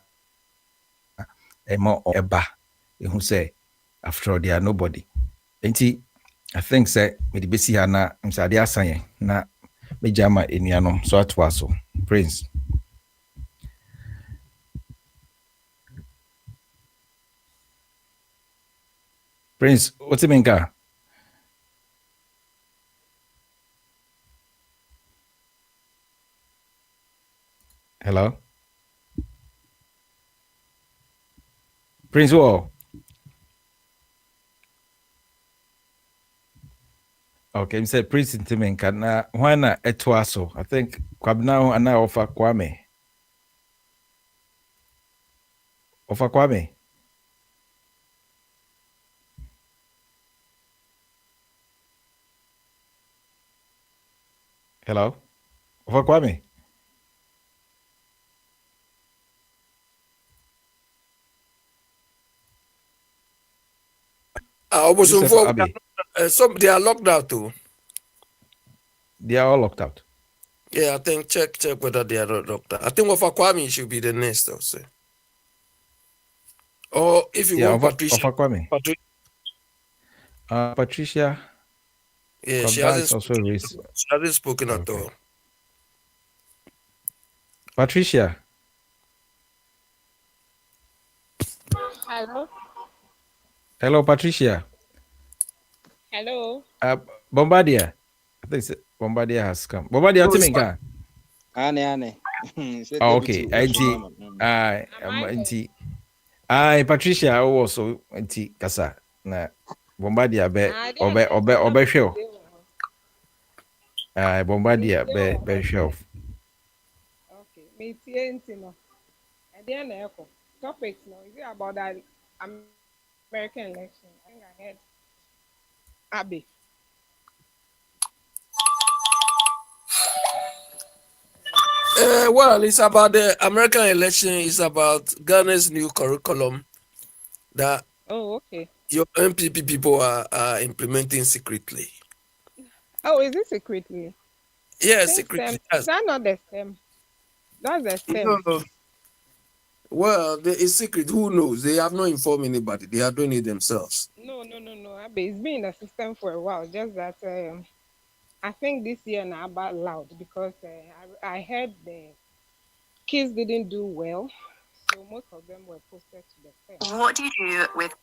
emo eba who say after all they are nobody. Enti I think say me the besi ha na msade asan na me jama enuanom so atwa so Prince. Prince, what's it mean, ka? Hello? Prince, whoa. Okay, he said Prince Intimenka. Na wana etwaso. I think Kwabna ana offer Kwame. Offer Kwame. Hello? Offer Kwame.
Some they are locked out too.
They are all locked out.
Yeah, I think check whether they are locked out. I think Offer Kwame should be the next, I'll say. Or if you want Patricia.
Offer Kwame. Patricia.
Yeah,
Because that's also race.
she hasn't spoken at
Okay.
all.
Patricia.
Hello.
Hello, Patricia.
Hello.
Bombardier. I think Bombardier has come. Bombardier,
No,
what do
it's
you
fine.
mean?
Ane.
Okay. Patricia also anti kasa na Bombardier be obe show. Bombardier be show.
Okay. Me TNT no. And then echo. Topics no. Is it about that American election? I think I heard Abby.
Well, it's about the American election. It's about Ghana's new curriculum that
Okay.
your MPP people are implementing secretly.
Oh, is it secretly?
Yeah, secretly.
Is that not the stem? That's the stem.
No. Well, it's secret. Who knows? They have not informed anybody. They are doing it themselves.
No. Abby, it's been in the system for a while. Just that I think this year now about loud because I heard the kids didn't do well, so most of them were posted to the stem.
What do you do with?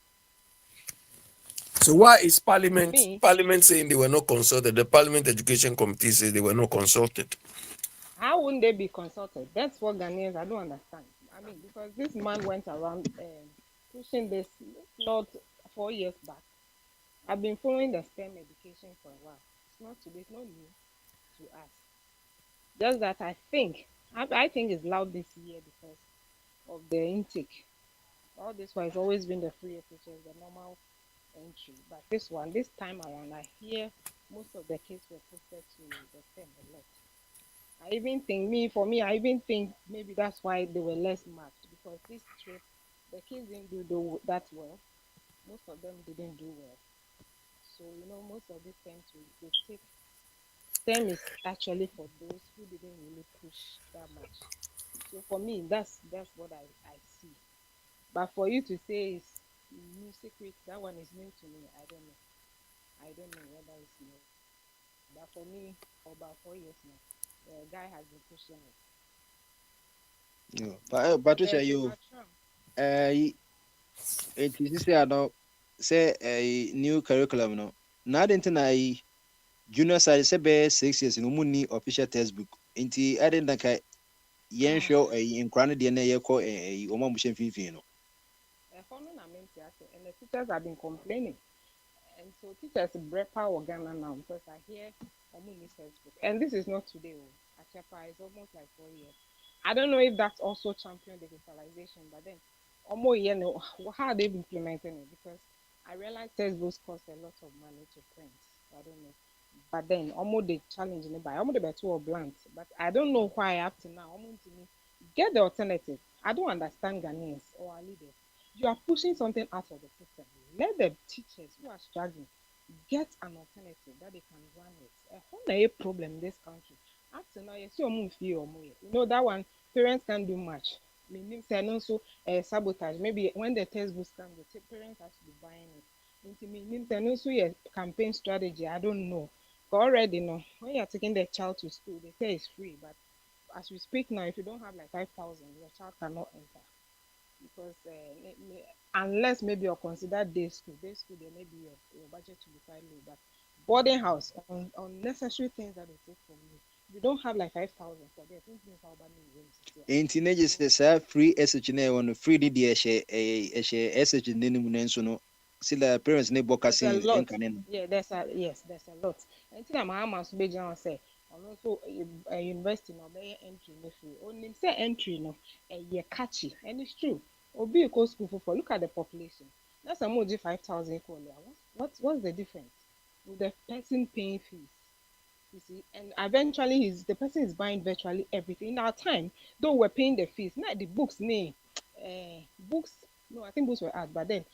So why is Parliament saying they were not consulted? The Parliament Education Committee says they were not consulted.
How wouldn't they be consulted? That's what Ghanaians I don't understand. I mean, because this man went around pushing this not 4 years back. I've been following the STEM education for a while. It's not today, it's not new to us. Just that I think it's loud this year because of the intake. All this one has always been the free SHS, the normal entry. But this time around, I hear most of the kids were posted to the STEM a lot. I even think maybe that's why they were less marked because this trip, the kids didn't do that well. Most of them didn't do well. So, most of these times they take STEM is actually for those who didn't really push that much. So for me, that's what I see. But for you to say it's new secret, that one is new to me. I don't know whether it's new. But for me, for about 4 years now, the guy has been pushing
it. Patricia, you say a new curriculum no. Not into junior side say 6 years no money official textbook. Inti I didn't like yen show in crown de na ye ko omo mushen fifi no.
And the teachers have been complaining. And so teachers brepa or Ghana now because I hear Omuni textbook. And this is not today. Achepa is almost like 4 years. I don't know if that's also champion digitalization, but then how are they implementing it? Because I realize textbooks cost a lot of money to print. I don't know. But then almost they challenge it by almost the two blunt. But I don't know why up to now. Get the alternative. I don't understand Ghanaians or our leaders. You are pushing something out of the system. Let the teachers who are struggling get an alternative that they can run it. A problem in this country. Up to now, that one parents can't do much. And also sabotage. Maybe when the textbooks come, the parents have to be buying it. And also campaign strategy. I don't know. But already when you're taking the child to school, they say it's free. But as we speak now, if you don't have like 5,000, your child cannot enter. Because unless maybe you consider day school there may be your budget to be quite low. But boarding house on unnecessary things that they take from you. You don't have like 5,000 for there.
In teenagers, say free SHN on free DDH SHN no. See the parents ne bokasi.
Yeah, there's a lot. And then my mama be just say, also university no be entry no free. Only say entry no, ye catchy, and it's true. Obi you go school for look at the population. That's a more 5,000 equally. What's the difference with the person paying fees? You see, and eventually the person is buying virtually everything. In our time, though we're paying the fees, not the books, books. No, I think books were out, but then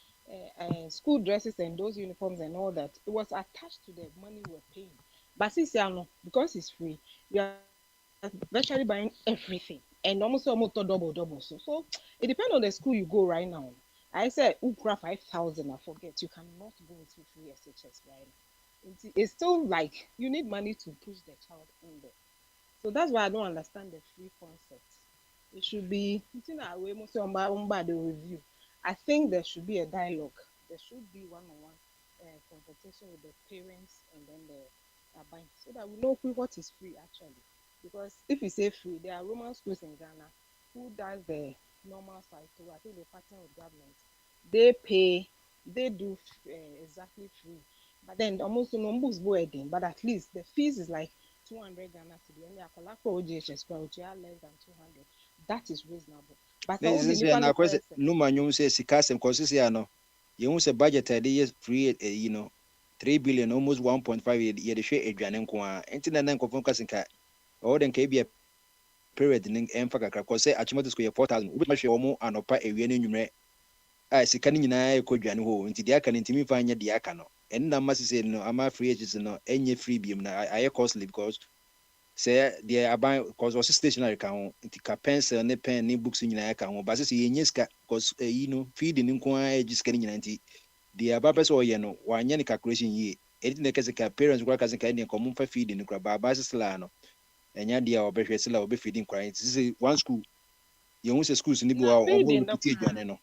school dresses and those uniforms and all that, it was attached to the money we're paying. But since because it's free, we are virtually buying everything and almost double. So it depends on the school you go right now. I said, Ukra 5,000, I forget. You cannot go into free SHS right now. It's still like you need money to push the child in there. So that's why I don't understand the free concept. It should be way most of the review. I think there should be a dialogue. There should be one-on-one conversation with the parents and then the buying, so that we know what is free actually. Because if you say free, there are Roman schools in Ghana who does the normal side too. I think they partner with government. They pay, they do exactly free. But then almost no books boarding, but at least the fees is like 200 Ghana to the end. I collect for OGHS, but you are less than 200. That is reasonable. But
this is na kwese numa nyum say sikasem cause ya no you say budget dey free 3 billion almost 1.5 ye de hwe adwane nko a enti na na nkofon kasinka o den ka bia period ning emfa kakra cause achimoto school ye 4000 obi ma hwe omo anopa ewie ne nwumre a sika ni nyina e kodwane ho enti dia aka ntimi fa anya dia aka no en na masise no ama free agents no enye free biem na aye costly because say the aban because was stationary kan ka pencil ne pen ne books nyina ka ho ba say yenye ska because feeding nko a jiska nyina nti the ababa so ye no wanya ne calculation yi anything na kase ka parents kwa kase ka ne ko mfa feeding nkra ba sila no enya dia obehwe sila obe feeding kwa nti say one school ye hu say schools ni bi wa omo repeat adwane no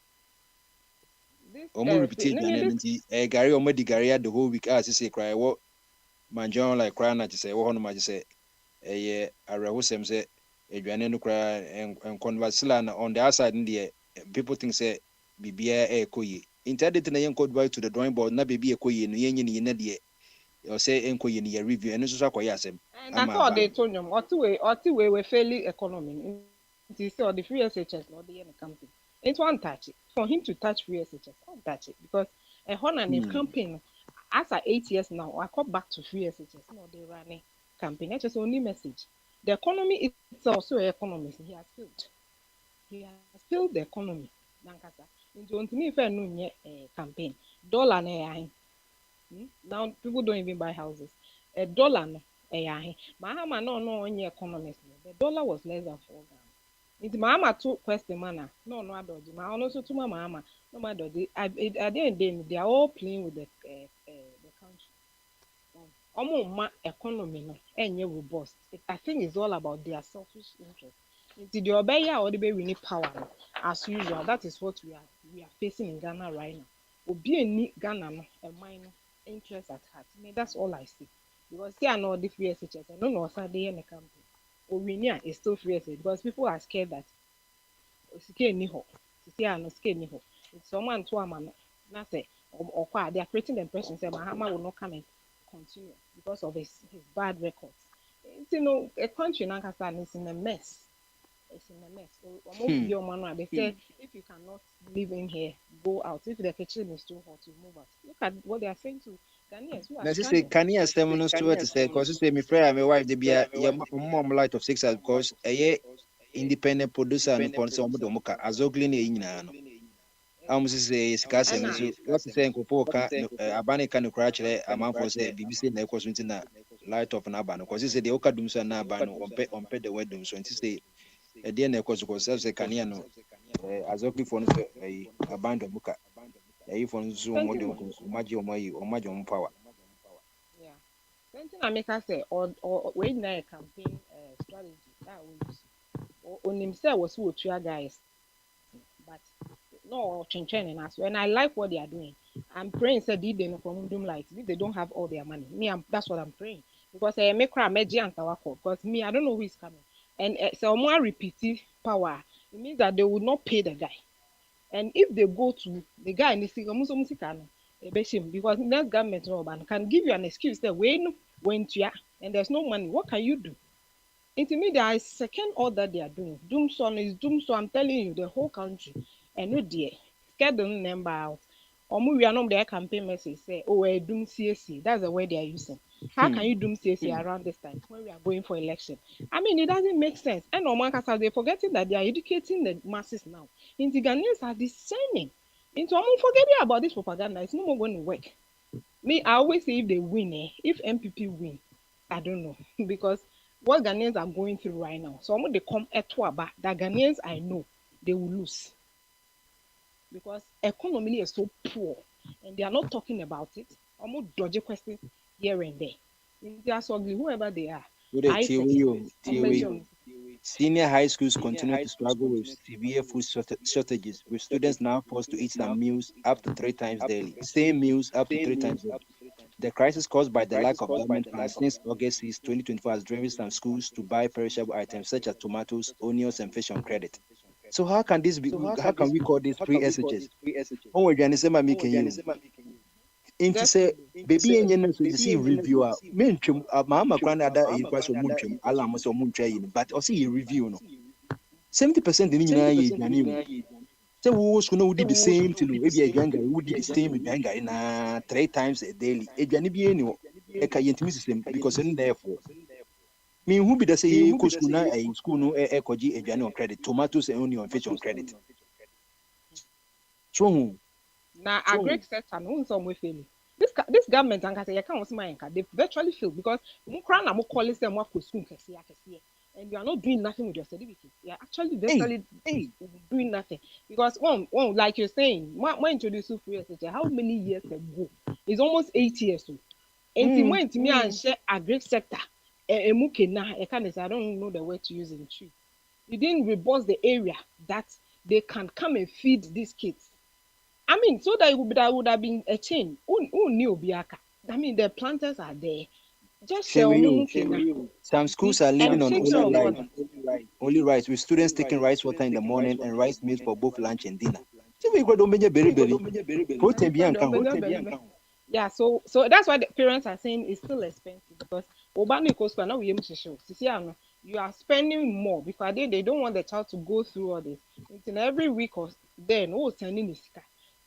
omo repeat adwane no nti gari omo di gari the whole week as say cry wo manjon like cry na say wo hono ma say arahusem say adwane no kra en conversela na on the outside there people think say bibia ekoyi intended na yen code by to the drawing board na bibia ekoyi no yen yin na de o say enkoyi ni review eno so akoya asem
na so dey to nyom otiwe we failing economy it say the free SHS no dey in the campaign it won't touch it for him to touch free SHS won't touch it because a honor in campaign after 8 years now I come back to free SHS no dey running campaign. That's just only message. The economy is also an economist. He has failed. He has failed the economy. Nankasa. Into me if I know campaign. Dollar now people don't even buy houses. A dollar no Mahama no any economist. The dollar was less than 4 Ghana. Into Mahama two question mana. No adodi. Ma also to Mahama. No adodi. At the end they are all playing with the country. Economy no enye robust. I think it's all about their selfish interest. Into the obeya or the baby need power no. As usual, that is what we are facing in Ghana right now. Obi ni Ghana no a minor interest at heart. I mean, that's all I see. Because here no the free SHS. I don't know what's there in the campaign. Owinia is still free SHS because people are scared that sike ni ho. Sisi no sike ni ho. It's someone to amano. Na say or they are creating the impression say Mahama will not come and continue because of his bad records. A country in Pakistan is in a mess. It's in a mess. So, they say if you cannot live in here, go out. If the kitchen is too hot, you move out. Look at what they are saying to Ghanaians who are
say can you say no to say because say me friend my wife they be a mom light of 6 hours because a independent producer and for some of them azogli ni nyina no say scarce so what say nkopo ka abane ka no kra kire amanfo say BBC na ekwo so ntina light of na abano because say the okadum so na abano on the wedum so nti say e dey na ekwo so because say kania no azogli for no abando muka for no so mo de omaji power
yeah something I make us say or when na campaign strategy that we use on himself was who guys but no chenchen and as and I like what they are doing. I'm praying said they no from doom light if they don't have all their money. That's what I'm praying. Because I make cry and because me I don't know who is coming. And so more repeated power, it means that they will not pay the guy. And if they go to the guy and they say because next government can give you an excuse that when went to and there's no money, what can you do? Into me, there is second order they are doing. Doomson is doomson. I'm telling you, the whole country. And no dear, get the number out. Or we are not their campaign message say, oh, we're doom CSC. That's the word they are using. How can you doom CSC around this time when we are going for election? I mean, it doesn't make sense. And they're forgetting that they are educating the masses now. In the Ghanaians are discerning. Into I'm forgetting about this propaganda. It's no more going to work. Me, I always say if they win, if MPP win, I don't know because what Ghanaians are going through right now. So when they come at Tuaba, the Ghanaians I know they will lose. Because economy is so poor and they are not talking about it. Almost dodgy question. here and there. They are ugly, whoever they are.
Senior high schools continue to struggle with severe food shortages, with students now forced to eat some meals up to 3 times daily. Same meals up to 3 times daily. The crisis caused by the lack of government funds since August 6, 2024 has driven some schools to buy perishable items such as tomatoes, onions, and fish on credit. So how can this be? How can we call this pre-SHS? Oh, we're going to say, say, baby, and you see reviewer. Mention Mama Granada, it was a munchum, alarm was a munchain, but also a review. 70% in the so who know did the same to maybe a younger who did the same younger in 3 times a daily. A Janibian, a Kayantimism, because in therefore. Me who be the say you could school now a school no ekoji a Jani on credit, tomatoes and onion fish on credit. So
now a great sector no some way failing. This government and say you can't my they virtually fail because you crown am call them work for school and you are not doing nothing with your certificate. You are actually virtually doing nothing because one like you're saying, when introduced to free SHS, how many years ago? It's almost 8 years so. And when to me and share a great sector, I don't know the word to use in tree. You didn't robust the area that they can come and feed these kids. I mean, so that would have been a chain. Who knew Biaka? I mean, the planters are there. Just
some schools are living on only rice, with students taking rice water in the morning and rice meals for both lunch and dinner.
Yeah, so that's why the parents are saying it's still expensive because you are spending more because they don't want the child to go through all this. Until every week or then sending is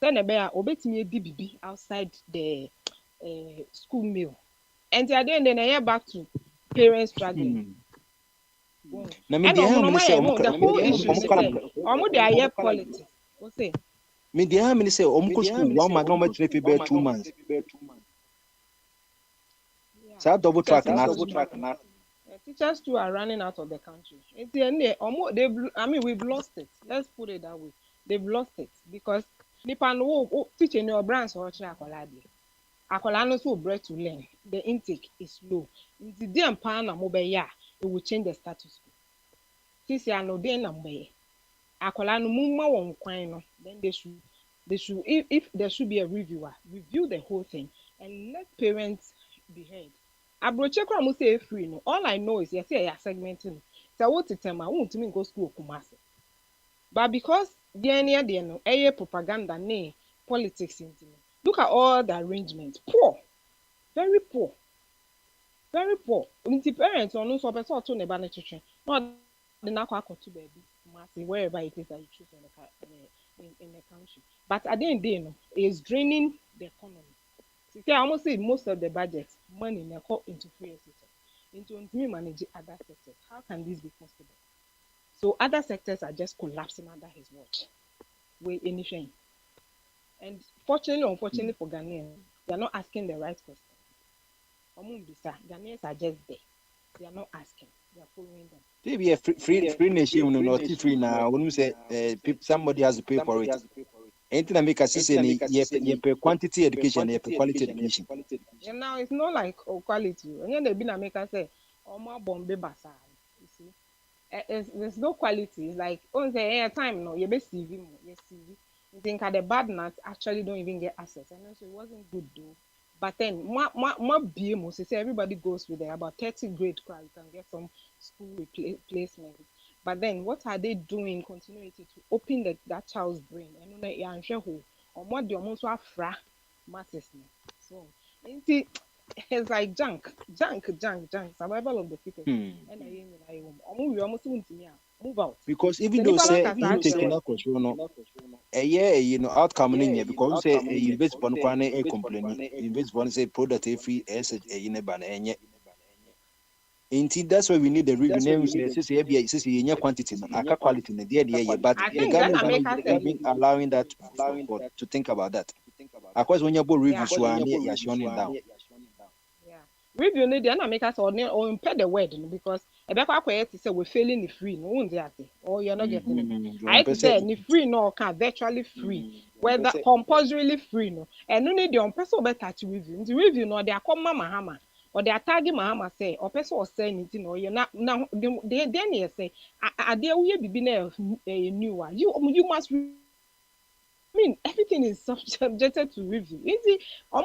send a bear obey me BBB outside the school meal. And then I hear back to parents struggling.
And the
whole issue is their quality. What's it?
Me the how many say school 1 month, 2 months. So double track and
teachers too are running out of the country. We've lost it. Let's put it that way. They've lost it because teaching your brands or Akolano so bread to learn. The intake is low. The day and pan it will change the status quo. This year no day number. Akolano mumma won kwino. Then they should if there should be a reviewer, review the whole thing and let parents be heard. Abrochekwa must say free no. All I know is yes, I segmenting. So what to tell me? I want to go school Kumasi. But because the no, propaganda, nay, politics into me. Look at all the arrangements. Poor. Very poor. Very poor. The parents are no so better to never nutrition. Not the nakwa to baby. Wherever it is that you choose in the country. But at the end of the day, it's draining the economy. I almost say most of the budget, money into free sector, into manage other sectors. How can this be possible? So other sectors are just collapsing under his watch. With anything. And fortunately or unfortunately for Ghanaians, they are not asking the right question. Ghanaians are just there. They are not asking. They are following them.
Maybe a free nation, not free now. When we say somebody has to pay for it. Anything that make us say you quantity education, you quality education.
And now it's not like quality. And then they been make us say, more Bombay Basa. You see, there's no quality. It's like on the time no, you be CV more, you CV. You think at the bad nuts actually don't even get access. And so it wasn't good though. But then more BMO say everybody goes with there about 30 grade crowd, you can get some school replacement. But then what are they doing continuity to open that child's brain? And or what do almost afra masses. So it's like junk. Survival of the people. And I almost move out.
Because even though say you taking out control, outcome in here because say you based on a complaining, you based on say product free asset in a banner. Indeed, that's why we need the review. Say quantity, quality, but the government is allowing that to think about that. Of course, when you go review, you're showing down.
Review need to make us or impair the word because We're failing the free, no one or you're not getting it. I say the free no can virtually free, whether compulsorily free no. And no need the person better to review. The review no, they are called Mama Hammer or they are tagging Mama say or person or say anything or you're not now. Then say, I dare we be a new one. You must. I mean, everything is subjected to review. I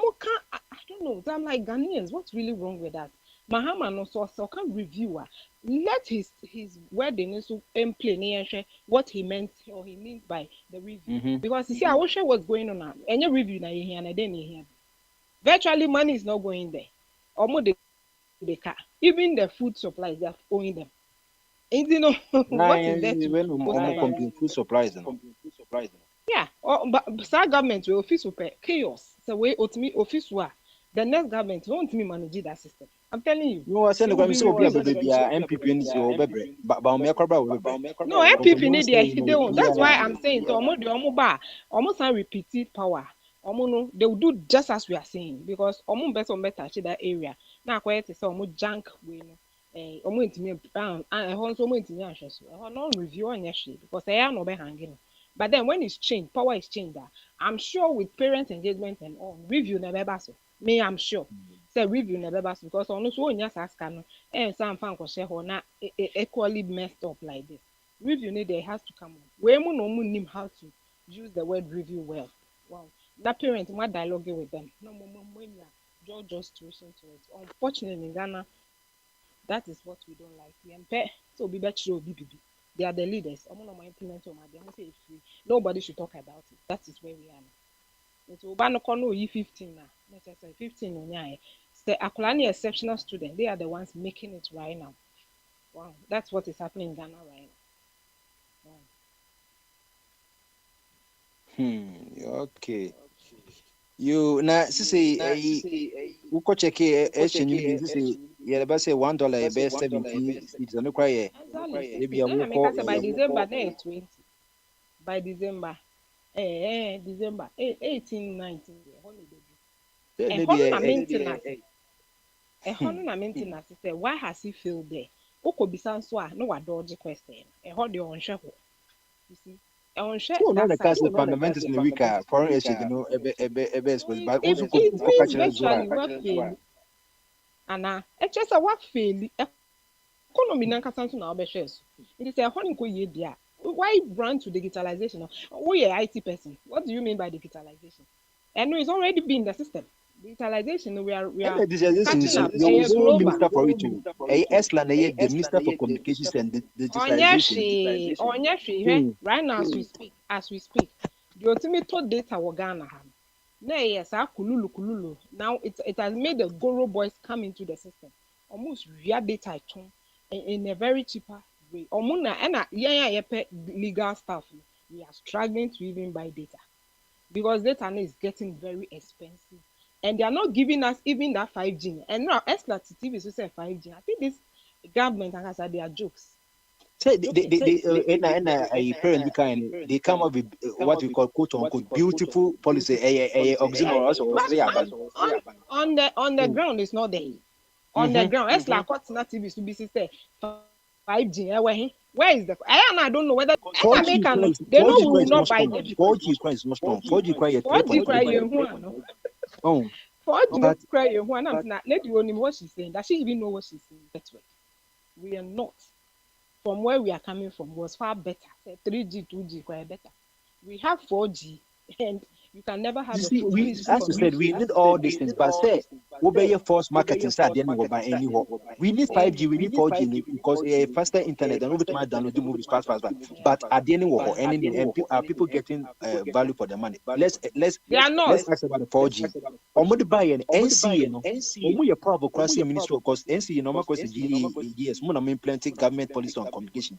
don't know. I'm like Ghanaians. What's really wrong with that? Mahama no so can reviewer. Let his wedding so play what he meant or he means by the review. Because you see, I wish what's going on now. Any review na here and then here. Virtually money is not going there. Almost the car. Even the food supplies, they are owing them. And you know what is that?
Food supplies.
Yeah, but some government will office super chaos. So we ultimately office were the next government won't me manage that system. I'm telling you.
No, I said the government will be MPP needs to but
no MPP need they won't. That's why I'm saying so almost repeated power. They will do just as we are saying because better that area. Now quiet is junk we know. No review on because they are no be hanging. But then when it's changed, power is changed. I'm sure with parent engagement and all, review never basso. Me, I'm sure. Say review never basso because on so on yes ask and some fan share or not equally messed up like this. Review need there has to come on. We no know how to use the word review well. Wow. That parent my dialogue with them. No more just tuition to it. Unfortunately in Ghana, that is what we don't like. So be better BBB. They are the leaders. I'm not implementing they say it's free. Nobody should talk about it. That is where we are now. So Ubano 15 now. Let's say 15 on yeah. The Akulani exceptional student, they are the ones making it right now. Wow, that's what is happening in Ghana right
now. Wow. Okay. You now say uko cheke HNU yeah, but say $1 best 70 it's no cry.
Maybe by December 20. By December. December 18, 19 maintenance. Why has he failed there? Oko bisanswa no wa dodge question. The on share. You see?
Not the cast of fundamentals in the week foreign exchange, you know, but also
virtually Anna, just a what fail economy nankasa na obeshes. It is a honey ye dia. Why run to digitalization? We are IT person. What do you mean by digitalization? And it's already been in the system. Digitalization, we are
catching up. There was no minister for it too. The minister for communications and
digitalization. Right now as we speak, the ultimate data was Ghana. Yes, kululu. Now it has made the Goro boys come into the system. Almost via data in a very cheaper way. Legal staff. We are struggling to even buy data. Because data is getting very expensive. And they are not giving us even that 5G. And now, Esla TV is say 5G. I think this government has they are jokes.
Say they come up with what we call quote unquote beautiful policy.
On the ground, it's not there. On the ground, Esla TV to be say 5G. Where is the? I don't know whether they know we will not buy them.
4G cry is not strong. 4G cry.
4G cry. Oh. 4G cry. I'm not. Let you know what she's saying. Does she even know what she's saying? That's right. We are not. From where we are coming from was far better. 3G, 2G quite better. We have 4G, and you can never have.
As you said, we need all these things, but say we be your force marketing start then we buy anywhere. We need 5G, we need 4G because a faster internet and we can download the movies fast. But at the end of anything, are people getting value for their money? Let's ask about the 4G. Or would buy an NC, we are probably crossing ministry because NC normal course GES, more than plenty government policy on communication.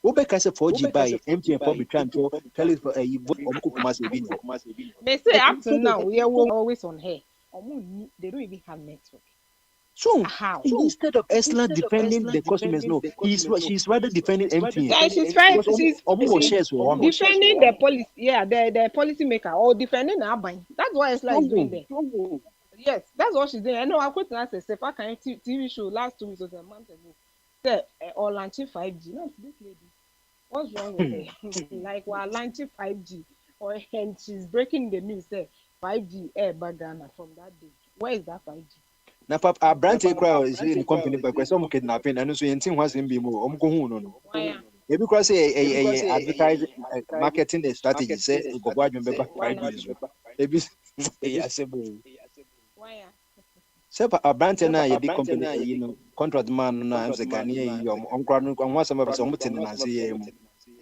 Obeka say 4G by MTN for trying to tell it for a
They say up to now we are always on here. They don't even have network.
So how? Instead of Esla defending the customers, no, she's rather defending MTN.
Yeah, she's defending the policy. Yeah, the policy maker or defending Abang. That's what Esla is doing there. Yes, that's what she's doing. I know I quit last a TV show last 2 weeks or a month ago. say or launching 5G. No, this lady. What's wrong with her? Like we're launching 5G, or and she's breaking the news. Say 5G air Ghana from that day. Where is that 5G?
Na papa Abrante crowd is in company by some kidnapping and so yentin was in bimo no. Ebi kwa say advertising marketing strategy say go gwa dwon beba 5G. Ebi
Why?
Say Abrante na ye di company contract man na am say Ghanaian yi onkra no kwa some be so mutin na say ye mu.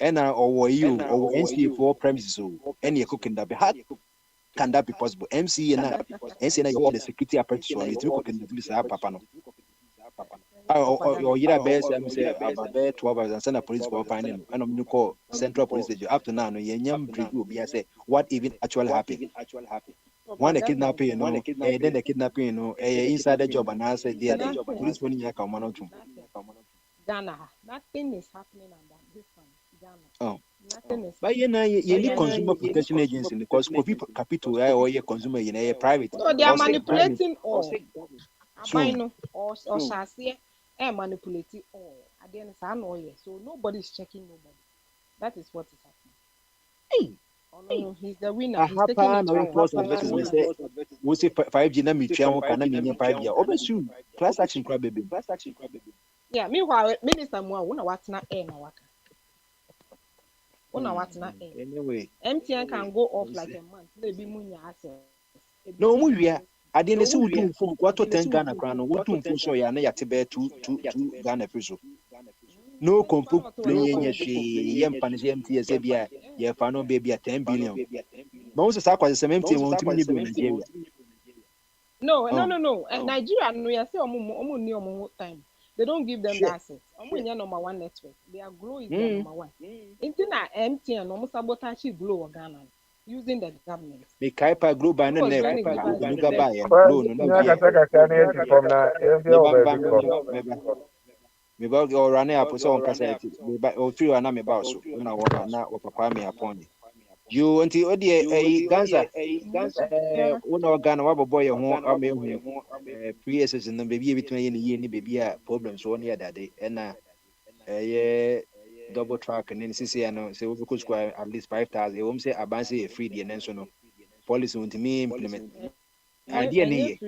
Ena owo yi o NC4 premises so any cooking that be hard. Can that be possible? MC na you the security apparatus on it. You can do this, papa no. Or you best say about 12 hours and send a police for finding. And I'm call Central Police Station up to now. No, you review be say what even actually happened. One the kidnapping, then the kidnapping, inside the job and answer the police when you come on to
Ghana, nothing is happening under this one. Ghana.
Oh.
Nothing is.
But you need consumer protection agency because capital or your consumer in private.
So they are manipulating all. Abino or Shasi are manipulating all. Again, it's an oil. So nobody is checking nobody. That is what is happening. Hey. Oh, no, he's the winner. He's taking it.
We say 5G na me twa can na me 5G. Obesu class action crab baby.
Yeah, meanwhile, Minister Moa, wona watna air na waka. Wona watna air.
Anyway,
MTN can go off like a month. Maybe munya access.
No, we are. I didn't see we do phone. What to 10 Ghana crown? What to phone so ya na ya tebe 2 Ghana peso. No complain ye she yem panish MTS bia ye fa no baby at 10 billion. But also say kwa say MTN won timi ni Nigeria.
No. Nigeria no ya say omo ni omo time. They don't give them the assets. Number one network. Their Glow is their number one. Internet MTN almost sabotage Glow Ghana using the government.
The Kaipa Glow by no name. Me ba go run up so on cassette. Me ba o three na me ba so. Na o papa me upon you unti odi Ganza una Ghana wa boy ho amehu pre-SS no baby between ye ni baby a problems so near that day na double track and then CC no say we could square at least 5,000 we say abanse a free the nenso no policy unti me implement idea ni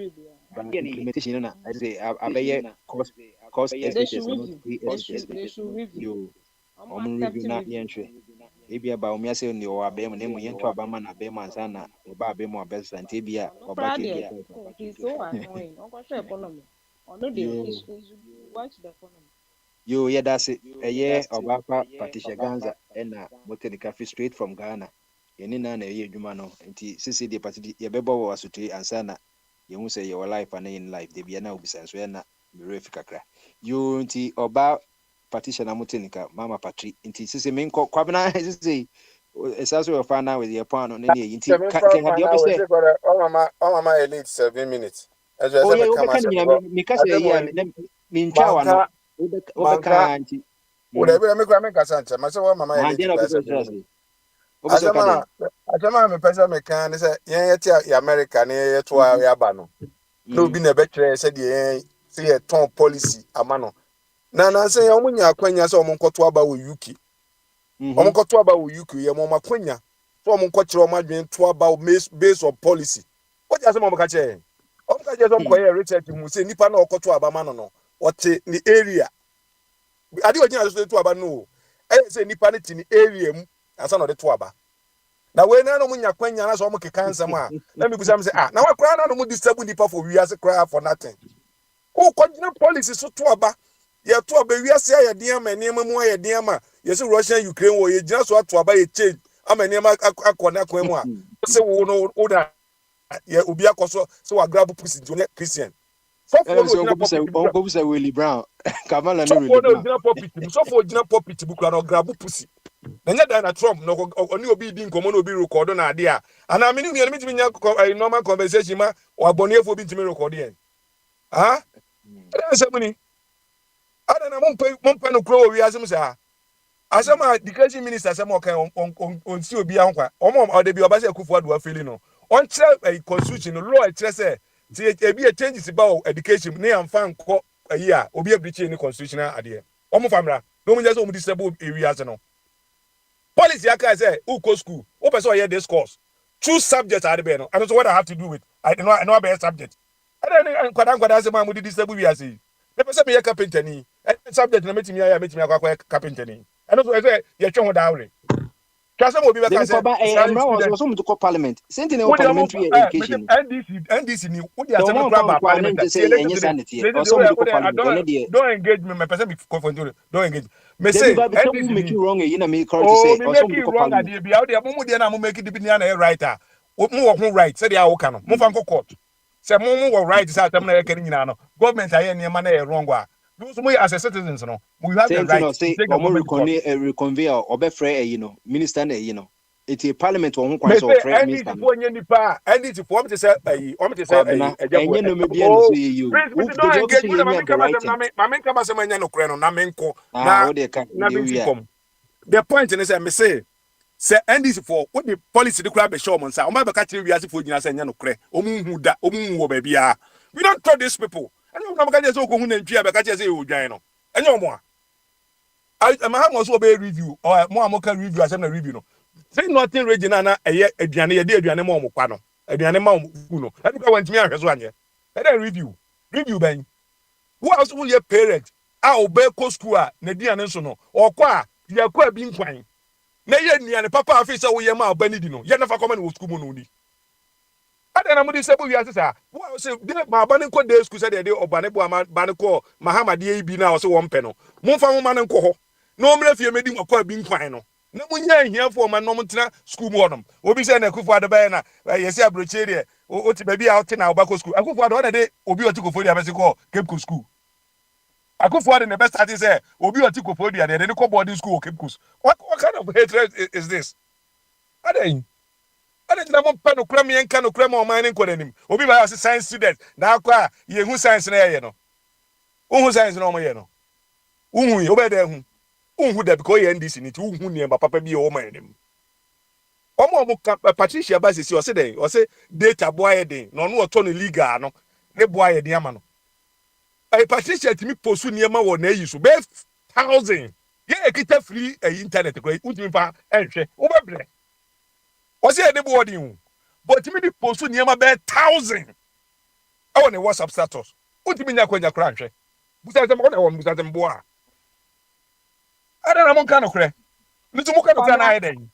implementation na I say abeye cost estimation
they should review
review na entry ebia ba omi ase ni o abem na mu yento abama na abem ansa na e ba abem abesa ntebia obake
is so annoying on the economy on the watch the economy
yo yeah that's it obapa Patricia Ganza na motel cafe straight from Ghana yeni na ye adwuma no nti sisi de party ye bebo wo asotwe ansa na ye hu say your life and in life de bia na obisan so na refi kakra yo nti oba Patricia na motenika mama Patri nti sisi me nko kwabena sisi esaso your fan now with your pan on any nti can have the opposite
oh mama elite 7 minutes
oh yeah me kase ya me ntwa no obeka nti
we me kasa nche ma se wo mama elite Ajama me pesa me kan say yen yeti America na yeto ya ba no no bi na be kire say de say ye ton policy ama no na say omunya akwanya say omunkoto aba wo UK omunkoto aba wo UK ye mo makwanya so omunkokire omadwen to aba based on policy what you say mo ka che so mo ye research mu say nipa na okoto aba ma no ote ni area ade ogyina so to aba no say nipa ne ti ni area mu asa no de to aba na we na no munya kwanya na so mo keka nsam a na me busam say na wa kra na no mu disable nipa for we as cry for nothing o kogina policy so to aba ye to aba wi ase ya den ama niam mu ya den ama ye se Russia Ukraine wo ye gina so to aba ye change ama niam akona kwan mu a se wo no o da ye obi akoso se wa grab pussy to Christian so
for no Willie Brown Kamala
no Willie so for gina pulpit bukura no grab pussy Nanya Dana Trump no oni obi di nkomo no obi record na ade a ana me ni mi timi nya normal conversation ma o abonefo bi timi record yen ah ada semuni ada na mompe no kro wi asem sa asema education minister asema o kan on si obi ankwa o de bi obase akufo ado afeli no on chere constitution no law chere say ti e bi changes ba education ne amfa nko a year obi breach any constitutional idea omo famra no mo just omo disable areas no policy aka say who go school who person hear this course choose subject are be no and so what I have to do with I know about subject and then kwada say ma mo disable we say the person be carpenter ni subject na metimi akwa carpenter ni and so say ye twe ho daawre twase mo bi be ka say
was to call parliament senting no parliamentary education
NDC ni wo dey asem kra ba parliament don't engage me person be confront don't engage me say
NDC make you wrong you know me correct to say
also to call parliament be how dey mo dey na mo make it be na writer mo wo ho right say dey a wo ka no mo fa nko court say mo wo right say atam na yɛ nyina no government aye niam na wrong wa those mo as a citizens no we have the right to take
a reconveyor obefre you know minister na you know it's a parliament won kwan so friend minister
no any nipa any to form to say o me to say
enye no me bia no so you
the job you make ma me kama say manya no kure no na me nko na the point is say me say NDC for what the policy the crowd be show monsa o ma be ka tire wiase for nyina say nya no kure o mu hu da o mu hu wo ba bia we don't trust these people and you come say ko hu na ntwi be ka say o dwan no enye omo a ma ha mo so be review or mo amoka review asem na review no say nothing regional na eye aduane ye de aduane ma omo kwa no aduane ma omo fu no e ka wantimi ahwe so anye e dey review ben who else will your parent a obey ko school a na diane so no okwa ye kwa bi nkwan na ye niane papa afisa wo ye ma obani di no ye na fa come na school mo no di ada na mo di sebu wi asesa wo say ma abane ko day school say de obane bo ama bane ko mahamadi e bi na wo say wo mpe no mo fa mo ma ne nko ho no mra fie medi mo kwa bi nkwan no na munya hiafo ma no mtena school mo nom obi say na kufu adabaye na yesi abroche de o ti baby out na obako school akufu adabaye de obi oti kofodi abese ko Cape School akufu adabaye the best start say obi oti kofodi de ko boarding school Cape Coast what kind of hatred is this aden na mo pe no kura me enka no kura ma o man nko danim obi ba say science student na akwa ye hu science na ye no hu science na o mo ye no hu ye obeda hu unhu da because NDC ni ti unhu niam papa bi o man nim omo Patricia ba sisi o se den o se data boy den no no to no legal no ne boy den ama no Patricia timi postu niam wo na yi so be 1000 ye ekita free internet ko utimi fa enhwe wo bebre o se de boy den but timi di postu niam be 1000 o ne WhatsApp status utimi nya kwanya kra nhwe busa se mo na wo busa se mbo a ada na monka no kure nitu monka no kure na ayeden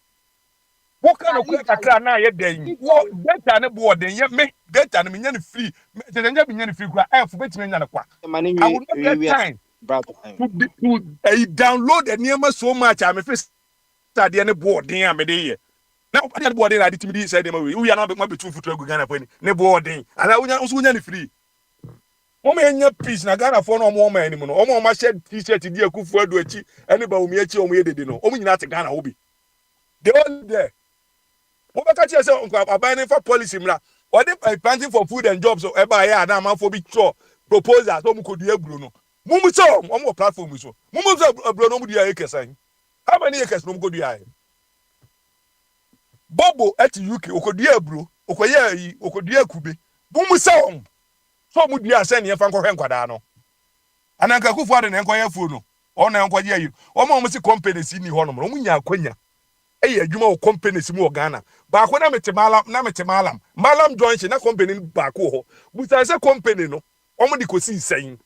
monka no kure kakra na ayeden wo data ne bo den ye me data ne nya ne free te nya bi nya ne free kura f betime nya ne kwa I would not get time to download the name so much am face ade ne bo den am de ye na ade bo den ade timi di say dem we ya na ma betu futu agu Ghana fani ne bo den ana unya ne free Mama enya peace na Ghana for no mo man mu no omo ma shed t-shirt di akufu adu achi ene ba omi achi omo yedede no omo nyina te Ghana obi they all there mo ba ka che say aban for policy mra or they planting for food and jobs so e ba ya na man for bi sure proposal so mo kodu agbro no mumu so omo platform so mumu so agbro no mu di acres an how many acres no mo kodu ya Bobo at UK okodu agbro okoye yi okodu akube mumu so so mu dia se ne yɛfa nkɔhwɛ nkwada no ananka kufu ade ne nkɔyɛ fo no ɔna nkɔgye ayi ɔmo si company si ni hɔ no mo nya akwanya ɛyɛ adwuma wo company si mu wɔ Ghana ba ko na mete malam joint na company ba ko hɔ busa se company no ɔmo di kosi sɛn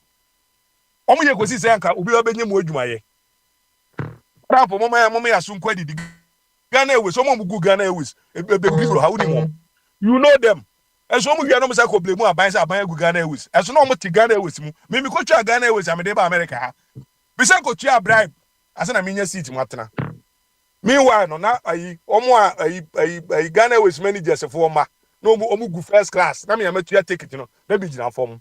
ɔmo yɛ kosi sɛn ka obi obenya mu adwuma yɛ rapo mo ya so nkwa didi Ghana Airways ɔmo mu gu Ghana Airways be biro ha woni mo you know them eso mu hia no msa ko blemu aban sa aban agu Ghana Airways eso no mo ti Ghana Airways mu me ko twa Ghana Airways amede ba America ha bi se ko twa bribe asa na menya seat mu atena meanwhile no na ayi omo ayi Ghana Airways managers for ma no omo gu first class na me ya matua ticket no na bi gina fom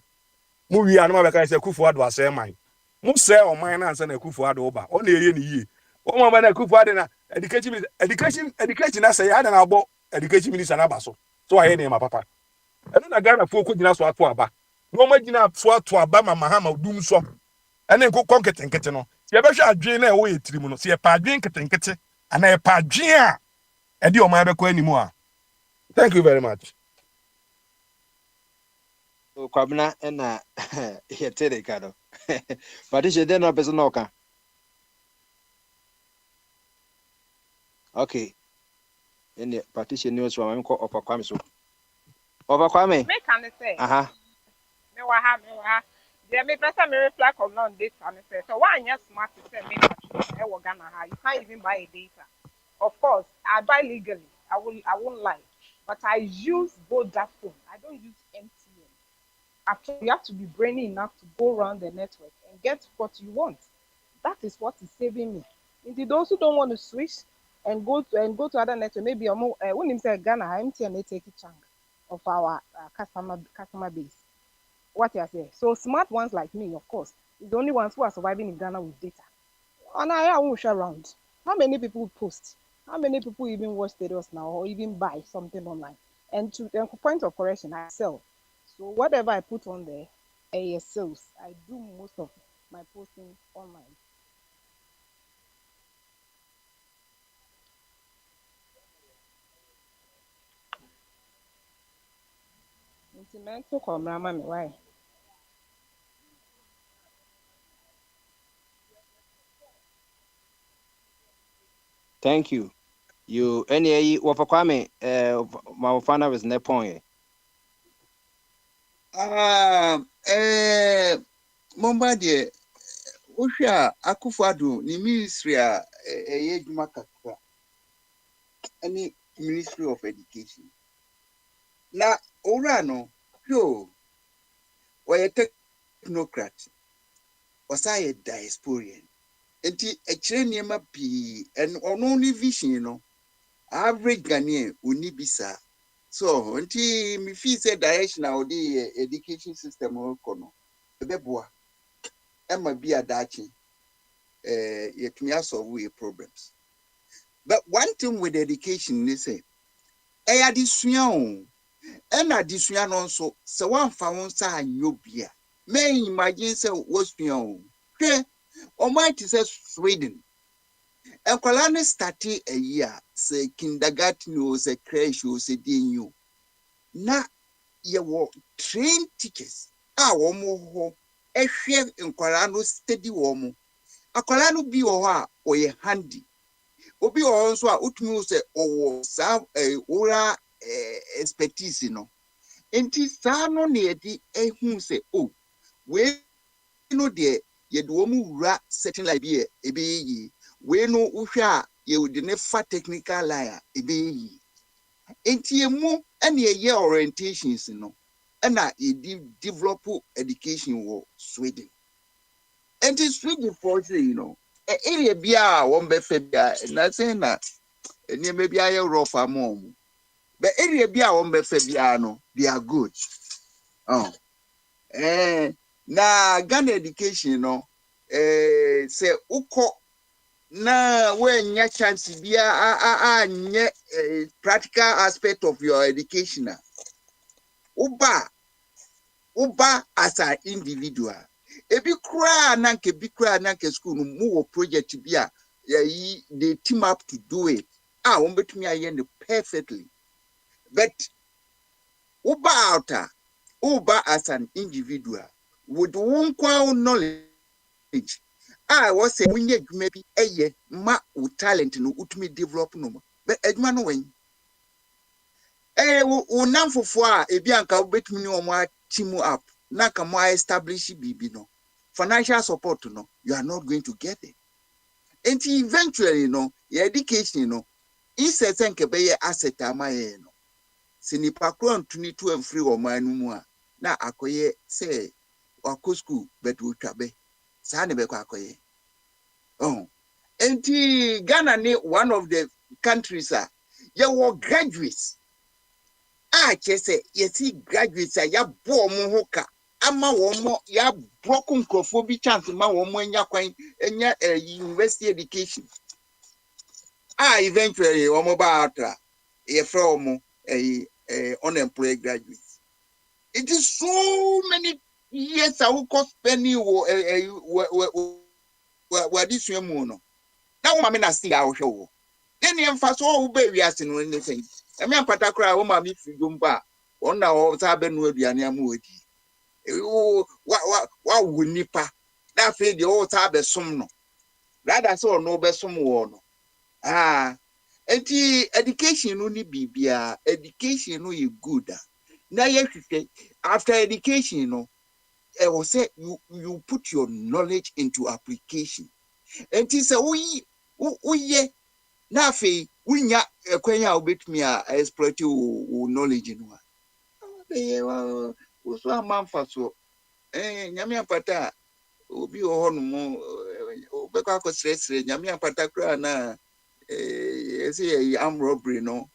mu wi anu ma be kan se kufu ado ase man mu se o man na ansa na kufu ado oba o na eye ni yie o ma ba na kufu ado na education na say ya na abo education minister na ba so aye na ma papa eno na Ghana fo ko gina so ato aba no ma gina so ato aba ma mahama dum so ene nko konketenkete no ye be hwa adwen na e wo yetiri mu no se ye pa adwen ketenkete ana ye pa adwen a e di o ma be ko animu a thank you very much
Kwabna na yetere kado. Patricia den no person no ka. Okay. Ene Patricia news wa me ko opa kwame so. Opa kwame.
Me can say.
Aha.
Me wa ha. There me person me reflect on this and say. So why you smart to say me e wo Ghana ha. You can't even buy a data. Of course, I buy legally. I won't lie. But I use Vodafone. I don't use MTN. After you have to be brainy enough to go around the network and get what you want. That is what is saving me. Indeed, those who don't want to switch and go to other network, maybe when you say Ghana, MTN they take a chunk of our customer base. What you say? So smart ones like me, of course, is the only ones who are surviving in Ghana with data. And I won't share around. How many people post? How many people even watch videos now or even buy something online? And to the point of correction, I sell. So whatever I put on there, sales. I do most of my posting online. Why?
Thank you. You any Opa Kwame my father was nepon.
Momba de Osha Akufo-Addo ni ministry a edwuma kakra. Any Ministry of Education. Na ora no, yo, we technocrat. Osaye diasporian. Enti echire niema pi and only vision no. Average Ghanaian uni bisa. So enti mi feel say direction of the education system kono. Ebeboa. Emma be a dachi. Yetumi solve problems. But one thing with education they say, adisua o. And adisua no so se wan fa won sa anyobia. May imagine say wosua o. Hwe o might say Sweden. Enkwala ne start a year say kindergarten o say creche o say dinyo. Na ye wo train teachers a wo mo ho ehwe enkwala no steady wo mo. Akwala no bi wo ho a o ye handy. Obi wo nso a utumi say owo sa ora expertise no. Enti sa no na ye di ehun say oh we no de ye do mu wura certain like be ebe yi. We no uhwa ye would never technical line ebe enti emu ene ye orientations no na e develop education wo Sweden enti Sweden for say area bia won be fa bia na say na ene me bia ye rough amom but area bia won be fa bia no they are good na Ghana education no say uko na when your chance be a practical aspect of your education. Uba as an individual. Ebi kra nanke bi kra nanke school no mo project bi a they team up to do it. Betumi aye perfectly. But uba as an individual with one knowledge. I was saying we need maybe a year ma talent no utumi develop no but eduma no wen unamfofo a ebi anka betumi no mo team up na ka mo establish bibi no financial support no you are not going to get it until eventually no your education no instead nke be ye asset amaye no sinipa kro ntuni to amfiri o man no mu a na akoye say wako school but utwabe Sane be kwa koye. Enti Ghana ni one of the countries ye wo graduates. Chese ye see graduates ya bo mo hoka ama wo mo ya broken crofo chance ma wo mo enya kwan enya university education. Eventually wo mo ba atra ye from unemployed graduates. It is so many years I will cost penny where this one no. Now mammy na see our show. Then you emphasize all baby as in anything. I mean, particular woman if you don't buy. One now, Saben will be an amudi. wa wunipa na fe de o ta be som no rather so no be som wo no enti education no ni bibia education no is good na ye hwehwe after education no will say you put your knowledge into application enti say uye na fe wunya ekwenya obetumi a exploit o knowledge no be wo so amanfa so nyame apata obi ho no mo obekwa akosresre nyame apata kra na say am robbery no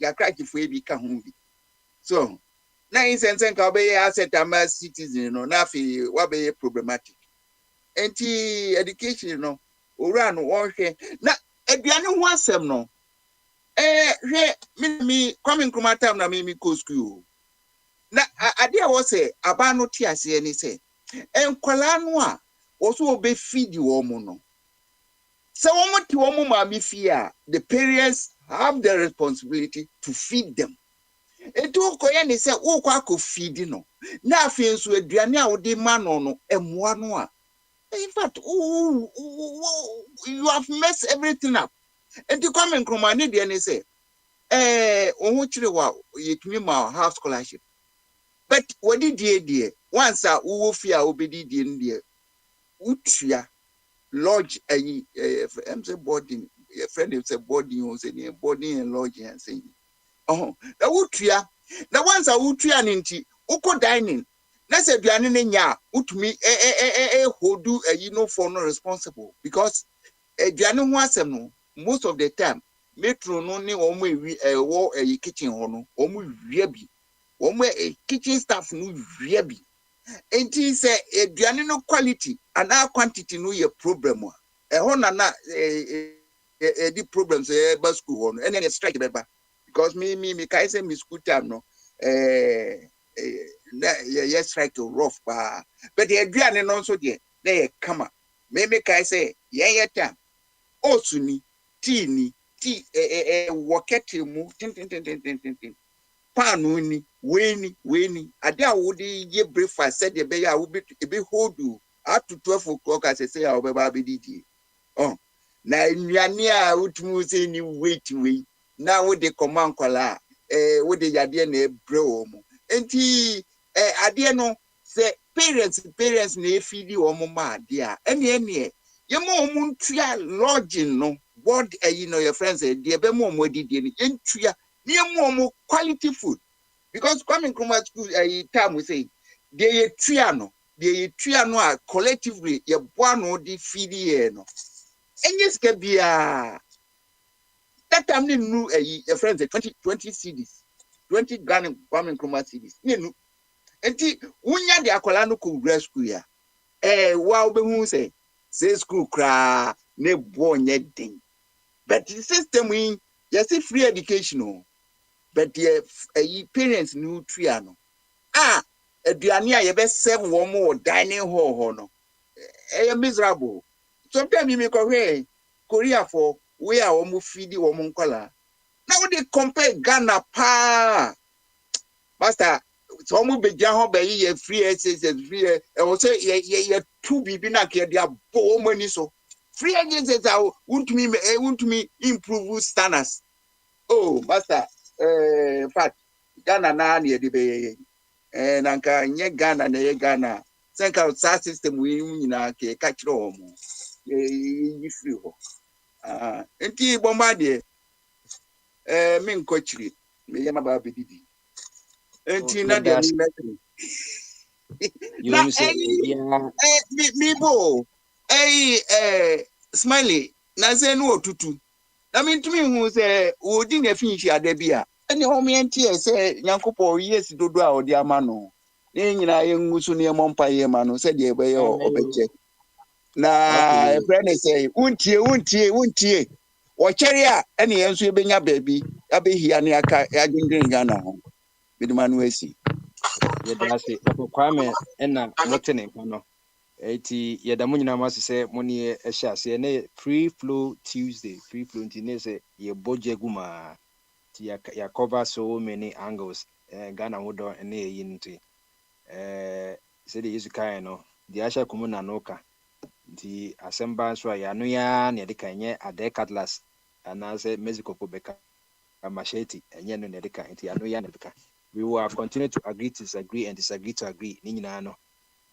ya crack for e bi ka ho bi so na insense ka be asset ama citizen no na fi wa be problematic enti education no owura no wonhwe na aduane ho asem no hwe mi Kwame Nkrumah time na mi go school na ade a wo say aba no ti ase ni say enkwala no a wo so obe feed wo mo no so wo mo ti wo mo ma mi fi a the parents have the responsibility to feed them etu ko ye ni say wo kwa ko feed no na afi nso aduane a wo de ma no no emoa no a in fact you have messed everything up enti Kwame Nkrumah ni de ni say ohu chire wa yetumi ma half scholarship but what did die once a wo fi a obedi die ndie utua lodge say boarding a friend is a boarding o say near boarding and lodge and say na utua na once a utua nti uko dining na say aduane ne nya utumi hodu no for no responsible because aduane ho asem no most of the time metro no ne omo wo kitchen ho no omo wia bi omo kitchen staff no wia bi enti say aduane no quality and our quantity no ye problem ho na the problems ba school ho no and strike beba because me kai say me school time no ye strike rough ba but the aduane no so de na ye kama me kai say ye time osuni tea waketi mu tin panu ni weni ade a wo de ye breakfast said be ya wo be hold you up to 12 o'clock as say ya wo be ba be didi na nnuane a utumu say ni wait na wo de command kwala wo de yade na ebre wo mu enti ade no say parents na efidi wo mu ma ade a ene ye mo mu ntua lodging no board your friends the be mo didi ni entua ni mo quality food because Kwame Nkrumah school time we say they tua no a collectively ye boa no di feed here no enye ska bia that time ni nu your friends 20 CDs 20 Ghana Kwame Nkrumah CDs ni nu enti wunya de akola no ko school ya wa obehu say school kra ne bo nye den but the system in yes free education but the parents new tria no aduane a ye be serve wo mo dining hall no miserable sometimes me ko Korea for we are wo feed wo mo nkola now they compare Ghana pa master so mo be gya ho be ye free SSS free e wo say ye two bibi na ke dia bo mo ni so free agents want me improve standards. Oh, master, fact, Ghana na near the bay, and Anka nye Ghana na Ghana. Think out system we catch home. You feel. And T Bombardier, min coachly, me yama bididi. And T Nadia, me bo, Smiley, na say no tutu. I mean to me who say we didn't finish adebia. Any home enti say Nyankopo yes dodo a odi amano. Ne nyina yengusu ne mompa ye mano said ye be obeche. Na friend say untie. O chere a ene yenso ebenya baabi abehia ne aka adwendwen Ghana ho. Bidumanu esi.
Ye dase Kwame na motene no. Eti yadamu nyina ma se moni ehya se ne free flow Tuesday free flow ntine se ye boje guma ti ya cover so many angles Ghana wodo na eyi nti said the Yusuka no the Asha Kumuna Noka the Assemba so ya no ya ne de kanye ade Cutlass and I say Mexico Pobeka machete and yen ne de kan nti ano ya ne de kan we will continue to agree to disagree and disagree to agree ni nyina no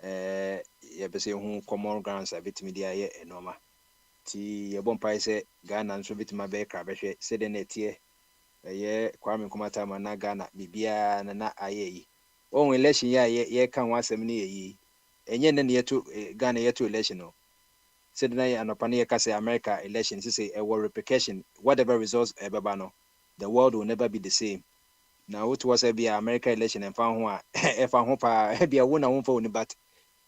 ye be say hu common grounds a bit media ye enoma ti ye bon pai say Ghana nso bit ma be kra be hwe say de na tie ye Kwame Nkrumah ma na Ghana bibia na ayeyi on election ya ye kan wasem ne yi enye ne yeto Ghana yeto election no say de na ye anopane ye ka say America election say a war repercussion whatever results ebeba no the world will never be the same. Now what was be America election and found one if I hope be a winner won't phone but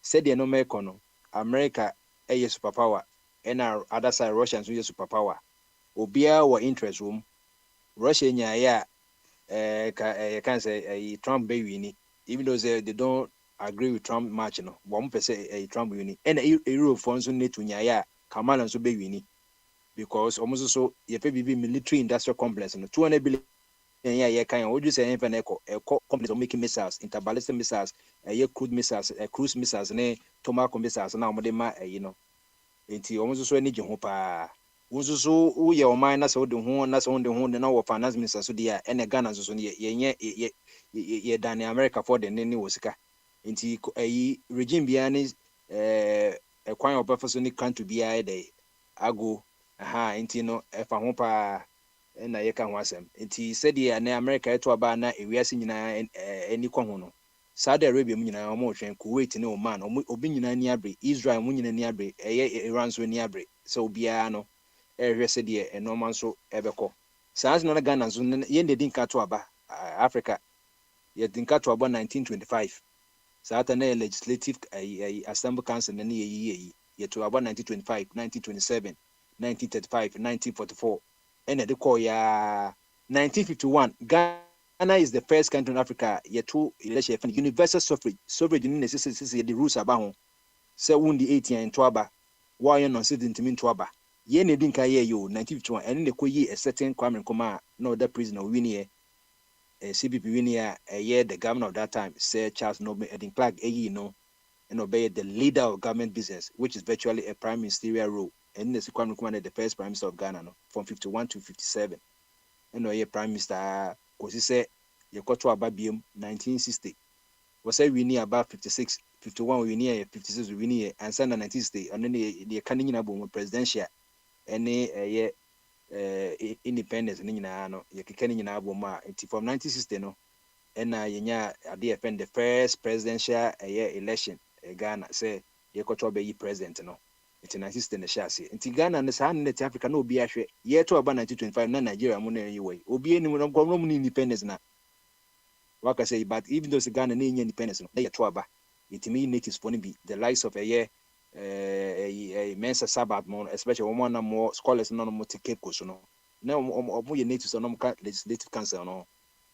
said the no make no America a superpower and our other side Russians with superpower. Obia or interest room Russia ya can say a Trump baby even though they don't agree with Trump much no 1% a Trump uni and a Euro funds need to nya Kamala and so baby because almost so if be military industrial complex no 200 billion yeah kind would you say even echo complex of making missiles interballistic missiles cruise missiles ne tomahawk missiles na omode ma you know enti almost so any ho pa wonso so wo ye o man na so de ho na so de ho na wo finance minister so dia ene Ghana so ye dan America for the nene wosika enti regime bia ne kwan obefa so ni country bia dey ago enti no efa ho pa na ye kan wasem enti said ye na America eto aba na ewiase nyina eni kwa ho no Saudi Arabia mu nyina o mo hwen Kuwait ne Oman obi nyina ni abre Israel mu nyina ni abre Iran so ni abre so bia no ehwe said ye enormal so ebeko sans na Ghana so ye ne din ka to aba Africa ye din ka to aba 1925 Saata na legislative assembly council na ye to aba 1925 1927 1935 1944 and the call ya 1951 Ghana is the first country in Africa yet to election universal suffrage in necessity the rules about so wundi 18 and twaba why you non citizen to aba ye ne din ka ye yo 1951 and the koyi a certain Kwame Nkrumah no other prisoner win here CPP win here the governor of that time Sir Charles Noble Edin Clark no and obey the leader of government business which is virtually a prime ministerial role. And the Kwame Nkrumah the first prime minister of Ghana no, from 51 to 57. And ye prime minister because he said you got to about 1960. Was say we near about 56, 51 we near 56 we near and send 1960 and then the canning about presidential and independence in no ye canning in aboma from 1960 no and yenya defend the first presidential election Ghana say ye got to be president no. International na shase nti Ghana ne sa ne Africa na obi ahwe ye to aba 1925 na Nigeria mu na yiwe obi eni mu no independence na waka say but even though Ghana na independence no ye to aba it mean natives for be the likes of a Mensa Sabbath more especially one more scholars no more Cape Coast no na omo ye natives no legislative council no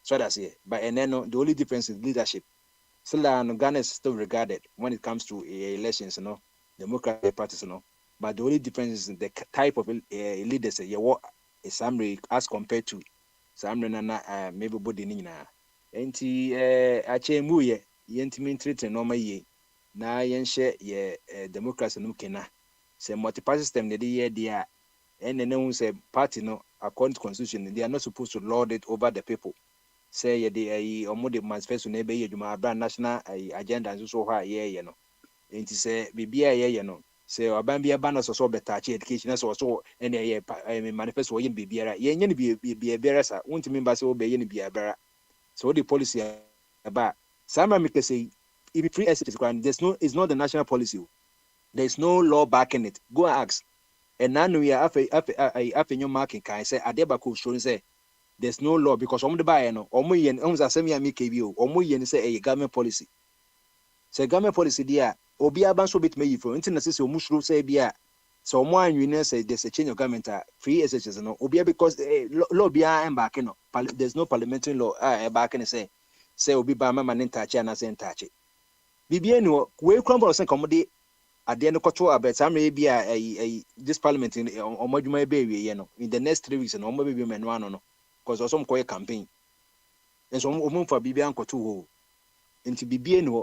so that's it but and then no, the only difference is leadership still Ghana is still regarded when it comes to elections no Democratic parties no but the only difference is the type of leaders you a summary as compared to summary na maybe body ni na enti achemu ye yentimi treat normal ye na yenhye ye democracy no kena say multi-party system dey here there and then say party no according to constitution they are not supposed to lord it over the people say ye dey omo manifesto na be ye djuma brand national agenda so ha ye no enti say bibia ye no say oban bia ba no so betache education so and ye manifesto ye bibiara ye nye ne bibiara sa wontimi ba say obeye ne bibiara so the policy about some make say if free exercise there's no it's not the national policy there's no law backing it go ask and now we are after your marking can say adeba ko show say there's no law because omo de buy no omo ye no asem ya make bi o omo ye ne say a government policy say government policy dia obi aban so bit me for internet say omo shuru say bia so omo anwine say there's a change of government free exercise no obi because law bia embark no there's no parliamentary law backing say obi ba mama ne ntache na say ntache bibia ni we crumble say komode ade no koto about amre bia this parliament in omodwuma be wie no in the next 3 weeks no omo be me no ano no because some koye campaign and so omo fa bibia nkoto ho enti bibia ni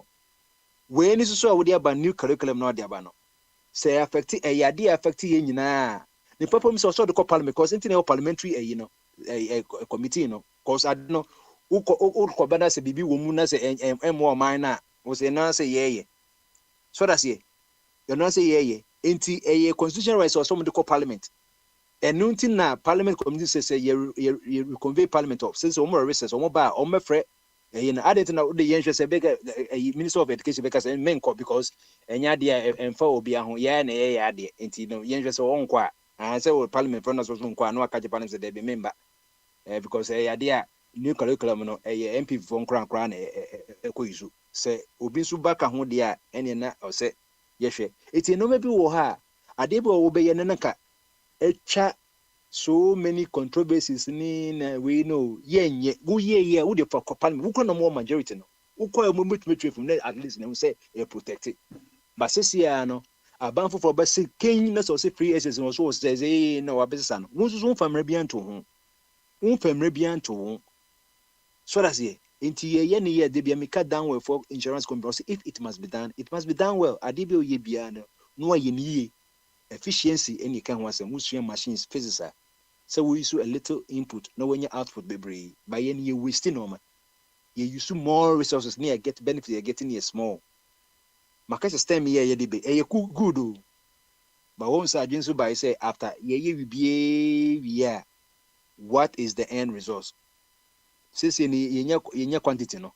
when is so would about new curriculum no diabano say affect a yadi affect ye na the purpose also the parliament because into parliamentary a committee cause I don't know who bana say bibi womu na say more mine na was a na say ye so that's ye you know say ye into a constitutional rights or some of the parliament and nothing na parliament committee say you convey parliament of since more recess or more bar or more fre I didn't know the young say bigger minister of education because and men because and yadia and for be a yan a into no young so on qua and say parliament for us was no qua no catch parliament they be member because a idea new curriculum no a MP from crown issue say obi so back ho dia ene na o say yehwe eti no maybe wo ha adebo wo be yene nka echa so many controversies ni na we know yenye wo ye wo de for parliament wo no more majority no wo ko mo metumetwe from at least na say e protect but sesia no abanfo for be say ken na so say free access no so say no abesa no wo so famre bia nto ho wo famre bia nto ho so that's it. Into ye ni ye de be make down well for insurance company. If it must be done well. Adibio ye biano no ye ni efficiency any can was a machines physics. So we use a little input, no when your output be brave. By any ye wasting normal. You use more resources near get benefit you're getting here small. Makasa stem ye de be a good. But once I so by say after ye will be yeah. What is the end result? Since yenya quantity no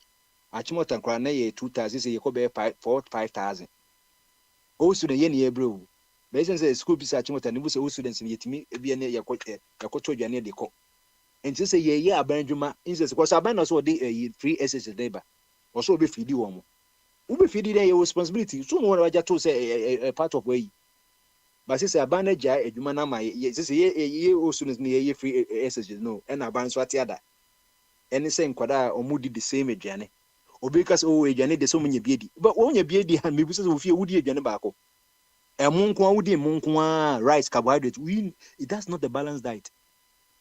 achimota nkra na ye 2000 say yeko be 5000 all student ye na bro be say school fees achimota ni buso all students ni yetimi bia na yakoto adwane de ko enti say ye abanjuma inse because aban na so de free access labor also be feedi wo mo wo be feedi dey your responsibility so no one waja to say a part of way but say aban na ja adwuma na ma ye say ye all students ni ye free access no and aban so atiada any saying kwada omudi the same aduane obekase o aduane de so munye biedi but wonye biedi ha mebi so ofie wudi aduane baako emunko wudi munko rice carbohydrate it does not the balanced diet.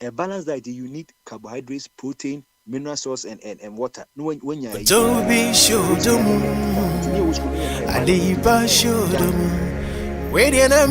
A balanced diet you need carbohydrates, protein, mineral source and water no when you
don't be sure do adiba sure do we dey na